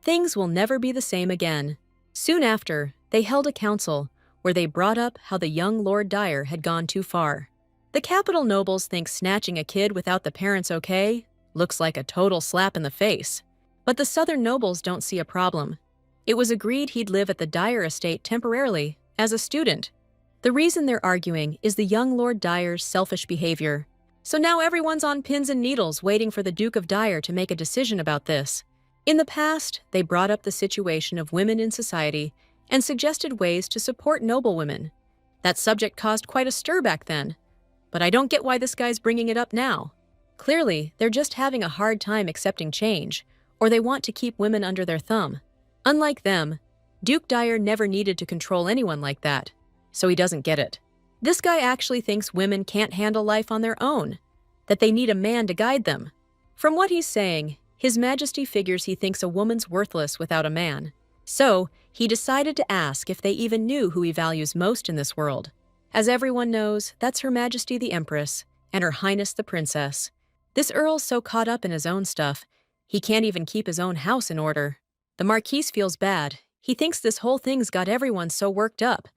Things will never be the same again. Soon after, they held a council where they brought up how the young Lord Dyer had gone too far. The capital nobles think snatching a kid without the parents okay looks like a total slap in the face. But the southern nobles don't see a problem. It was agreed he'd live at the Dyer estate temporarily, as a student. The reason they're arguing is the young Lord Dyer's selfish behavior. So now everyone's on pins and needles waiting for the Duke of Dyer to make a decision about this. In the past, they brought up the situation of women in society and suggested ways to support noble women. That subject caused quite a stir back then. But I don't get why this guy's bringing it up now. Clearly, they're just having a hard time accepting change, or they want to keep women under their thumb. Unlike them, Duke Dyer never needed to control anyone like that, so he doesn't get it. This guy actually thinks women can't handle life on their own, that they need a man to guide them. From what he's saying, His Majesty figures he thinks a woman's worthless without a man. So, he decided to ask if they even knew who he values most in this world. As everyone knows, that's Her Majesty the Empress and Her Highness the Princess. This Earl's so caught up in his own stuff, he can't even keep his own house in order. The Marquis feels bad. He thinks this whole thing's got everyone so worked up.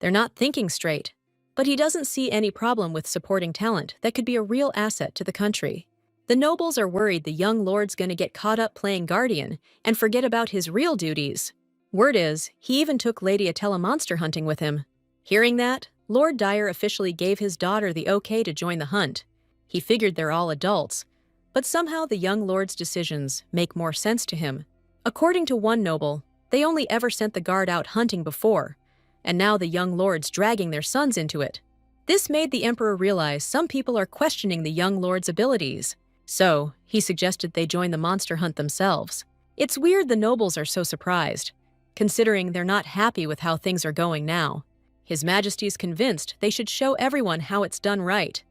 They're not thinking straight. But he doesn't see any problem with supporting talent that could be a real asset to the country. The nobles are worried the young lord's gonna get caught up playing guardian and forget about his real duties. Word is, he even took Lady Atella monster hunting with him. Hearing that, Lord Dyer officially gave his daughter the okay to join the hunt. He figured they're all adults, but somehow the young lord's decisions make more sense to him. According to one noble, they only ever sent the guard out hunting before, and now the young lord's dragging their sons into it. This made the emperor realize some people are questioning the young lord's abilities, so he suggested they join the monster hunt themselves. It's weird the nobles are so surprised, considering they're not happy with how things are going now. His Majesty's convinced they should show everyone how it's done right.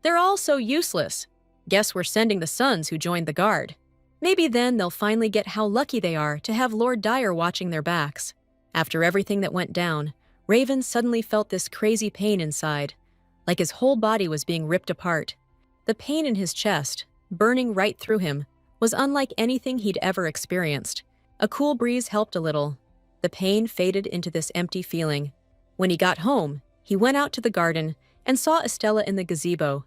They're all so useless. Guess we're sending the sons who joined the guard. Maybe then they'll finally get how lucky they are to have Lord Dyer watching their backs. After everything that went down, Raven suddenly felt this crazy pain inside, like his whole body was being ripped apart. The pain in his chest, burning right through him, was unlike anything he'd ever experienced. A cool breeze helped a little. The pain faded into this empty feeling. When he got home, he went out to the garden and saw Estella in the gazebo.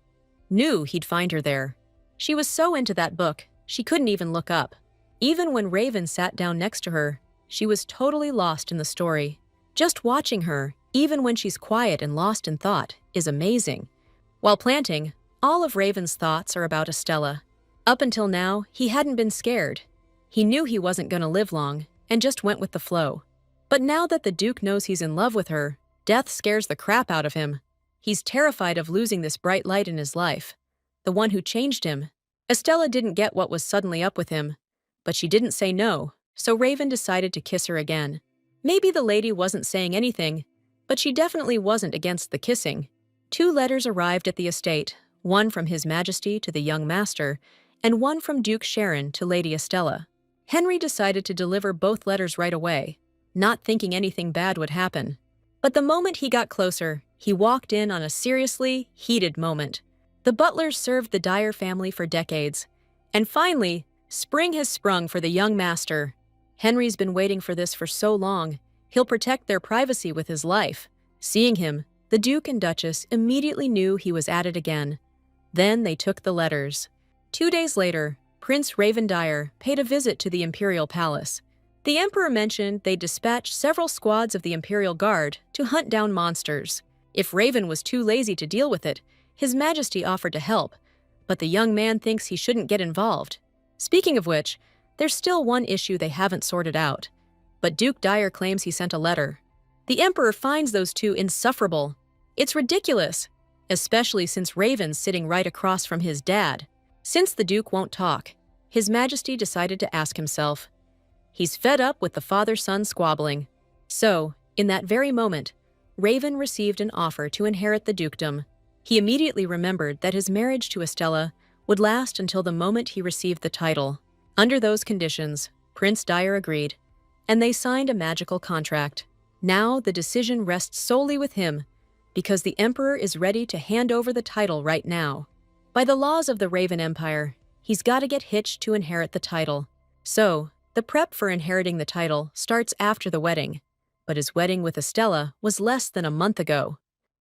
knew he'd find her there. She was so into that book, she couldn't even look up. Even when Raven sat down next to her, she was totally lost in the story. Just watching her, even when she's quiet and lost in thought, is amazing. While planting, all of Raven's thoughts are about Estella. Up until now, he hadn't been scared. He knew he wasn't going to live long, and just went with the flow. But now that the Duke knows he's in love with her, death scares the crap out of him. He's terrified of losing this bright light in his life, the one who changed him. Estella didn't get what was suddenly up with him, but she didn't say no, so Raven decided to kiss her again. Maybe the lady wasn't saying anything, but she definitely wasn't against the kissing. 2 letters arrived at the estate, one from His Majesty to the young master, and one from Duke Sharon to Lady Estella. Henry decided to deliver both letters right away, not thinking anything bad would happen. But the moment he got closer, he walked in on a seriously heated moment. The butlers served the Dyer family for decades, and finally, spring has sprung for the young master. Henry's been waiting for this for so long, he'll protect their privacy with his life. Seeing him, the Duke and Duchess immediately knew he was at it again. Then they took the letters. 2 days later, Prince Raven Dyer paid a visit to the Imperial Palace. The Emperor mentioned they'd dispatch several squads of the Imperial Guard to hunt down monsters. If Raven was too lazy to deal with it, His Majesty offered to help, but the young man thinks he shouldn't get involved. Speaking of which, there's still one issue they haven't sorted out. But Duke Dyer claims he sent a letter. The Emperor finds those two insufferable. It's ridiculous, especially since Raven's sitting right across from his dad. Since the Duke won't talk, His Majesty decided to ask himself. He's fed up with the father-son squabbling. So, in that very moment, Raven received an offer to inherit the dukedom. He immediately remembered that his marriage to Estella would last until the moment he received the title. Under those conditions, Prince Dyer agreed, and they signed a magical contract. Now the decision rests solely with him, because the Emperor is ready to hand over the title right now. By the laws of the Raven Empire, he's got to get hitched to inherit the title. So, the prep for inheriting the title starts after the wedding. But his wedding with Estella was less than a month ago.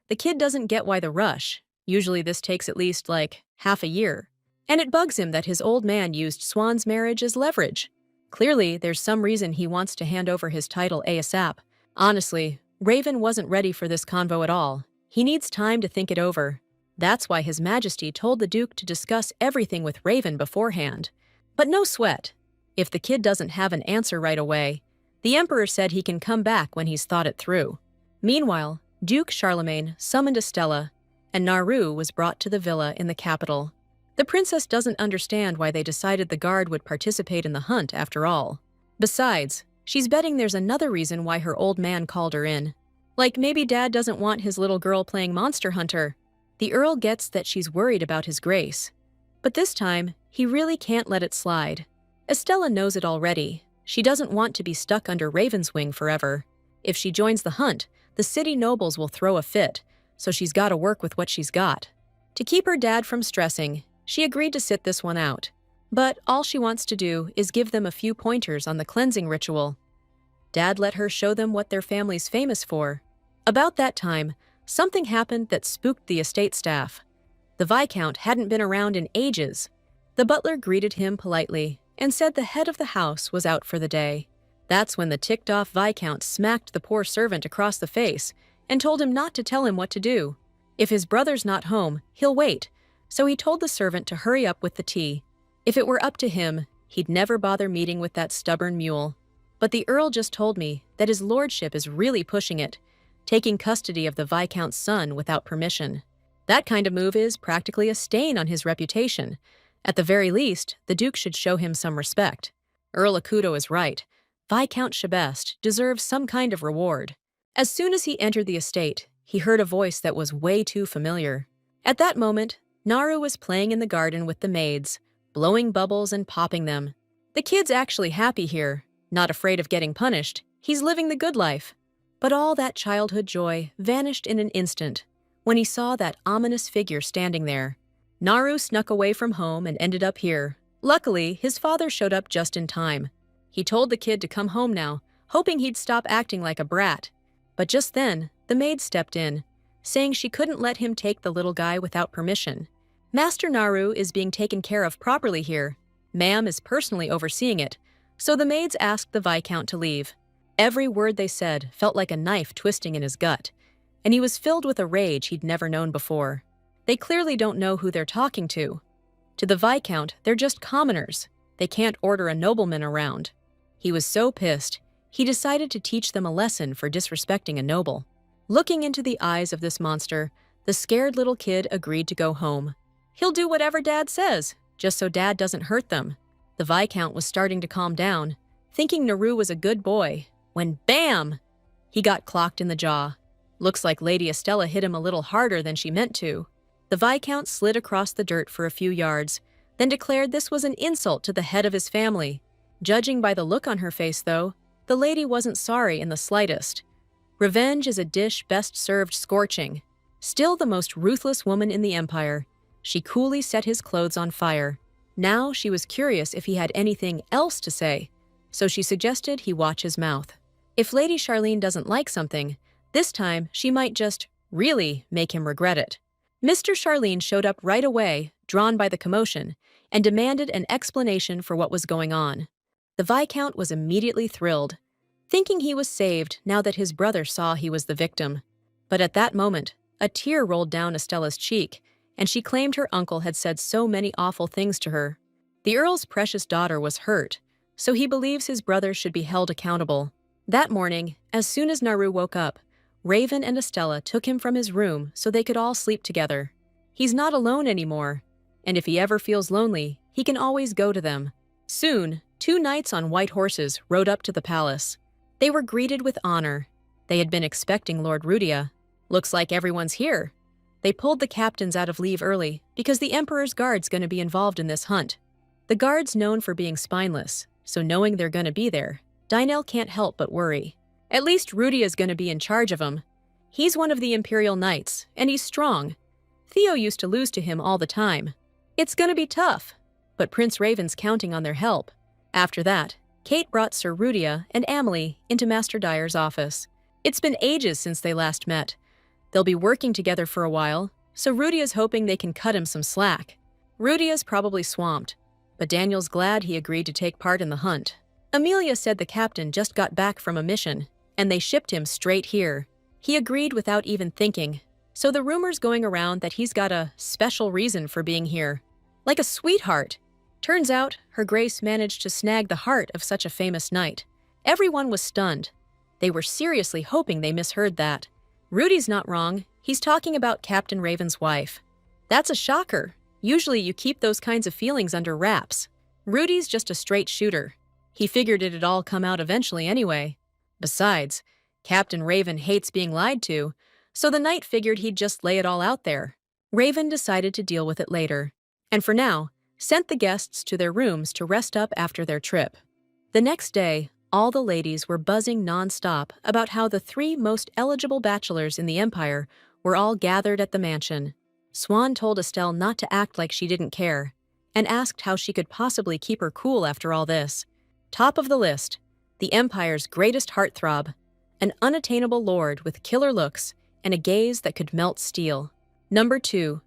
The kid doesn't get why the rush. Usually this takes at least, half a year. And it bugs him that his old man used Swan's marriage as leverage. Clearly, there's some reason he wants to hand over his title ASAP. Honestly, Raven wasn't ready for this convo at all. He needs time to think it over. That's why His Majesty told the Duke to discuss everything with Raven beforehand. But no sweat. If the kid doesn't have an answer right away, the Emperor said he can come back when he's thought it through. Meanwhile, Duke Charlemagne summoned Estella, and Naru was brought to the villa in the capital. The princess doesn't understand why they decided the guard would participate in the hunt after all. Besides, she's betting there's another reason why her old man called her in. Like maybe Dad doesn't want his little girl playing Monster Hunter. The Earl gets that she's worried about his grace. But this time, he really can't let it slide. Estella knows it already. She doesn't want to be stuck under Raven's wing forever. If she joins the hunt, the city nobles will throw a fit, so she's got to work with what she's got. To keep her dad from stressing, she agreed to sit this one out. But all she wants to do is give them a few pointers on the cleansing ritual. Dad let her show them what their family's famous for. About that time, something happened that spooked the estate staff. The Viscount hadn't been around in ages. The butler greeted him politely and said the head of the house was out for the day. That's when the ticked-off Viscount smacked the poor servant across the face and told him not to tell him what to do. If his brother's not home, he'll wait, so he told the servant to hurry up with the tea. If it were up to him, he'd never bother meeting with that stubborn mule. But the Earl just told me that his lordship is really pushing it, taking custody of the Viscount's son without permission. That kind of move is practically a stain on his reputation. At the very least, the Duke should show him some respect. Earl Akuto is right. Viscount Chebest deserves some kind of reward. As soon as he entered the estate, he heard a voice that was way too familiar. At that moment, Naru was playing in the garden with the maids, blowing bubbles and popping them. The kid's actually happy here, not afraid of getting punished. He's living the good life. But all that childhood joy vanished in an instant when he saw that ominous figure standing there. Naru snuck away from home and ended up here. Luckily, his father showed up just in time. He told the kid to come home now, hoping he'd stop acting like a brat. But just then, the maid stepped in, saying she couldn't let him take the little guy without permission. Master Naru is being taken care of properly here. Ma'am is personally overseeing it, so the maids asked the Viscount to leave. Every word they said felt like a knife twisting in his gut, and he was filled with a rage he'd never known before. They clearly don't know who they're talking to. To the Viscount, they're just commoners. They can't order a nobleman around. He was so pissed, he decided to teach them a lesson for disrespecting a noble. Looking into the eyes of this monster, the scared little kid agreed to go home. He'll do whatever Dad says, just so Dad doesn't hurt them. The Viscount was starting to calm down, thinking Naru was a good boy, when BAM! He got clocked in the jaw. Looks like Lady Estella hit him a little harder than she meant to. The Viscount slid across the dirt for a few yards, then declared this was an insult to the head of his family. Judging by the look on her face, though, the lady wasn't sorry in the slightest. Revenge is a dish best served scorching. Still the most ruthless woman in the Empire, she coolly set his clothes on fire. Now she was curious if he had anything else to say, so she suggested he watch his mouth. If Lady Charlene doesn't like something, this time she might just really make him regret it. Mr. Charlene showed up right away, drawn by the commotion, and demanded an explanation for what was going on. The Viscount was immediately thrilled, thinking he was saved now that his brother saw he was the victim. But at that moment, a tear rolled down Estella's cheek, and she claimed her uncle had said so many awful things to her. The Earl's precious daughter was hurt, so he believes his brother should be held accountable. That morning, as soon as Naru woke up, Raven and Estella took him from his room so they could all sleep together. He's not alone anymore, and if he ever feels lonely, he can always go to them. Soon, 2 knights on white horses rode up to the palace. They were greeted with honor. They had been expecting Lord Rudia. Looks like everyone's here. They pulled the captains out of leave early because the Emperor's guard's going to be involved in this hunt. The guard's known for being spineless, so knowing they're going to be there, Dynel can't help but worry. At least Rudia's going to be in charge of him. He's one of the Imperial Knights, and he's strong. Theo used to lose to him all the time. It's going to be tough, but Prince Raven's counting on their help. After that, Kate brought Sir Rudia and Amelie into Master Dyer's office. It's been ages since they last met. They'll be working together for a while, so Rudia's hoping they can cut him some slack. Rudia's probably swamped, but Daniel's glad he agreed to take part in the hunt. Amelia said the captain just got back from a mission, and they shipped him straight here. He agreed without even thinking, so the rumor's going around that he's got a special reason for being here. Like a sweetheart. Turns out, Her Grace managed to snag the heart of such a famous knight. Everyone was stunned. They were seriously hoping they misheard that. Rudy's not wrong. He's talking about Captain Raven's wife. That's a shocker. Usually you keep those kinds of feelings under wraps. Rudy's just a straight shooter. He figured it'd all come out eventually anyway. Besides, Captain Raven hates being lied to, so the knight figured he'd just lay it all out there. Raven decided to deal with it later, and for now, sent the guests to their rooms to rest up after their trip. The next day, all the ladies were buzzing non-stop about how the 3 most eligible bachelors in the Empire were all gathered at the mansion. Swan told Estelle not to act like she didn't care, and asked how she could possibly keep her cool after all this. Top of the list, the Empire's greatest heartthrob, an unattainable lord with killer looks and a gaze that could melt steel. Number 2,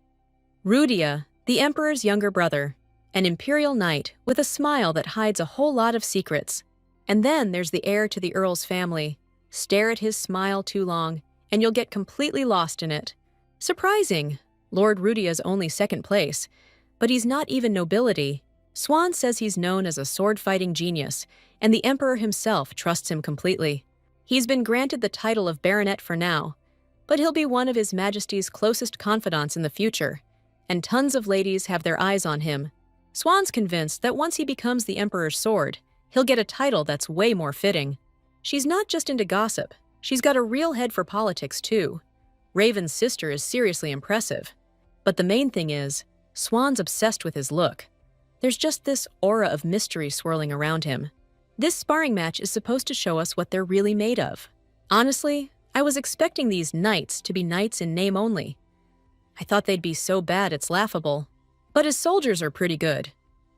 Rudia, the Emperor's younger brother, an imperial knight with a smile that hides a whole lot of secrets. And then there's the heir to the Earl's family. Stare at his smile too long, and you'll get completely lost in it. Surprising, Lord Rudia's only 2nd place, but he's not even nobility. Swan says he's known as a sword-fighting genius, and the Emperor himself trusts him completely. He's been granted the title of baronet for now, but he'll be one of His Majesty's closest confidants in the future, and tons of ladies have their eyes on him. Swan's convinced that once he becomes the Emperor's sword, he'll get a title that's way more fitting. She's not just into gossip, she's got a real head for politics too. Raven's sister is seriously impressive. But the main thing is, Swan's obsessed with his look. There's just this aura of mystery swirling around him. This sparring match is supposed to show us what they're really made of. Honestly, I was expecting these knights to be knights in name only. I thought they'd be so bad it's laughable. But his soldiers are pretty good.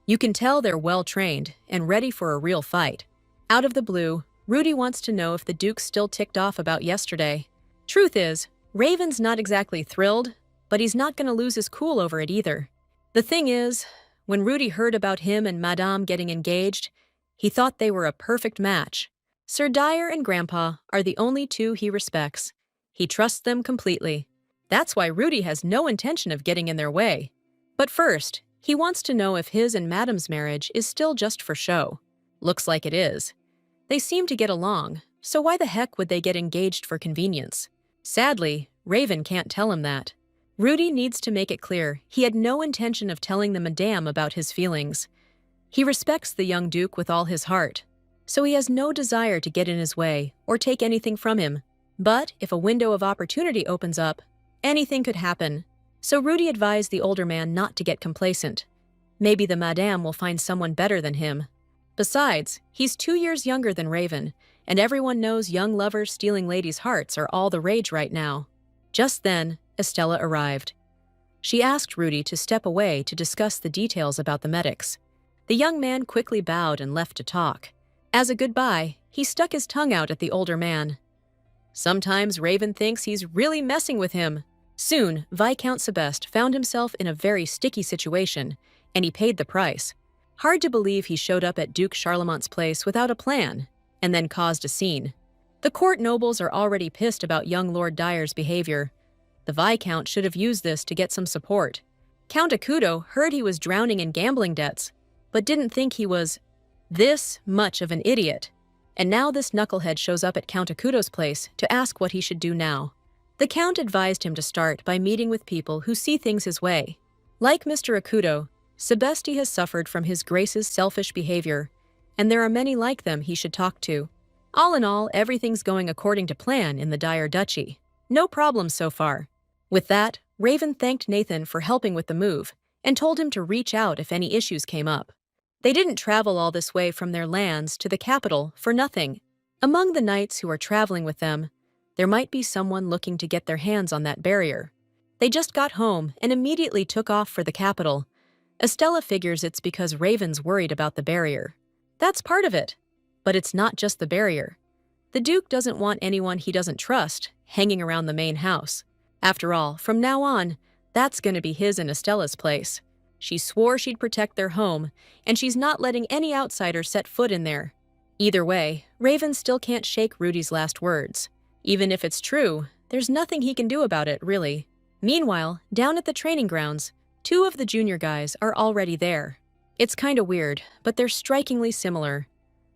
You can tell they're well-trained and ready for a real fight. Out of the blue, Rudy wants to know if the Duke's still ticked off about yesterday. Truth is, Raven's not exactly thrilled, but he's not going to lose his cool over it either. The thing is, when Rudy heard about him and Madame getting engaged, he thought they were a perfect match. Sir Dyer and Grandpa are the only two he respects. He trusts them completely. That's why Rudy has no intention of getting in their way. But first, he wants to know if his and Madame's marriage is still just for show. Looks like it is. They seem to get along, so why the heck would they get engaged for convenience? Sadly, Raven can't tell him that. Rudy needs to make it clear he had no intention of telling the Madame about his feelings. He respects the young Duke with all his heart, so he has no desire to get in his way or take anything from him. But if a window of opportunity opens up, anything could happen. So Rudy advised the older man not to get complacent. Maybe the Madame will find someone better than him. Besides, he's 2 years younger than Raven, and everyone knows young lovers stealing ladies' hearts are all the rage right now. Just then, Estella arrived. She asked Rudy to step away to discuss the details about the medics. The young man quickly bowed and left to talk. As a goodbye, he stuck his tongue out at the older man. Sometimes Raven thinks he's really messing with him. Soon, Viscount Sebeste found himself in a very sticky situation, and he paid the price. Hard to believe he showed up at Duke Charlemont's place without a plan, and then caused a scene. The court nobles are already pissed about young Lord Dyer's behavior. The Viscount should have used this to get some support. Count Acuto heard he was drowning in gambling debts, but didn't think he was this much of an idiot. And now this knucklehead shows up at Count Acuto's place to ask what he should do now. The Count advised him to start by meeting with people who see things his way. Like Mr. Acuto, Sebeste has suffered from his Grace's selfish behavior, and there are many like them he should talk to. All in all, everything's going according to plan in the Dyer Duchy. No problems so far. With that, Raven thanked Nathan for helping with the move and told him to reach out if any issues came up. They didn't travel all this way from their lands to the capital for nothing. Among the knights who are traveling with them, there might be someone looking to get their hands on that barrier. They just got home and immediately took off for the capital. Estella figures it's because Raven's worried about the barrier. That's part of it. But it's not just the barrier. The Duke doesn't want anyone he doesn't trust hanging around the main house. After all, from now on, that's going to be his and Estella's place. She swore she'd protect their home, and she's not letting any outsider set foot in there. Either way, Raven still can't shake Rudy's last words. Even if it's true, there's nothing he can do about it, really. Meanwhile, down at the training grounds, 2 of the junior guys are already there. It's kinda weird, but they're strikingly similar.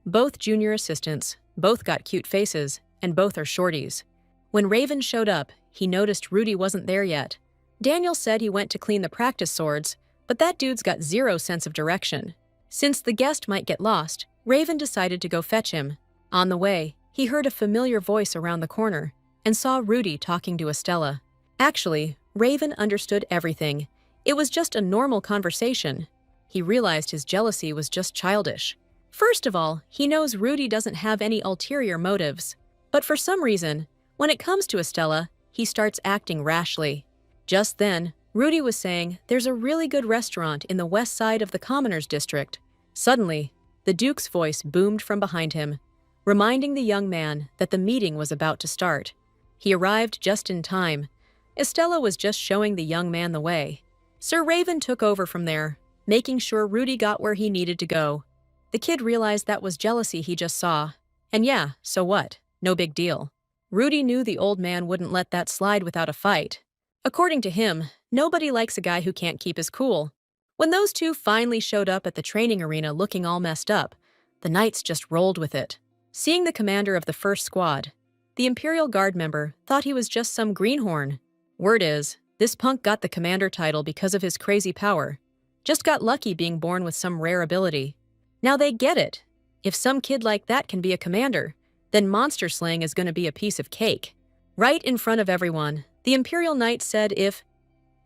Both junior assistants, both got cute faces, and both are shorties. When Raven showed up, he noticed Rudy wasn't there yet. Daniel said he went to clean the practice swords, but that dude's got 0 sense of direction. Since the guest might get lost, Raven decided to go fetch him. On the way, he heard a familiar voice around the corner and saw Rudy talking to Estella. Actually, Raven understood everything. It was just a normal conversation. He realized his jealousy was just childish. First of all, he knows Rudy doesn't have any ulterior motives. But for some reason, when it comes to Estella, he starts acting rashly. Just then, Rudy was saying there's a really good restaurant in the west side of the Commoners District. Suddenly, the Duke's voice boomed from behind him, reminding the young man that the meeting was about to start. He arrived just in time. Estella was just showing the young man the way. Sir Raven took over from there, making sure Rudy got where he needed to go. The kid realized that was jealousy he just saw. And yeah, so what? No big deal. Rudy knew the old man wouldn't let that slide without a fight. According to him, nobody likes a guy who can't keep his cool. When those 2 finally showed up at the training arena looking all messed up, the knights just rolled with it. Seeing the commander of the first squad, the Imperial Guard member thought he was just some greenhorn. Word is, this punk got the commander title because of his crazy power. Just got lucky being born with some rare ability. Now they get it. If some kid like that can be a commander, then monster slaying is going to be a piece of cake. Right in front of everyone, the Imperial Knight said if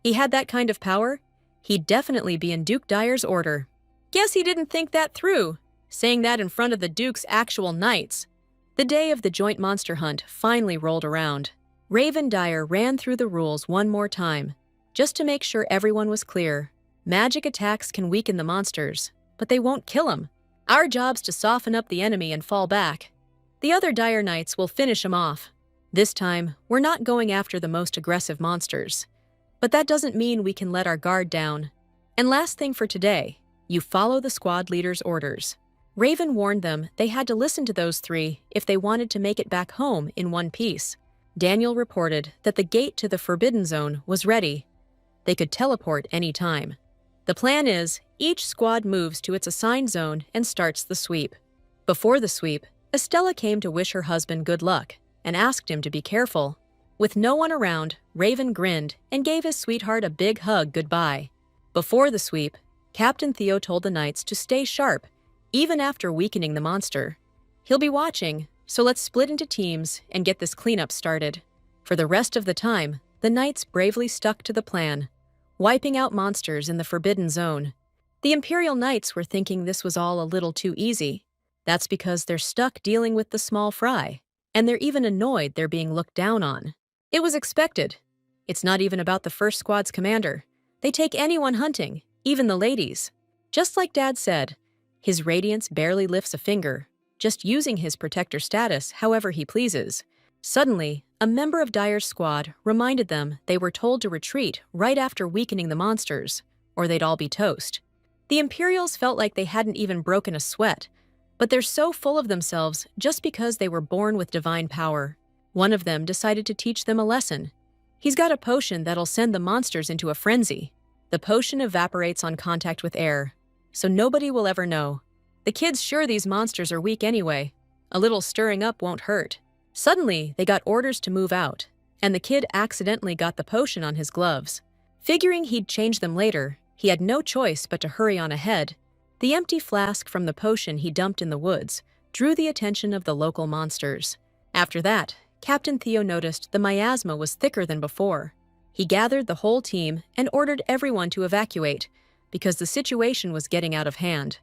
he had that kind of power, he'd definitely be in Duke Dyer's order. Guess he didn't think that through, saying that in front of the Duke's actual knights. The day of the joint monster hunt finally rolled around. Raven Dyer ran through the rules one more time, just to make sure everyone was clear. Magic attacks can weaken the monsters, but they won't kill them. Our job's to soften up the enemy and fall back. The other Dyer Knights will finish him off. This time, we're not going after the most aggressive monsters. But that doesn't mean we can let our guard down. And last thing for today, you follow the squad leader's orders. Raven warned them they had to listen to those three if they wanted to make it back home in one piece. Daniel reported that the gate to the Forbidden Zone was ready. They could teleport any time. The plan is, each squad moves to its assigned zone and starts the sweep. Before the sweep, Estella came to wish her husband good luck and asked him to be careful. With no one around, Raven grinned and gave his sweetheart a big hug goodbye. Before the sweep, Captain Theo told the knights to stay sharp, even after weakening the monster. He'll be watching, so let's split into teams and get this cleanup started. For the rest of the time, the knights bravely stuck to the plan, wiping out monsters in the Forbidden Zone. The Imperial Knights were thinking this was all a little too easy. That's because they're stuck dealing with the small fry, and they're even annoyed they're being looked down on. It was expected. It's not even about the first squad's commander. They take anyone hunting, even the ladies. Just like Dad said, his radiance barely lifts a finger, just using his protector status however he pleases. Suddenly, a member of Dyer's squad reminded them they were told to retreat right after weakening the monsters, or they'd all be toast. The Imperials felt like they hadn't even broken a sweat, but they're so full of themselves just because they were born with divine power. One of them decided to teach them a lesson. He's got a potion that'll send the monsters into a frenzy. The potion evaporates on contact with air, so nobody will ever know. The kid's sure these monsters are weak anyway. A little stirring up won't hurt. Suddenly, they got orders to move out, and the kid accidentally got the potion on his gloves. Figuring he'd change them later, he had no choice but to hurry on ahead. The empty flask from the potion he dumped in the woods drew the attention of the local monsters. After that, Captain Theo noticed the miasma was thicker than before. He gathered the whole team and ordered everyone to evacuate, because the situation was getting out of hand.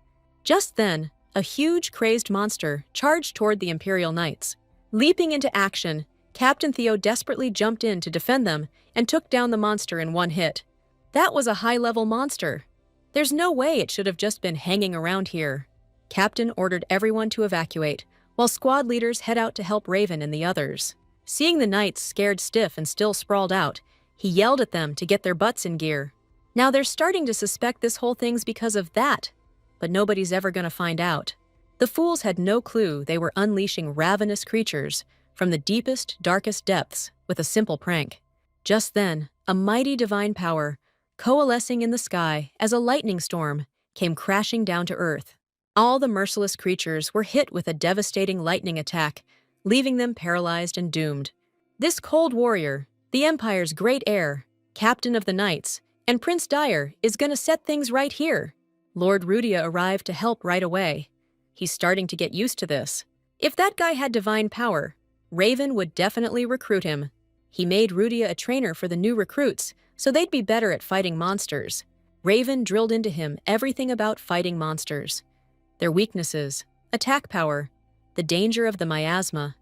Just then, a huge, crazed monster charged toward the Imperial Knights. Leaping into action, Captain Theo desperately jumped in to defend them and took down the monster in one hit. That was a high-level monster. There's no way it should have just been hanging around here. Captain ordered everyone to evacuate, while squad leaders head out to help Raven and the others. Seeing the knights scared stiff and still sprawled out, he yelled at them to get their butts in gear. Now they're starting to suspect this whole thing's because of that, but nobody's ever going to find out. The fools had no clue they were unleashing ravenous creatures from the deepest, darkest depths with a simple prank. Just then, a mighty divine power, coalescing in the sky as a lightning storm, came crashing down to Earth. All the merciless creatures were hit with a devastating lightning attack, leaving them paralyzed and doomed. This cold warrior, the Empire's great heir, captain of the Knights, and Prince Dyer is gonna set things right here. Lord Rudia arrived to help right away. He's starting to get used to this. If that guy had divine power, Raven would definitely recruit him. He made Rudia a trainer for the new recruits, so they'd be better at fighting monsters. Raven drilled into him everything about fighting monsters. Their weaknesses, attack power, the danger of the miasma.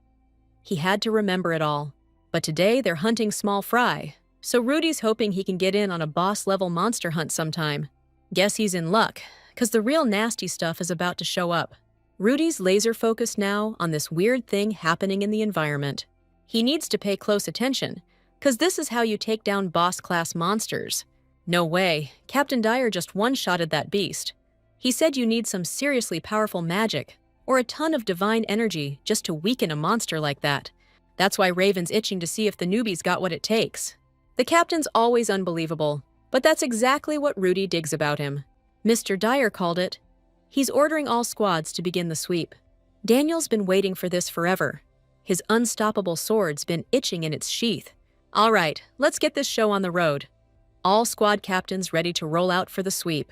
He had to remember it all. But today they're hunting small fry, so Rudy's hoping he can get in on a boss-level monster hunt sometime. Guess he's in luck, 'cause the real nasty stuff is about to show up. Rudy's laser-focused now on this weird thing happening in the environment. He needs to pay close attention, 'cause this is how you take down boss-class monsters. No way, Captain Dyer just one-shotted that beast. He said you need some seriously powerful magic, or a ton of divine energy just to weaken a monster like that. That's why Raven's itching to see if the newbie's got what it takes. The captain's always unbelievable, but that's exactly what Rudy digs about him. Mr. Dyer called it. He's ordering all squads to begin the sweep. Daniel's been waiting for this forever. His unstoppable sword's been itching in its sheath. All right, let's get this show on the road. All squad captains ready to roll out for the sweep.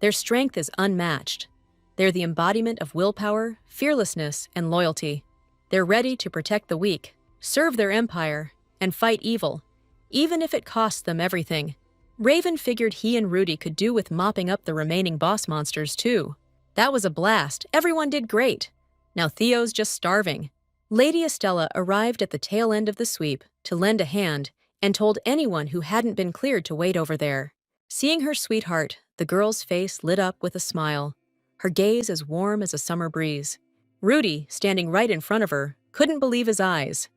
Their strength is unmatched. They're the embodiment of willpower, fearlessness, and loyalty. They're ready to protect the weak, serve their empire, and fight evil, even if it costs them everything. Raven figured he and Rudy could do with mopping up the remaining boss monsters too. That was a blast. Everyone did great. Now Theo's just starving. Lady Estella arrived at the tail end of the sweep to lend a hand and told anyone who hadn't been cleared to wait over there. Seeing her sweetheart, the girl's face lit up with a smile, her gaze as warm as a summer breeze. Rudy, standing right in front of her, couldn't believe his eyes.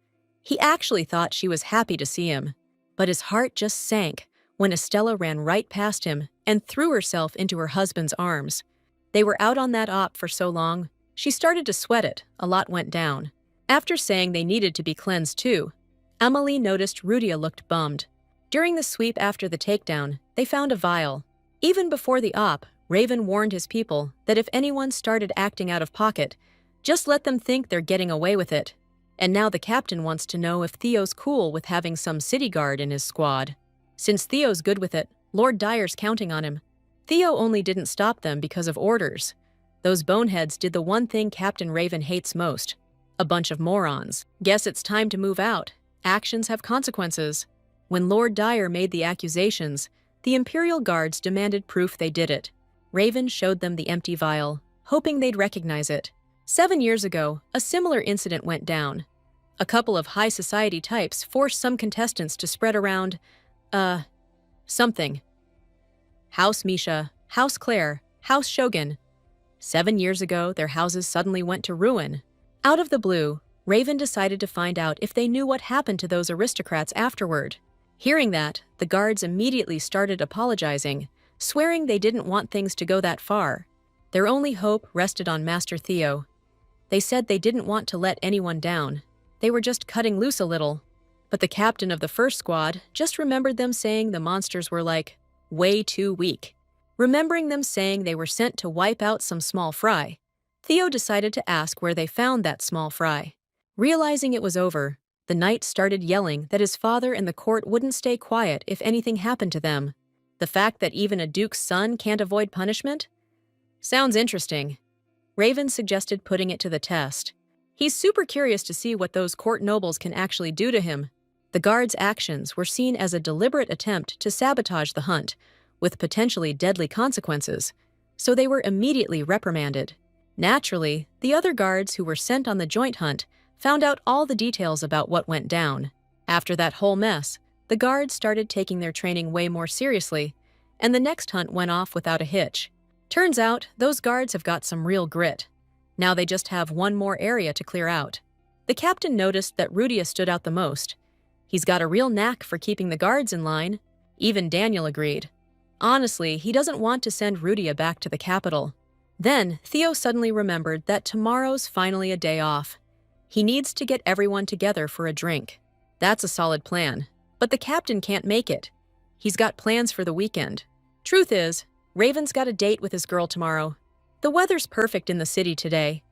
He actually thought she was happy to see him, but his heart just sank when Estella ran right past him and threw herself into her husband's arms. They were out on that op for so long, she started to sweat it. A lot went down. After saying they needed to be cleansed too, Emily noticed Rudia looked bummed. During the sweep after the takedown, they found a vial. Even before the op, Raven warned his people that if anyone started acting out of pocket, just let them think they're getting away with it. And now the captain wants to know if Theo's cool with having some city guard in his squad. Since Theo's good with it, Lord Dyer's counting on him. Theo only didn't stop them because of orders. Those boneheads did the one thing Captain Raven hates most. A bunch of morons. Guess it's time to move out. Actions have consequences. When Lord Dyer made the accusations, the Imperial Guards demanded proof they did it. Raven showed them the empty vial, hoping they'd recognize it. 7 years ago, a similar incident went down. A couple of high society types forced some contestants to spread around, something. House Misha, House Claire, House Shogun. 7 years ago, their houses suddenly went to ruin. Out of the blue, Raven decided to find out if they knew what happened to those aristocrats afterward. Hearing that, the guards immediately started apologizing, swearing they didn't want things to go that far. Their only hope rested on Master Theo. They said they didn't want to let anyone down. They were just cutting loose a little. But the captain of the first squad just remembered them saying the monsters were like, way too weak. Remembering them saying they were sent to wipe out some small fry, Theo decided to ask where they found that small fry. Realizing it was over, the knight started yelling that his father and the court wouldn't stay quiet if anything happened to them. The fact that even a duke's son can't avoid punishment? Sounds interesting. Raven suggested putting it to the test. He's super curious to see what those court nobles can actually do to him. The guards' actions were seen as a deliberate attempt to sabotage the hunt, with potentially deadly consequences, so they were immediately reprimanded. Naturally, the other guards who were sent on the joint hunt found out all the details about what went down. After that whole mess, the guards started taking their training way more seriously, and the next hunt went off without a hitch. Turns out, those guards have got some real grit. Now they just have one more area to clear out. The captain noticed that Rudia stood out the most. He's got a real knack for keeping the guards in line. Even Daniel agreed. Honestly, he doesn't want to send Rudia back to the capital. Then, Theo suddenly remembered that tomorrow's finally a day off. He needs to get everyone together for a drink. That's a solid plan. But the captain can't make it. He's got plans for the weekend. Truth is, Raven's got a date with his girl tomorrow. The weather's perfect in the city today.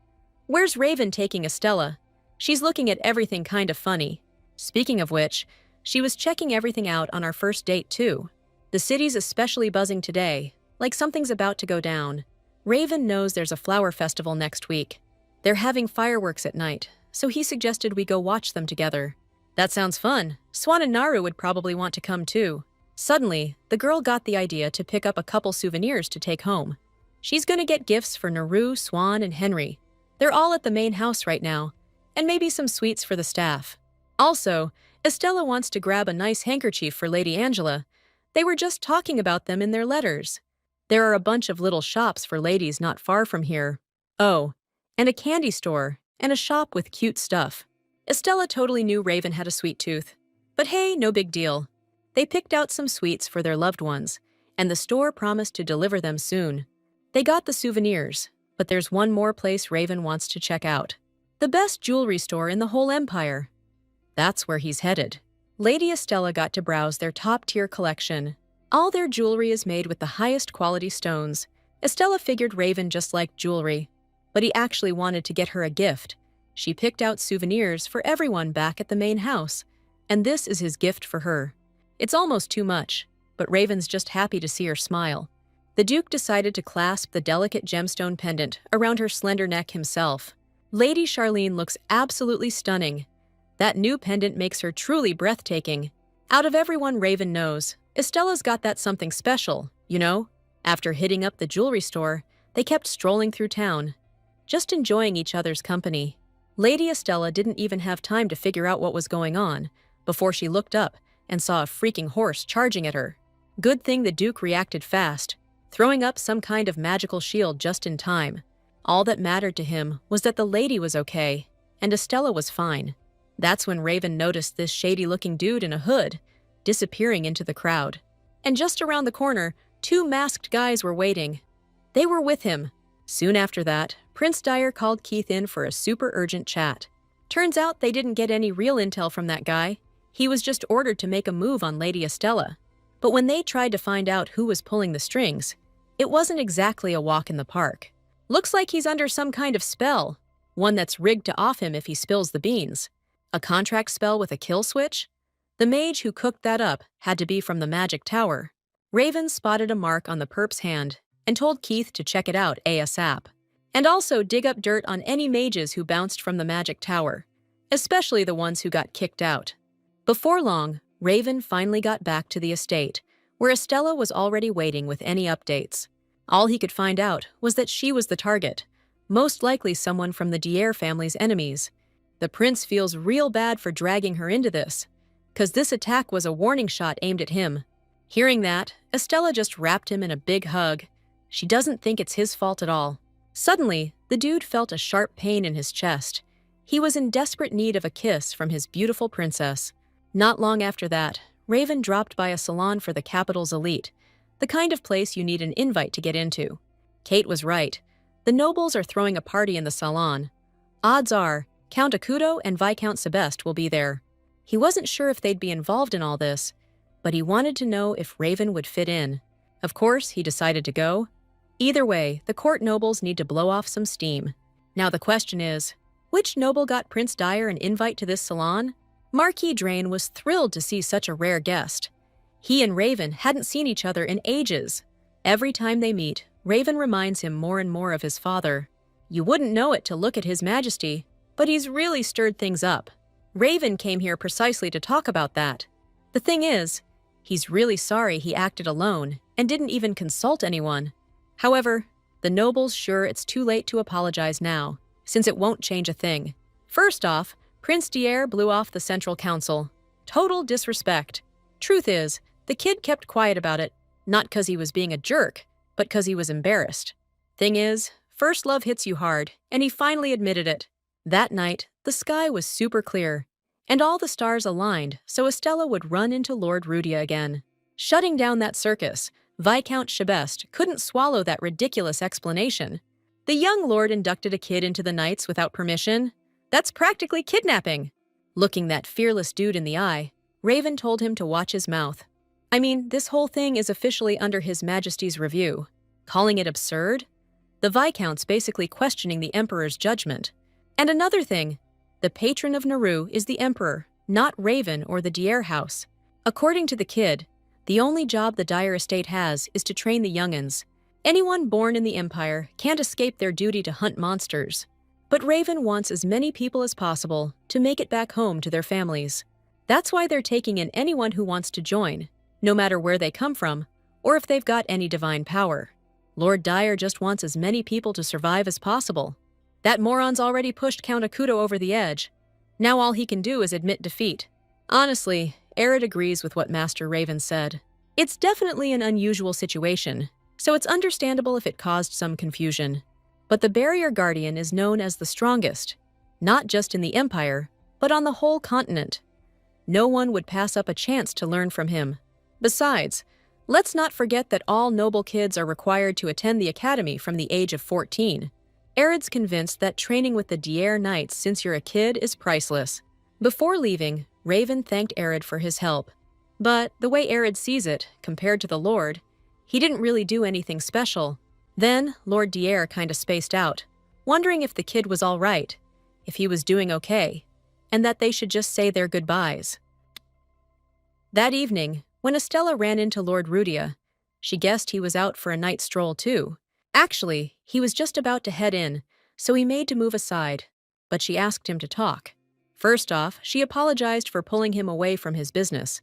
Where's Raven taking Estella? She's looking at everything kind of funny. Speaking of which, she was checking everything out on our first date too. The city's especially buzzing today, like something's about to go down. Raven knows there's a flower festival next week. They're having fireworks at night, so he suggested we go watch them together. That sounds fun. Swan and Naru would probably want to come too. Suddenly, the girl got the idea to pick up a couple souvenirs to take home. She's gonna get gifts for Naru, Swan, and Henry. They're all at the main house right now, and maybe some sweets for the staff. Also, Estella wants to grab a nice handkerchief for Lady Angela. They were just talking about them in their letters. There are a bunch of little shops for ladies not far from here. Oh, and a candy store, and a shop with cute stuff. Estella totally knew Raven had a sweet tooth. But hey, no big deal. They picked out some sweets for their loved ones, and the store promised to deliver them soon. They got the souvenirs, but there's one more place Raven wants to check out. The best jewelry store in the whole empire. That's where he's headed. Lady Estella got to browse their top-tier collection. All their jewelry is made with the highest quality stones. Estella figured Raven just liked jewelry, but he actually wanted to get her a gift. She picked out souvenirs for everyone back at the main house, and this is his gift for her. It's almost too much, but Raven's just happy to see her smile. The Duke decided to clasp the delicate gemstone pendant around her slender neck himself. Lady Charlene looks absolutely stunning. That new pendant makes her truly breathtaking. Out of everyone Raven knows, Estella's got that something special, you know? After hitting up the jewelry store, they kept strolling through town, just enjoying each other's company. Lady Estella didn't even have time to figure out what was going on before she looked up and saw a freaking horse charging at her. Good thing the Duke reacted fast, throwing up some kind of magical shield just in time. All that mattered to him was that the lady was okay, and Estella was fine. That's when Raven noticed this shady-looking dude in a hood disappearing into the crowd. And just around the corner, two masked guys were waiting. They were with him. Soon after that, Prince Dyer called Keith in for a super urgent chat. Turns out they didn't get any real intel from that guy. He was just ordered to make a move on Lady Estella. But when they tried to find out who was pulling the strings, it wasn't exactly a walk in the park. Looks like he's under some kind of spell, one that's rigged to off him if he spills the beans. A contract spell with a kill switch? The mage who cooked that up had to be from the magic tower. Raven spotted a mark on the perp's hand and told Keith to check it out ASAP. And also dig up dirt on any mages who bounced from the magic tower, especially the ones who got kicked out. Before long, Raven finally got back to the estate, where Estella was already waiting with any updates. All he could find out was that she was the target, most likely someone from the Dyer family's enemies. The prince feels real bad for dragging her into this, 'cause this attack was a warning shot aimed at him. Hearing that, Estella just wrapped him in a big hug. She doesn't think it's his fault at all. Suddenly, the dude felt a sharp pain in his chest. He was in desperate need of a kiss from his beautiful princess. Not long after that, Raven dropped by a salon for the capital's elite, the kind of place you need an invite to get into. Kate was right. The nobles are throwing a party in the salon. Odds are, Count Akuto and Viscount Sebeste will be there. He wasn't sure if they'd be involved in all this, but he wanted to know if Raven would fit in. Of course, he decided to go. Either way, the court nobles need to blow off some steam. Now the question is, which noble got Prince Dyer an invite to this salon? Marquis Drain was thrilled to see such a rare guest. He and Raven hadn't seen each other in ages. Every time they meet, Raven reminds him more and more of his father. You wouldn't know it to look at His Majesty, but he's really stirred things up. Raven came here precisely to talk about that. The thing is, he's really sorry he acted alone and didn't even consult anyone. However, the noble's sure it's too late to apologize now, since it won't change a thing. First off, Prince Dyer blew off the Central Council. Total disrespect. Truth is, the kid kept quiet about it, not 'cause he was being a jerk, but 'cause he was embarrassed. Thing is, first love hits you hard, and he finally admitted it. That night, the sky was super clear, and all the stars aligned so Estella would run into Lord Rudia again. Shutting down that circus, Viscount Sebeste couldn't swallow that ridiculous explanation. The young lord inducted a kid into the Knights without permission? That's practically kidnapping. Looking that fearless dude in the eye, Raven told him to watch his mouth. I mean, this whole thing is officially under His Majesty's review. Calling it absurd? The Viscount's basically questioning the Emperor's judgment. And another thing, the patron of Naru is the Emperor, not Raven or the Dyer house. According to the kid, the only job the Dyer estate has is to train the young'uns. Anyone born in the Empire can't escape their duty to hunt monsters. But Raven wants as many people as possible to make it back home to their families. That's why they're taking in anyone who wants to join, no matter where they come from, or if they've got any divine power. Lord Dyer just wants as many people to survive as possible. That moron's already pushed Count Akuto over the edge. Now all he can do is admit defeat. Honestly, Arid agrees with what Master Raven said. It's definitely an unusual situation, so it's understandable if it caused some confusion. But the Barrier Guardian is known as the strongest, not just in the Empire, but on the whole continent. No one would pass up a chance to learn from him. Besides, let's not forget that all noble kids are required to attend the academy from the age of 14. Arid's convinced that training with the Dyer Knights since you're a kid is priceless. Before leaving, Raven thanked Arid for his help. But the way Arid sees it, compared to the Lord, he didn't really do anything special. Then, Lord Dyer kinda spaced out, wondering if the kid was all right, if he was doing okay, and that they should just say their goodbyes. That evening, when Estella ran into Lord Rudia, she guessed he was out for a night stroll too. Actually, he was just about to head in, so he made to move aside, but she asked him to talk. First off, she apologized for pulling him away from his business.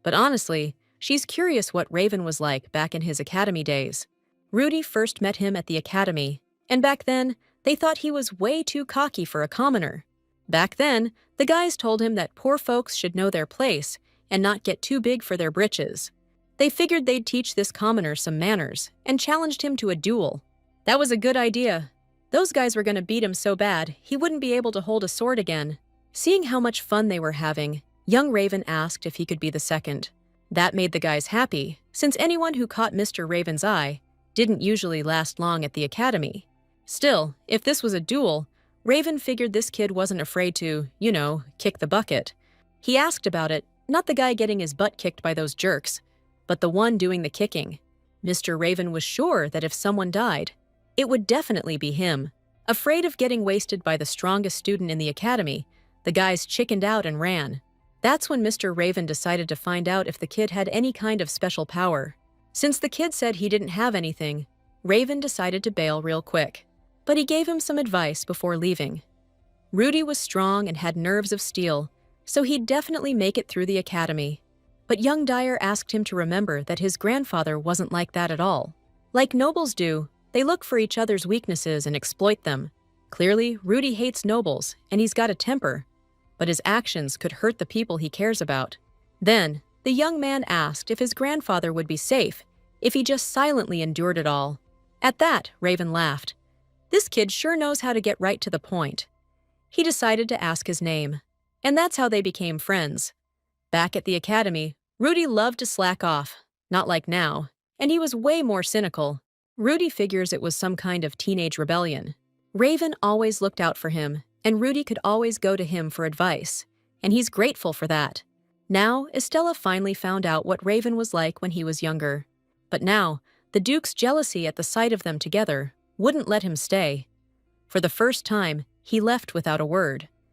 But honestly, she's curious what Raven was like back in his academy days. Rudy first met him at the academy, and back then, they thought he was way too cocky for a commoner. Back then, the guys told him that poor folks should know their place and not get too big for their britches. They figured they'd teach this commoner some manners and challenged him to a duel. That was a good idea. Those guys were going to beat him so bad he wouldn't be able to hold a sword again. Seeing how much fun they were having, young Raven asked if he could be the second. That made the guys happy, since anyone who caught Mr. Raven's eye didn't usually last long at the academy. Still, if this was a duel, Raven figured this kid wasn't afraid to, kick the bucket. He asked about it, not the guy getting his butt kicked by those jerks, but the one doing the kicking. Mr. Raven was sure that if someone died, it would definitely be him. Afraid of getting wasted by the strongest student in the academy, the guys chickened out and ran. That's when Mr. Raven decided to find out if the kid had any kind of special power. Since the kid said he didn't have anything, Raven decided to bail real quick. But he gave him some advice before leaving. Rudy was strong and had nerves of steel, so he'd definitely make it through the academy. But young Dyer asked him to remember that his grandfather wasn't like that at all. Like nobles do, they look for each other's weaknesses and exploit them. Clearly, Rudy hates nobles, and he's got a temper, but his actions could hurt the people he cares about. Then, the young man asked if his grandfather would be safe if he just silently endured it all. At that, Raven laughed. This kid sure knows how to get right to the point. He decided to ask his name, and that's how they became friends. Back at the academy, Rudy loved to slack off, not like now, and he was way more cynical. Rudy figures it was some kind of teenage rebellion. Raven always looked out for him, and Rudy could always go to him for advice, and he's grateful for that. Now, Estella finally found out what Raven was like when he was younger. But now, the Duke's jealousy at the sight of them together wouldn't let him stay. For the first time, he left without a word.